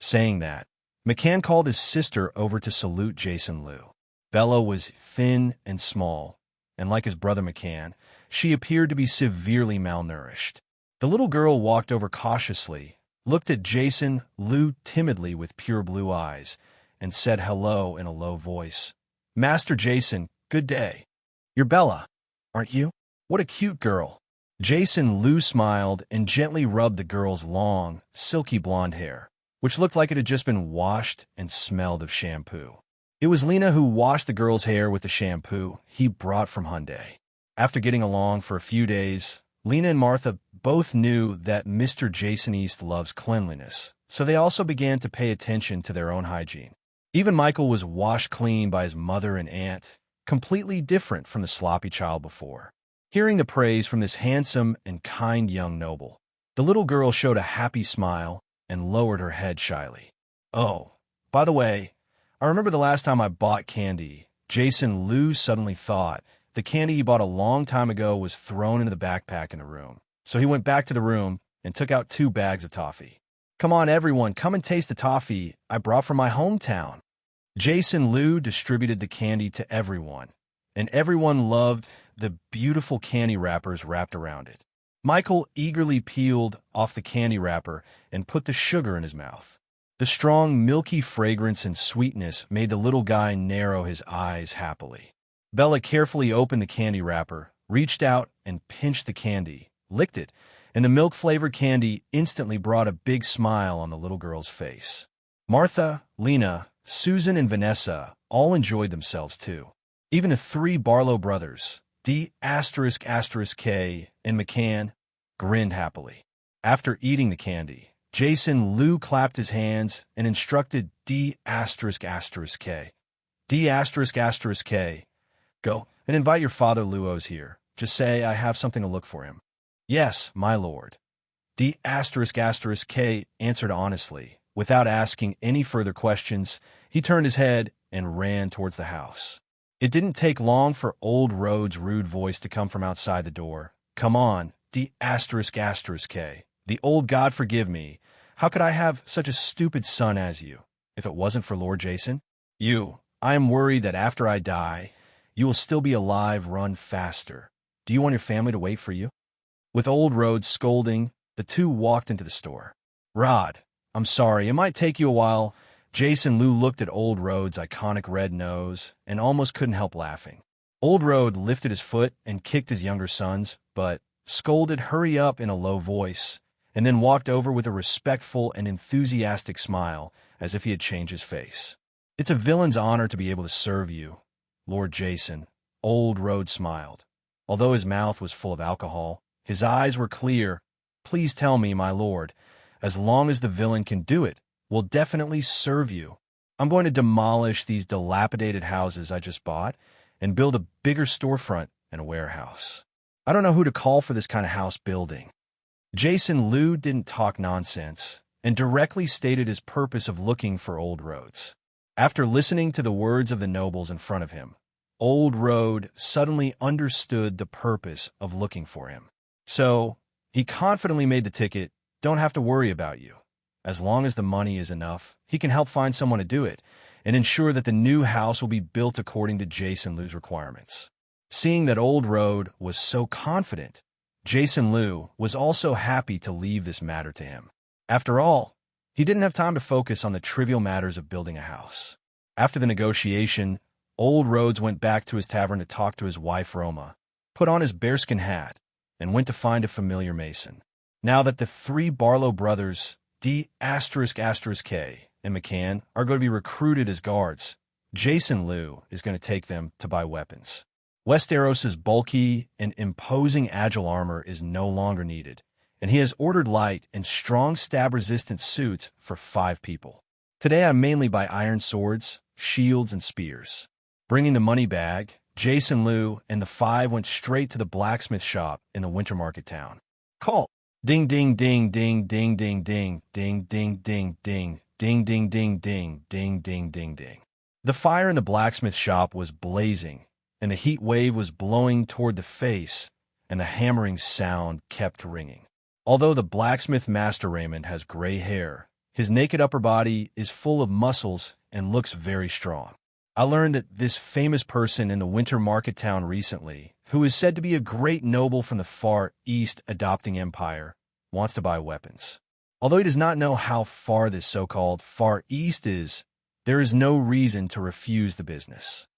Saying that, McCann called his sister over to salute Jason Liu. Bella was thin and small, and like his brother McCann, she appeared to be severely malnourished. The little girl walked over cautiously, looked at Jason Liu timidly with pure blue eyes, and said hello in a low voice. "Master Jason, good day. You're Bella, aren't you? What a cute girl." Jason Liu smiled and gently rubbed the girl's long, silky blonde hair, which looked like it had just been washed and smelled of shampoo. It was Lena who washed the girl's hair with the shampoo he brought from Hyundai. After getting along for a few days, Lena and Martha both knew that Mr. Jason East loves cleanliness, so they also began to pay attention to their own hygiene. Even Michael was washed clean by his mother and aunt, completely different from the sloppy child before. Hearing the praise from this handsome and kind young noble, the little girl showed a happy smile and lowered her head shyly. "Oh, by the way, I remember the last time I bought candy." Jason Liu suddenly thought the candy he bought a long time ago was thrown into the backpack in the room. So he went back to the room and took out 2 bags of toffee. "Come on, everyone, come and taste the toffee I brought from my hometown." Jason Liu distributed the candy to everyone, and everyone loved the beautiful candy wrappers wrapped around it. Michael eagerly peeled off the candy wrapper and put the sugar in his mouth. The strong, milky fragrance and sweetness made the little guy narrow his eyes happily. Bella carefully opened the candy wrapper, reached out and pinched the candy, licked it, and the milk-flavored candy instantly brought a big smile on the little girl's face. Martha, Lena, Susan, and Vanessa all enjoyed themselves too. Even the 3 Barlow brothers, D***K and McCann, grinned happily. After eating the candy, Jason Liu clapped his hands and instructed D***K, "Go and invite your father Luos here. Just say I have something to look for him." "Yes, my lord." D***K answered honestly. Without asking any further questions, he turned his head and ran towards the house. It didn't take long for Old Road's rude voice to come from outside the door. "Come on, D***K. The old God forgive me. How could I have such a stupid son as you, if it wasn't for Lord Jason? I am worried that after I die, you will still be alive. Run faster. Do you want your family to wait for you?" With Old Road scolding, the 2 walked into the store. "Rod, I'm sorry, it might take you a while." Jason Liu looked at Old Road's iconic red nose and almost couldn't help laughing. Old Road lifted his foot and kicked his younger sons, but scolded "hurry up" in a low voice, and then walked over with a respectful and enthusiastic smile as if he had changed his face. "It's a villain's honor to be able to serve you, Lord Jason." Old Road smiled. Although his mouth was full of alcohol, his eyes were clear, Please tell me, my lord. As long as the villain can do it, we'll definitely serve you. I'm going to demolish these dilapidated houses I just bought and build a bigger storefront and a warehouse. I don't know who to call for this kind of house building." Jason Liu didn't talk nonsense and directly stated his purpose of looking for Old Roads. After listening to the words of the nobles in front of him, Old Road suddenly understood the purpose of looking for him. So, he confidently made the ticket, "Don't have to worry about you. As long as the money is enough, he can help find someone to do it and ensure that the new house will be built according to Jason Liu's requirements." Seeing that Old Road was so confident, Jason Liu was also happy to leave this matter to him. After all, he didn't have time to focus on the trivial matters of building a house. After the negotiation, Old Roads went back to his tavern to talk to his wife Roma, put on his bearskin hat, and went to find a familiar mason. Now that the three Barlow brothers, D*****K and McCann, are going to be recruited as guards, Jason Liu is going to take them to buy weapons. Westeros's bulky and imposing agile armor is no longer needed, and he has ordered light and strong stab-resistant suits for 5 people. Today I mainly buy iron swords, shields, and spears. Bringing the money bag, Jason Liu and the 5 went straight to the blacksmith shop in the Winter Market town. Call. Ding ding ding ding ding ding ding ding ding ding ding ding ding ding ding ding ding ding ding. The fire in the blacksmith shop was blazing, and the heat wave was blowing toward the face, and the hammering sound kept ringing. Although the blacksmith Master Raymond has gray hair, his naked upper body is full of muscles and looks very strong. I learned that this famous person in the Winter Market town recently, who is said to be a great noble from the Far East adopting empire, wants to buy weapons. Although he does not know how far this so-called Far East is, there is no reason to refuse the business.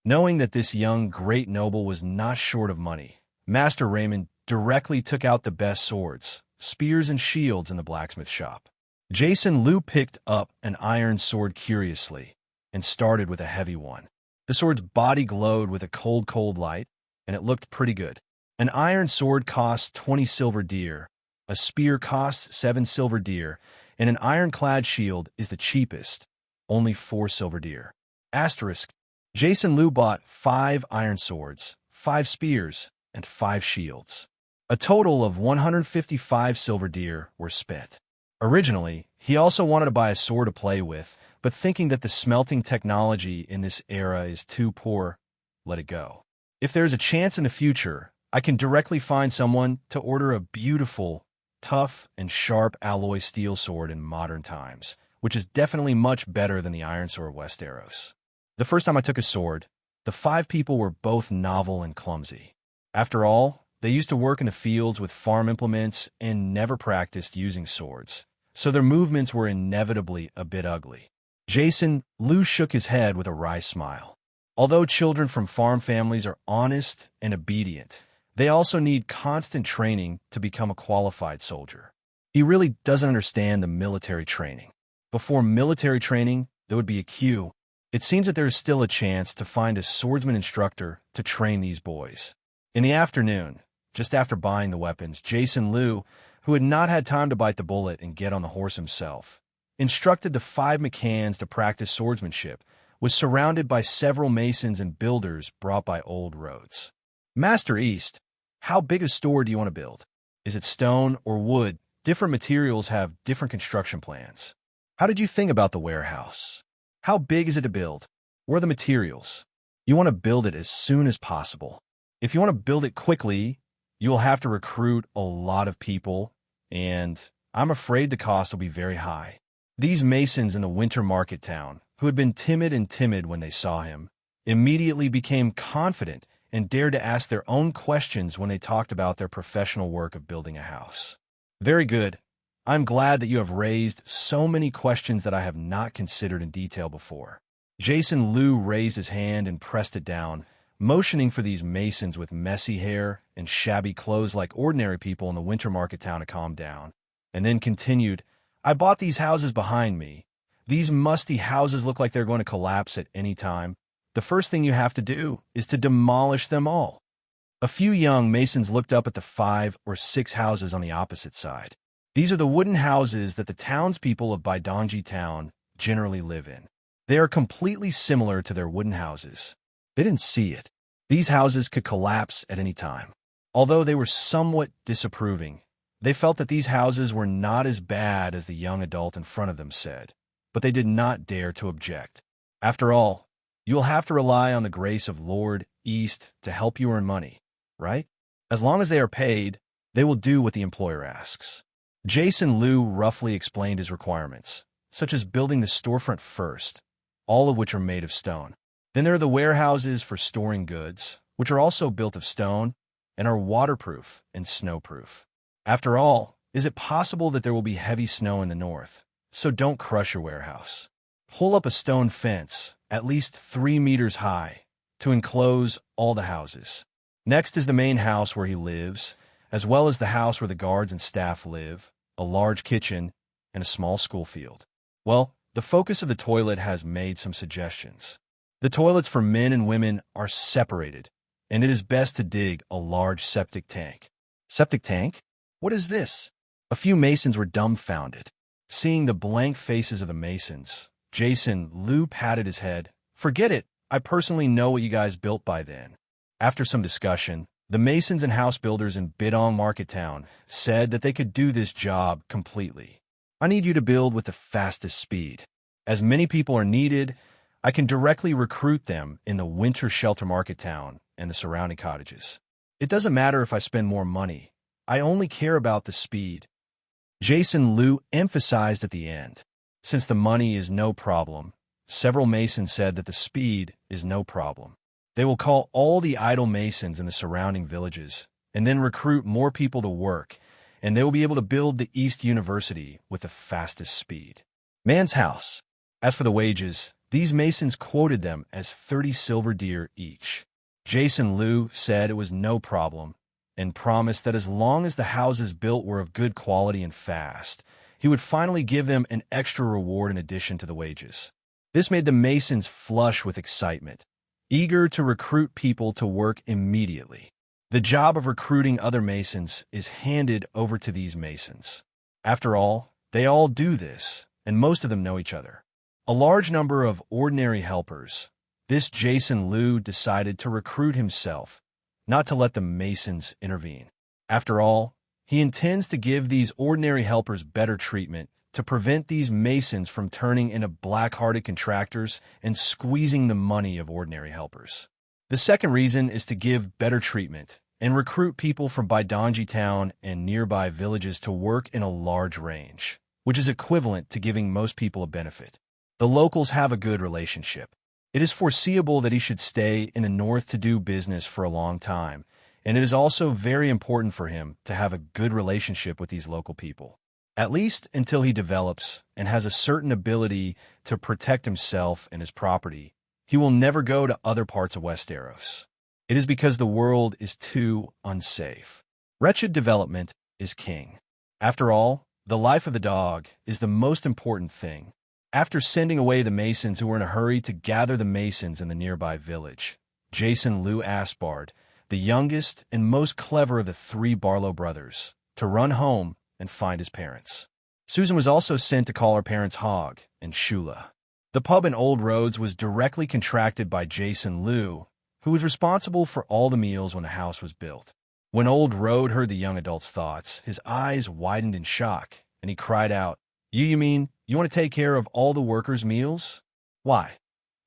Knowing that this young great noble was not short of money, Master Raymond directly took out the best swords, spears, and shields in the blacksmith shop. Jason Liu picked up an iron sword curiously and started with a heavy one. The sword's body glowed with a cold light, and it looked pretty good. An iron sword costs 20 silver deer, a spear costs 7 silver deer, and an ironclad shield is the cheapest, only 4 silver deer. Asterisk. Jason Liu bought 5 iron swords, 5 spears, and 5 shields. A total of 155 silver deer were spent. Originally, he also wanted to buy a sword to play with, but thinking that the smelting technology in this era is too poor, let it go. If there is a chance in the future, I can directly find someone to order a beautiful, tough, and sharp alloy steel sword in modern times, which is definitely much better than the iron sword of Westeros. The first time I took a sword, the 5 people were both novel and clumsy. After all, they used to work in the fields with farm implements and never practiced using swords, so their movements were inevitably a bit ugly. Jason Liu shook his head with a wry smile. Although children from farm families are honest and obedient, they also need constant training to become a qualified soldier. He really doesn't understand the military training. Before military training, there would be a queue. It seems that there is still a chance to find a swordsman instructor to train these boys. In the afternoon, just after buying the weapons, Jason Liu, who had not had time to bite the bullet and get on the horse himself, instructed the 5 McCanns to practice swordsmanship, was surrounded by several masons and builders brought by Old Roads. Master East, how big a store do you want to build? Is it stone or wood? Different materials have different construction plans. How did you think about the warehouse? How big is it to build? What are the materials? You want to build it as soon as possible. If you want to build it quickly, you will have to recruit a lot of people, and I'm afraid the cost will be very high. These masons in the Winter Market town, who had been timid when they saw him, immediately became confident and dared to ask their own questions when they talked about their professional work of building a house. Very good. I'm glad that you have raised so many questions that I have not considered in detail before. Jason Liu raised his hand and pressed it down, motioning for these masons with messy hair and shabby clothes like ordinary people in the Winter Market town to calm down, and then continued, I bought these houses behind me. These musty houses look like they're going to collapse at any time. The first thing you have to do is to demolish them all. A few young masons looked up at the 5 or 6 houses on the opposite side. These are the wooden houses that the townspeople of Baidanji town generally live in. They are completely similar to their wooden houses. They didn't see it. These houses could collapse at any time. Although they were somewhat disapproving, they felt that these houses were not as bad as the young adult in front of them said, but they did not dare to object. After all, you will have to rely on the grace of Lord East to help you earn money, right? As long as they are paid, they will do what the employer asks. Jason Liu roughly explained his requirements, such as building the storefront first, all of which are made of stone. Then there are the warehouses for storing goods, which are also built of stone and are waterproof and snowproof. After all, is it possible that there will be heavy snow in the north? So don't crush your warehouse. Pull up a stone fence, at least 3 meters high, to enclose all the houses. Next is the main house where he lives, as well as the house where the guards and staff live, a large kitchen, and a small school field. Well, the focus of the toilet has made some suggestions. The toilets for men and women are separated, and it is best to dig a large septic tank. Septic tank? What is this? A few masons were dumbfounded. Seeing the blank faces of the masons, Jason Liu patted his head. Forget it, I personally know what you guys built by then. After some discussion, the masons and house builders in Bidong Market Town said that they could do this job completely. I need you to build with the fastest speed. As many people are needed, I can directly recruit them in the Winter Shelter Market Town and the surrounding cottages. It doesn't matter if I spend more money. I only care about the speed. Jason Liu emphasized at the end. Since the money is no problem, several masons said that the speed is no problem. They will call all the idle masons in the surrounding villages and then recruit more people to work, and they will be able to build the East University with the fastest speed. Man's house. As for the wages, these masons quoted them as 30 silver deer each. Jason Liu said it was no problem and promised that as long as the houses built were of good quality and fast, he would finally give them an extra reward in addition to the wages. This made the masons flush with excitement, eager to recruit people to work immediately. The job of recruiting other masons is handed over to these masons. After all, they all do this, and most of them know each other. A large number of ordinary helpers. This Jason Liu decided to recruit himself, not to let the masons intervene. After all, he intends to give these ordinary helpers better treatment to prevent these masons from turning into black-hearted contractors and squeezing the money of ordinary helpers. The second reason is to give better treatment and recruit people from Baidanji town and nearby villages to work in a large range, which is equivalent to giving most people a benefit. The locals have a good relationship. It is foreseeable that he should stay in the north to do business for a long time, and it is also very important for him to have a good relationship with these local people, at least until he develops and has a certain ability to protect himself and his property. He will never go to other parts of Westeros. It is because the world is too unsafe. Wretched development is king. After all, the life of the dog is the most important thing. After sending away the masons who were in a hurry to gather the masons in the nearby village, Jason Liu asked Bard, the youngest and most clever of the 3 Barlow brothers, to run home and find his parents. Susan was also sent to call her parents Hogg and Shula. The pub in Old Roads was directly contracted by Jason Liu, who was responsible for all the meals when the house was built. When Old Road heard the young adult's thoughts, his eyes widened in shock, and he cried out, You mean you want to take care of all the workers' meals? Why?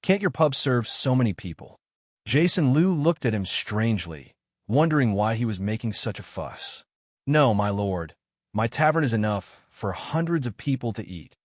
Can't your pub serve so many people? Jason Liu looked at him strangely, wondering why he was making such a fuss. No, my lord. My tavern is enough for hundreds of people to eat.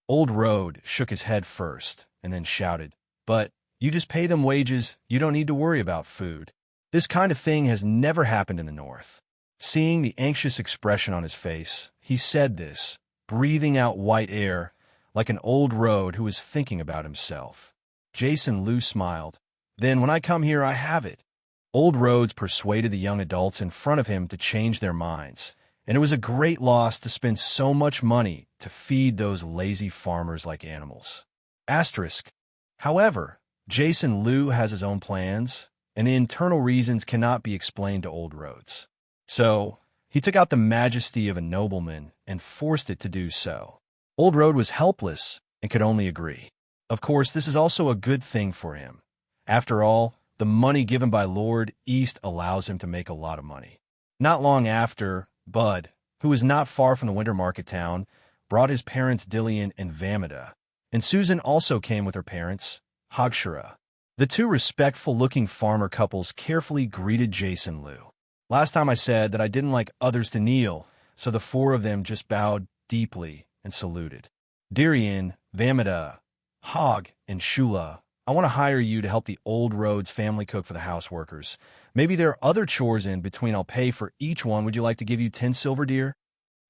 Old Road shook his head first and then shouted, But you just pay them wages, you don't need to worry about food. This kind of thing has never happened in the north. Seeing the anxious expression on his face, he said this, breathing out white air, like an Old Road who was thinking about himself. Jason Liu smiled. Then when I come here, I have it. Old Roads persuaded the young adults in front of him to change their minds, and it was a great loss to spend so much money to feed those lazy farmers like animals. Asterisk. However, Jason Liu has his own plans, and the internal reasons cannot be explained to old roads. So, he took out the majesty of a nobleman and forced it to do so. Old Road was helpless and could only agree. Of course, this is also a good thing for him. After all, the money given by Lord East allows him to make a lot of money. Not long after, Bud, who was not far from the winter market town, brought his parents Dillian and Vamida, and Susan also came with her parents, Hogshira. The two respectful-looking farmer couples carefully greeted Jason Liu. Last time I said that I didn't like others to kneel, so the four of them just bowed deeply and saluted. Dirian, Vamida, Hog, and Shula, I want to hire you to help the Old Roads family cook for the house workers. Maybe there are other chores in between. I'll pay for each one. Would you like to give you 10 silver deer?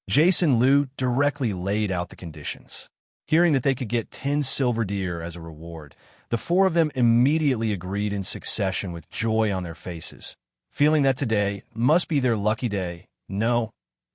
Jason Liu directly laid out the conditions. Hearing that they could get 10 silver deer as a reward, the four of them immediately agreed in succession with joy on their faces. Feeling that today must be their lucky day, no,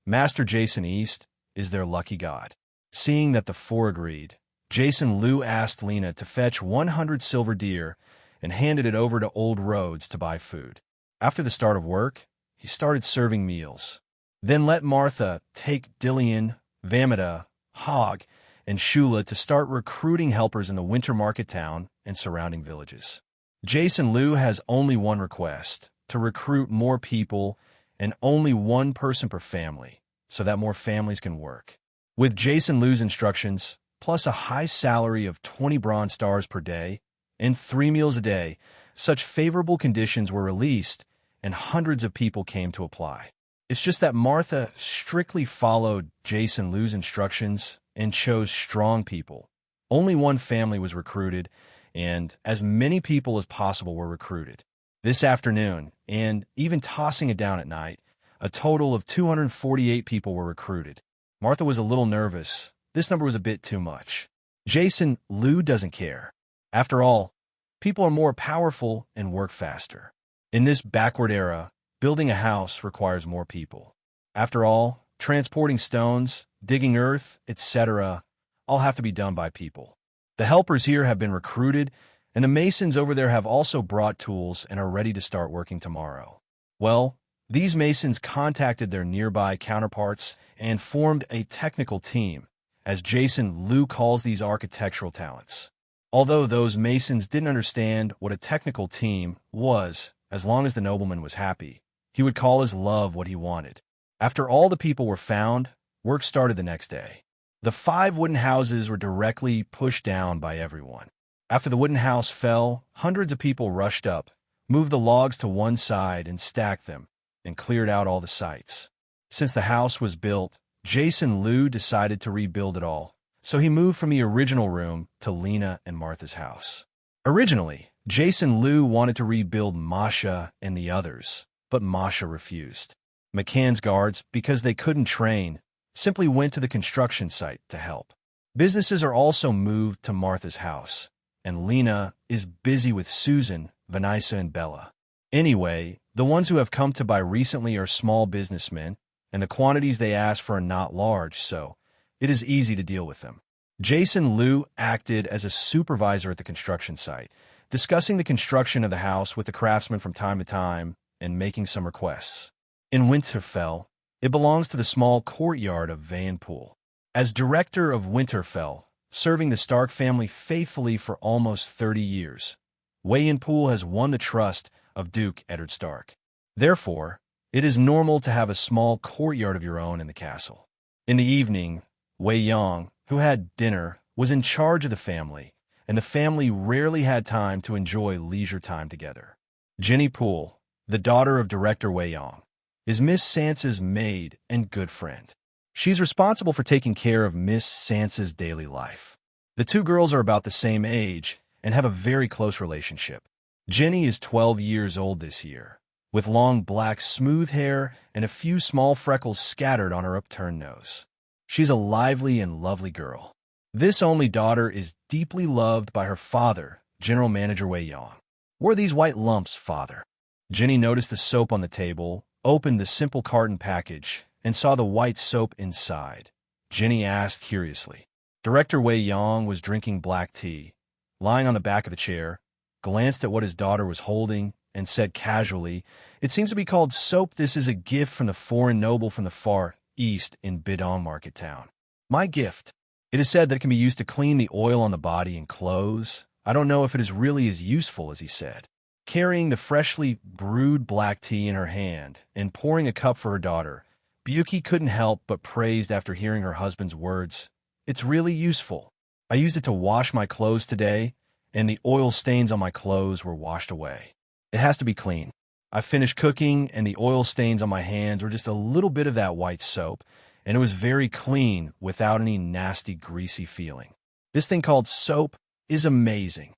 Master Jason East is their lucky god. Seeing that the four agreed, Jason Liu asked Lena to fetch 100 silver deer and handed it over to Old Roads to buy food. After the start of work, he started serving meals. Then let Martha take Dillian, Vamida, Hog, and Shula to start recruiting helpers in the winter market town and surrounding villages. Jason Liu has only one request, to recruit more people and only one person per family, so that more families can work. With Jason Liu's instructions, plus a high salary of 20 bronze stars per day and 3 meals a day, such favorable conditions were released and hundreds of people came to apply. It's just that Martha strictly followed Jason Liu's instructions and chose strong people. Only one family was recruited, and as many people as possible were recruited. This afternoon, and even tossing it down at night, a total of 248 people were recruited. Martha was a little nervous. This number was a bit too much. Jason Liu doesn't care. After all, people are more powerful and work faster. In this backward era, building a house requires more people. After all, transporting stones, digging earth, etc., all have to be done by people. The helpers here have been recruited, and the masons over there have also brought tools and are ready to start working tomorrow. Well, these masons contacted their nearby counterparts and formed a technical team, as Jason Liu calls these architectural talents. Although those masons didn't understand what a technical team was, as long as the nobleman was happy, he would call his love what he wanted. After all the people were found, work started the next day. The 5 wooden houses were directly pushed down by everyone. After the wooden house fell, hundreds of people rushed up, moved the logs to one side and stacked them, and cleared out all the sites. Since the house was built, Jason Liu decided to rebuild it all, so he moved from the original room to Lena and Martha's house. Originally, Jason Liu wanted to rebuild Masha and the others, but Masha refused. McCann's guards, because they couldn't train, simply went to the construction site to help. Businesses are also moved to Martha's house, and Lena is busy with Susan, Vanessa, and Bella. Anyway, the ones who have come to buy recently are small businessmen, and the quantities they ask for are not large, so it is easy to deal with them. Jason Liu acted as a supervisor at the construction site, discussing the construction of the house with the craftsmen from time to time and making some requests. In Winterfell, it belongs to the small courtyard of Vanpool. As director of Winterfell, serving the Stark family faithfully for almost 30 years, Vanpool has won the trust of Duke Eddard Stark. Therefore, it is normal to have a small courtyard of your own in the castle. In the evening, Wei Yong, who had dinner, was in charge of the family, and the family rarely had time to enjoy leisure time together. Jenny Poole, the daughter of director Wei Yong, is Miss Sansa's maid and good friend. She's responsible for taking care of Miss Sansa's daily life. The two girls are about the same age and have a very close relationship. Jenny is 12 years old this year, with long black smooth hair and a few small freckles scattered on her upturned nose. She's a lively and lovely girl. This only daughter is deeply loved by her father, General Manager Wei Yong. What are these white lumps, father? Jenny noticed the soap on the table, opened the simple carton package, and saw the white soap inside. Jenny asked curiously. Director Wei Yong was drinking black tea, lying on the back of the chair, glanced at what his daughter was holding, and said casually, "It seems to be called soap. This is a gift from the foreign noble from the far east in Bidon Market Town. My gift. It is said that it can be used to clean the oil on the body and clothes. I don't know if it is really as useful as he said." Carrying the freshly brewed black tea in her hand and pouring a cup for her daughter, Buki couldn't help but praised after hearing her husband's words. "It's really useful. I used it to wash my clothes today, and the oil stains on my clothes were washed away. It has to be clean. I finished cooking, and the oil stains on my hands were just a little bit of that white soap, and it was very clean without any nasty, greasy feeling. This thing called soap is amazing."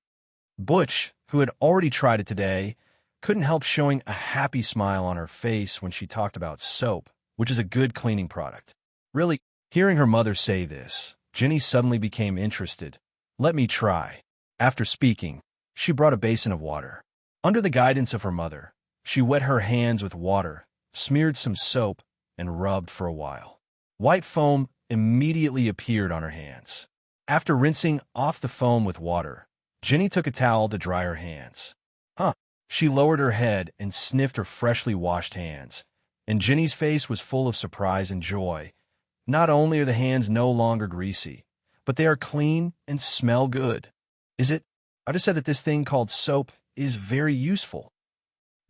Butch, who had already tried it today, couldn't help showing a happy smile on her face when she talked about soap, which is a good cleaning product. Really, hearing her mother say this, Jenny suddenly became interested. "Let me try." After speaking, she brought a basin of water. Under the guidance of her mother, she wet her hands with water, smeared some soap, and rubbed for a while. White foam immediately appeared on her hands. After rinsing off the foam with water, Jenny took a towel to dry her hands. She lowered her head and sniffed her freshly washed hands, and Jenny's face was full of surprise and joy. Not only are the hands no longer greasy, but they are clean and smell good. I just said that this thing called soap is very useful."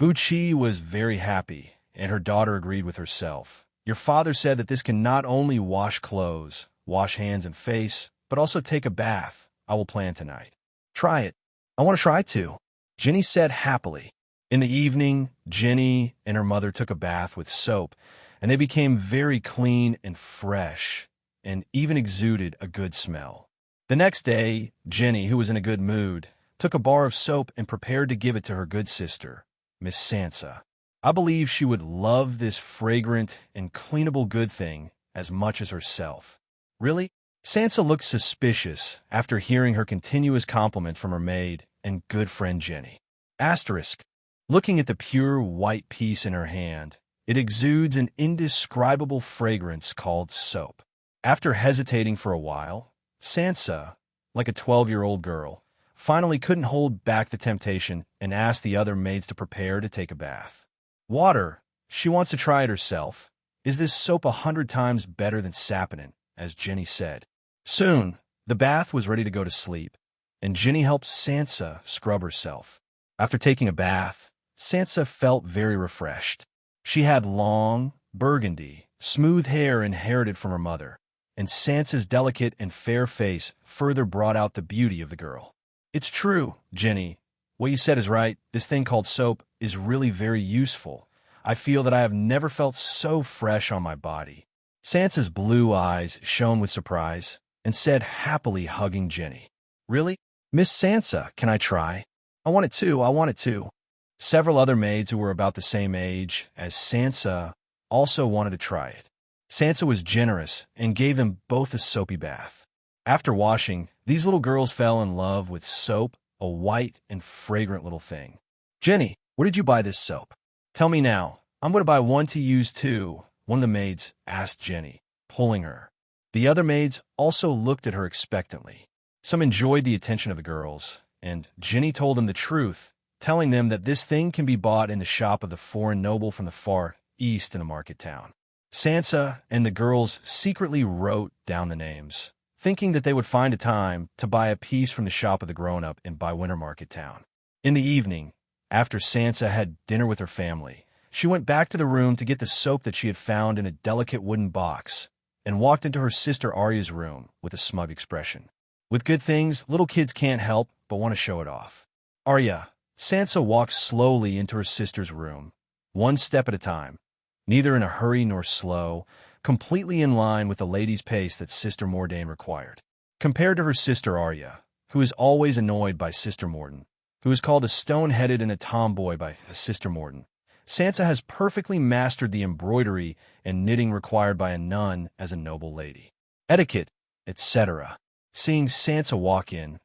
Buchi was very happy, and her daughter agreed with herself. "Your father said that this can not only wash clothes, wash hands and face, but also take a bath. I will plan tonight." "Try it. I want to try too," Jenny said happily. In the evening, Jenny and her mother took a bath with soap, and they became very clean and fresh, and even exuded a good smell. The next day, Jenny, who was in a good mood, took a bar of soap and prepared to give it to her good sister, Miss Sansa. I believe she would love this fragrant and cleanable good thing as much as herself. "Really?" Sansa looked suspicious after hearing her continuous compliment from her maid and good friend Jenny. Asterisk. Looking at the pure white piece in her hand, it exudes an indescribable fragrance called soap. After hesitating for a while, Sansa, like a 12-year-old girl, finally couldn't hold back the temptation and asked the other maids to prepare to take a bath. "Water. She wants to try it herself. Is this soap 100 times better than saponin?" as Jenny said. Soon, the bath was ready to go to sleep, and Jenny helped Sansa scrub herself. After taking a bath, Sansa felt very refreshed. She had long, burgundy, smooth hair inherited from her mother, and Sansa's delicate and fair face further brought out the beauty of the girl. "It's true, Jenny. What you said is right. This thing called soap is really very useful. I feel that I have never felt so fresh on my body." Sansa's blue eyes shone with surprise and said happily, hugging Jenny, "Really? Miss Sansa, can I try? I want it too. Several other maids who were about the same age as Sansa also wanted to try it. Sansa was generous and gave them both a soapy bath. After washing, these little girls fell in love with soap, a white and fragrant little thing. "Jenny, where did you buy this soap? Tell me now. I'm going to buy one to use too," one of the maids asked Jenny, pulling her. The other maids also looked at her expectantly. Some enjoyed the attention of the girls, and Jenny told them the truth, telling them that this thing can be bought in the shop of the foreign noble from the far east in the market town. Sansa and the girls secretly wrote down the names, thinking that they would find a time to buy a piece from the shop of the grown-up in Winter Market Town. In the evening, after Sansa had dinner with her family, she went back to the room to get the soap that she had found in a delicate wooden box and walked into her sister Arya's room with a smug expression. With good things, little kids can't help but want to show it off. "Arya." Sansa walked slowly into her sister's room, one step at a time, neither in a hurry nor slow, completely in line with the lady's pace that Sister Mordane required. Compared to her sister Arya, who is always annoyed by Sister Morden, who is called a stone-headed and a tomboy by Sister Morden, Sansa has perfectly mastered the embroidery and knitting required by a nun as a noble lady. Etiquette, etc. Seeing Sansa walk in,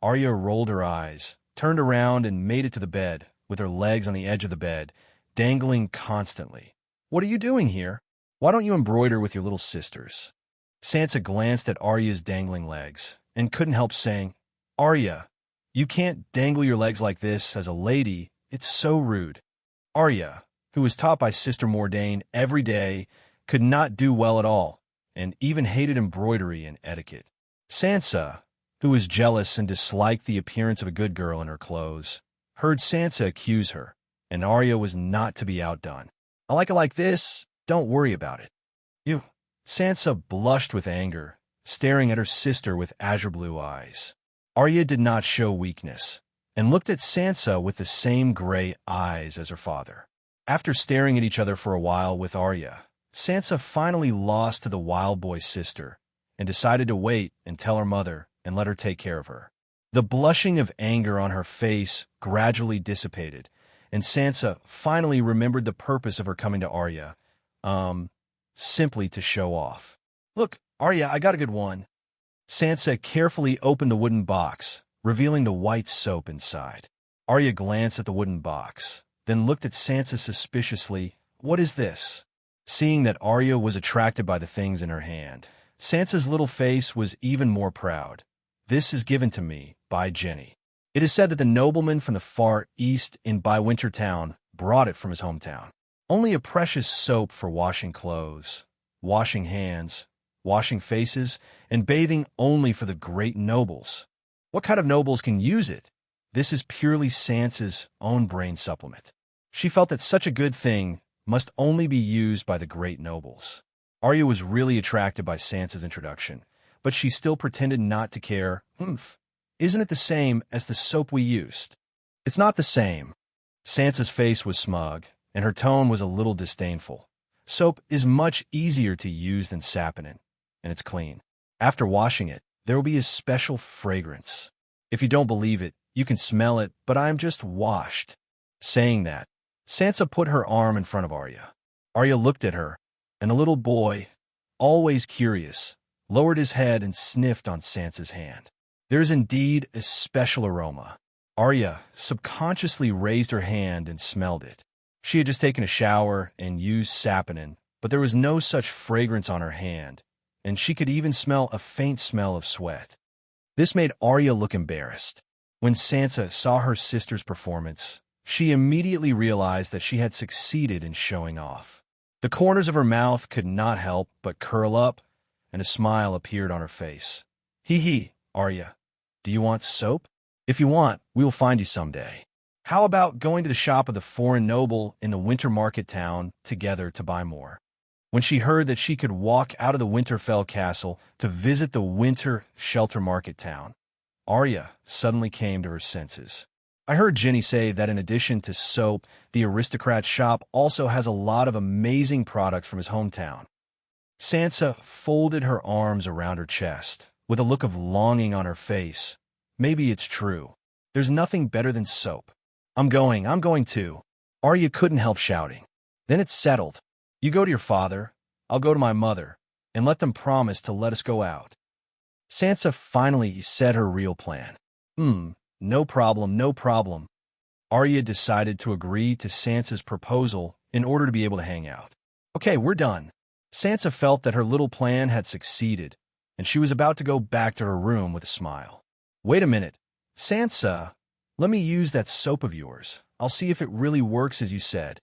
Arya rolled her eyes, turned around and made it to the bed, with her legs on the edge of the bed, dangling constantly. "What are you doing here? Why don't you embroider with your little sisters?" Sansa glanced at Arya's dangling legs and couldn't help saying, "Arya, you can't dangle your legs like this as a lady It's so rude. Arya, who was taught by Sister Mordain every day, could not do well at all, and even hated embroidery and etiquette. Sansa, who was jealous and disliked the appearance of a good girl in her clothes, heard Sansa accuse her, and Arya was not to be outdone. I like it like this. Don't worry about it. You. Sansa blushed with anger, staring at her sister with azure blue eyes. Arya did not show weakness, and looked at Sansa with the same gray eyes as her father. After staring at each other for a while with Arya, Sansa finally lost to the wild boy sister and decided to wait and tell her mother and let her take care of her. The blushing of anger on her face gradually dissipated, and Sansa finally remembered the purpose of her coming to Arya, simply to show off. Look, Arya, I got a good one. Sansa carefully opened the wooden box, revealing the white soap inside. Arya glanced at the wooden box, then looked at Sansa suspiciously. What is this? Seeing that Arya was attracted by the things in her hand, Sansa's little face was even more proud. This is given to me by Jenny. It is said that the nobleman from the far east in Bywinter Town brought it from his hometown. Only a precious soap for washing clothes, washing hands, washing faces, and bathing only for the great nobles. What kind of nobles can use it? This is purely Sansa's own brain supplement. She felt that such a good thing must only be used by the great nobles. Arya was really attracted by Sansa's introduction, but she still pretended not to care. Isn't it the same as the soap we used? It's not the same. Sansa's face was smug, and her tone was a little disdainful. Soap is much easier to use than saponin, and it's clean. After washing it, there will be a special fragrance. If you don't believe it, you can smell it, but I am just washed. Saying that, Sansa put her arm in front of Arya. Arya looked at her, and the little boy, always curious, lowered his head and sniffed on Sansa's hand. There is indeed a special aroma. Arya subconsciously raised her hand and smelled it. She had just taken a shower and used saponin, but there was no such fragrance on her hand, and she could even smell a faint smell of sweat. This made Arya look embarrassed. When Sansa saw her sister's performance, she immediately realized that she had succeeded in showing off. The corners of her mouth could not help but curl up, and a smile appeared on her face. Hee, Arya, do you want soap? If you want, we will find you someday. How about going to the shop of the foreign noble in the winter market town together to buy more? When she heard that she could walk out of the Winterfell castle to visit the winter shelter market town, Arya suddenly came to her senses. I heard Jenny say that in addition to soap, the aristocrat's shop also has a lot of amazing products from his hometown. Sansa folded her arms around her chest, with a look of longing on her face. Maybe it's true. There's nothing better than soap. I'm going too. Arya couldn't help shouting. Then it's settled. You go to your father, I'll go to my mother, and let them promise to let us go out. Sansa finally said her real plan. No problem. Arya decided to agree to Sansa's proposal in order to be able to hang out. Okay, we're done. Sansa felt that her little plan had succeeded, and she was about to go back to her room with a smile. Wait a minute. Sansa, let me use that soap of yours. I'll see if it really works as you said.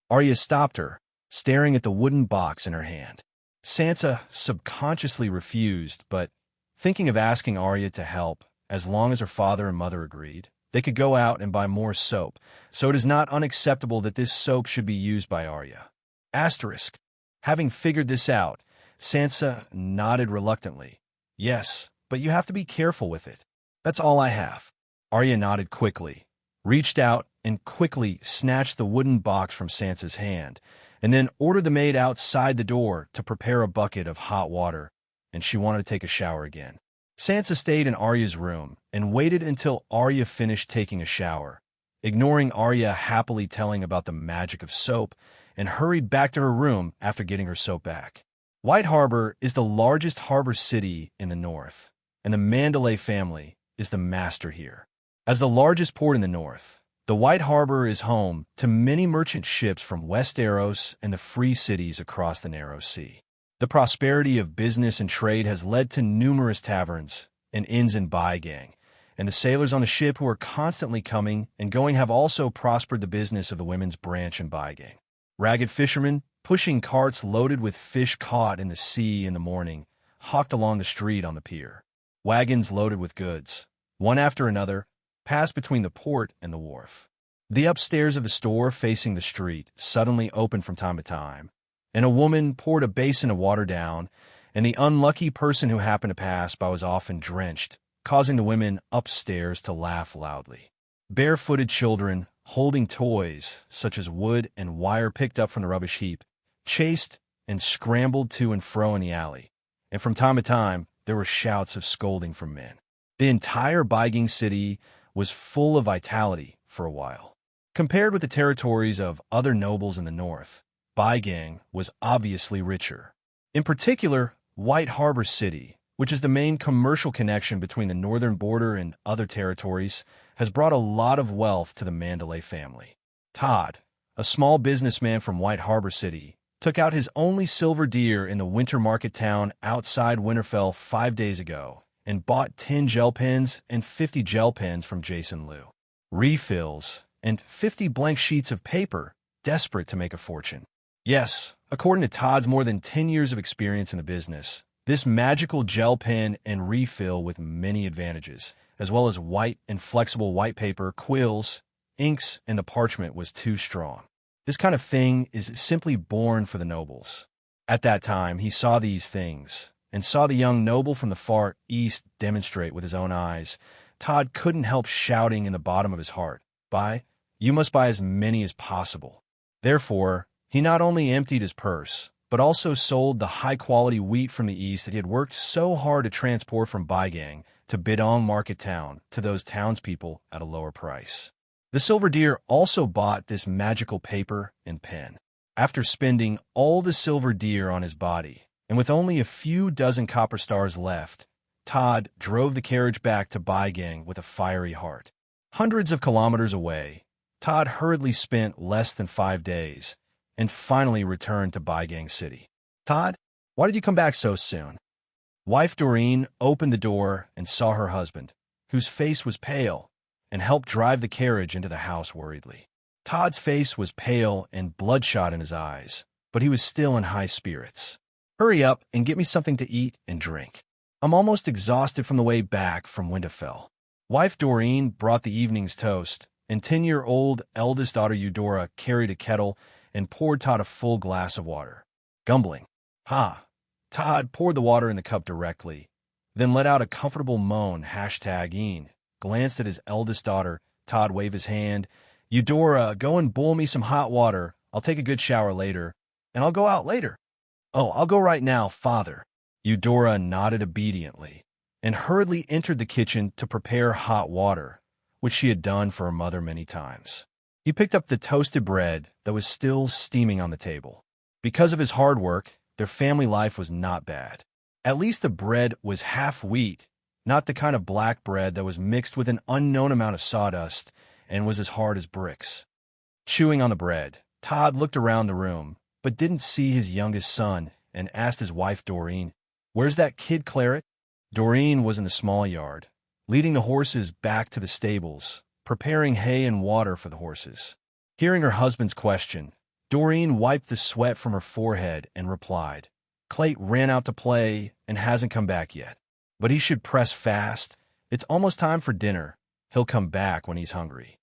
Arya stopped her, staring at the wooden box in her hand. Sansa subconsciously refused, but thinking of asking Arya to help, as long as her father and mother agreed, they could go out and buy more soap, so it is not unacceptable that this soap should be used by Arya. Asterisk. Having figured this out, Sansa nodded reluctantly. Yes, but you have to be careful with it. That's all I have. Arya nodded quickly, reached out, and quickly snatched the wooden box from Sansa's hand, and then ordered the maid outside the door to prepare a bucket of hot water, and she wanted to take a shower again. Sansa stayed in Arya's room and waited until Arya finished taking a shower, ignoring Arya happily telling about the magic of soap, and hurried back to her room after getting her soap back. White Harbor is the largest harbor city in the north, and the Mandalay family is the master here. As the largest port in the north, the White Harbor is home to many merchant ships from Westeros and the free cities across the narrow sea. The prosperity of business and trade has led to numerous taverns and inns in Bygang, and the sailors on the ship who are constantly coming and going have also prospered the business of the women's branch and Bygang. Ragged fishermen, pushing carts loaded with fish caught in the sea in the morning, hawked along the street on the pier. Wagons loaded with goods, one after another, passed between the port and the wharf. The upstairs of the store facing the street suddenly opened from time to time, and a woman poured a basin of water down, and the unlucky person who happened to pass by was often drenched, causing the women upstairs to laugh loudly. Barefooted children, holding toys such as wood and wire picked up from the rubbish heap, chased and scrambled to and fro in the alley, and from time to time there were shouts of scolding from men. The entire Bygang city was full of vitality for a while. Compared with the territories of other nobles in the north, Bygang was obviously richer. In particular, White Harbor City, which is the main commercial connection between the northern border and other territories, has brought a lot of wealth to the Mandalay family. Todd, a small businessman from White Harbor City, took out his only silver deer in the winter market town outside Winterfell 5 days ago and bought 10 gel pens and 50 gel pens from Jason Liu. Refills and 50 blank sheets of paper, desperate to make a fortune. Yes, according to Todd's more than 10 years of experience in the business, this magical gel pen and refill with many advantages, as well as white and flexible white paper, quills, inks, and the parchment was too strong. This kind of thing is simply born for the nobles. At that time, he saw these things, and saw the young noble from the far east demonstrate with his own eyes. Todd couldn't help shouting in the bottom of his heart, You must buy as many as possible. Therefore, he not only emptied his purse, but also sold the high-quality wheat from the east that he had worked so hard to transport from Bygang to Bidong Market Town to those townspeople at a lower price. The silver deer also bought this magical paper and pen. After spending all the silver deer on his body, and with only a few dozen copper stars left, Todd drove the carriage back to Bygang with a fiery heart. Hundreds of kilometers away, Todd hurriedly spent less than 5 days, and finally returned to Bygang City. Todd, why did you come back so soon? Wife Doreen opened the door and saw her husband, whose face was pale, and helped drive the carriage into the house worriedly. Todd's face was pale and bloodshot in his eyes, but he was still in high spirits. Hurry up and get me something to eat and drink. I'm almost exhausted from the way back from Winterfell. Wife Doreen brought the evening's toast, and 10-year-old eldest daughter Eudora carried a kettle and poured Todd a full glass of water. Grumbling, Todd poured the water in the cup directly, then let out a comfortable moan, #Ian, glanced at his eldest daughter. Todd waved his hand. Eudora, go and boil me some hot water. I'll take a good shower later, and I'll go out later. Oh, I'll go right now, father. Eudora nodded obediently, and hurriedly entered the kitchen to prepare hot water, which she had done for her mother many times. He picked up the toasted bread that was still steaming on the table. Because of his hard work, their family life was not bad. At least the bread was half wheat, not the kind of black bread that was mixed with an unknown amount of sawdust and was as hard as bricks. Chewing on the bread, Todd looked around the room, but didn't see his youngest son, and asked his wife Doreen, "Where's that kid Claret?" Doreen was in the small yard, leading the horses back to the stables, preparing hay and water for the horses. Hearing her husband's question, Doreen wiped the sweat from her forehead and replied, "Clayt ran out to play and hasn't come back yet. But he should press fast. It's almost time for dinner. He'll come back when he's hungry."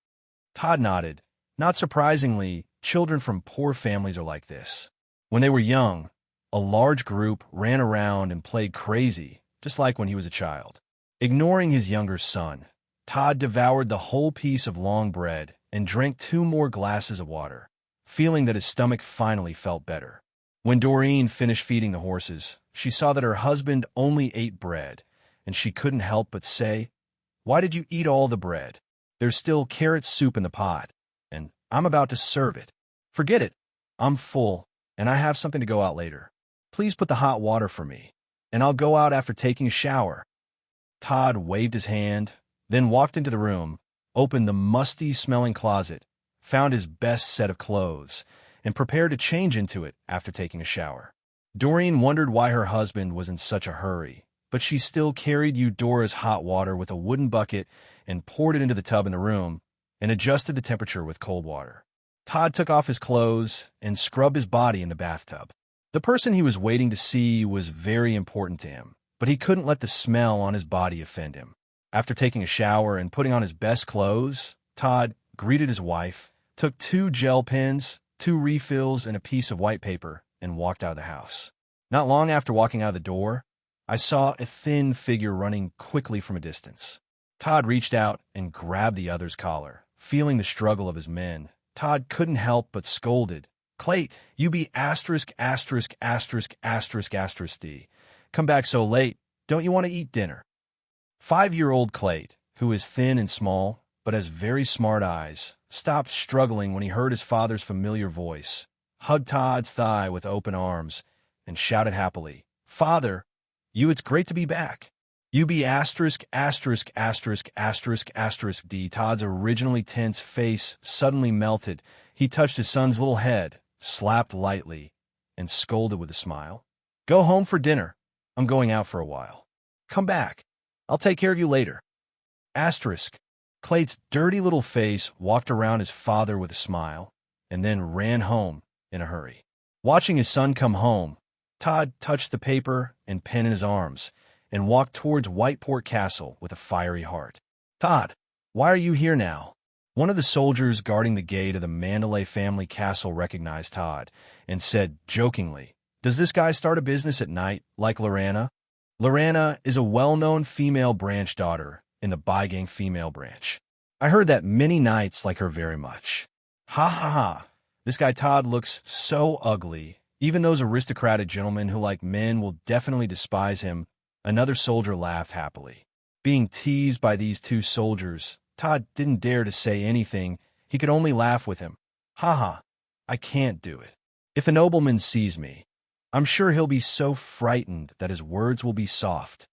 Todd nodded. Not surprisingly, children from poor families are like this. When they were young, a large group ran around and played crazy, just like when he was a child. Ignoring his younger son, Todd devoured the whole piece of long bread and drank 2 more glasses of water, feeling that his stomach finally felt better. When Doreen finished feeding the horses, she saw that her husband only ate bread, and she couldn't help but say, "Why did you eat all the bread? There's still carrot soup in the pot, and I'm about to serve it." "Forget it. I'm full, and I have something to go out later. Please put the hot water for me, and I'll go out after taking a shower." Todd waved his hand, then walked into the room, opened the musty-smelling closet, found his best set of clothes, and prepared to change into it after taking a shower. Doreen wondered why her husband was in such a hurry, but she still carried Eudora's hot water with a wooden bucket and poured it into the tub in the room and adjusted the temperature with cold water. Todd took off his clothes and scrubbed his body in the bathtub. The person he was waiting to see was very important to him, but he couldn't let the smell on his body offend him. After taking a shower and putting on his best clothes, Todd greeted his wife, took 2 gel pens, 2 refills, and a piece of white paper, and walked out of the house. Not long after walking out of the door, I saw a thin figure running quickly from a distance. Todd reached out and grabbed the other's collar. Feeling the struggle of his men, Todd couldn't help but scolded, "Clayt, you be asterisk, asterisk, asterisk, asterisk, asterisk D. Come back so late, don't you want to eat dinner?" 5-year-old Clayt, who is thin and small, but has very smart eyes, stopped struggling when he heard his father's familiar voice, hugged Todd's thigh with open arms, and shouted happily, "Father, it's great to be back. You be asterisk, asterisk, asterisk, asterisk, asterisk D." Todd's originally tense face suddenly melted. He touched his son's little head, slapped lightly, and scolded with a smile. "Go home for dinner. I'm going out for a while. Come back. I'll take care of you later." Asterisk. Clayt's dirty little face walked around his father with a smile, and then ran home in a hurry. Watching his son come home, Todd touched the paper and pen in his arms and walked towards Whiteport Castle with a fiery heart. "Todd, why are you here now?" One of the soldiers guarding the gate of the Mandalay family castle recognized Todd and said jokingly, "Does this guy start a business at night, like Lorana?" Lorana is a well-known female branch daughter in the Bygang female branch. I heard that many knights like her very much. Ha ha ha. This guy Todd looks so ugly. Even those aristocratic gentlemen who like men will definitely despise him. Another soldier laughed happily. Being teased by these 2 soldiers, Todd didn't dare to say anything. He could only laugh with him. "Ha ha, I can't do it. If a nobleman sees me, I'm sure he'll be so frightened that his words will be soft.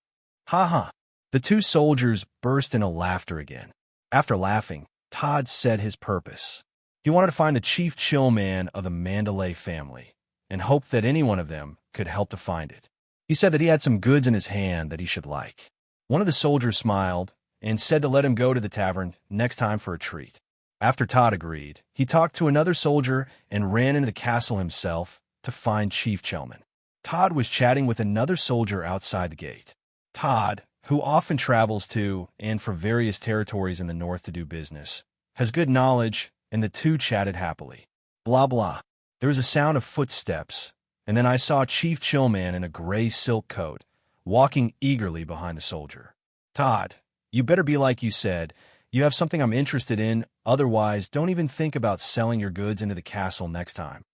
Ha ha." The 2 soldiers burst into laughter again. After laughing, Todd said his purpose. He wanted to find the chief chill man of the Mandalay family and hoped that any one of them could help to find it. He said that he had some goods in his hand that he should like. One of the soldiers smiled and said to let him go to the tavern next time for a treat. After Todd agreed, he talked to another soldier and ran into the castle himself to find Chief Chelman. Todd was chatting with another soldier outside the gate. Todd, who often travels to and for various territories in the north to do business, has good knowledge, and the 2 chatted happily. Blah blah. There was a sound of footsteps, and then I saw Chief Chillman in a gray silk coat, walking eagerly behind the soldier. "Todd, you better be like you said. You have something I'm interested in, otherwise don't even think about selling your goods into the castle next time."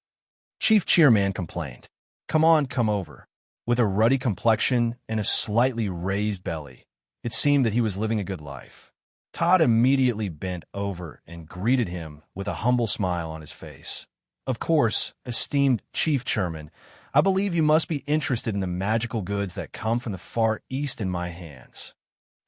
Chief Cheerman complained. "Come on, come over." With a ruddy complexion and a slightly raised belly, it seemed that he was living a good life. Todd immediately bent over and greeted him with a humble smile on his face. "Of course, esteemed Chief Chairman, I believe you must be interested in the magical goods that come from the far east in my hands."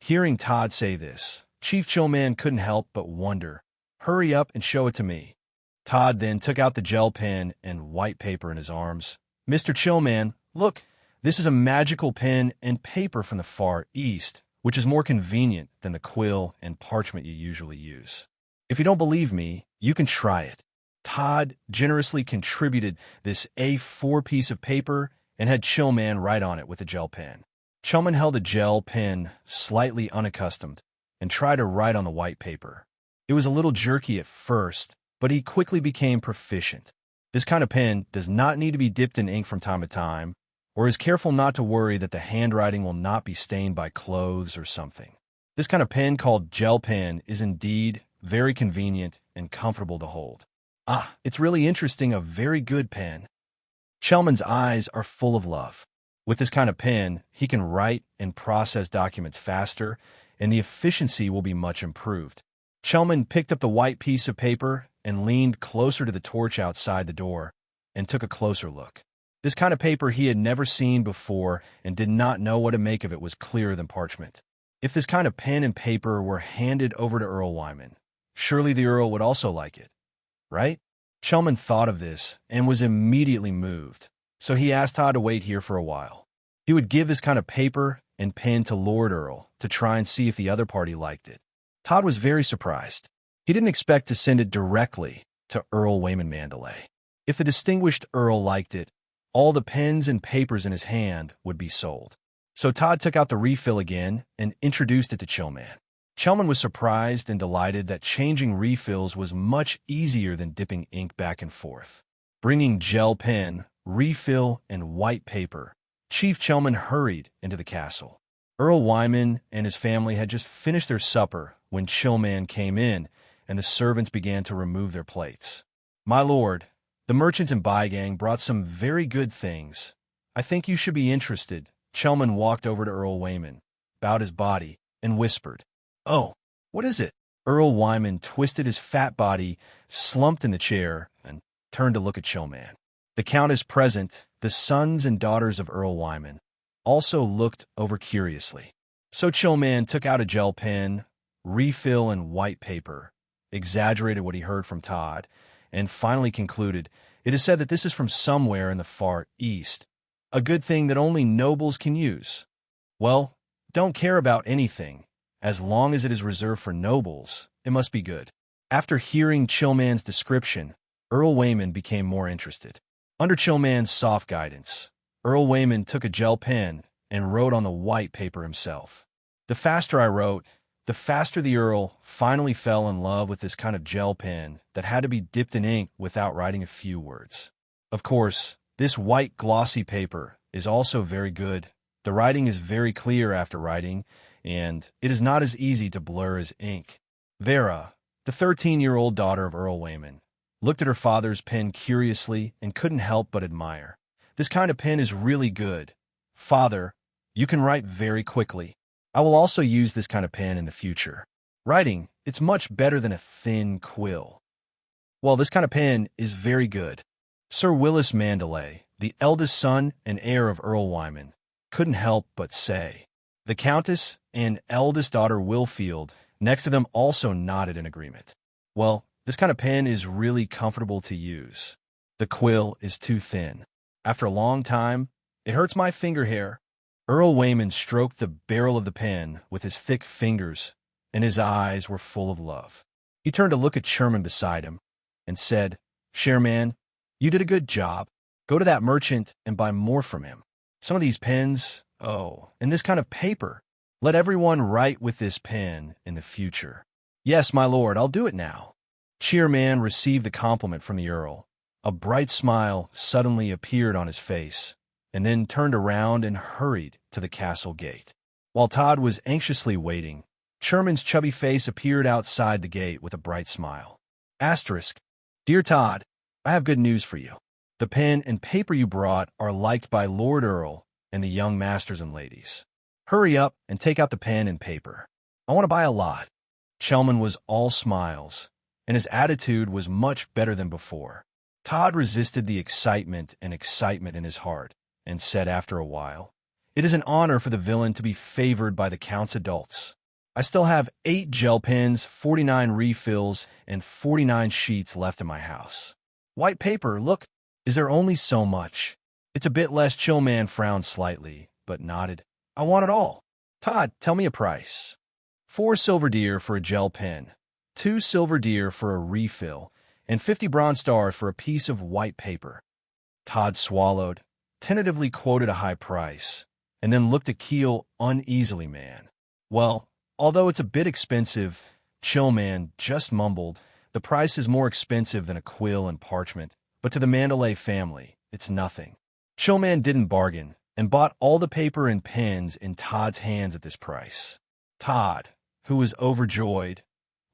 Hearing Todd say this, Chief Chillman couldn't help but wonder. "Hurry up and show it to me." Todd then took out the gel pen and white paper in his arms. "Mr. Chillman, look, this is a magical pen and paper from the far east, which is more convenient than the quill and parchment you usually use. If you don't believe me, you can try it." Todd generously contributed this A4 piece of paper and had Chillman write on it with a gel pen. Chillman held a gel pen, slightly unaccustomed, and tried to write on the white paper. It was a little jerky at first, but he quickly became proficient. This kind of pen does not need to be dipped in ink from time to time, or is careful not to worry that the handwriting will not be stained by clothes or something. This kind of pen called gel pen is indeed very convenient and comfortable to hold. "Ah, it's really interesting, a very good pen." Chellman's eyes are full of love. With this kind of pen, he can write and process documents faster, and the efficiency will be much improved. Chellman picked up the white piece of paper and leaned closer to the torch outside the door and took a closer look. This kind of paper he had never seen before and did not know what to make of it was clearer than parchment. If this kind of pen and paper were handed over to Earl Wyman, surely the Earl would also like it, right? Chellman thought of this and was immediately moved, so he asked Todd to wait here for a while. He would give this kind of paper and pen to Lord Earl to try and see if the other party liked it. Todd was very surprised. He didn't expect to send it directly to Earl Wayman Mandalay. If the distinguished Earl liked it, all the pens and papers in his hand would be sold. So Todd took out the refill again and introduced it to Chillman. Chillman was surprised and delighted that changing refills was much easier than dipping ink back and forth. Bringing gel pen, refill, and white paper, Chief Chillman hurried into the castle. Earl Wyman and his family had just finished their supper when Chillman came in, and the servants began to remove their plates. "My lord, the merchants and Bygang brought some very good things. I think you should be interested." Chillman walked over to Earl Wayman, bowed his body, and whispered, "Oh, what is it?" Earl Wyman twisted his fat body, slumped in the chair, and turned to look at Chillman. The countess present, the sons and daughters of Earl Wyman, also looked over curiously. So Chillman took out a gel pen, refill, and white paper, exaggerated what he heard from Todd, and finally concluded, "It is said that this is from somewhere in the far east. A good thing that only nobles can use. Well, don't care about anything. As long as it is reserved for nobles, it must be good." After hearing Chillman's description, Earl Wayman became more interested. Under Chillman's soft guidance, Earl Wayman took a gel pen and wrote on the white paper himself. The faster I wrote, the faster the Earl finally fell in love with this kind of gel pen that had to be dipped in ink without writing a few words. Of course, this white glossy paper is also very good. The writing is very clear after writing, and it is not as easy to blur as ink. Vera, the 13-year-old daughter of Earl Wayman, looked at her father's pen curiously and couldn't help but admire. "This kind of pen is really good. Father, you can write very quickly. I will also use this kind of pen in the future. Writing, it's much better than a thin quill." "Well, this kind of pen is very good." Sir Willis Mandalay, the eldest son and heir of Earl Wyman, couldn't help but say. The Countess and eldest daughter Wilfield next to them also nodded in agreement. "Well, this kind of pen is really comfortable to use. The quill is too thin. After a long time, it hurts my finger hair." Earl Wayman stroked the barrel of the pen with his thick fingers, and his eyes were full of love. He turned to look at Sherman beside him and said, "Chairman, you did a good job. Go to that merchant and buy more from him. Some of these pens, and this kind of paper. Let everyone write with this pen in the future." "Yes, my lord, I'll do it now." Chairman received the compliment from the Earl. A bright smile suddenly appeared on his face, and then turned around and hurried to the castle gate. While Todd was anxiously waiting, Sherman's chubby face appeared outside the gate with a bright smile. Asterisk, "Dear Todd, I have good news for you. The pen and paper you brought are liked by Lord Earl and the young masters and ladies. Hurry up and take out the pen and paper. I want to buy a lot." Chillman was all smiles, and his attitude was much better than before. Todd resisted the excitement in his heart and said after a while, "It is an honor for the villain to be favored by the Count's adults. I still have 8 gel pens, 49 refills, and 49 sheets left in my house. White paper, look, is there only so much?" "It's a bit less." Chillman frowned slightly, but nodded. "I want it all. Todd, tell me a price." 4 silver deer for a gel pen, 2 silver deer for a refill, and 50 bronze stars for a piece of white paper. Todd swallowed, tentatively quoted a high price, and then looked at Keel uneasily. "Well, although it's a bit expensive," Chillman just mumbled, "the price is more expensive than a quill and parchment, but to the Mandalay family, it's nothing." Chillman didn't bargain, and bought all the paper and pens in Todd's hands at this price. Todd, who was overjoyed,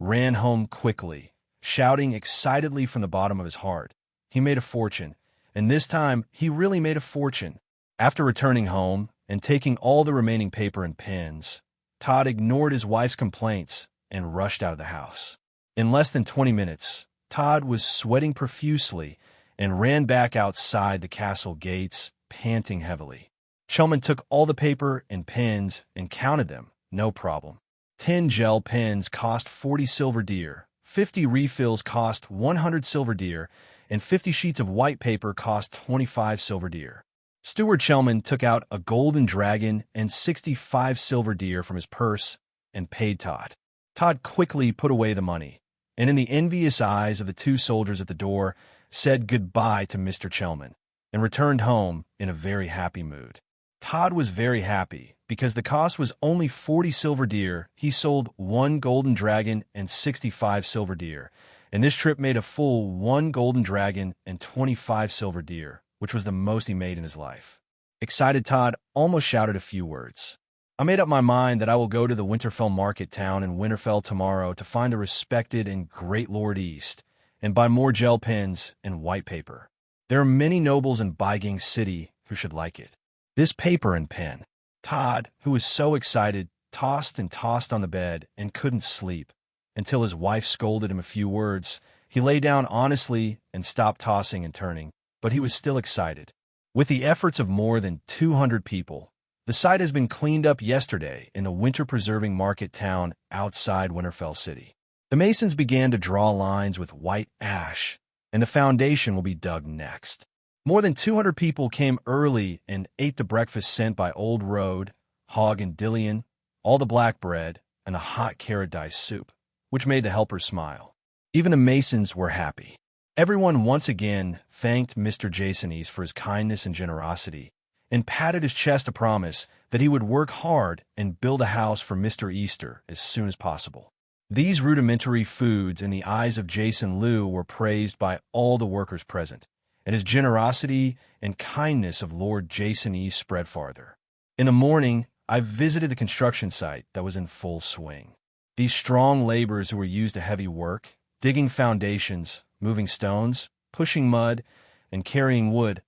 ran home quickly, shouting excitedly from the bottom of his heart. He made a fortune, and this time he really made a fortune. After returning home and taking all the remaining paper and pens, Todd ignored his wife's complaints and rushed out of the house. In less than 20 minutes, Todd was sweating profusely and ran back outside the castle gates, panting heavily. Chillman took all the paper and pens and counted them, no problem. 10 gel pens cost 40 silver deer, 50 refills cost 100 silver deer, and 50 sheets of white paper cost 25 silver deer. Steward Chelman took out a golden dragon and 65 silver deer from his purse and paid Todd. Todd quickly put away the money, and in the envious eyes of the two soldiers at the door, said goodbye to Mr. Chelman and returned home in a very happy mood. Todd was very happy because the cost was only 40 silver deer. He sold 1 golden dragon and 65 silver deer, and this trip made a full 1 golden dragon and 25 silver deer, which was the most he made in his life. Excited Todd almost shouted a few words. I made up my mind that I will go to the Winterfell market town in Winterfell tomorrow to find a respected and great Lord East and buy more gel pens and white paper. There are many nobles in Bygang City who should like it. This paper and pen. Todd, who was so excited, tossed and tossed on the bed and couldn't sleep until his wife scolded him a few words. He lay down honestly and stopped tossing and turning, but he was still excited. With the efforts of more than 200 people, the site has been cleaned up yesterday in the winter-preserving market town outside Winterfell City. The masons began to draw lines with white ash, and the foundation will be dug next. More than 200 people came early and ate the breakfast sent by Old Road, Hog and Dillion, all the black bread, and the hot carrot dye soup, which made the helpers smile. Even the masons were happy. Everyone once again thanked Mr. Jasonese for his kindness and generosity, and patted his chest to promise that he would work hard and build a house for Mr. Easter as soon as possible. These rudimentary foods in the eyes of Jason Liu were praised by all the workers present, and his generosity and kindness of Lord Jasonese spread farther. In the morning, I visited the construction site that was in full swing. These strong laborers who were used to heavy work, digging foundations, moving stones, pushing mud, and carrying wood,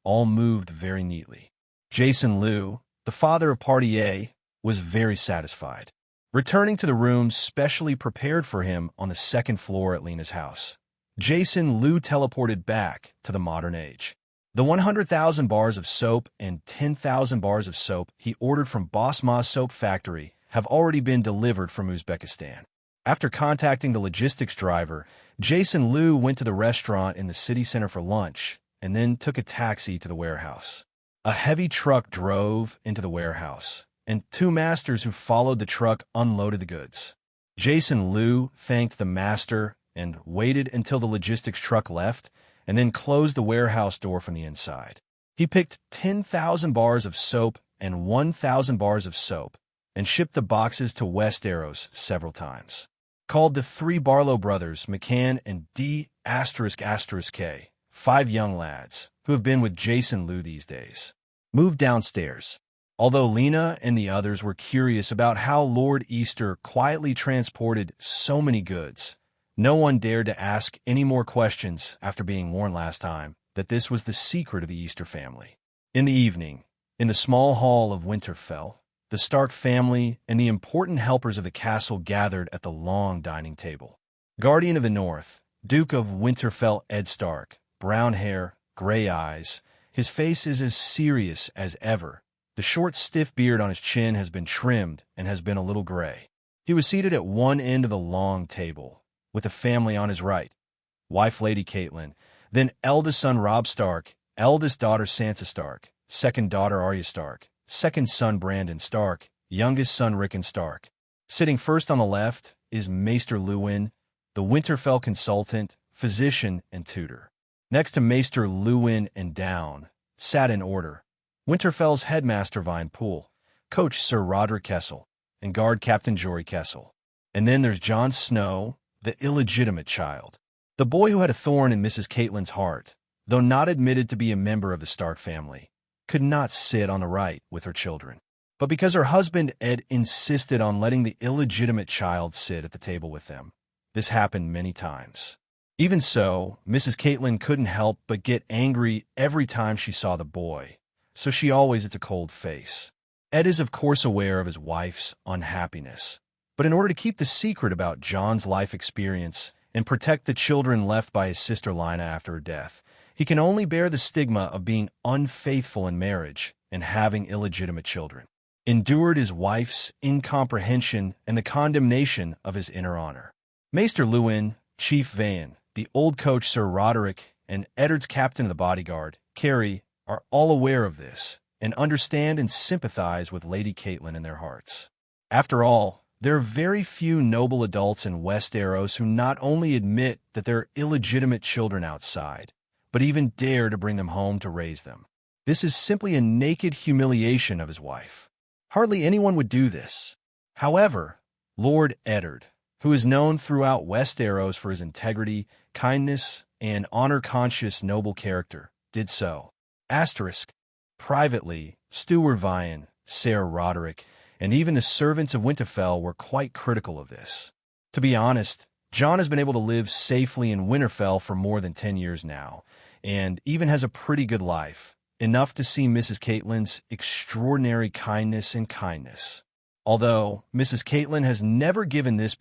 all moved very neatly. Jason Liu, the father of Party A, was very satisfied. Returning to the room specially prepared for him on the second floor at Lena's house, Jason Liu teleported back to the modern age. The 100,000 bars of soap and 10,000 bars of soap he ordered from Boss Ma's soap factory have already been delivered from Uzbekistan. After contacting the logistics driver, Jason Liu went to the restaurant in the city center for lunch and then took a taxi to the warehouse. A heavy truck drove into the warehouse, and two masters who followed the truck unloaded the goods. Jason Liu thanked the master and waited until the logistics truck left and then closed the warehouse door from the inside. He picked 10,000 bars of soap and 1,000 bars of soap and shipped the boxes to Westeros several times. Called the three Barlow brothers, McCann and D***K, 5 young lads who have been with Jason Liu these days. Moved downstairs. Although Lena and the others were curious about how Lord Easter quietly transported so many goods, no one dared to ask any more questions after being warned last time that this was the secret of the Easter family. In the evening, in the small hall of Winterfell, the Stark family and the important helpers of the castle gathered at the long dining table. Guardian of the North, Duke of Winterfell Ed Stark, brown hair, gray eyes, his face is as serious as ever. The short, stiff beard on his chin has been trimmed and has been a little gray. He was seated at one end of the long table, with the family on his right, wife Lady Catelyn, then eldest son Robb Stark, eldest daughter Sansa Stark, second daughter Arya Stark, second son Brandon Stark, youngest son Rickon Stark. Sitting first on the left is Maester Luwin, the Winterfell consultant, physician, and tutor. Next to Maester Luwin and down, sat in order, Winterfell's headmaster Vine Poole, coach Sir Roderick Kessel, and guard Captain Jory Kessel. And then there's Jon Snow, the illegitimate child, the boy who had a thorn in Mrs. Catelyn's heart, though not admitted to be a member of the Stark family, could not sit on the right with her children. But because her husband Ed insisted on letting the illegitimate child sit at the table with them, this happened many times. Even so, Mrs. Catelyn couldn't help but get angry every time she saw the boy, so she always had a cold face. Ed is of course aware of his wife's unhappiness, but in order to keep the secret about Jon's life experience and protect the children left by his sister Lina after her death, he can only bear the stigma of being unfaithful in marriage and having illegitimate children. Endured his wife's incomprehension and the condemnation of his inner honor. Maester Luwin, Chief Vayn, the old coach Sir Roderick, and Eddard's captain of the bodyguard, Carrie, are all aware of this and understand and sympathize with Lady Catelyn in their hearts. After all, there are very few noble adults in Westeros who not only admit that there are illegitimate children outside, but even dare to bring them home to raise them. This is simply a naked humiliation of his wife. Hardly anyone would do this. However, Lord Eddard, who is known throughout Westeros for his integrity, kindness, and honor-conscious noble character, did so. Privately, Steward Vian, Ser Roderick, and even the servants of Winterfell were quite critical of this. To be honest, Jon has been able to live safely in Winterfell for more than 10 years now, and even has a pretty good life, enough to see Mrs. Catelyn's extraordinary kindness. Although Mrs. Catelyn has never given this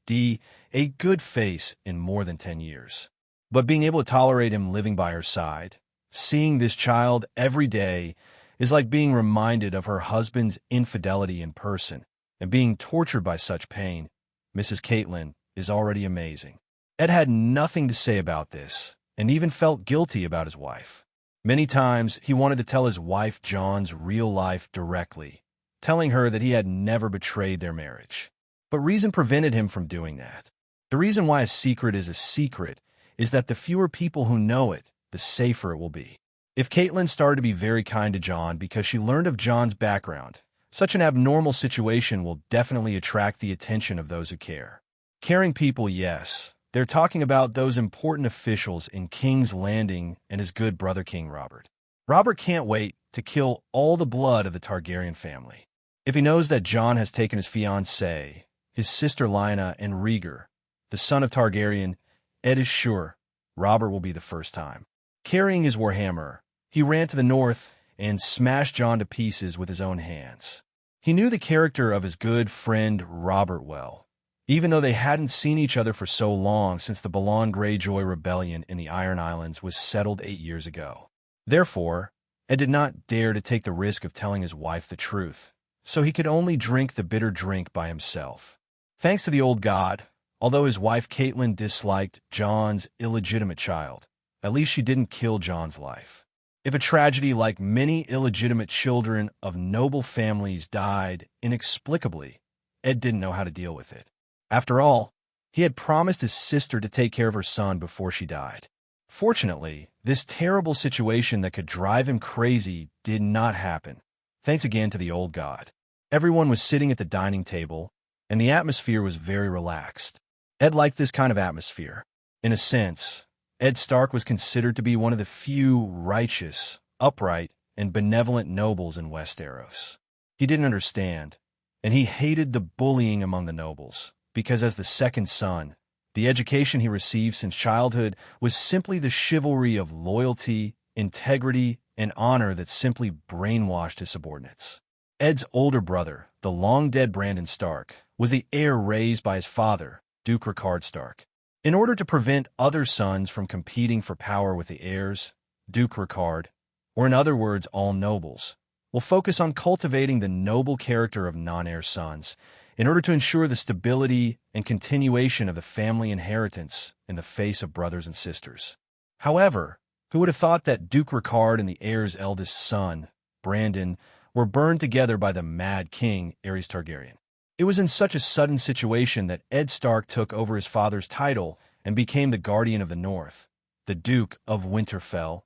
D a good face in more than 10 years. But being able to tolerate him living by her side, seeing this child every day, is like being reminded of her husband's infidelity in person, and being tortured by such pain. Mrs. Catelyn is already amazing. Ed had nothing to say about this, and even felt guilty about his wife. Many times he wanted to tell his wife Jon's real life directly, telling her that he had never betrayed their marriage. But reason prevented him from doing that. The reason why a secret is that the fewer people who know it, the safer it will be. If Catelyn started to be very kind to Jon because she learned of Jon's background, such an abnormal situation will definitely attract the attention of those who care. Caring people, yes. They're talking about those important officials in King's Landing and his good brother King Robert. Robert can't wait to kill all the blood of the Targaryen family. If he knows that Jon has taken his fiancée, his sister Lyanna, and Rhaegar, the son of Targaryen, Ed is sure Robert will be the first time. Carrying his warhammer, he ran to the north and smashed Jon to pieces with his own hands. He knew the character of his good friend Robert well, even though they hadn't seen each other for so long since the Balon Greyjoy rebellion in the Iron Islands was settled 8 years ago. Therefore, Ed did not dare to take the risk of telling his wife the truth, so he could only drink the bitter drink by himself. Thanks to the old god, although his wife Catelyn disliked Jon's illegitimate child, at least she didn't kill Jon's life. If a tragedy like many illegitimate children of noble families died inexplicably, Ed didn't know how to deal with it. After all, he had promised his sister to take care of her son before she died. Fortunately, this terrible situation that could drive him crazy did not happen, thanks again to the old god. Everyone was sitting at the dining table, and the atmosphere was very relaxed. Ed liked this kind of atmosphere. In a sense, Ed Stark was considered to be one of the few righteous, upright, and benevolent nobles in Westeros. He didn't understand, and he hated the bullying among the nobles, because as the second son, the education he received since childhood was simply the chivalry of loyalty, integrity, and honor that simply brainwashed his subordinates. Ed's older brother, the long-dead Brandon Stark, was the heir raised by his father, Duke Rickard Stark. In order to prevent other sons from competing for power with the heirs, Duke Rickard, or in other words, all nobles, will focus on cultivating the noble character of non-heir sons in order to ensure the stability and continuation of the family inheritance in the face of brothers and sisters. However, who would have thought that Duke Rickard and the heir's eldest son, Brandon, were burned together by the Mad King, Aerys Targaryen? It was in such a sudden situation that Ed Stark took over his father's title and became the Guardian of the North, the Duke of Winterfell,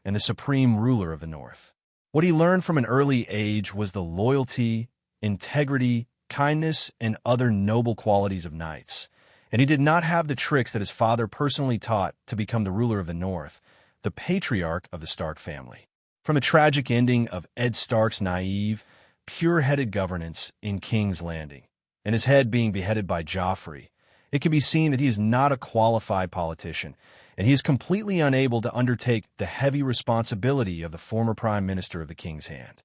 and the supreme ruler of the North. What he learned from an early age was the loyalty, integrity, kindness, and other noble qualities of knights, and he did not have the tricks that his father personally taught to become the ruler of the North, the patriarch of the Stark family. From the tragic ending of Ed Stark's naive, pure-headed governance in King's Landing, and his head being beheaded by Joffrey, it can be seen that he is not a qualified politician, and he is completely unable to undertake the heavy responsibility of the former Prime Minister of the King's Hand.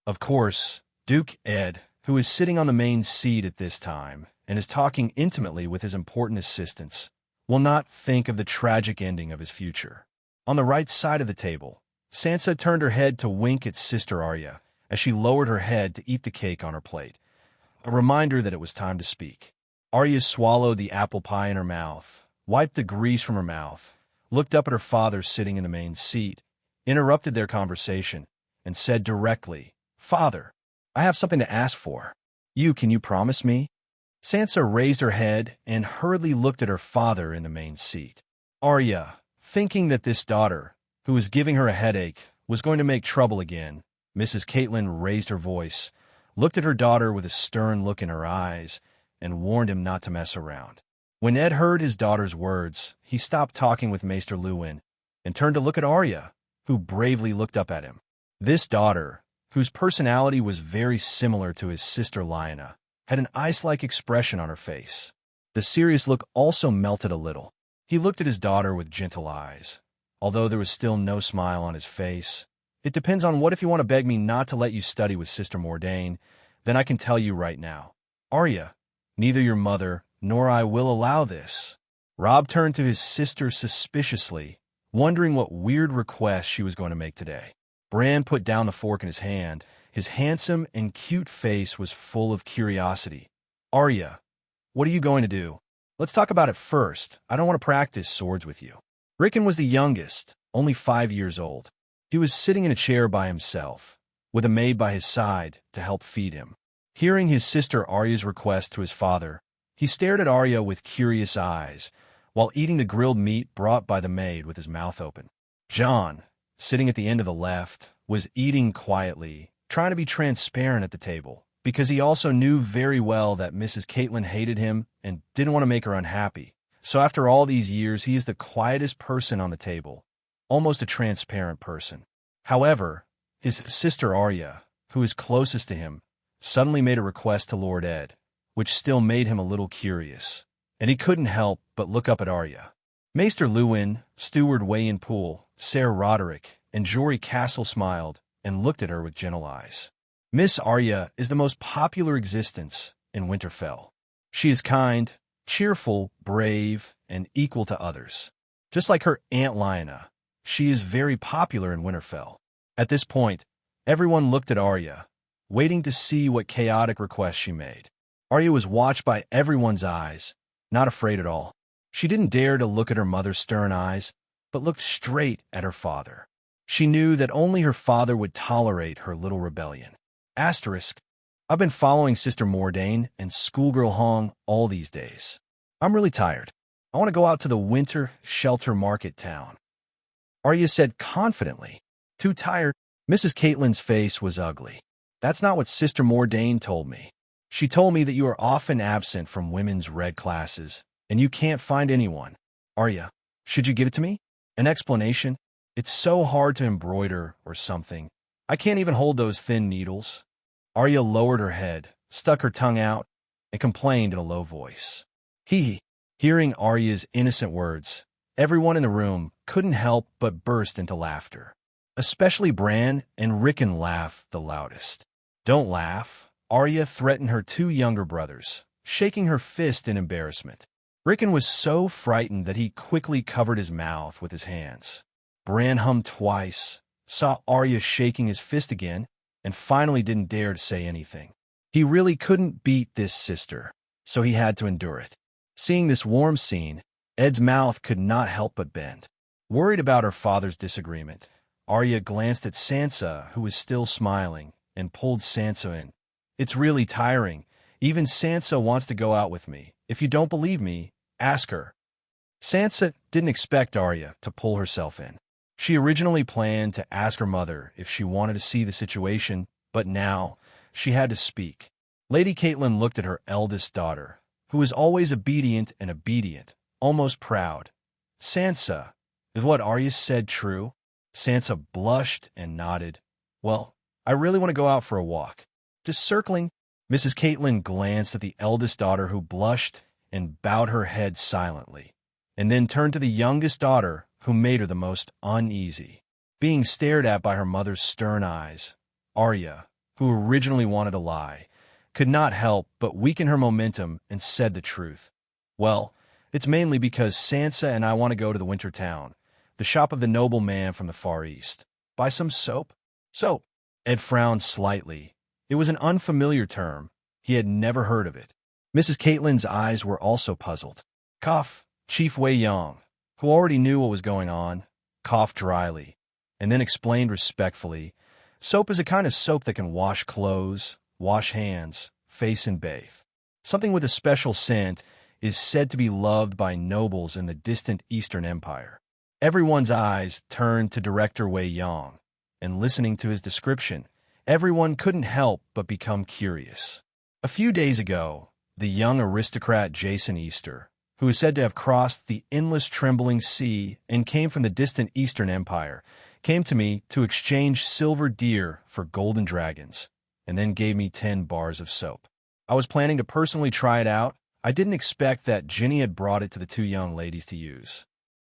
Of course, Duke Ed, who is sitting on the main seat at this time and is talking intimately with his important assistants, will not think of the tragic ending of his future. On the right side of the table, Sansa turned her head to wink at Sister Arya as she lowered her head to eat the cake on her plate, a reminder that it was time to speak. Arya swallowed the apple pie in her mouth, wiped the grease from her mouth, looked up at her father sitting in the main seat, interrupted their conversation, and said directly, "Father, I have something to ask for. Can you promise me?" Sansa raised her head and hurriedly looked at her father in the main seat. Arya, thinking that this daughter, who was giving her a headache, was going to make trouble again, Mrs. Catelyn raised her voice, looked at her daughter with a stern look in her eyes, and warned him not to mess around. When Ed heard his daughter's words, he stopped talking with Maester Luwin and turned to look at Arya, who bravely looked up at him. This daughter, whose personality was very similar to his sister Lyanna, had an ice-like expression on her face. The serious look also melted a little. He looked at his daughter with gentle eyes, although there was still no smile on his face. "It depends on what. If you want to beg me not to let you study with Sister Mordain, then I can tell you right now. Arya, neither your mother nor I will allow this." Robb turned to his sister suspiciously, wondering what weird request she was going to make today. Bran put down the fork in his hand. His handsome and cute face was full of curiosity. "Arya, what are you going to do? Let's talk about it first. I don't want to practice swords with you." Rickon was the youngest, only 5 years old. He was sitting in a chair by himself, with a maid by his side to help feed him. Hearing his sister Arya's request to his father, he stared at Arya with curious eyes, while eating the grilled meat brought by the maid with his mouth open. Jon, sitting at the end of the left, was eating quietly, trying to be transparent at the table, because he also knew very well that Mrs. Catelyn hated him and didn't want to make her unhappy. So after all these years, he is the quietest person on the table, almost a transparent person. However, his sister Arya, who is closest to him, suddenly made a request to Lord Ed, which still made him a little curious, and he couldn't help but look up at Arya. Maester Luwin, Steward Wayen Poole, Ser Roderick, and Jory Castle smiled and looked at her with gentle eyes. Miss Arya is the most popular existence in Winterfell. She is kind, cheerful, brave, and equal to others. Just like her Aunt Lyanna, she is very popular in Winterfell. At this point, everyone looked at Arya, waiting to see what chaotic request she made. Arya was watched by everyone's eyes, not afraid at all. She didn't dare to look at her mother's stern eyes, but looked straight at her father. She knew that only her father would tolerate her little rebellion. Asterisk, I've been following Sister Mordain and Schoolgirl Hong all these days. I'm really tired. I want to go out to the winter shelter market town. Arya said confidently. Too tired? Mrs. Catelyn's face was ugly. That's not what Sister Mordain told me. She told me that you are often absent from women's red classes, and you can't find anyone. Arya, should you give it to me? An explanation? It's so hard to embroider or something. I can't even hold those thin needles. Arya lowered her head, stuck her tongue out, and complained in a low voice. Hee. Hearing Arya's innocent words, everyone in the room couldn't help but burst into laughter. Especially Bran and Rickon laughed the loudest. Don't laugh, Arya threatened her 2 younger brothers, shaking her fist in embarrassment. Rickon was so frightened that he quickly covered his mouth with his hands. Bran hummed twice, saw Arya shaking his fist again, and finally didn't dare to say anything. He really couldn't beat this sister, so he had to endure it. Seeing this warm scene, Ed's mouth could not help but bend. Worried about her father's disagreement, Arya glanced at Sansa, who was still smiling, and pulled Sansa in. It's really tiring. Even Sansa wants to go out with me. If you don't believe me, ask her. Sansa didn't expect Arya to pull herself in. She originally planned to ask her mother if she wanted to see the situation, but now she had to speak. Lady Catelyn looked at her eldest daughter, who was always obedient, almost proud. Sansa, is what Arya said true? Sansa blushed and nodded. Well, I really want to go out for a walk. Just circling. Mrs. Catelyn glanced at the eldest daughter, who blushed and bowed her head silently, and then turned to the youngest daughter, who made her the most uneasy. Being stared at by her mother's stern eyes, Arya, who originally wanted to lie, could not help but weaken her momentum and said the truth. Well, it's mainly because Sansa and I want to go to the winter town, the shop of the noble man from the Far East. Buy some soap? Soap. Ed frowned slightly. It was an unfamiliar term. He had never heard of it. Mrs. Catelyn's eyes were also puzzled. Cough, Chief Wei Yong, who already knew what was going on, coughed dryly, and then explained respectfully, "Soap is a kind of soap that can wash clothes, wash hands, face, and bathe. Something with a special scent is said to be loved by nobles in the distant Eastern Empire." Everyone's eyes turned to Director Wei Yong, and listening to his description, everyone couldn't help but become curious. A few days ago, the young aristocrat Jason Easter, who is said to have crossed the endless trembling sea and came from the distant Eastern Empire, came to me to exchange silver deer for golden dragons, and then gave me 10 bars of soap. I was planning to personally try it out. I didn't expect that Ginny had brought it to the two young ladies to use.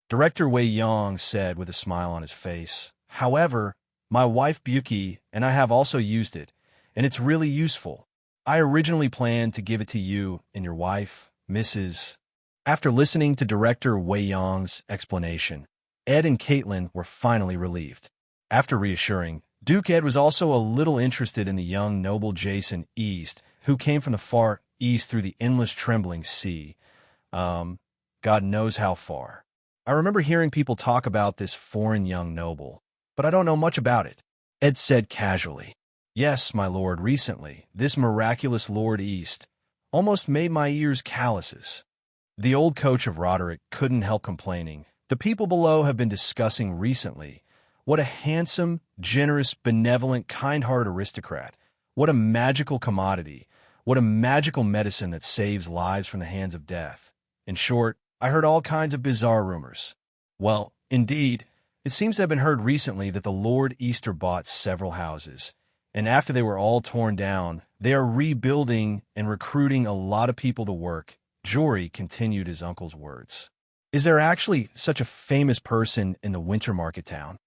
Director Wei Yong said with a smile on his face, "However, my wife Buki and I have also used it, and it's really useful. I originally planned to give it to you and your wife, Mrs." After listening to Director Wei Yong's explanation, Ed and Caitlin were finally relieved. After reassuring, Duke Ed was also a little interested in the young noble Jason East, who came from the far east through the endless trembling sea. God knows how far. I remember hearing people talk about this foreign young noble, but I don't know much about it. Ed said casually, "Yes, my lord, recently, this miraculous Lord East almost made my ears calluses." The old coach of Roderick couldn't help complaining. "The people below have been discussing recently what a handsome, generous, benevolent, kind-hearted aristocrat, what a magical commodity, what a magical medicine that saves lives from the hands of death. In short, I heard all kinds of bizarre rumors." Well, indeed, it seems to have been heard recently that the Lord Easter bought several houses, and after they were all torn down, they are rebuilding and recruiting a lot of people to work. Jory continued his uncle's words. "Is there actually such a famous person in the winter market town?"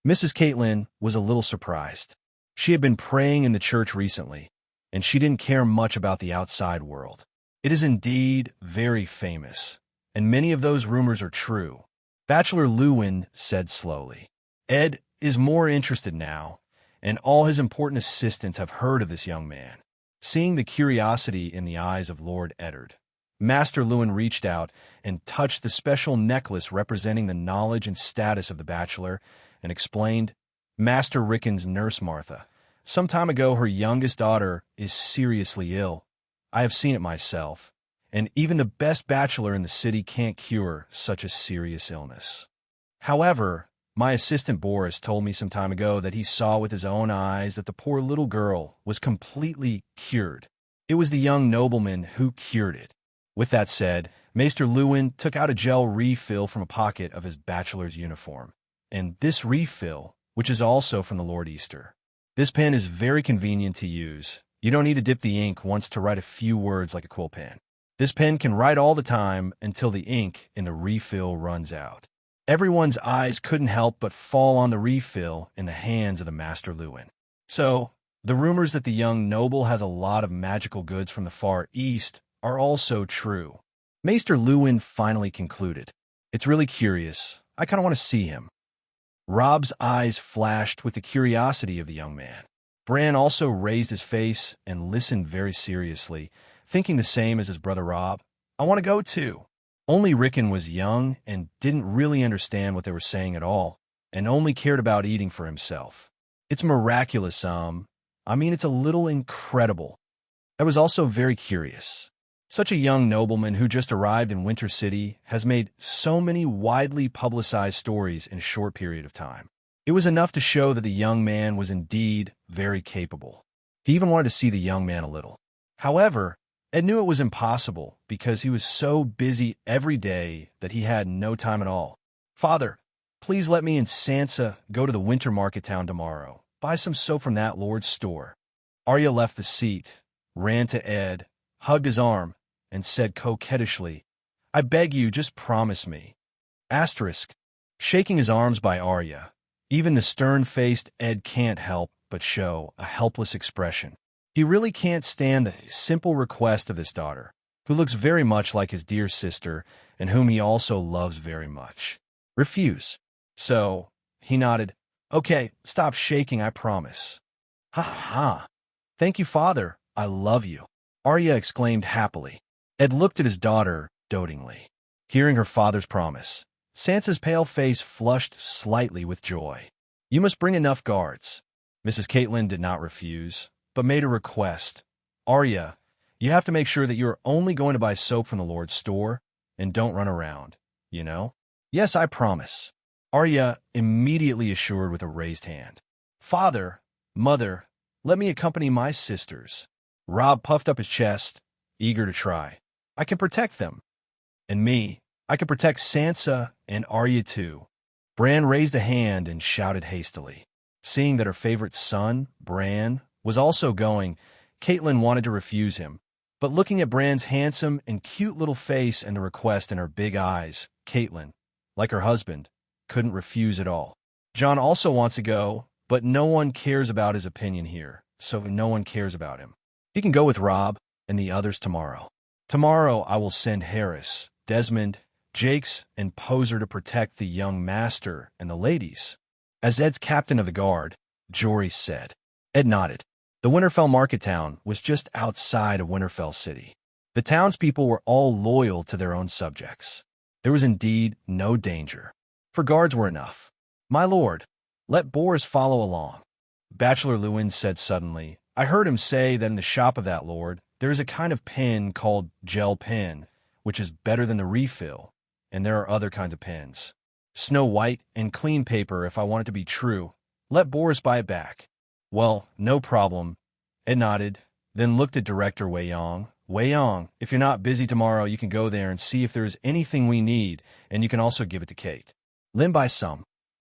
Mrs. Caitlin was a little surprised. She had been praying in the church recently, and she didn't care much about the outside world. "It is indeed very famous, and many of those rumors are true," Bachelor Lewin said slowly. "Ed is more interested now, and all his important assistants have heard of this young man." Seeing the curiosity in the eyes of Lord Eddard, Master Lewin reached out and touched the special necklace representing the knowledge and status of the bachelor and explained, "Master Rickon's nurse Martha. Some time ago her youngest daughter is seriously ill. I have seen it myself, and even the best bachelor in the city can't cure such a serious illness. However, my assistant Boris told me some time ago that he saw with his own eyes that the poor little girl was completely cured. It was the young nobleman who cured it." With that said, Maester Lewin took out a gel refill from a pocket of his bachelor's uniform. "And this refill, which is also from the Lord Easter. This pen is very convenient to use. You don't need to dip the ink once to write a few words like a quill pen. This pen can write all the time until the ink in the refill runs out." Everyone's eyes couldn't help but fall on the refill in the hands of the Master Lewin. "So, the rumors that the young noble has a lot of magical goods from the far east are also true," Maester Lewin finally concluded. "It's really curious. I kind of want to see him." Rob's eyes flashed with the curiosity of the young man. Bran also raised his face and listened very seriously, thinking the same as his brother Rob. "I want to go too." Only Rickon was young and didn't really understand what they were saying at all, and only cared about eating for himself. "It's miraculous, it's a little incredible." I was also very curious. Such a young nobleman who just arrived in Winter City has made so many widely publicized stories in a short period of time. It was enough to show that the young man was indeed very capable. He even wanted to see the young man a little. However, Ed knew it was impossible because he was so busy every day that he had no time at all. "Father, please let me and Sansa go to the winter market town tomorrow. Buy some soap from that lord's store." Arya left the seat, ran to Ed, hugged his arm, and said coquettishly, "I beg you, just promise me." Asterisk. Shaking his arms by Arya, even the stern-faced Ed can't help but show a helpless expression. He really can't stand the simple request of this daughter, who looks very much like his dear sister and whom he also loves very much. Refuse. So, he nodded. "Okay, stop shaking, I promise." "Ha ha! Thank you, father. I love you," Arya exclaimed happily. Ed looked at his daughter dotingly. Hearing her father's promise, Sansa's pale face flushed slightly with joy. You must bring enough guards. Mrs. Catelyn did not refuse, but made a request. Arya, you have to make sure that you're only going to buy soap from the Lord's store, and don't run around, you know? Yes, I promise. Arya immediately assured with a raised hand. Father, Mother, let me accompany my sisters. Robb puffed up his chest, eager to try. I can protect them. And me, I can protect Sansa and Arya too. Bran raised a hand and shouted hastily. Seeing that her favorite son, Bran, was also going, Catelyn wanted to refuse him. But looking at Bran's handsome and cute little face and the request in her big eyes, Catelyn, like her husband, couldn't refuse at all. Jon also wants to go, but no one cares about his opinion here, so no one cares about him. He can go with Robb and the others tomorrow. Tomorrow I will send Harris, Desmond, Jakes, and Poser to protect the young master and the ladies. As Ed's captain of the guard, Jory said. Ed nodded. The Winterfell market town was just outside of Winterfell City. The townspeople were all loyal to their own subjects. There was indeed no danger, for guards were enough. My lord, let Bors follow along. Bachelor Lewin said suddenly, I heard him say that in the shop of that lord, there is a kind of pen called gel pen, which is better than the refill, and there are other kinds of pens. Snow White and clean paper if I want it to be true. Let Bors buy it back. Well, no problem. Ed nodded, then looked at Director Wei Yong. Wei Yong, if you're not busy tomorrow, you can go there and see if there is anything we need, and you can also give it to Kate. Lynn buy some.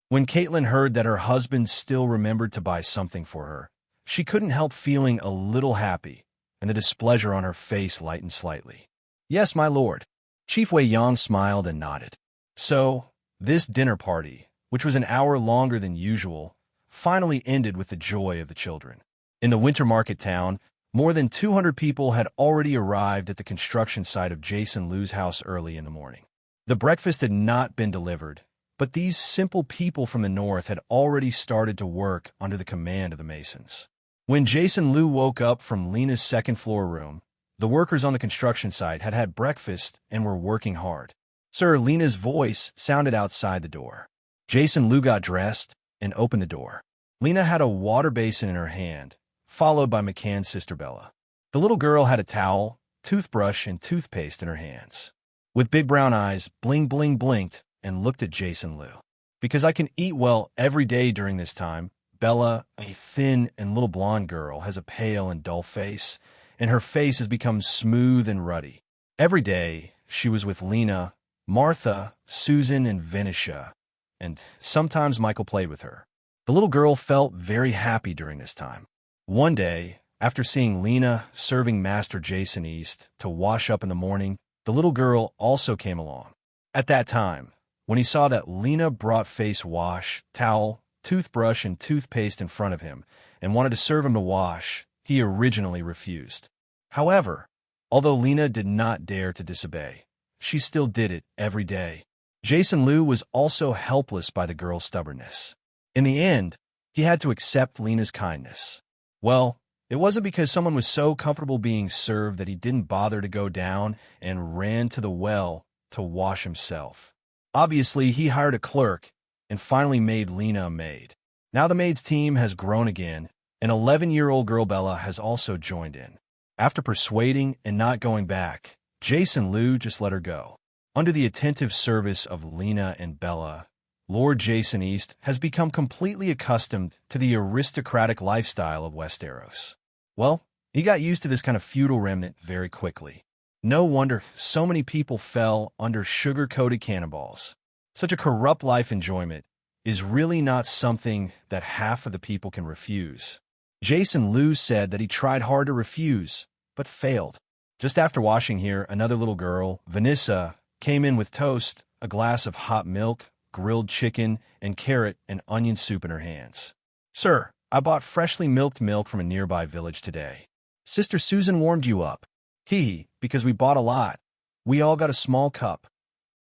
When Catelyn heard that her husband still remembered to buy something for her, she couldn't help feeling a little happy, and the displeasure on her face lightened slightly. Yes, my lord. Chief Wei Yong smiled and nodded. So, this dinner party, which was an hour longer than usual, finally ended with the joy of the children. In the winter market town, more than 200 people had already arrived at the construction site of Jason Liu's house early in the morning. The breakfast had not been delivered, but these simple people from the north had already started to work under the command of the masons. When Jason Liu woke up from Lena's second-floor room, the workers on the construction site had had breakfast and were working hard. Sir, Lena's voice sounded outside the door. Jason Liu got dressed and opened the door. Lena had a water basin in her hand, followed by McCann's sister Bella. The little girl had a towel, toothbrush, and toothpaste in her hands. With big brown eyes, Bling Bling blinked and looked at Jason Liu. Because I can eat well every day during this time, Bella, a thin and little blonde girl, has a pale and dull face, and her face has become smooth and ruddy. Every day, she was with Lena, Martha, Susan, and Venetia, and sometimes Michael played with her. The little girl felt very happy during this time. One day, after seeing Lena serving Master Jason East to wash up in the morning, the little girl also came along. At that time, when he saw that Lena brought face wash, towel, toothbrush, and toothpaste in front of him and wanted to serve him to wash, he originally refused. However, although Lena did not dare to disobey, she still did it every day. Jason Liu was also helpless by the girl's stubbornness. In the end, he had to accept Lena's kindness. Well, it wasn't because someone was so comfortable being served that he didn't bother to go down and ran to the well to wash himself. Obviously, he hired a clerk and finally made Lena a maid. Now the maid's team has grown again, and 11-year-old girl Bella has also joined in. After persuading and not going back, Jason Liu just let her go. Under the attentive service of Lena and Bella, Lord Jason East has become completely accustomed to the aristocratic lifestyle of Westeros. Well, he got used to this kind of feudal remnant very quickly. No wonder so many people fell under sugar-coated cannonballs. Such a corrupt life enjoyment is really not something that half of the people can refuse. Jason Liu said that he tried hard to refuse, but failed. Just after washing here, another little girl, Vanessa, came in with toast, a glass of hot milk, grilled chicken, and carrot and onion soup in her hands. Sir, I bought freshly milked milk from a nearby village today. Sister Susan warmed you up. Hee, because we bought a lot. We all got a small cup.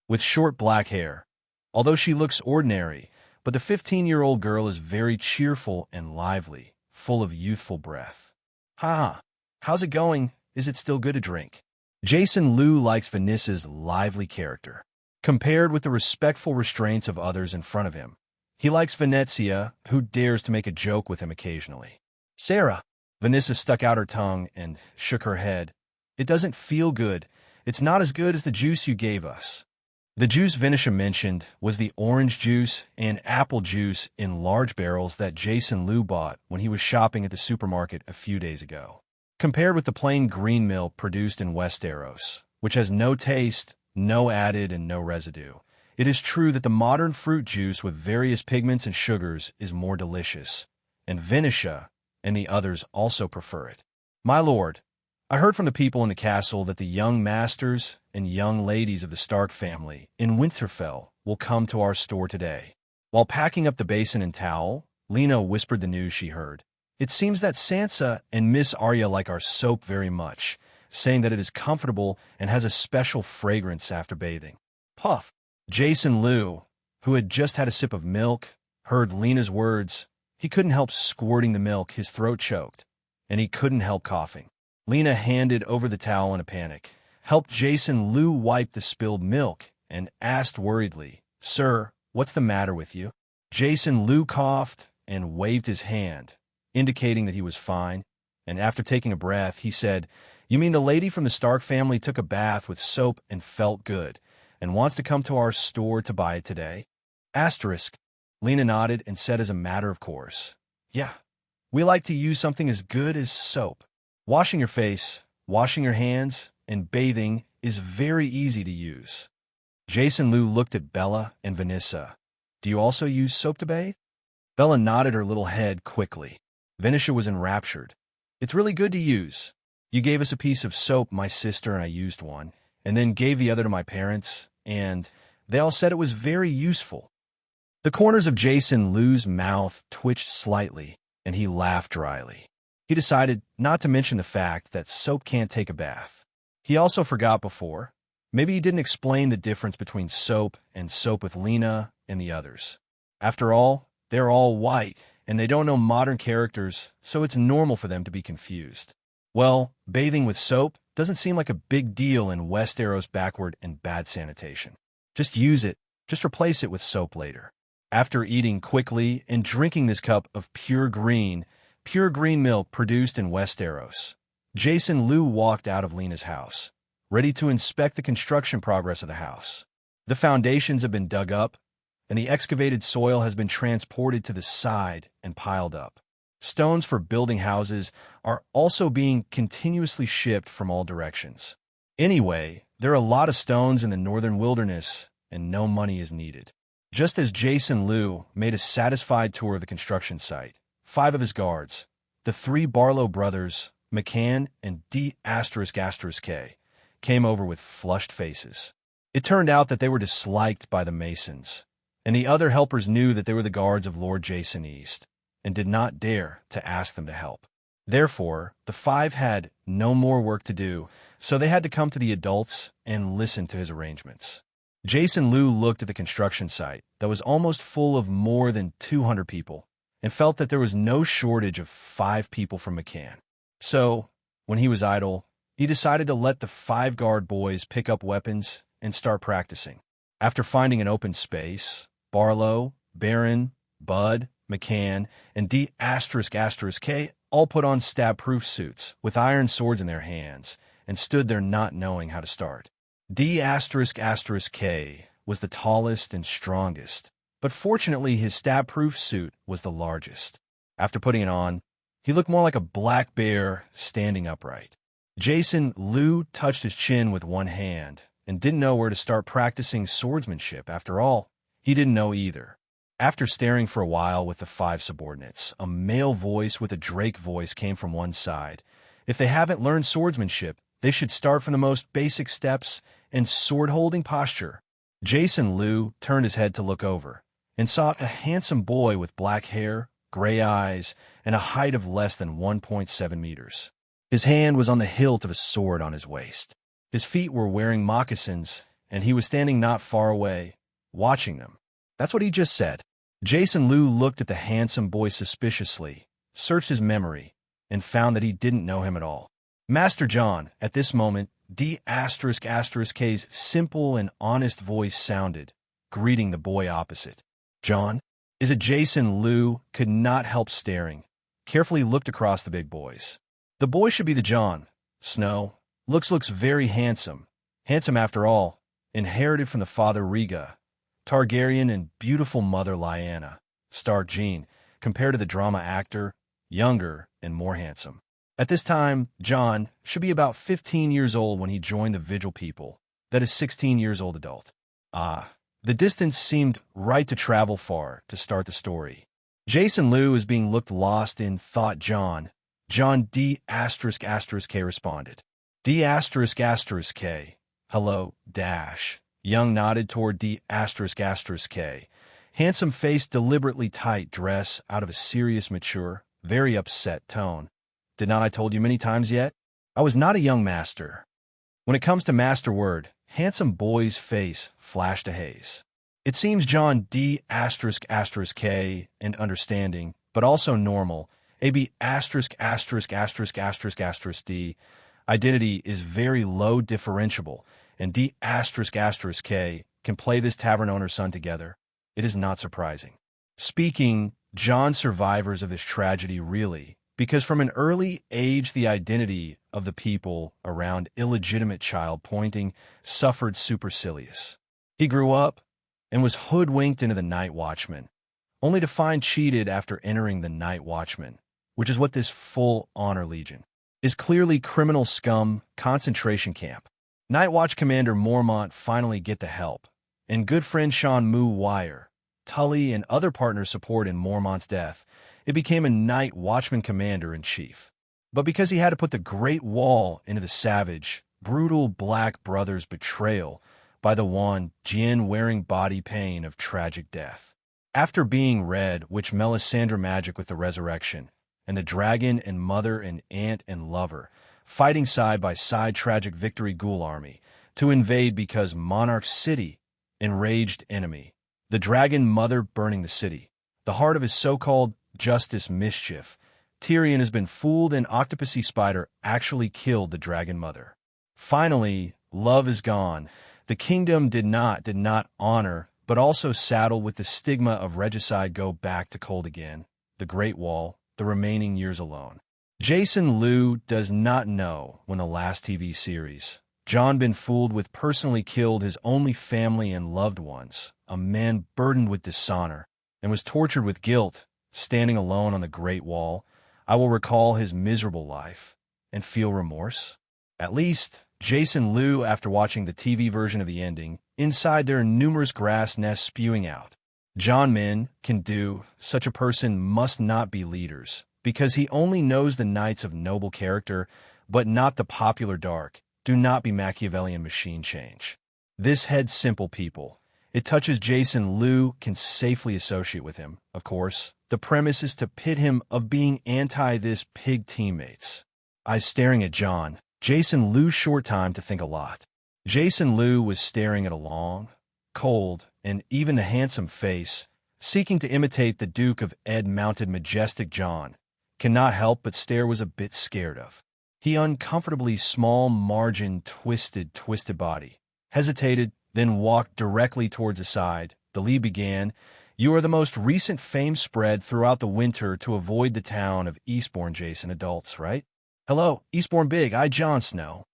With short black hair. Although she looks ordinary, but the 15-year-old girl is very cheerful and lively, full of youthful breath. Ha! How's it going? Is it still good to drink? Jason Liu likes Vanessa's lively character. compared with the respectful restraints of others in front of him. He likes Venezia, who dares to make a joke with him occasionally. Sarah. Vanessa stuck out her tongue and shook her head. It doesn't feel good. It's not as good as the juice you gave us. The juice Venetia mentioned was the orange juice and apple juice in large barrels that Jason Liu bought when he was shopping at the supermarket a few days ago. Compared with the plain green milk produced in Westeros, which has no taste, no added, and no residue, it is true that the modern fruit juice with various pigments and sugars is more delicious, and Venetia and the others also prefer it. My lord, I heard from the people in the castle that the young masters and young ladies of the Stark family in Winterfell will come to our store today. While packing up the basin and towel, Lena whispered the news she heard. It seems that Sansa and Miss Arya like our soap very much, saying that it is comfortable and has a special fragrance after bathing. Puff. Jason Liu, who had just had a sip of milk, heard Lena's words. He couldn't help squirting the milk, his throat choked, and he couldn't help coughing. Lena handed over the towel in a panic, helped Jason Liu wipe the spilled milk, and asked worriedly, "Sir, what's the matter with you?" Jason Liu coughed and waved his hand, indicating that he was fine, and after taking a breath, he said, "You mean the lady from the Stark family took a bath with soap and felt good, and wants to come to our store to buy it today?" Asterisk. Lena nodded and said as a matter of course, "Yeah, we like to use something as good as soap. Washing your face, washing your hands, and bathing is very easy to use." Jason Liu looked at Bella and Vanessa. "Do you also use soap to bathe?" Bella nodded her little head quickly. Venetia was enraptured. "It's really good to use. You gave us a piece of soap, my sister and I used one, and then gave the other to my parents, and they all said it was very useful." The corners of Jason Liu's mouth twitched slightly, and he laughed dryly. He decided not to mention the fact that soap can't take a bath. He also forgot before. Maybe he didn't explain the difference between soap and soap with Lena and the others. After all, they're all white, and they don't know modern characters, so it's normal for them to be confused. Well, bathing with soap doesn't seem like a big deal in Westeros backward and bad sanitation. Just use it. Just replace it with soap later. After eating quickly and drinking this cup of pure green milk produced in Westeros, Jason Liu walked out of Lena's house, ready to inspect the construction progress of the house. The foundations have been dug up, and the excavated soil has been transported to the side and piled up. Stones for building houses are also being continuously shipped from all directions. Anyway, there are a lot of stones in the northern wilderness, and no money is needed. Just as Jason Liu made a satisfied tour of the construction site, 5 of his guards, the 3 Barlow brothers, McCann and D***K, came over with flushed faces. It turned out that they were disliked by the Masons, and the other helpers knew that they were the guards of Lord Jason East, and did not dare to ask them to help. Therefore, the 5 had no more work to do, so they had to come to the adults and listen to his arrangements. Jason Liu looked at the construction site that was almost full of more than 200 people and felt that there was no shortage of 5 people from McCann. So, when he was idle, he decided to let the 5 guard boys pick up weapons and start practicing. After finding an open space, Barlow, Barron, Bud, McCann, and D***K all put on stab-proof suits with iron swords in their hands and stood there not knowing how to start. D***K was the tallest and strongest, but fortunately his stab-proof suit was the largest. After putting it on, he looked more like a black bear standing upright. Jason Liu touched his chin with one hand and didn't know where to start practicing swordsmanship. After all, he didn't know either. After staring for a while with the 5 subordinates, a male voice with a Drake voice came from one side. If they haven't learned swordsmanship, they should start from the most basic steps and sword-holding posture. Jason Liu turned his head to look over and saw a handsome boy with black hair, gray eyes, and a height of less than 1.7 meters. His hand was on the hilt of a sword on his waist. His feet were wearing moccasins, and he was standing not far away, watching them. That's what he just said. Jason Liu looked at the handsome boy suspiciously, searched his memory, and found that he didn't know him at all. Master John, at this moment, K's simple and honest voice sounded, greeting the boy opposite. John? Is it Jason? Lou could not help staring, carefully looked across the big boys. The boy should be the Jon Snow. Looks very handsome. Handsome after all, inherited from the father Rhaega Targaryen and beautiful mother Lyanna Stark. Jean, compared to the drama actor, younger and more handsome. At this time, Jon should be about 15 years old when he joined the Vigil people, that is 16 years old adult. The distance seemed right to travel far to start the story. Jason Lou is being looked lost in thought. John D***K responded. D***K. Hello, dash. Young nodded toward D***K. Handsome face, deliberately tight dress out of a serious, mature, very upset tone. Did not I told you many times yet? I was not a young master. When it comes to master word, handsome boy's face flashed a haze. It seems John D***K and understanding, but also normal, AB***************** D, identity is very low differentiable, and D***K can play this tavern owner's son together. It is not surprising. Speaking, Jon survivors of this tragedy really, because from an early age the identity of the people around illegitimate child pointing suffered supercilious. He grew up and was hoodwinked into the Night Watchman, only to find cheated after entering the Night Watchman, which is what this full honor legion is clearly criminal scum concentration camp. Night Watch Commander Mormont finally get the help, and good friend Sean Moo Wire, Tully, and other partner support in Mormont's death. It became a Night Watchman commander-in-chief. But because he had to put the Great Wall into the savage, brutal Black Brothers' betrayal by the one Jin wearing body pain of tragic death. After being red, which Melisandre magic with the resurrection, and the dragon and mother and aunt and lover, fighting side by side tragic victory ghoul army, to invade because Monarch's city, enraged enemy, the dragon mother burning the city, the heart of his so-called justice mischief, Tyrion has been fooled and Octopussy Spider actually killed the dragon mother. Finally, love is gone. The kingdom did not honor, but also saddle with the stigma of regicide go back to cold again, the Great Wall, the remaining years alone. Jason Lou does not know when the last TV series, Jon been fooled with personally killed his only family and loved ones, a man burdened with dishonor, and was tortured with guilt, standing alone on the Great Wall. I will recall his miserable life and feel remorse. At least, Jason Lou, after watching the TV version of the ending, inside there are numerous grass nests spewing out. Jon men can do, such a person must not be leaders, because he only knows the knights of noble character, but not the popular dark. Do not be Machiavellian machine change. This head simple people. It touches Jason Lou can safely associate with him, of course. The premise is to pit him of being anti this pig teammates. Eyes staring at Jon. Jason Lou short time to think a lot. Jason Lou was staring at a long, cold, and even a handsome face, seeking to imitate the Duke of Ed mounted majestic Jon. Cannot help but stare was a bit scared of. He uncomfortably small margin twisted body. Hesitated, then walked directly towards the side. The lead began. You are the most recent fame spread throughout the winter to avoid the town of Eastbourne, Jason adults, right? Hello, Eastbourne Big, I Jon Snow.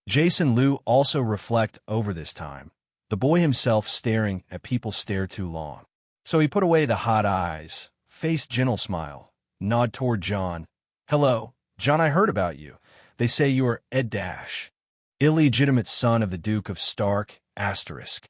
Jason Lou also reflect over this time. The boy himself staring at people stare too long. So he put away the hot eyes, faced gentle smile, nod toward Jon. Hello, Jon, I heard about you. They say you are Ed Dash, illegitimate son of the Duke of Stark, asterisk.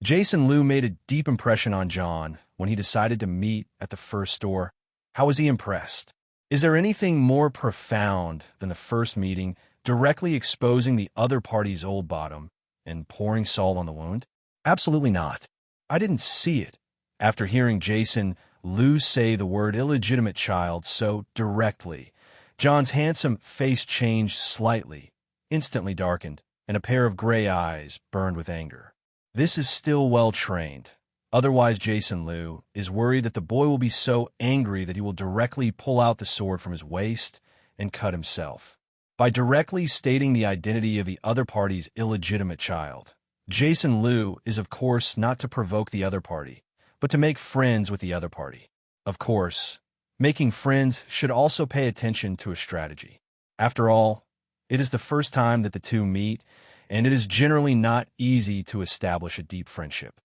Jason Lou made a deep impression on Jon when he decided to meet at the first store. How was he impressed? Is there anything more profound than the first meeting, directly exposing the other party's old bottom and pouring salt on the wound? Absolutely not. I didn't see it. After hearing Jason Lou say the word illegitimate child so directly, Jon's handsome face changed slightly, instantly darkened, and a pair of gray eyes burned with anger. This is still well trained. Otherwise, Jason Lou is worried that the boy will be so angry that he will directly pull out the sword from his waist and cut himself. By directly stating the identity of the other party's illegitimate child. Jason Liu is, of course, not to provoke the other party, but to make friends with the other party. Of course, making friends should also pay attention to a strategy. After all, it is the first time that the two meet, and it is generally not easy to establish a deep friendship.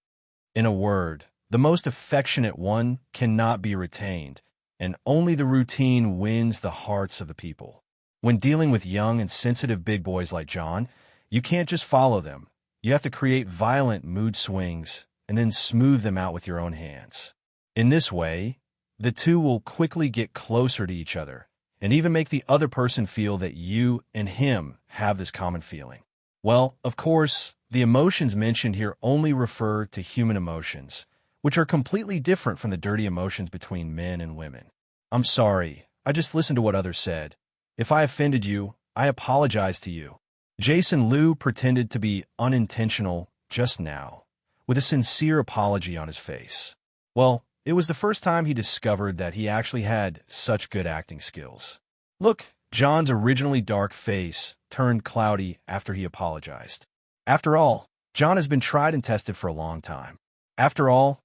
In a word, the most affectionate one cannot be retained, and only the routine wins the hearts of the people. When dealing with young and sensitive big boys like John, you can't just follow them. You have to create violent mood swings and then smooth them out with your own hands. In this way, the two will quickly get closer to each other and even make the other person feel that you and him have this common feeling. Well, of course, the emotions mentioned here only refer to human emotions, which are completely different from the dirty emotions between men and women. I'm sorry, I just listened to what others said. If I offended you, I apologize to you. Jason Liu pretended to be unintentional just now, with a sincere apology on his face. Well, it was the first time he discovered that he actually had such good acting skills. Look, John's originally dark face turned cloudy after he apologized. After all, John has been tried and tested for a long time. After all,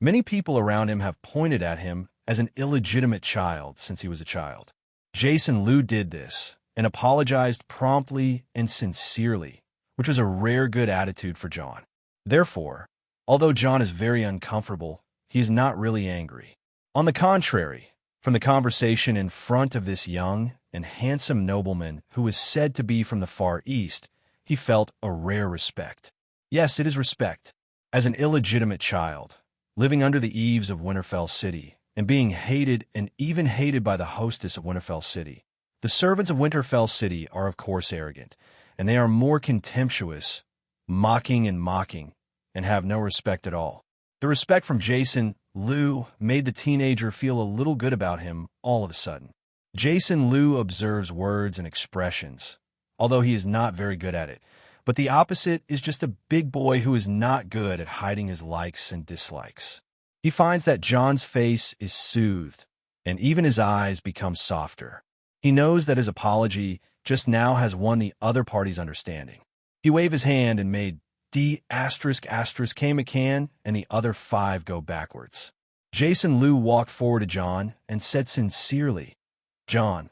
many people around him have pointed at him as an illegitimate child since he was a child. Jason Liu did this and apologized promptly and sincerely, which was a rare good attitude for John. Therefore, although John is very uncomfortable, he is not really angry. On the contrary, from the conversation in front of this young and handsome nobleman who was said to be from the Far East, he felt a rare respect. Yes, it is respect. As an illegitimate child, living under the eaves of Winterfell City, and being hated and even hated by the hostess of Winterfell City. The servants of Winterfell City are of course arrogant, and they are more contemptuous, mocking, and have no respect at all. The respect from Jason Liu made the teenager feel a little good about him all of a sudden. Jason Liu observes words and expressions, although he is not very good at it, but the opposite is just a big boy who is not good at hiding his likes and dislikes. He finds that John's face is soothed, and even his eyes become softer. He knows that his apology just now has won the other party's understanding. He waved his hand and made D*** came a can, and the other 5 go backwards. Jason Liu walked forward to John and said sincerely, "John,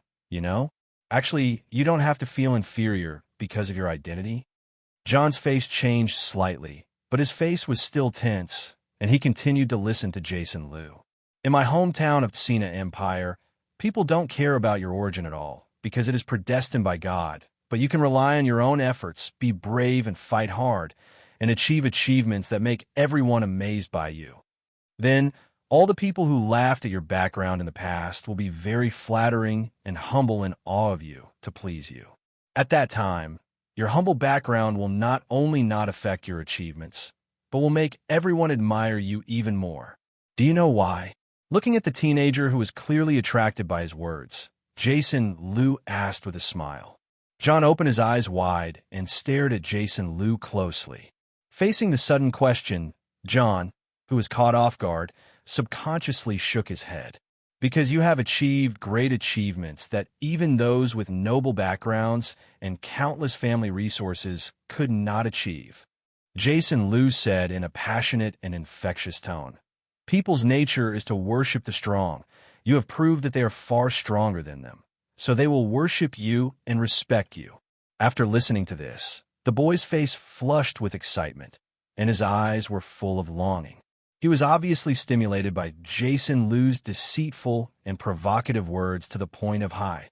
actually, you don't have to feel inferior because of your identity." John's face changed slightly, but his face was still tense, and he continued to listen to Jason Liu. "In my hometown of Tsina Empire, people don't care about your origin at all, because it is predestined by God, but you can rely on your own efforts, be brave and fight hard, and achieve achievements that make everyone amazed by you. Then, all the people who laughed at your background in the past will be very flattering and humble in awe of you to please you. At that time, your humble background will not only not affect your achievements, but will make everyone admire you even more. Do you know why?" Looking at the teenager who was clearly attracted by his words, Jason Liu asked with a smile. John opened his eyes wide and stared at Jason Liu closely. Facing the sudden question, John, who was caught off guard, subconsciously shook his head. "Because you have achieved great achievements that even those with noble backgrounds and countless family resources could not achieve," Jason Liu said in a passionate and infectious tone. "People's nature is to worship the strong. You have proved that they are far stronger than them, so they will worship you and respect you." After listening to this, the boy's face flushed with excitement, and his eyes were full of longing. He was obviously stimulated by Jason Liu's deceitful and provocative words to the point of high.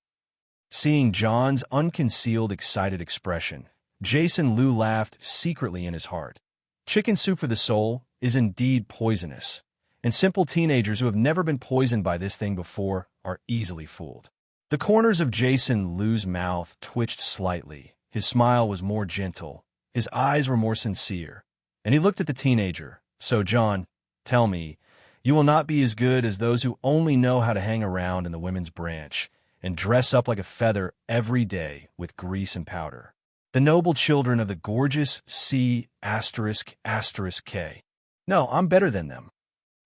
Seeing John's unconcealed excited expression, Jason Liu laughed secretly in his heart. Chicken soup for the soul is indeed poisonous, and simple teenagers who have never been poisoned by this thing before are easily fooled. The corners of Jason Liu's mouth twitched slightly. His smile was more gentle. His eyes were more sincere. And he looked at the teenager. "So, John, tell me, you will not be as good as those who only know how to hang around in the women's branch and dress up like a feather every day with grease and powder. The noble children of the gorgeous C*****K. No, I'm better than them."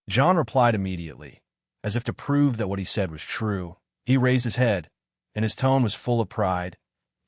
John replied immediately, as if to prove that what he said was true. He raised his head, and his tone was full of pride.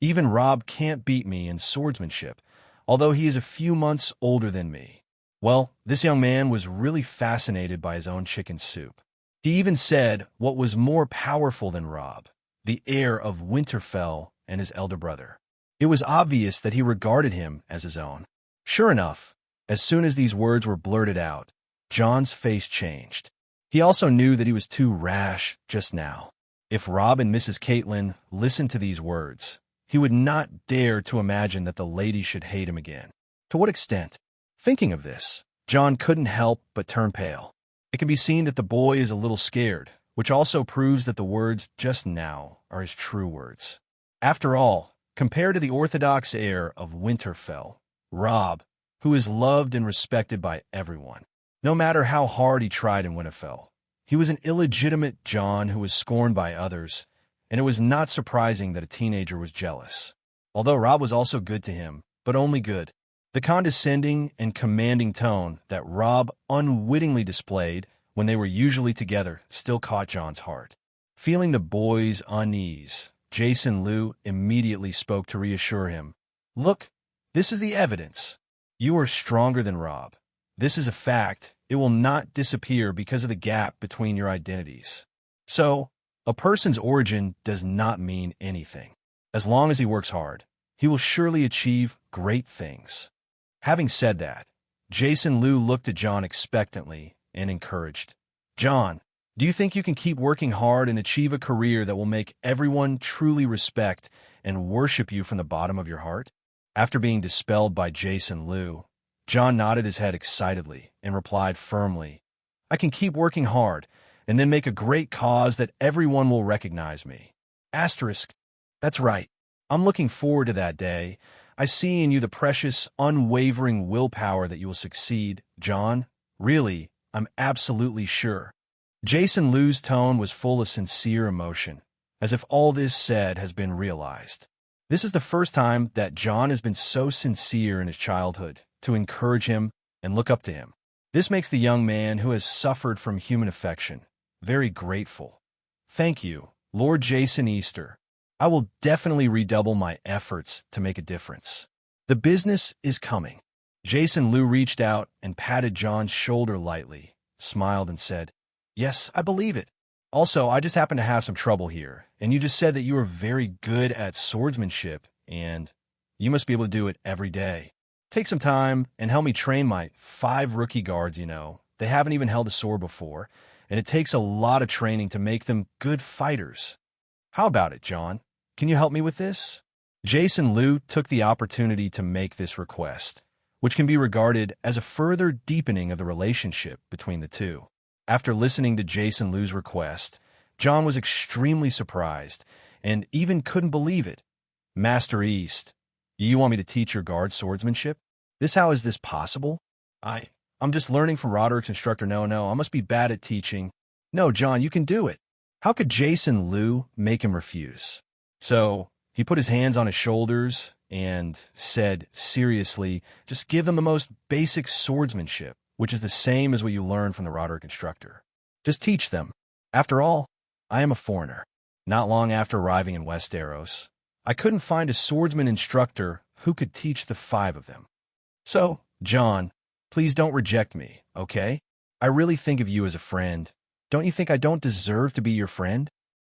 Even Rob can't beat me in swordsmanship, although he is a few months older than me. Well, this young man was really fascinated by his own chicken soup. He even said what was more powerful than Rob, the heir of Winterfell and his elder brother. It was obvious that he regarded him as his own. Sure enough, as soon as these words were blurted out, Jon's face changed. He also knew that he was too rash just now. If Rob and Mrs. Caitlin listened to these words, he would not dare to imagine that the lady should hate him again. To what extent? Thinking of this, Jon couldn't help but turn pale. It can be seen that the boy is a little scared, which also proves that the words just now are his true words. After all, compared to the orthodox heir of Winterfell, Rob, who is loved and respected by everyone, no matter how hard he tried in Winterfell, he was an illegitimate Jon who was scorned by others, and it was not surprising that a teenager was jealous. Although Rob was also good to him, but only good. The condescending and commanding tone that Rob unwittingly displayed when they were usually together still caught Jon's heart. Feeling the boy's unease, Jason Liu immediately spoke to reassure him. Look, this is the evidence. You are stronger than Rob. This is a fact. It will not disappear because of the gap between your identities. So, a person's origin does not mean anything. As long as he works hard, he will surely achieve great things. Having said that, Jason Liu looked at Jon expectantly and encouraged. Jon, do you think you can keep working hard and achieve a career that will make everyone truly respect and worship you from the bottom of your heart? After being dispelled by Jason Liu, Jon nodded his head excitedly and replied firmly, I can keep working hard and then make a great cause that everyone will recognize me. Asterisk. That's right. I'm looking forward to that day. I see in you the precious, unwavering willpower that you will succeed, Jon. Really, I'm absolutely sure. Jason Liu's tone was full of sincere emotion, as if all this said has been realized. This is the first time that Jon has been so sincere in his childhood to encourage him and look up to him. This makes the young man who has suffered from human affection very grateful. Thank you, Lord Jason Easter. I will definitely redouble my efforts to make a difference. The business is coming. Jason Liu reached out and patted Jon's shoulder lightly, smiled and said, Yes, I believe it. Also, I just happen to have some trouble here, and you just said that you are very good at swordsmanship, and you must be able to do it every day. Take some time and help me train my 5 rookie guards, They haven't even held a sword before, and it takes a lot of training to make them good fighters. How about it, Jon? Can you help me with this? Jason Liu took the opportunity to make this request, which can be regarded as a further deepening of the relationship between the two. After listening to Jason Liu's request, Jon was extremely surprised and even couldn't believe it. Master East, you want me to teach your guard swordsmanship? How is this possible? I'm just learning from Roderick's instructor. No, I must be bad at teaching. No, Jon, you can do it. How could Jason Liu make him refuse? So he put his hands on his shoulders and said seriously, just give them the most basic swordsmanship, which is the same as what you learn from the Roderick instructor. Just teach them. After all, I am a foreigner. Not long after arriving in Westeros, I couldn't find a swordsman instructor who could teach the 5 of them. So, Jon, please don't reject me, okay? I really think of you as a friend. Don't you think I don't deserve to be your friend?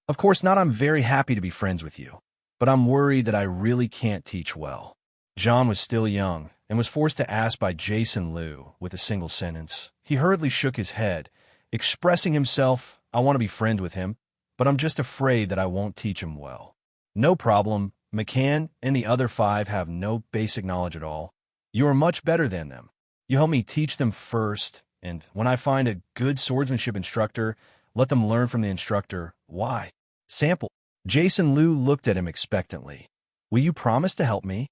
Of course not. I'm very happy to be friends with you, but I'm worried that I really can't teach well. Jon was still young and was forced to ask by Jason Liu with a single sentence. He hurriedly shook his head, expressing himself, I want to be friends with him, but I'm just afraid that I won't teach him well. No problem. McCann and the other 5 have no basic knowledge at all. You are much better than them. You help me teach them first, and when I find a good swordsmanship instructor, let them learn from the instructor. Why? Sample. Jason Liu looked at him expectantly. Will you promise to help me?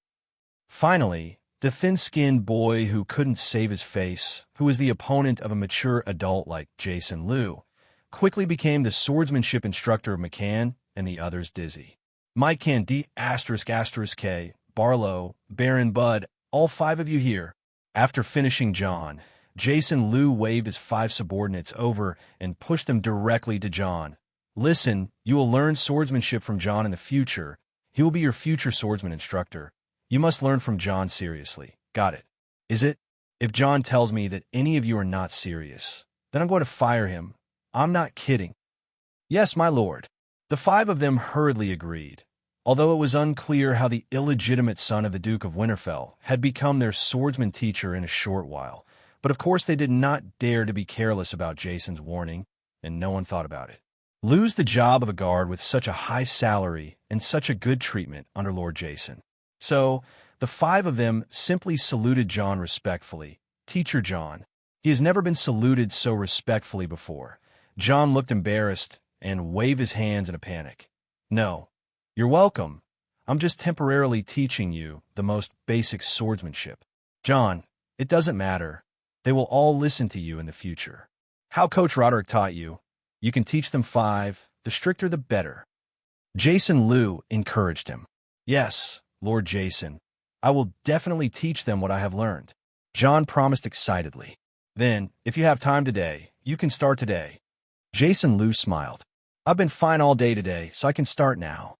Finally, the thin-skinned boy who couldn't save his face, who was the opponent of a mature adult like Jason Liu, quickly became the swordsmanship instructor of McCann and the others dizzy. Mike Candy, **K, Barlow, Baron Bud, all 5 of you here. After finishing Jon, Jason Liu waved his 5 subordinates over and pushed them directly to Jon. Listen, you will learn swordsmanship from Jon in the future, He will be your future swordsman instructor. You must learn from John seriously. Got it? Is it? If John tells me that any of you are not serious, then I'm going to fire him. I'm not kidding. Yes, my lord. The 5 of them hurriedly agreed, although it was unclear how the illegitimate son of the Duke of Winterfell had become their swordsman teacher in a short while. But of course they did not dare to be careless about Jason's warning, and no one thought about it. Lose the job of a guard with such a high salary and such a good treatment under Lord Jason. So, the 5 of them simply saluted John respectfully. Teacher John. He has never been saluted so respectfully before. John looked embarrassed and waved his hands in a panic. No. You're welcome. I'm just temporarily teaching you the most basic swordsmanship. John, it doesn't matter. They will all listen to you in the future. How Coach Roderick taught you. You can teach them 5. The stricter the better. Jason Liu encouraged him. Yes, Lord Jason. I will definitely teach them what I have learned. John promised excitedly. Then, if you have time today, you can start today. Jason Liu smiled. I've been fine all day today, so I can start now.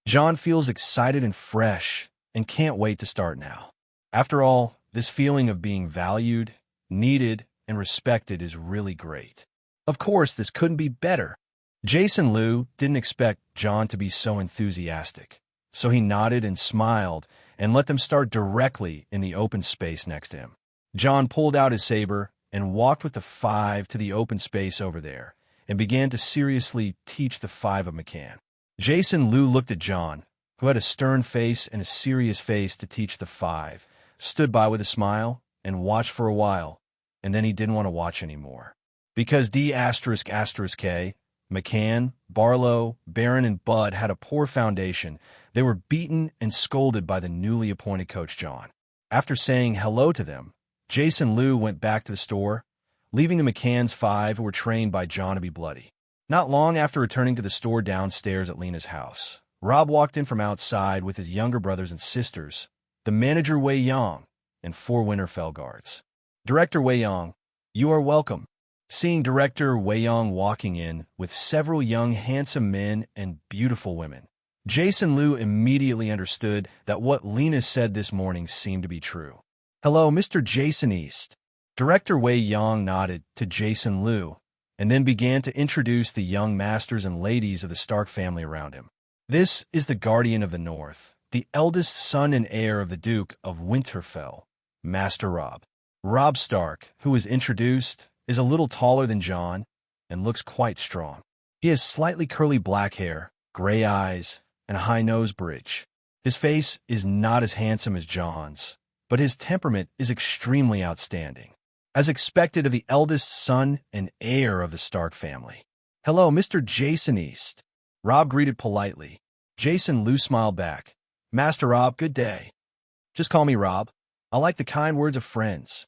John feels excited and fresh and can't wait to start now. After all, this feeling of being valued, needed, and respected is really great. Of course, this couldn't be better. Jason Liu didn't expect John to be so enthusiastic, so he nodded and smiled and let them start directly in the open space next to him. John pulled out his saber and walked with the 5 to the open space over there and began to seriously teach the 5 of McCann. Jason Liu looked at John, who had a stern face and a serious face to teach the 5, stood by with a smile, and watched for a while, and then he didn't want to watch anymore. Because D****K, McCann, Barlow, Barron, and Bud had a poor foundation, they were beaten and scolded by the newly appointed Coach John. After saying hello to them, Jason Liu went back to the store, leaving the McCann's 5 who were trained by John to be bloody. Not long after returning to the store downstairs at Lena's house, Rob walked in from outside with his younger brothers and sisters, the manager Wei Yong, and 4 Winterfell guards. Director Wei Yong, you are welcome. Seeing Director Wei Yong walking in with several young handsome men and beautiful women, Jason Liu immediately understood that what Lena said this morning seemed to be true. Hello, Mr. Jason East. Director Wei Yong nodded to Jason Liu and then began to introduce the young masters and ladies of the Stark family around him. This is the Guardian of the North, the eldest son and heir of the Duke of Winterfell, Master Robb. Robb Stark, who was introduced, is a little taller than John and looks quite strong. He has slightly curly black hair, gray eyes, and a high nose bridge. His face is not as handsome as John's, but his temperament is extremely outstanding, as expected of the eldest son and heir of the Stark family. Hello, Mr. Jason East. Robb greeted politely. Jason Liu smiled back. Master Robb, good day. Just call me Robb. I like the kind words of friends.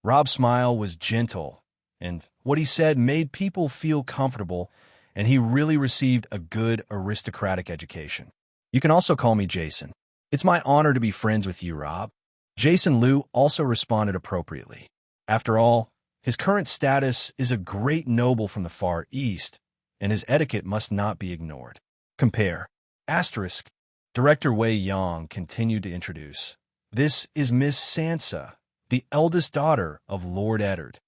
Robb's smile was gentle, and what he said made people feel comfortable, and he really received a good aristocratic education. You can also call me Jason. It's my honor to be friends with you, Robb. Jason Liu also responded appropriately. After all, his current status is a great noble from the Far East, and his etiquette must not be ignored. Compare. Asterisk. Director Wei Yong continued to introduce. This is Miss Sansa, the eldest daughter of Lord Eddard.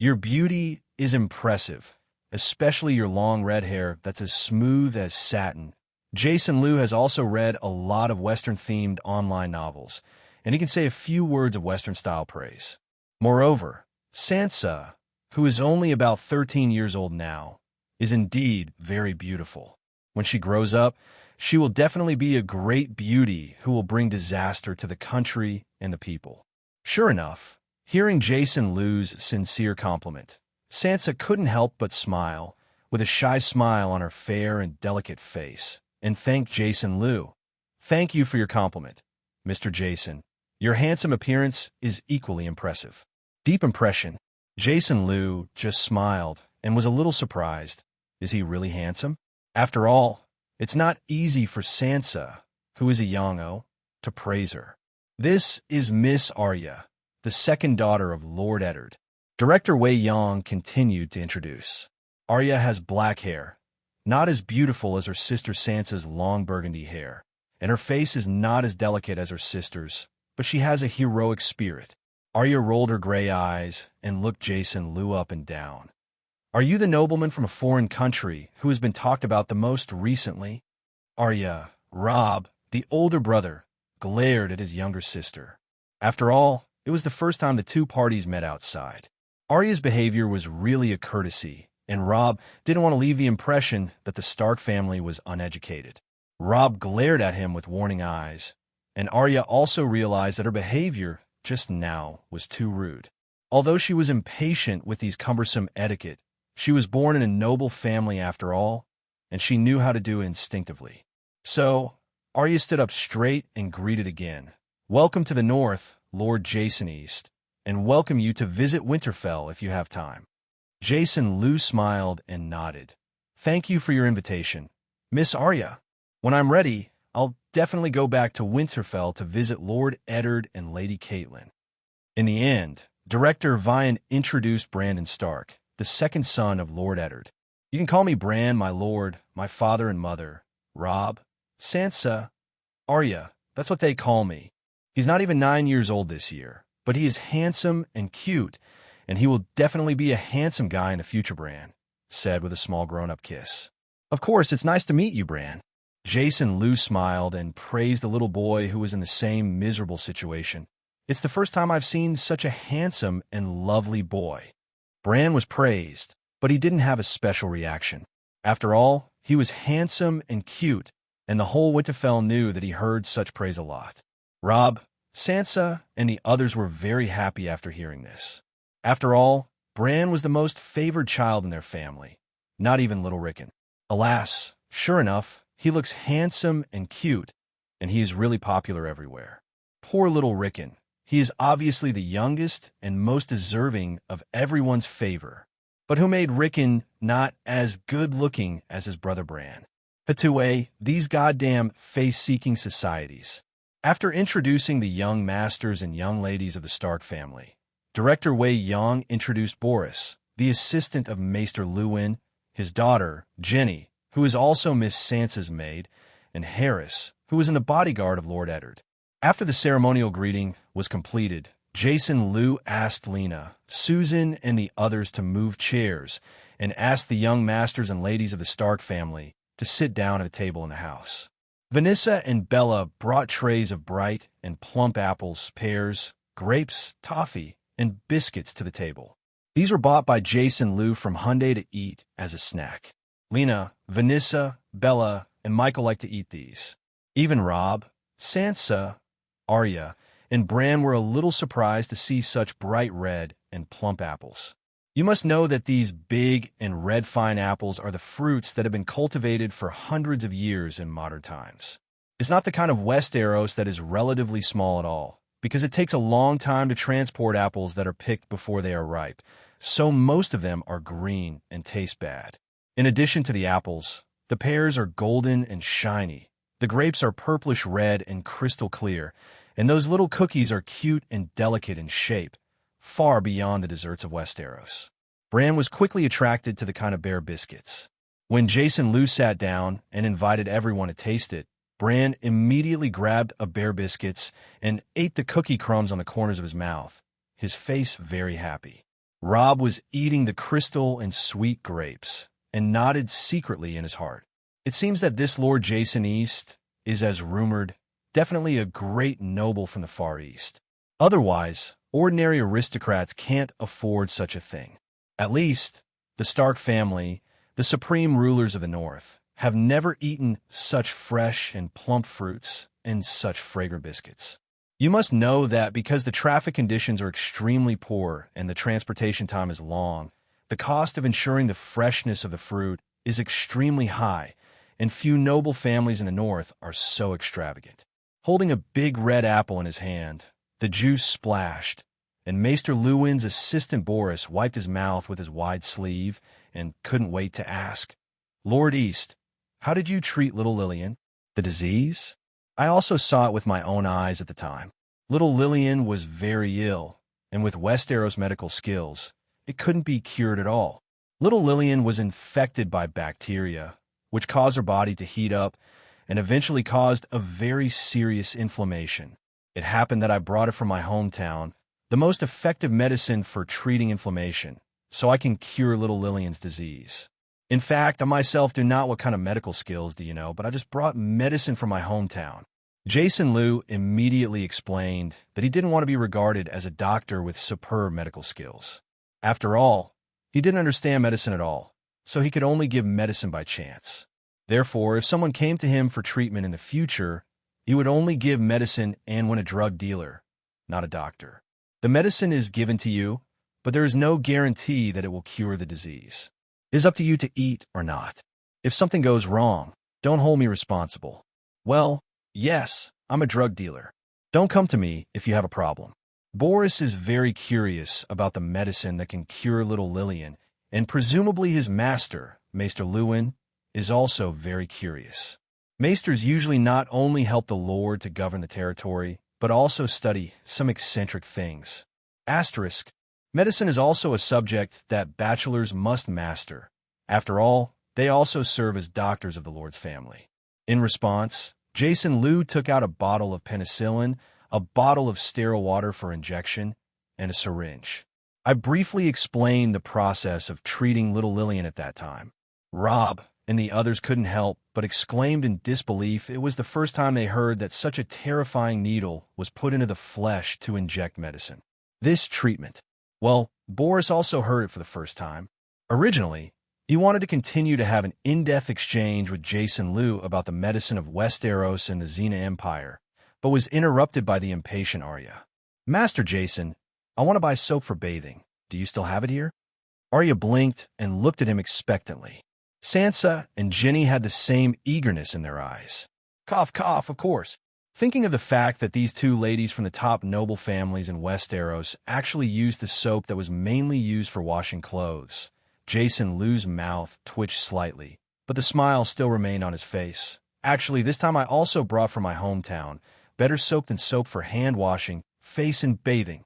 Your beauty is impressive, especially your long red hair that's as smooth as satin. Jason Liu has also read a lot of Western-themed online novels, and he can say a few words of Western-style praise. Moreover, Sansa, who is only about 13 years old now, is indeed very beautiful. When she grows up, she will definitely be a great beauty who will bring disaster to the country and the people. Sure enough, hearing Jason Liu's sincere compliment, Sansa couldn't help but smile, with a shy smile on her fair and delicate face, and thanked Jason Liu. Thank you for your compliment, Mr. Jason. Your handsome appearance is equally impressive. Deep impression. Jason Liu just smiled and was a little surprised. Is he really handsome? After all, it's not easy for Sansa, who is a Yongo, to praise her. This is Miss Arya, the second daughter of Lord Eddard. Director Wei Yong continued to introduce. Arya has black hair, not as beautiful as her sister Sansa's long burgundy hair, and her face is not as delicate as her sister's, but she has a heroic spirit. Arya rolled her gray eyes and looked Jason Lu up and down. Are you the nobleman from a foreign country who has been talked about the most recently? Arya, Robb, the older brother, glared at his younger sister. After all, it was the first time the two parties met outside. Arya's behavior was really a courtesy, and Robb didn't want to leave the impression that the Stark family was uneducated. Robb glared at him with warning eyes, and Arya also realized that her behavior just now was too rude. Although she was impatient with these cumbersome etiquette, she was born in a noble family after all, and she knew how to do it instinctively. So, Arya stood up straight and greeted again. Welcome to the north, Lord Jason East, and welcome you to visit Winterfell if you have time. Jason Lu smiled and nodded. Thank you for your invitation, Miss Arya. When I'm ready, I'll definitely go back to Winterfell to visit Lord Eddard and Lady Catelyn. In the end, Director Vian introduced Brandon Stark, the second son of Lord Eddard. You can call me Bran, my lord, my father and mother, Robb, Sansa, Arya, that's what they call me. He's not even 9 years old this year, but he is handsome and cute, and he will definitely be a handsome guy in the future, Bran said with a small grown-up kiss. Of course, it's nice to meet you, Bran. Jason Lu smiled and praised the little boy who was in the same miserable situation. It's the first time I've seen such a handsome and lovely boy. Bran was praised, but he didn't have a special reaction. After all, he was handsome and cute, and the whole Winterfell knew that he heard such praise a lot. Robb, Sansa, and the others were very happy after hearing this. After all, Bran was the most favored child in their family, not even little Rickon. Alas, sure enough, he looks handsome and cute, and he is really popular everywhere. Poor little Rickon. He is obviously the youngest and most deserving of everyone's favor. But who made Rickon not as good-looking as his brother Bran? Petue, these goddamn face-seeking societies. After introducing the young masters and young ladies of the Stark family, Director Wei Yong introduced Boris, the assistant of Maester Luwin, his daughter, Jenny, who is also Miss Sansa's maid, and Harris, who was in the bodyguard of Lord Eddard. After the ceremonial greeting was completed, Jason Lu asked Lena, Susan, and the others to move chairs and asked the young masters and ladies of the Stark family to sit down at a table in the house. Vanessa and Bella brought trays of bright and plump apples, pears, grapes, toffee, and biscuits to the table. These were bought by Jason Lu from Hyundai to eat as a snack. Lena, Vanessa, Bella, and Michael liked to eat these. Even Robb, Sansa, Arya, and Bran were a little surprised to see such bright red and plump apples. You must know that these big and red fine apples are the fruits that have been cultivated for hundreds of years in modern times. It's not the kind of Westeros that is relatively small at all, because it takes a long time to transport apples that are picked before they are ripe, so most of them are green and taste bad. In addition to the apples, the pears are golden and shiny, the grapes are purplish red and crystal clear, and those little cookies are cute and delicate in shape, far beyond the desserts of Westeros. Bran was quickly attracted to the kind of bear biscuits. When Jason Lu sat down and invited everyone to taste it, Bran immediately grabbed a bear biscuits and ate the cookie crumbs on the corners of his mouth, his face very happy. Robb was eating the crystal and sweet grapes and nodded secretly in his heart. It seems that this Lord Jason East is, as rumored, definitely a great noble from the Far East. Otherwise, ordinary aristocrats can't afford such a thing. At least, the Stark family, the supreme rulers of the North, have never eaten such fresh and plump fruits and such fragrant biscuits. You must know that because the traffic conditions are extremely poor and the transportation time is long, the cost of ensuring the freshness of the fruit is extremely high, and few noble families in the North are so extravagant. Holding a big red apple in his hand, the juice splashed, and Maester Luwin's assistant Boris wiped his mouth with his wide sleeve and couldn't wait to ask, Lord East, how did you treat little Lillian? The disease? I also saw it with my own eyes at the time. Little Lillian was very ill, and with Westeros medical skills, it couldn't be cured at all. Little Lillian was infected by bacteria, which caused her body to heat up and eventually caused a very serious inflammation. It happened that I brought it from my hometown, the most effective medicine for treating inflammation, so I can cure little Lillian's disease. In fact, I myself do not what kind of medical skills do you know, but I just brought medicine from my hometown. Jason Liu immediately explained that he didn't want to be regarded as a doctor with superb medical skills. After all, he didn't understand medicine at all, so he could only give medicine by chance. Therefore, if someone came to him for treatment in the future, he would only give medicine and when a drug dealer, not a doctor. The medicine is given to you, but there is no guarantee that it will cure the disease. It is up to you to eat or not. If something goes wrong, don't hold me responsible. Well, yes, I'm a drug dealer. Don't come to me if you have a problem. Boris is very curious about the medicine that can cure little Lillian, and presumably his master, Maester Lewin, is also very curious. Maesters usually not only help the Lord to govern the territory, but also study some eccentric things. Asterisk. Medicine is also a subject that bachelors must master. After all, they also serve as doctors of the Lord's family. In response, Jason Liu took out a bottle of penicillin, a bottle of sterile water for injection, and a syringe. I briefly explained the process of treating little Lillian at that time. Rob and the others couldn't help but exclaimed in disbelief. It was the first time they heard that such a terrifying needle was put into the flesh to inject medicine. This treatment. Well, Boris also heard it for the first time. Originally, he wanted to continue to have an in-depth exchange with Jason Liu about the medicine of Westeros and the Xena Empire, but was interrupted by the impatient Arya. Master Jason, I want to buy soap for bathing. Do you still have it here? Arya blinked and looked at him expectantly. Sansa and Ginny had the same eagerness in their eyes. Cough, cough, of course. Thinking of the fact that these two ladies from the top noble families in Westeros actually used the soap that was mainly used for washing clothes, Jason Liu's mouth twitched slightly, but the smile still remained on his face. Actually, this time I also brought from my hometown better soap than soap for hand washing, face and bathing.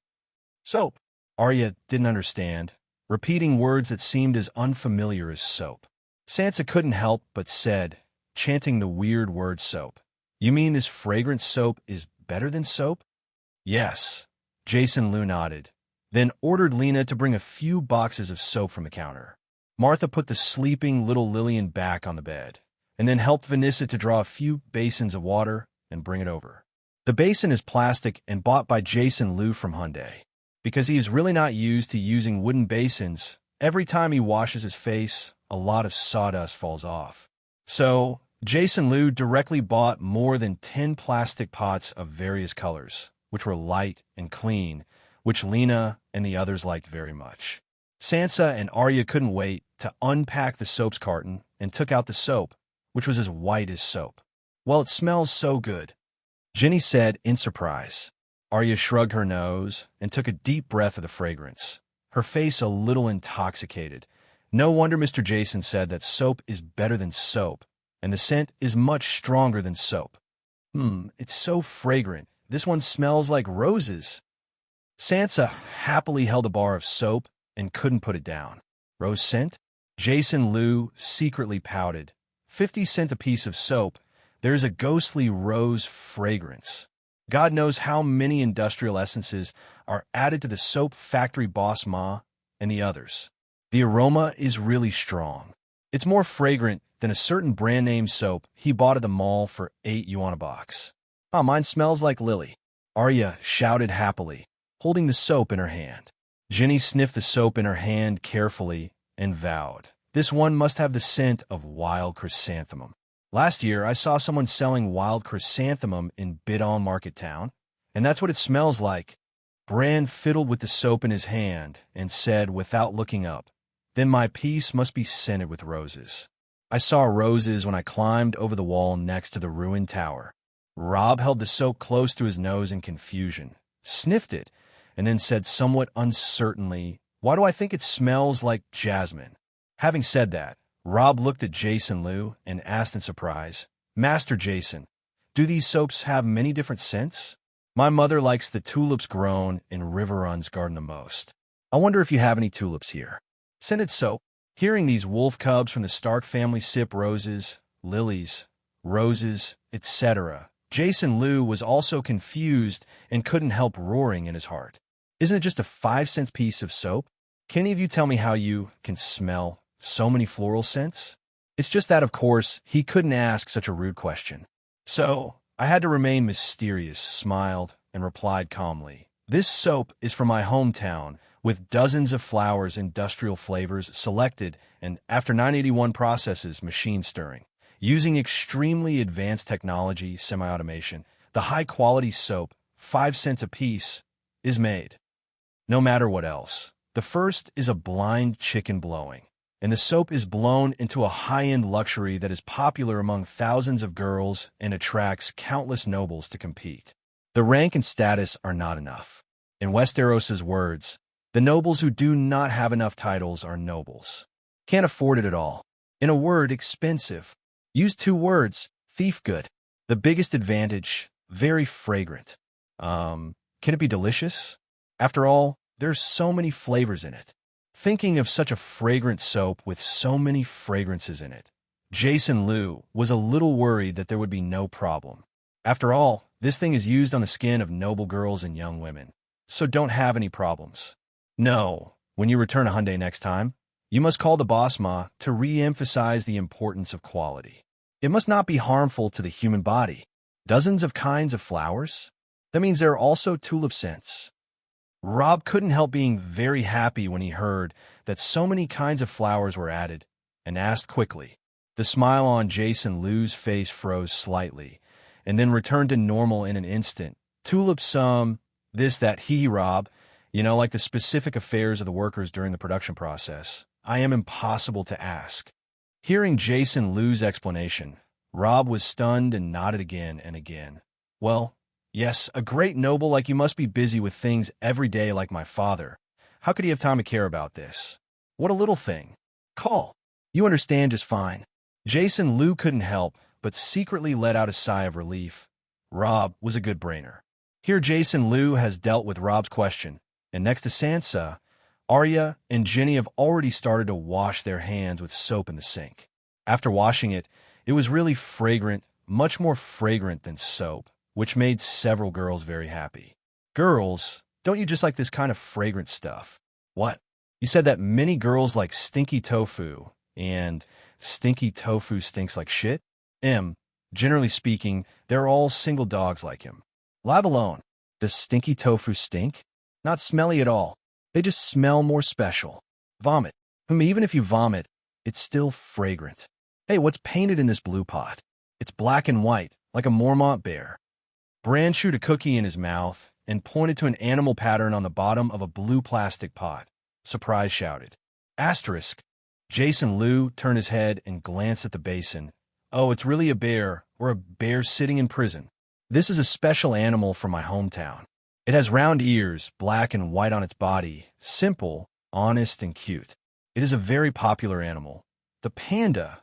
Soap. Arya didn't understand, repeating words that seemed as unfamiliar as soap. Sansa couldn't help but said, chanting the weird word soap. You mean this fragrant soap is better than soap? Yes. Jason Liu nodded, then ordered Lena to bring a few boxes of soap from the counter. Martha put the sleeping little Lillian back on the bed, and then helped Vanessa to draw a few basins of water and bring it over. The basin is plastic and bought by Jason Liu from Hyundai. Because he is really not used to using wooden basins, every time he washes his face, a lot of sawdust falls off. So, Jason Liu directly bought more than 10 plastic pots of various colors, which were light and clean, which Lena and the others liked very much. Sansa and Arya couldn't wait to unpack the soap's carton and took out the soap, which was as white as soap. Well, it smells so good, Ginny said in surprise. Arya shrugged her nose and took a deep breath of the fragrance, her face a little intoxicated. No wonder Mr. Jason said that soap is better than soap, and the scent is much stronger than soap. It's so fragrant. This one smells like roses. Sansa happily held a bar of soap and couldn't put it down. Rose scent? Jason Liu secretly pouted. 50 cents a piece of soap. There's a ghostly rose fragrance. God knows how many industrial essences are added to the soap factory boss Ma and the others. The aroma is really strong. It's more fragrant than a certain brand name soap he bought at the mall for 8 yuan a box. Oh, mine smells like Lily. Arya shouted happily, holding the soap in her hand. Ginny sniffed the soap in her hand carefully and vowed, this one must have the scent of wild chrysanthemum. Last year, I saw someone selling wild chrysanthemum in Bidon Market Town, and that's what it smells like. Bran fiddled with the soap in his hand and said without looking up, then my piece must be scented with roses. I saw roses when I climbed over the wall next to the ruined tower. Rob held the soap close to his nose in confusion, sniffed it, and then said somewhat uncertainly, why do I think it smells like jasmine? Having said that, Rob looked at Jason Liu and asked in surprise, Master Jason, do these soaps have many different scents? My mother likes the tulips grown in Riverrun's garden the most. I wonder if you have any tulips here. Scented soap. Hearing these wolf cubs from the Stark family sip roses, lilies, roses, etc. Jason Liu was also confused and couldn't help roaring in his heart. Isn't it just a 5-cent piece of soap? Can any of you tell me how you can smell so many floral scents? It's just that, of course, he couldn't ask such a rude question. So, I had to remain mysterious, smiled, and replied calmly. This soap is from my hometown, with dozens of flowers, industrial flavors selected, and after 981 processes, machine stirring. Using extremely advanced technology, semi-automation, the high-quality soap, 5 cents a piece, is made. No matter what else. The first is a blind chicken blowing, and the soap is blown into a high-end luxury that is popular among thousands of girls and attracts countless nobles to compete. The rank and status are not enough. In Westeros's words, the nobles who do not have enough titles are nobles. Can't afford it at all. In a word, expensive. Use 2 words, thief good. The biggest advantage, very fragrant. Can it be delicious? After all, there's so many flavors in it. Thinking of such a fragrant soap with so many fragrances in it, Jason Liu was a little worried that there would be no problem. After all, this thing is used on the skin of noble girls and young women, so don't have any problems. No, when you return a Hyundai next time, you must call the boss ma to re-emphasize the importance of quality. It must not be harmful to the human body. Dozens of kinds of flowers? That means there are also tulip scents. Rob couldn't help being very happy when he heard that so many kinds of flowers were added, and asked quickly. The smile on Jason Liu's face froze slightly, and then returned to normal in an instant. Tulips, this, that, Rob, like the specific affairs of the workers during the production process. I am impossible to ask. Hearing Jason Liu's explanation, Rob was stunned and nodded again and again. Well, yes, a great noble like you must be busy with things every day like my father. How could he have time to care about this? What a little thing. Call. You understand just fine. Jason Liu couldn't help but secretly let out a sigh of relief. Rob was a good brainer. Here Jason Liu has dealt with Rob's question, and next to Sansa, Arya and Jenny have already started to wash their hands with soap in the sink. After washing it, it was really fragrant, much more fragrant than soap, which made several girls very happy. Girls, don't you just like this kind of fragrant stuff? What? You said that many girls like stinky tofu, and stinky tofu stinks like shit? Generally speaking, they're all single dogs like him. Live alone. Does stinky tofu stink? Not smelly at all. They just smell more special. Vomit. Even if you vomit, it's still fragrant. Hey, what's painted in this blue pot? It's black and white, like a Mormont bear. Bran chewed a cookie in his mouth and pointed to an animal pattern on the bottom of a blue plastic pot. Surprise shouted. Asterisk. Jason Liu turned his head and glanced at the basin. Oh, it's really a bear, or a bear sitting in prison. This is a special animal from my hometown. It has round ears, black and white on its body, simple, honest, and cute. It is a very popular animal. The panda.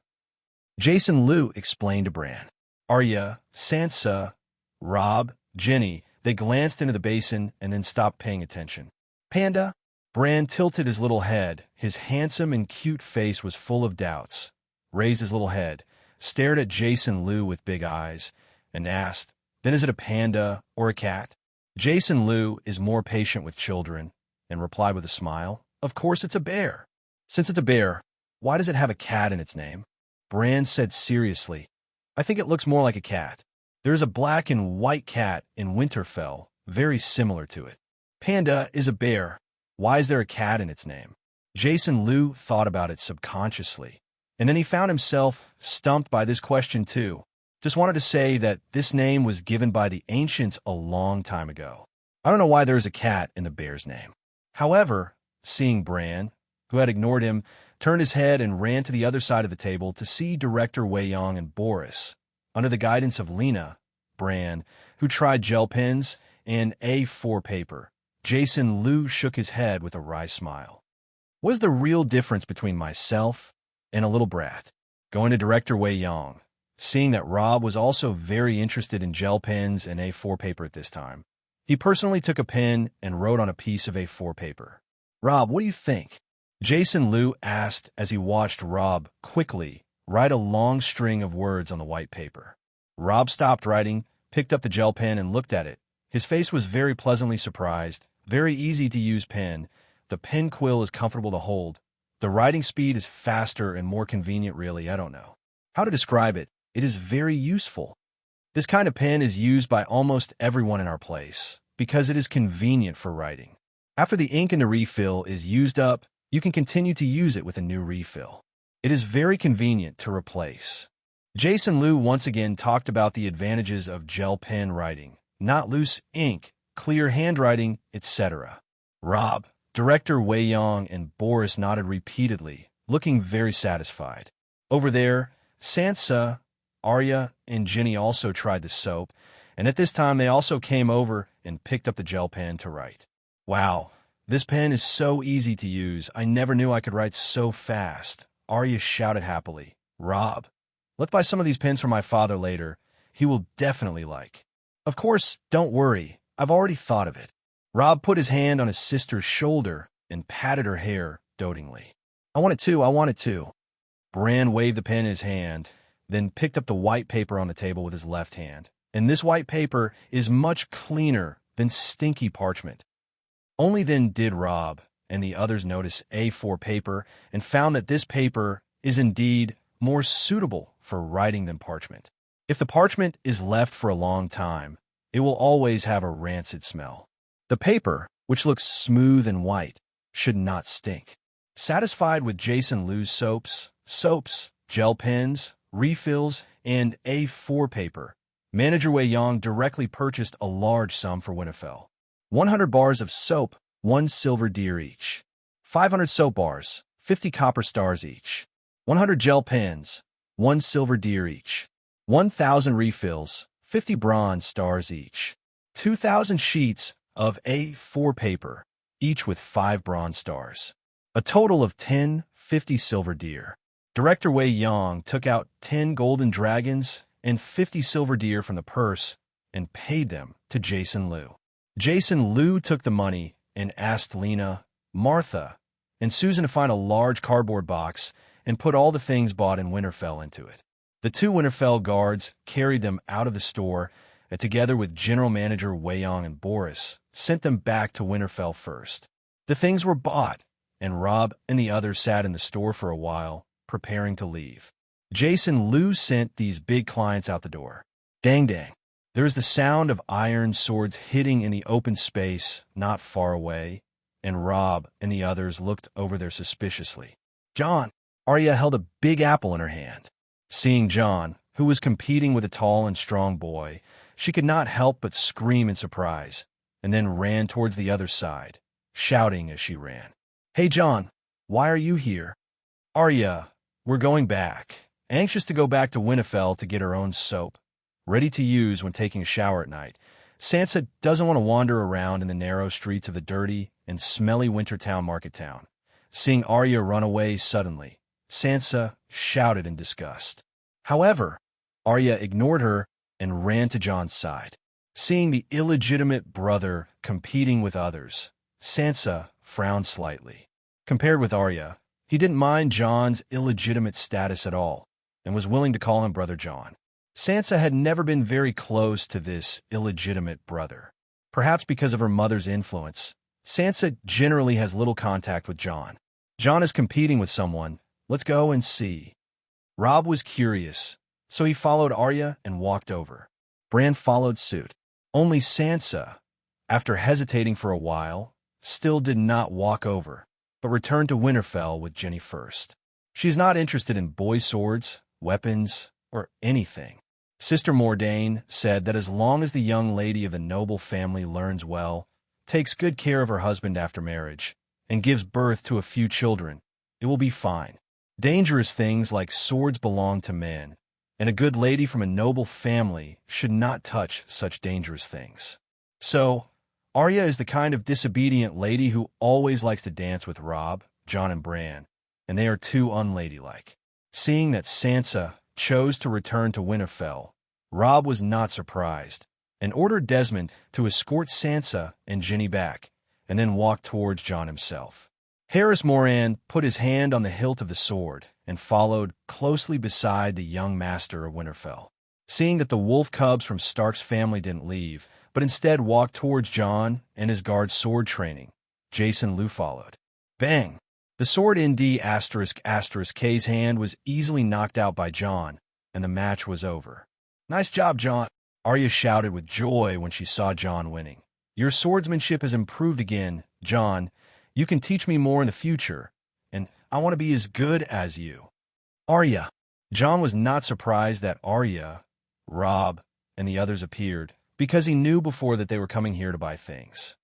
Jason Liu explained to Bran. Arya, Sansa, Rob, Jenny, they glanced into the basin and then stopped paying attention. Panda? Bran tilted his little head. His handsome and cute face was full of doubts. Raised his little head, stared at Jason Liu with big eyes, and asked, then is it a panda or a cat? Jason Liu is more patient with children, and replied with a smile, of course it's a bear. Since it's a bear, why does it have a cat in its name? Bran said seriously, I think it looks more like a cat. There is a black and white cat in Winterfell, very similar to it. Panda is a bear. Why is there a cat in its name? Jason Liu thought about it subconsciously, and then he found himself stumped by this question too. Just wanted to say that this name was given by the ancients a long time ago. I don't know why there is a cat in the bear's name. However, seeing Bran, who had ignored him, turned his head and ran to the other side of the table to see Director Wei Yong and Boris, under the guidance of Lena, Bran, who tried gel pens and A4 paper. Jason Liu shook his head with a wry smile. What is the real difference between myself and a little brat? Going to Director Wei Yong, seeing that Rob was also very interested in gel pens and A4 paper at this time. He personally took a pen and wrote on a piece of A4 paper. Rob, what do you think? Jason Liu asked as he watched Rob quickly Write a long string of words on the white paper. Rob stopped writing, picked up the gel pen, and looked at it. His face was very pleasantly surprised. Very easy to use pen. The pen quill is comfortable to hold. The writing speed is faster and more convenient, really. I don't know how to describe it. It is very useful. This kind of pen is used by almost everyone in our place because it is convenient for writing. After the ink in the refill is used up, you can continue to use it with a new refill. It is very convenient to replace. Jason Liu once again talked about the advantages of gel pen writing, not loose ink, clear handwriting, etc. Rob, director Wei Yong, and Boris nodded repeatedly, looking very satisfied. Over there, Sansa, Arya, and Ginny also tried the soap, and at this time they also came over and picked up the gel pen to write. Wow, this pen is so easy to use. I never knew I could write so fast. Arya shouted happily. Rob, let's buy some of these pens for my father later. He will definitely like. Of course, don't worry. I've already thought of it. Rob put his hand on his sister's shoulder and patted her hair dotingly. I want it too, I want it too. Bran waved the pen in his hand, then picked up the white paper on the table with his left hand. And this white paper is much cleaner than stinky parchment. Only then did Rob and the others notice A4 paper and found that this paper is indeed more suitable for writing than parchment. If the parchment is left for a long time, it will always have a rancid smell. The paper, which looks smooth and white, should not stink. Satisfied with Jason Liu's soaps, gel pens, refills, and A4 paper, Manager Wei Yong directly purchased a large sum for Winterfell. 100 bars of soap, 1 silver deer each. 500 soap bars, 50 copper stars each. 100 gel pens, 1 silver deer each. 1,000 refills, 50 bronze stars each. 2,000 sheets of A4 paper, each with 5 bronze stars. A total of 50 silver deer. Director Wei Yong took out 10 golden dragons and 50 silver deer from the purse and paid them to Jason Liu. Jason Liu took the money and asked Lena, Martha, and Susan to find a large cardboard box and put all the things bought in Winterfell into it. The 2 Winterfell guards carried them out of the store and, together with General Manager Wei Yong and Boris, sent them back to Winterfell first. The things were bought, and Rob and the others sat in the store for a while, preparing to leave. Jason Liu sent these big clients out the door. Dang dang. There is the sound of iron swords hitting in the open space not far away, and Rob and the others looked over there suspiciously. John, Arya held a big apple in her hand. Seeing John, who was competing with a tall and strong boy, she could not help but scream in surprise, and then ran towards the other side, shouting as she ran. Hey John, why are you here? Arya, we're going back. Anxious to go back to Winterfell to get her own soap, ready to use when taking a shower at night. Sansa doesn't want to wander around in the narrow streets of the dirty and smelly Wintertown market town. Seeing Arya run away suddenly, Sansa shouted in disgust. However, Arya ignored her and ran to Jon's side. Seeing the illegitimate brother competing with others, Sansa frowned slightly. Compared with Arya, he didn't mind Jon's illegitimate status at all and was willing to call him Brother Jon. Sansa had never been very close to this illegitimate brother. Perhaps because of her mother's influence, Sansa generally has little contact with Jon. Jon is competing with someone. Let's go and see. Rob was curious, so he followed Arya and walked over. Bran followed suit. Only Sansa, after hesitating for a while, still did not walk over, but returned to Winterfell with Ginny first. She's not interested in boy swords, weapons, or anything. Sister Mordain said that as long as the young lady of the noble family learns well, takes good care of her husband after marriage, and gives birth to a few children, it will be fine. Dangerous things like swords belong to men, and a good lady from a noble family should not touch such dangerous things. So, Arya is the kind of disobedient lady who always likes to dance with Rob, Jon, and Bran, and they are too unladylike. Seeing that Sansa chose to return to Winterfell, Rob was not surprised, and ordered Desmond to escort Sansa and Ginny back, and then walk towards Jon himself. Harris Moran put his hand on the hilt of the sword and followed closely beside the young master of Winterfell. Seeing that the wolf cubs from Stark's family didn't leave, but instead walked towards Jon and his guard's sword training, Jason Lew followed. Bang! The sword in D****K's hand was easily knocked out by Jon, and the match was over. Nice job, Jon! Arya shouted with joy when she saw Jon winning. Your swordsmanship has improved again, Jon. You can teach me more in the future, and I want to be as good as you. Arya. Jon was not surprised that Arya, Robb, and the others appeared, because he knew before that they were coming here to buy things.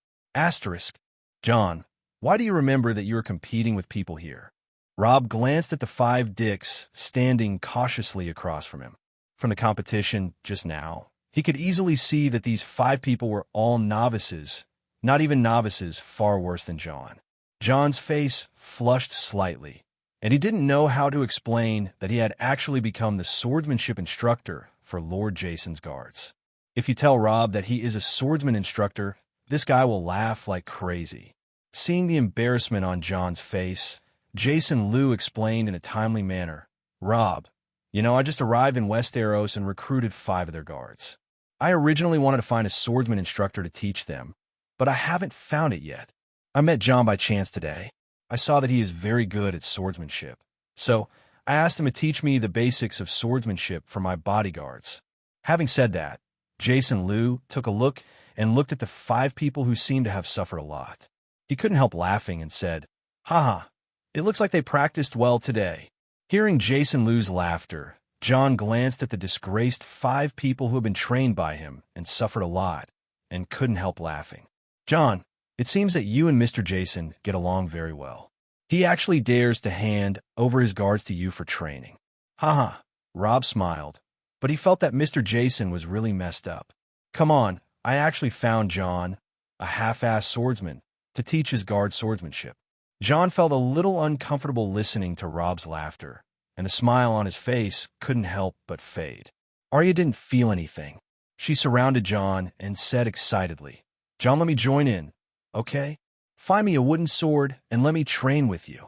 Jon, why do you remember that you were competing with people here? Robb glanced at the 5 dicks standing cautiously across from him. From the competition just now, he could easily see that these 5 people were all novices, not even novices, far worse than Jon. Jon's face flushed slightly, and he didn't know how to explain that he had actually become the swordsmanship instructor for Lord Jason's guards. If you tell Robb that he is a swordsman instructor, this guy will laugh like crazy. Seeing the embarrassment on Jon's face, Jason Lew explained in a timely manner, Robb, I just arrived in Westeros and recruited 5 of their guards. I originally wanted to find a swordsman instructor to teach them, but I haven't found it yet. I met Jon by chance today. I saw that he is very good at swordsmanship, so I asked him to teach me the basics of swordsmanship for my bodyguards. Having said that, Jason Lew took a look and looked at the 5 people who seemed to have suffered a lot. He couldn't help laughing and said, Haha, it looks like they practiced well today. Hearing Jason Lew's laughter, Jon glanced at the disgraced 5 people who had been trained by him and suffered a lot, and couldn't help laughing. Jon, it seems that you and Mr. Jason get along very well. He actually dares to hand over his guards to you for training. Haha, Robb smiled, but he felt that Mr. Jason was really messed up. Come on, I actually found Jon, a half-assed swordsman, to teach his guard swordsmanship. Jon felt a little uncomfortable listening to Robb's laughter, and the smile on his face couldn't help but fade. Arya didn't feel anything. She surrounded Jon and said excitedly, Jon, let me join in, okay? Find me a wooden sword and let me train with you.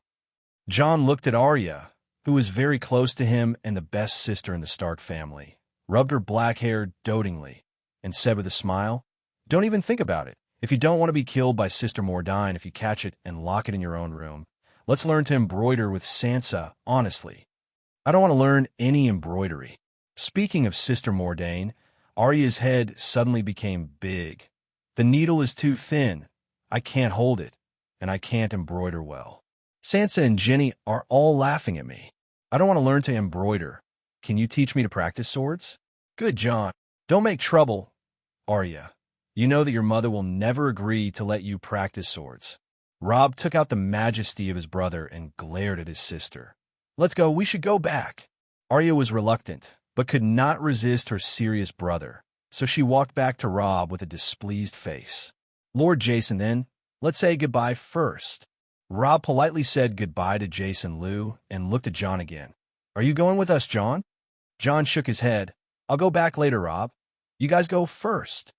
Jon looked at Arya, who was very close to him and the best sister in the Stark family, rubbed her black hair dotingly, and said with a smile, Don't even think about it. If you don't want to be killed by Sister Mordine if you catch it and lock it in your own room, let's learn to embroider with Sansa, honestly. I don't want to learn any embroidery. Speaking of Sister Mordine, Arya's head suddenly became big. The needle is too thin. I can't hold it, and I can't embroider well. Sansa and Jenny are all laughing at me. I don't want to learn to embroider. Can you teach me to practice swords? Good, Jon. Don't make trouble, Arya. You know that your mother will never agree to let you practice swords. Robb took out the majesty of his brother and glared at his sister. Let's go, we should go back. Arya was reluctant, but could not resist her serious brother, so she walked back to Robb with a displeased face. Lord Jason, then, let's say goodbye first. Robb politely said goodbye to Jason Lew and looked at Jon again. Are you going with us, Jon? Jon shook his head. I'll go back later, Robb. You guys go first.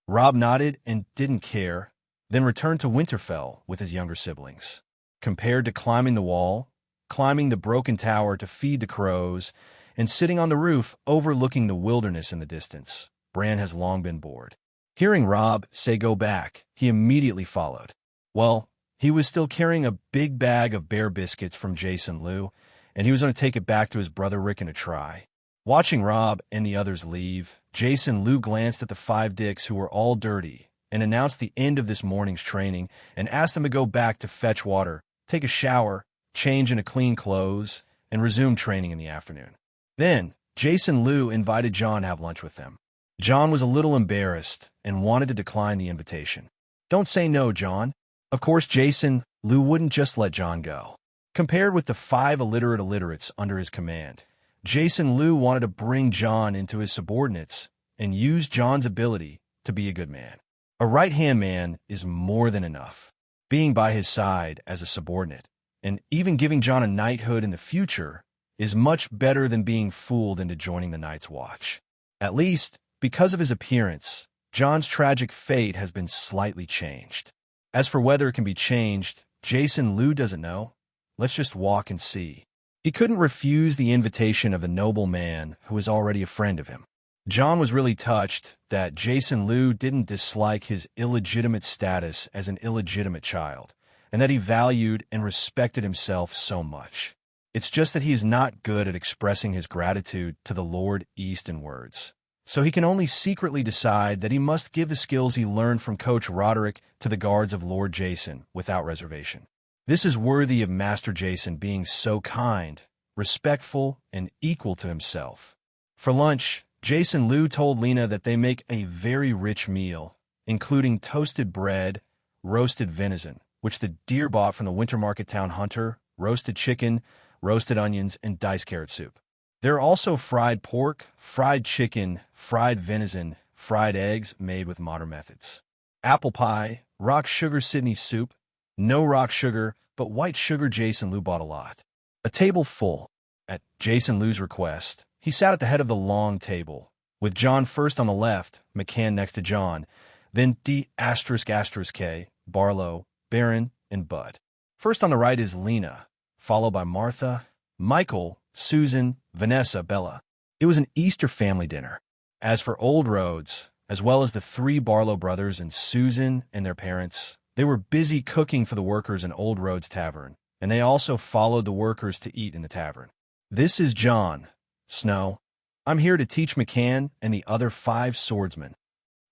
Robb nodded and didn't care, then returned to Winterfell with his younger siblings. Compared to climbing the wall, climbing the broken tower to feed the crows, and sitting on the roof overlooking the wilderness in the distance, Bran has long been bored. Hearing Robb say go back, he immediately followed. Well, he was still carrying a big bag of bear biscuits from Jason Lew, and he was going to take it back to his brother Rick in a try. Watching Robb and the others leave, Jason Lew glanced at the 5 dicks who were all dirty and announced the end of this morning's training and asked them to go back to fetch water, take a shower, change into clean clothes, and resume training in the afternoon. Then, Jason Lew invited Jon to have lunch with them. Jon was a little embarrassed and wanted to decline the invitation. Don't say no, Jon. Of course, Jason Lew wouldn't just let Jon go. Compared with the 5 illiterates under his command, Jason Lew wanted to bring Jon into his subordinates and use Jon's ability to be a good man. A right-hand man is more than enough. Being by his side as a subordinate, and even giving Jon a knighthood in the future, is much better than being fooled into joining the Night's Watch. At least, because of his appearance, Jon's tragic fate has been slightly changed. As for whether it can be changed, Jason Liu doesn't know. Let's just walk and see. He couldn't refuse the invitation of the noble man who was already a friend of him. John was really touched that Jason Liu didn't dislike his illegitimate status as an illegitimate child, and that he valued and respected himself so much. It's just that he is not good at expressing his gratitude to the Lord East in words. So he can only secretly decide that he must give the skills he learned from Coach Roderick to the guards of Lord Jason without reservation. This is worthy of Master Jason being so kind, respectful, and equal to himself. For lunch, Jason Liu told Lena that they make a very rich meal, including toasted bread, roasted venison, which the deer bought from the Winter Market Town hunter, roasted chicken, roasted onions, and diced carrot soup. There are also fried pork, fried chicken, fried venison, fried eggs made with modern methods. Apple pie, rock sugar Sydney soup, no rock sugar, but white sugar. Jason Liu bought a lot. A table full. At Jason Liu's request, he sat at the head of the long table, with John first on the left, McCann next to John, then D***K, Barlow, Baron, and Bud. First on the right is Lena, followed by Martha, Michael, Susan, Vanessa, Bella. It was an Easter family dinner. As for Old Rhodes, as well as the three Barlow brothers and Susan and their parents, they were busy cooking for the workers in Old Rhodes Tavern, and they also followed the workers to eat in the tavern. This is John Snow. I'm here to teach McCann and the other 5 swordsmen.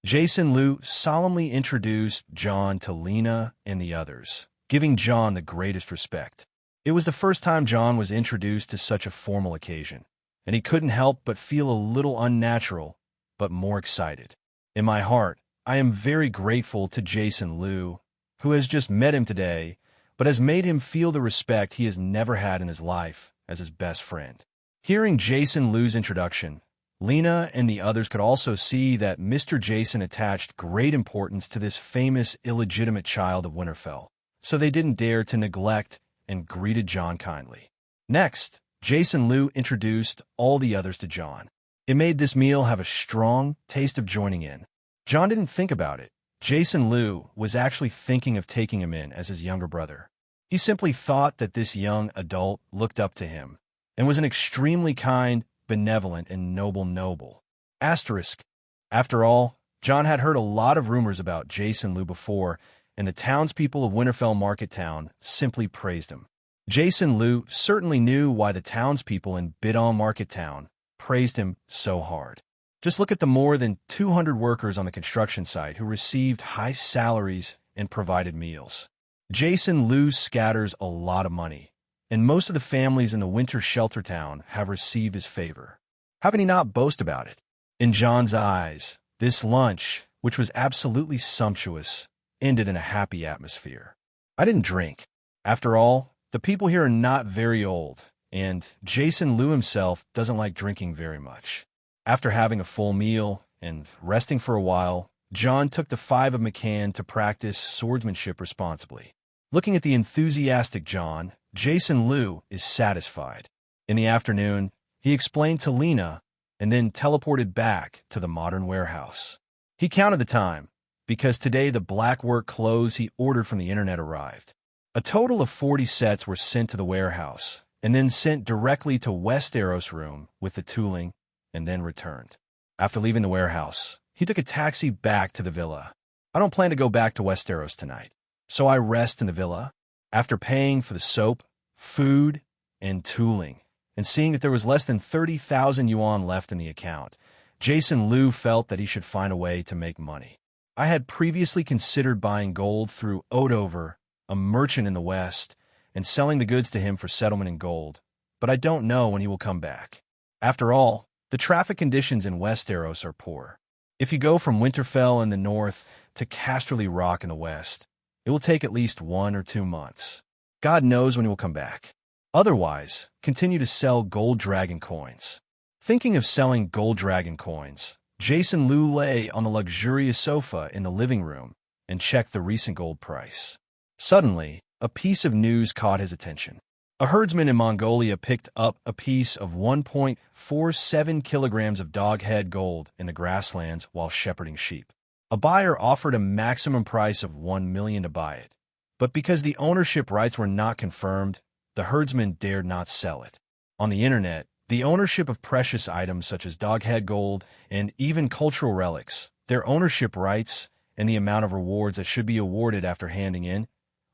Jason Liu solemnly introduced John to Lena and the others, giving John the greatest respect. It was the first time John was introduced to such a formal occasion, and he couldn't help but feel a little unnatural, but more excited. In my heart, I am very grateful to Jason Liu, who has just met him today, but has made him feel the respect he has never had in his life as his best friend. Hearing Jason Liu's introduction, Lena and the others could also see that Mr. Jason attached great importance to this famous illegitimate child of Winterfell, so they didn't dare to neglect and greeted John kindly. Next, Jason Liu introduced all the others to John. It made this meal have a strong taste of joining in. John didn't think about it. Jason Liu was actually thinking of taking him in as his younger brother. He simply thought that this young adult looked up to him and was an extremely kind, benevolent, and noble. Asterisk. After all, John had heard a lot of rumors about Jason Liu before, and the townspeople of Winterfell Market Town simply praised him. Jason Liu certainly knew why the townspeople in Bidon Market Town praised him so hard. Just look at the more than 200 workers on the construction site who received high salaries and provided meals. Jason Liu scatters a lot of money, and most of the families in the winter shelter town have received his favor. How can he not boast about it? In John's eyes, this lunch, which was absolutely sumptuous, ended in a happy atmosphere. I didn't drink. After all, the people here are not very old, and Jason Liu himself doesn't like drinking very much. After having a full meal and resting for a while, John took the 5 of McCann to practice swordsmanship responsibly. Looking at the enthusiastic John, Jason Liu is satisfied. In the afternoon, he explained to Lena and then teleported back to the modern warehouse. He counted the time, because today the black work clothes he ordered from the internet arrived. A total of 40 sets were sent to the warehouse, and then sent directly to Westeros room with the tooling, and then returned. After leaving the warehouse, he took a taxi back to the villa. I don't plan to go back to Westeros tonight, so I rest in the villa. After paying for the soap, food, and tooling, and seeing that there was less than 30,000 yuan left in the account, Jason Liu felt that he should find a way to make money. I had previously considered buying gold through Odover, a merchant in the West, and selling the goods to him for settlement in gold, but I don't know when he will come back. After all, the traffic conditions in Westeros are poor. If you go from Winterfell in the north to Casterly Rock in the west, it will take at least 1 or 2 months. God knows when he will come back. Otherwise, continue to sell gold dragon coins. Thinking of selling gold dragon coins, Jason Liu lay on the luxurious sofa in the living room and checked the recent gold price. Suddenly, a piece of news caught his attention. A herdsman in Mongolia picked up a piece of 1.47 kilograms of dog-head gold in the grasslands while shepherding sheep. A buyer offered a maximum price of $1 million to buy it, But because the ownership rights were not confirmed, the herdsman dared not sell it. On the internet, the ownership of precious items such as doghead gold and even cultural relics, their ownership rights, and the amount of rewards that should be awarded after handing in,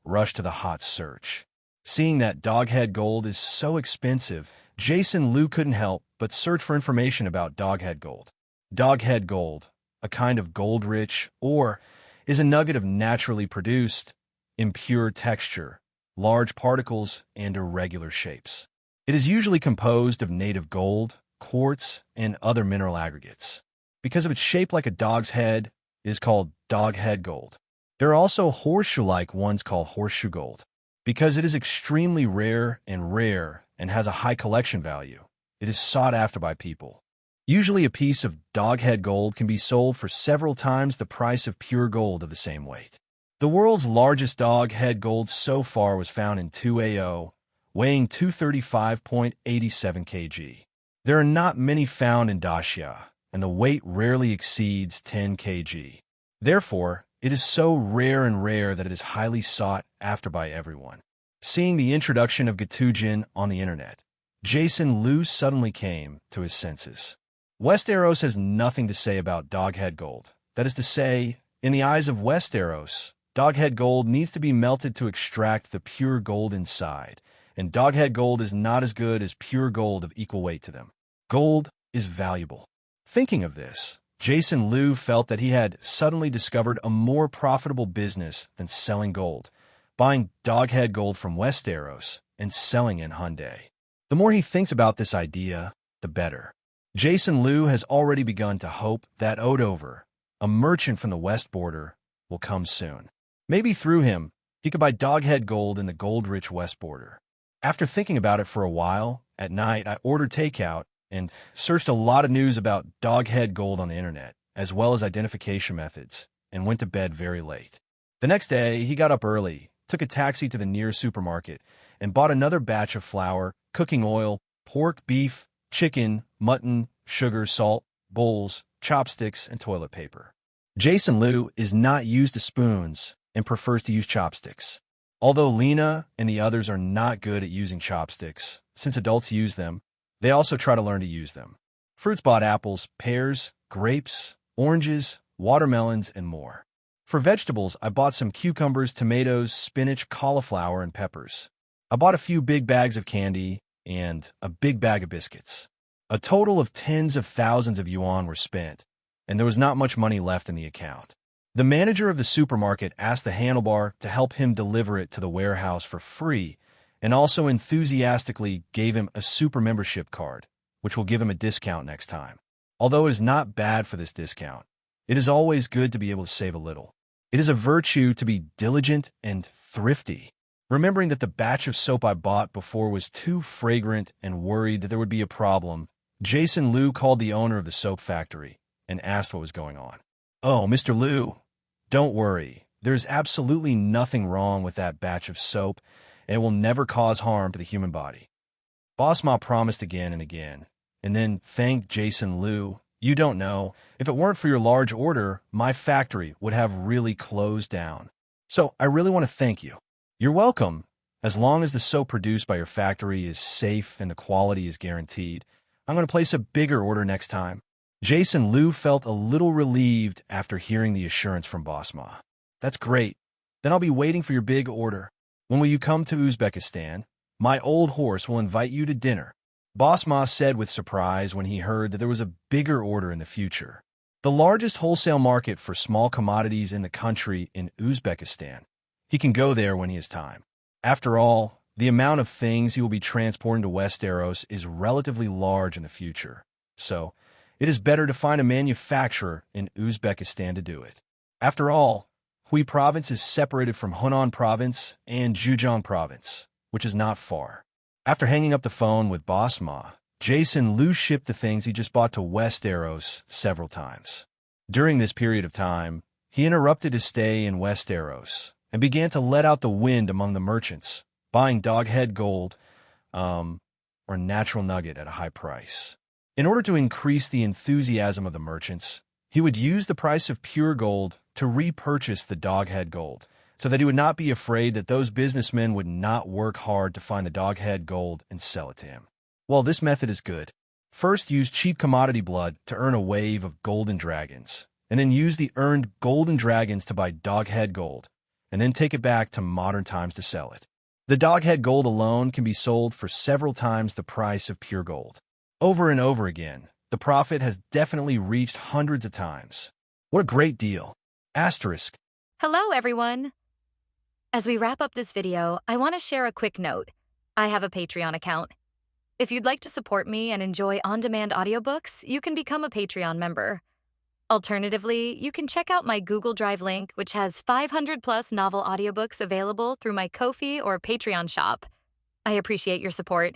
rushed to the hot search. Seeing that doghead gold is so expensive, Jason Liu couldn't help but search for information about doghead gold. Doghead gold, a kind of gold-rich ore, is a nugget of naturally produced, impure texture, large particles, and irregular shapes. It is usually composed of native gold, quartz, and other mineral aggregates. Because of its shape like a dog's head, it is called doghead gold. There are also horseshoe-like ones called horseshoe gold. Because it is extremely rare and has a high collection value, it is sought after by people. Usually a piece of doghead gold can be sold for several times the price of pure gold of the same weight. The world's largest doghead gold so far was found in 2AO, weighing 235.87 kg. There are not many found in Dacia, and the weight rarely exceeds 10 kg. Therefore, it is so rare that it is highly sought after by everyone. Seeing the introduction of GoT on the internet, Jason Liu suddenly came to his senses. Westeros has nothing to say about doghead gold. That is to say, in the eyes of Westeros, doghead gold needs to be melted to extract the pure gold inside, and doghead gold is not as good as pure gold of equal weight to them. Gold is valuable. Thinking of this, Jason Liu felt that he had suddenly discovered a more profitable business than selling gold, buying doghead gold from Westeros and selling in Hyundai. The more he thinks about this idea, the better. Jason Liu has already begun to hope that Odover, a merchant from the west border, will come soon. Maybe through him, he could buy doghead gold in the gold-rich west border. After thinking about it for a while, at night I ordered takeout and searched a lot of news about doghead gold on the internet, as well as identification methods, and went to bed very late. The next day, he got up early, took a taxi to the nearest supermarket, and bought another batch of flour, cooking oil, pork, beef, chicken, mutton, sugar, salt, bowls, chopsticks, and toilet paper. Jason Liu is not used to spoons and prefers to use chopsticks. Although Lena and the others are not good at using chopsticks, since adults use them, they also try to learn to use them. Fruits bought apples, pears, grapes, oranges, watermelons, and more. For vegetables, I bought some cucumbers, tomatoes, spinach, cauliflower, and peppers. I bought a few big bags of candy and a big bag of biscuits. A total of tens of thousands of yuan were spent, and there was not much money left in the account. The manager of the supermarket asked the handlebar to help him deliver it to the warehouse for free, and also enthusiastically gave him a super membership card, which will give him a discount next time. Although it is not bad for this discount, it is always good to be able to save a little. It is a virtue to be diligent and thrifty. Remembering that the batch of soap I bought before was too fragrant and worried that there would be a problem, Jason Liu called the owner of the soap factory and asked what was going on. "Oh, Mr. Liu, don't worry. There's absolutely nothing wrong with that batch of soap, and it will never cause harm to the human body." Boss Ma promised again, and then thanked Jason Liu. "You don't know, if it weren't for your large order, my factory would have really closed down. So I really want to thank you." "You're welcome. As long as the soap produced by your factory is safe and the quality is guaranteed, I'm going to place a bigger order next time." Jason Liu felt a little relieved after hearing the assurance from Boss Ma. "That's great. Then I'll be waiting for your big order. When will you come to Uzbekistan? My old horse will invite you to dinner," Boss Ma said with surprise when he heard that there was a bigger order in the future. The largest wholesale market for small commodities in the country in Uzbekistan. He can go there when he has time. After all, the amount of things he will be transporting to Westeros is relatively large in the future. So, it is better to find a manufacturer in Uzbekistan to do it. After all, Hui Province is separated from Hunan Province and Zhejiang Province, which is not far. After hanging up the phone with Boss Ma, Jason Liu shipped the things he just bought to Westeros several times. During this period of time, he interrupted his stay in Westeros and began to let out the wind among the merchants, buying doghead gold or natural nugget at a high price. In order to increase the enthusiasm of the merchants, he would use the price of pure gold to repurchase the doghead gold, so that he would not be afraid that those businessmen would not work hard to find the doghead gold and sell it to him. Well, this method is good. First, use cheap commodity blood to earn a wave of golden dragons, and then use the earned golden dragons to buy doghead gold, and then take it back to modern times to sell it. The doghead gold alone can be sold for several times the price of pure gold. Over and over again, the profit has definitely reached hundreds of times. What a great deal. Asterisk. Hello, everyone. As we wrap up this video, I want to share a quick note. I have a Patreon account. If you'd like to support me and enjoy on-demand audiobooks, you can become a Patreon member. Alternatively, you can check out my Google Drive link, which has 500-plus novel audiobooks available through my Ko-fi or Patreon shop. I appreciate your support.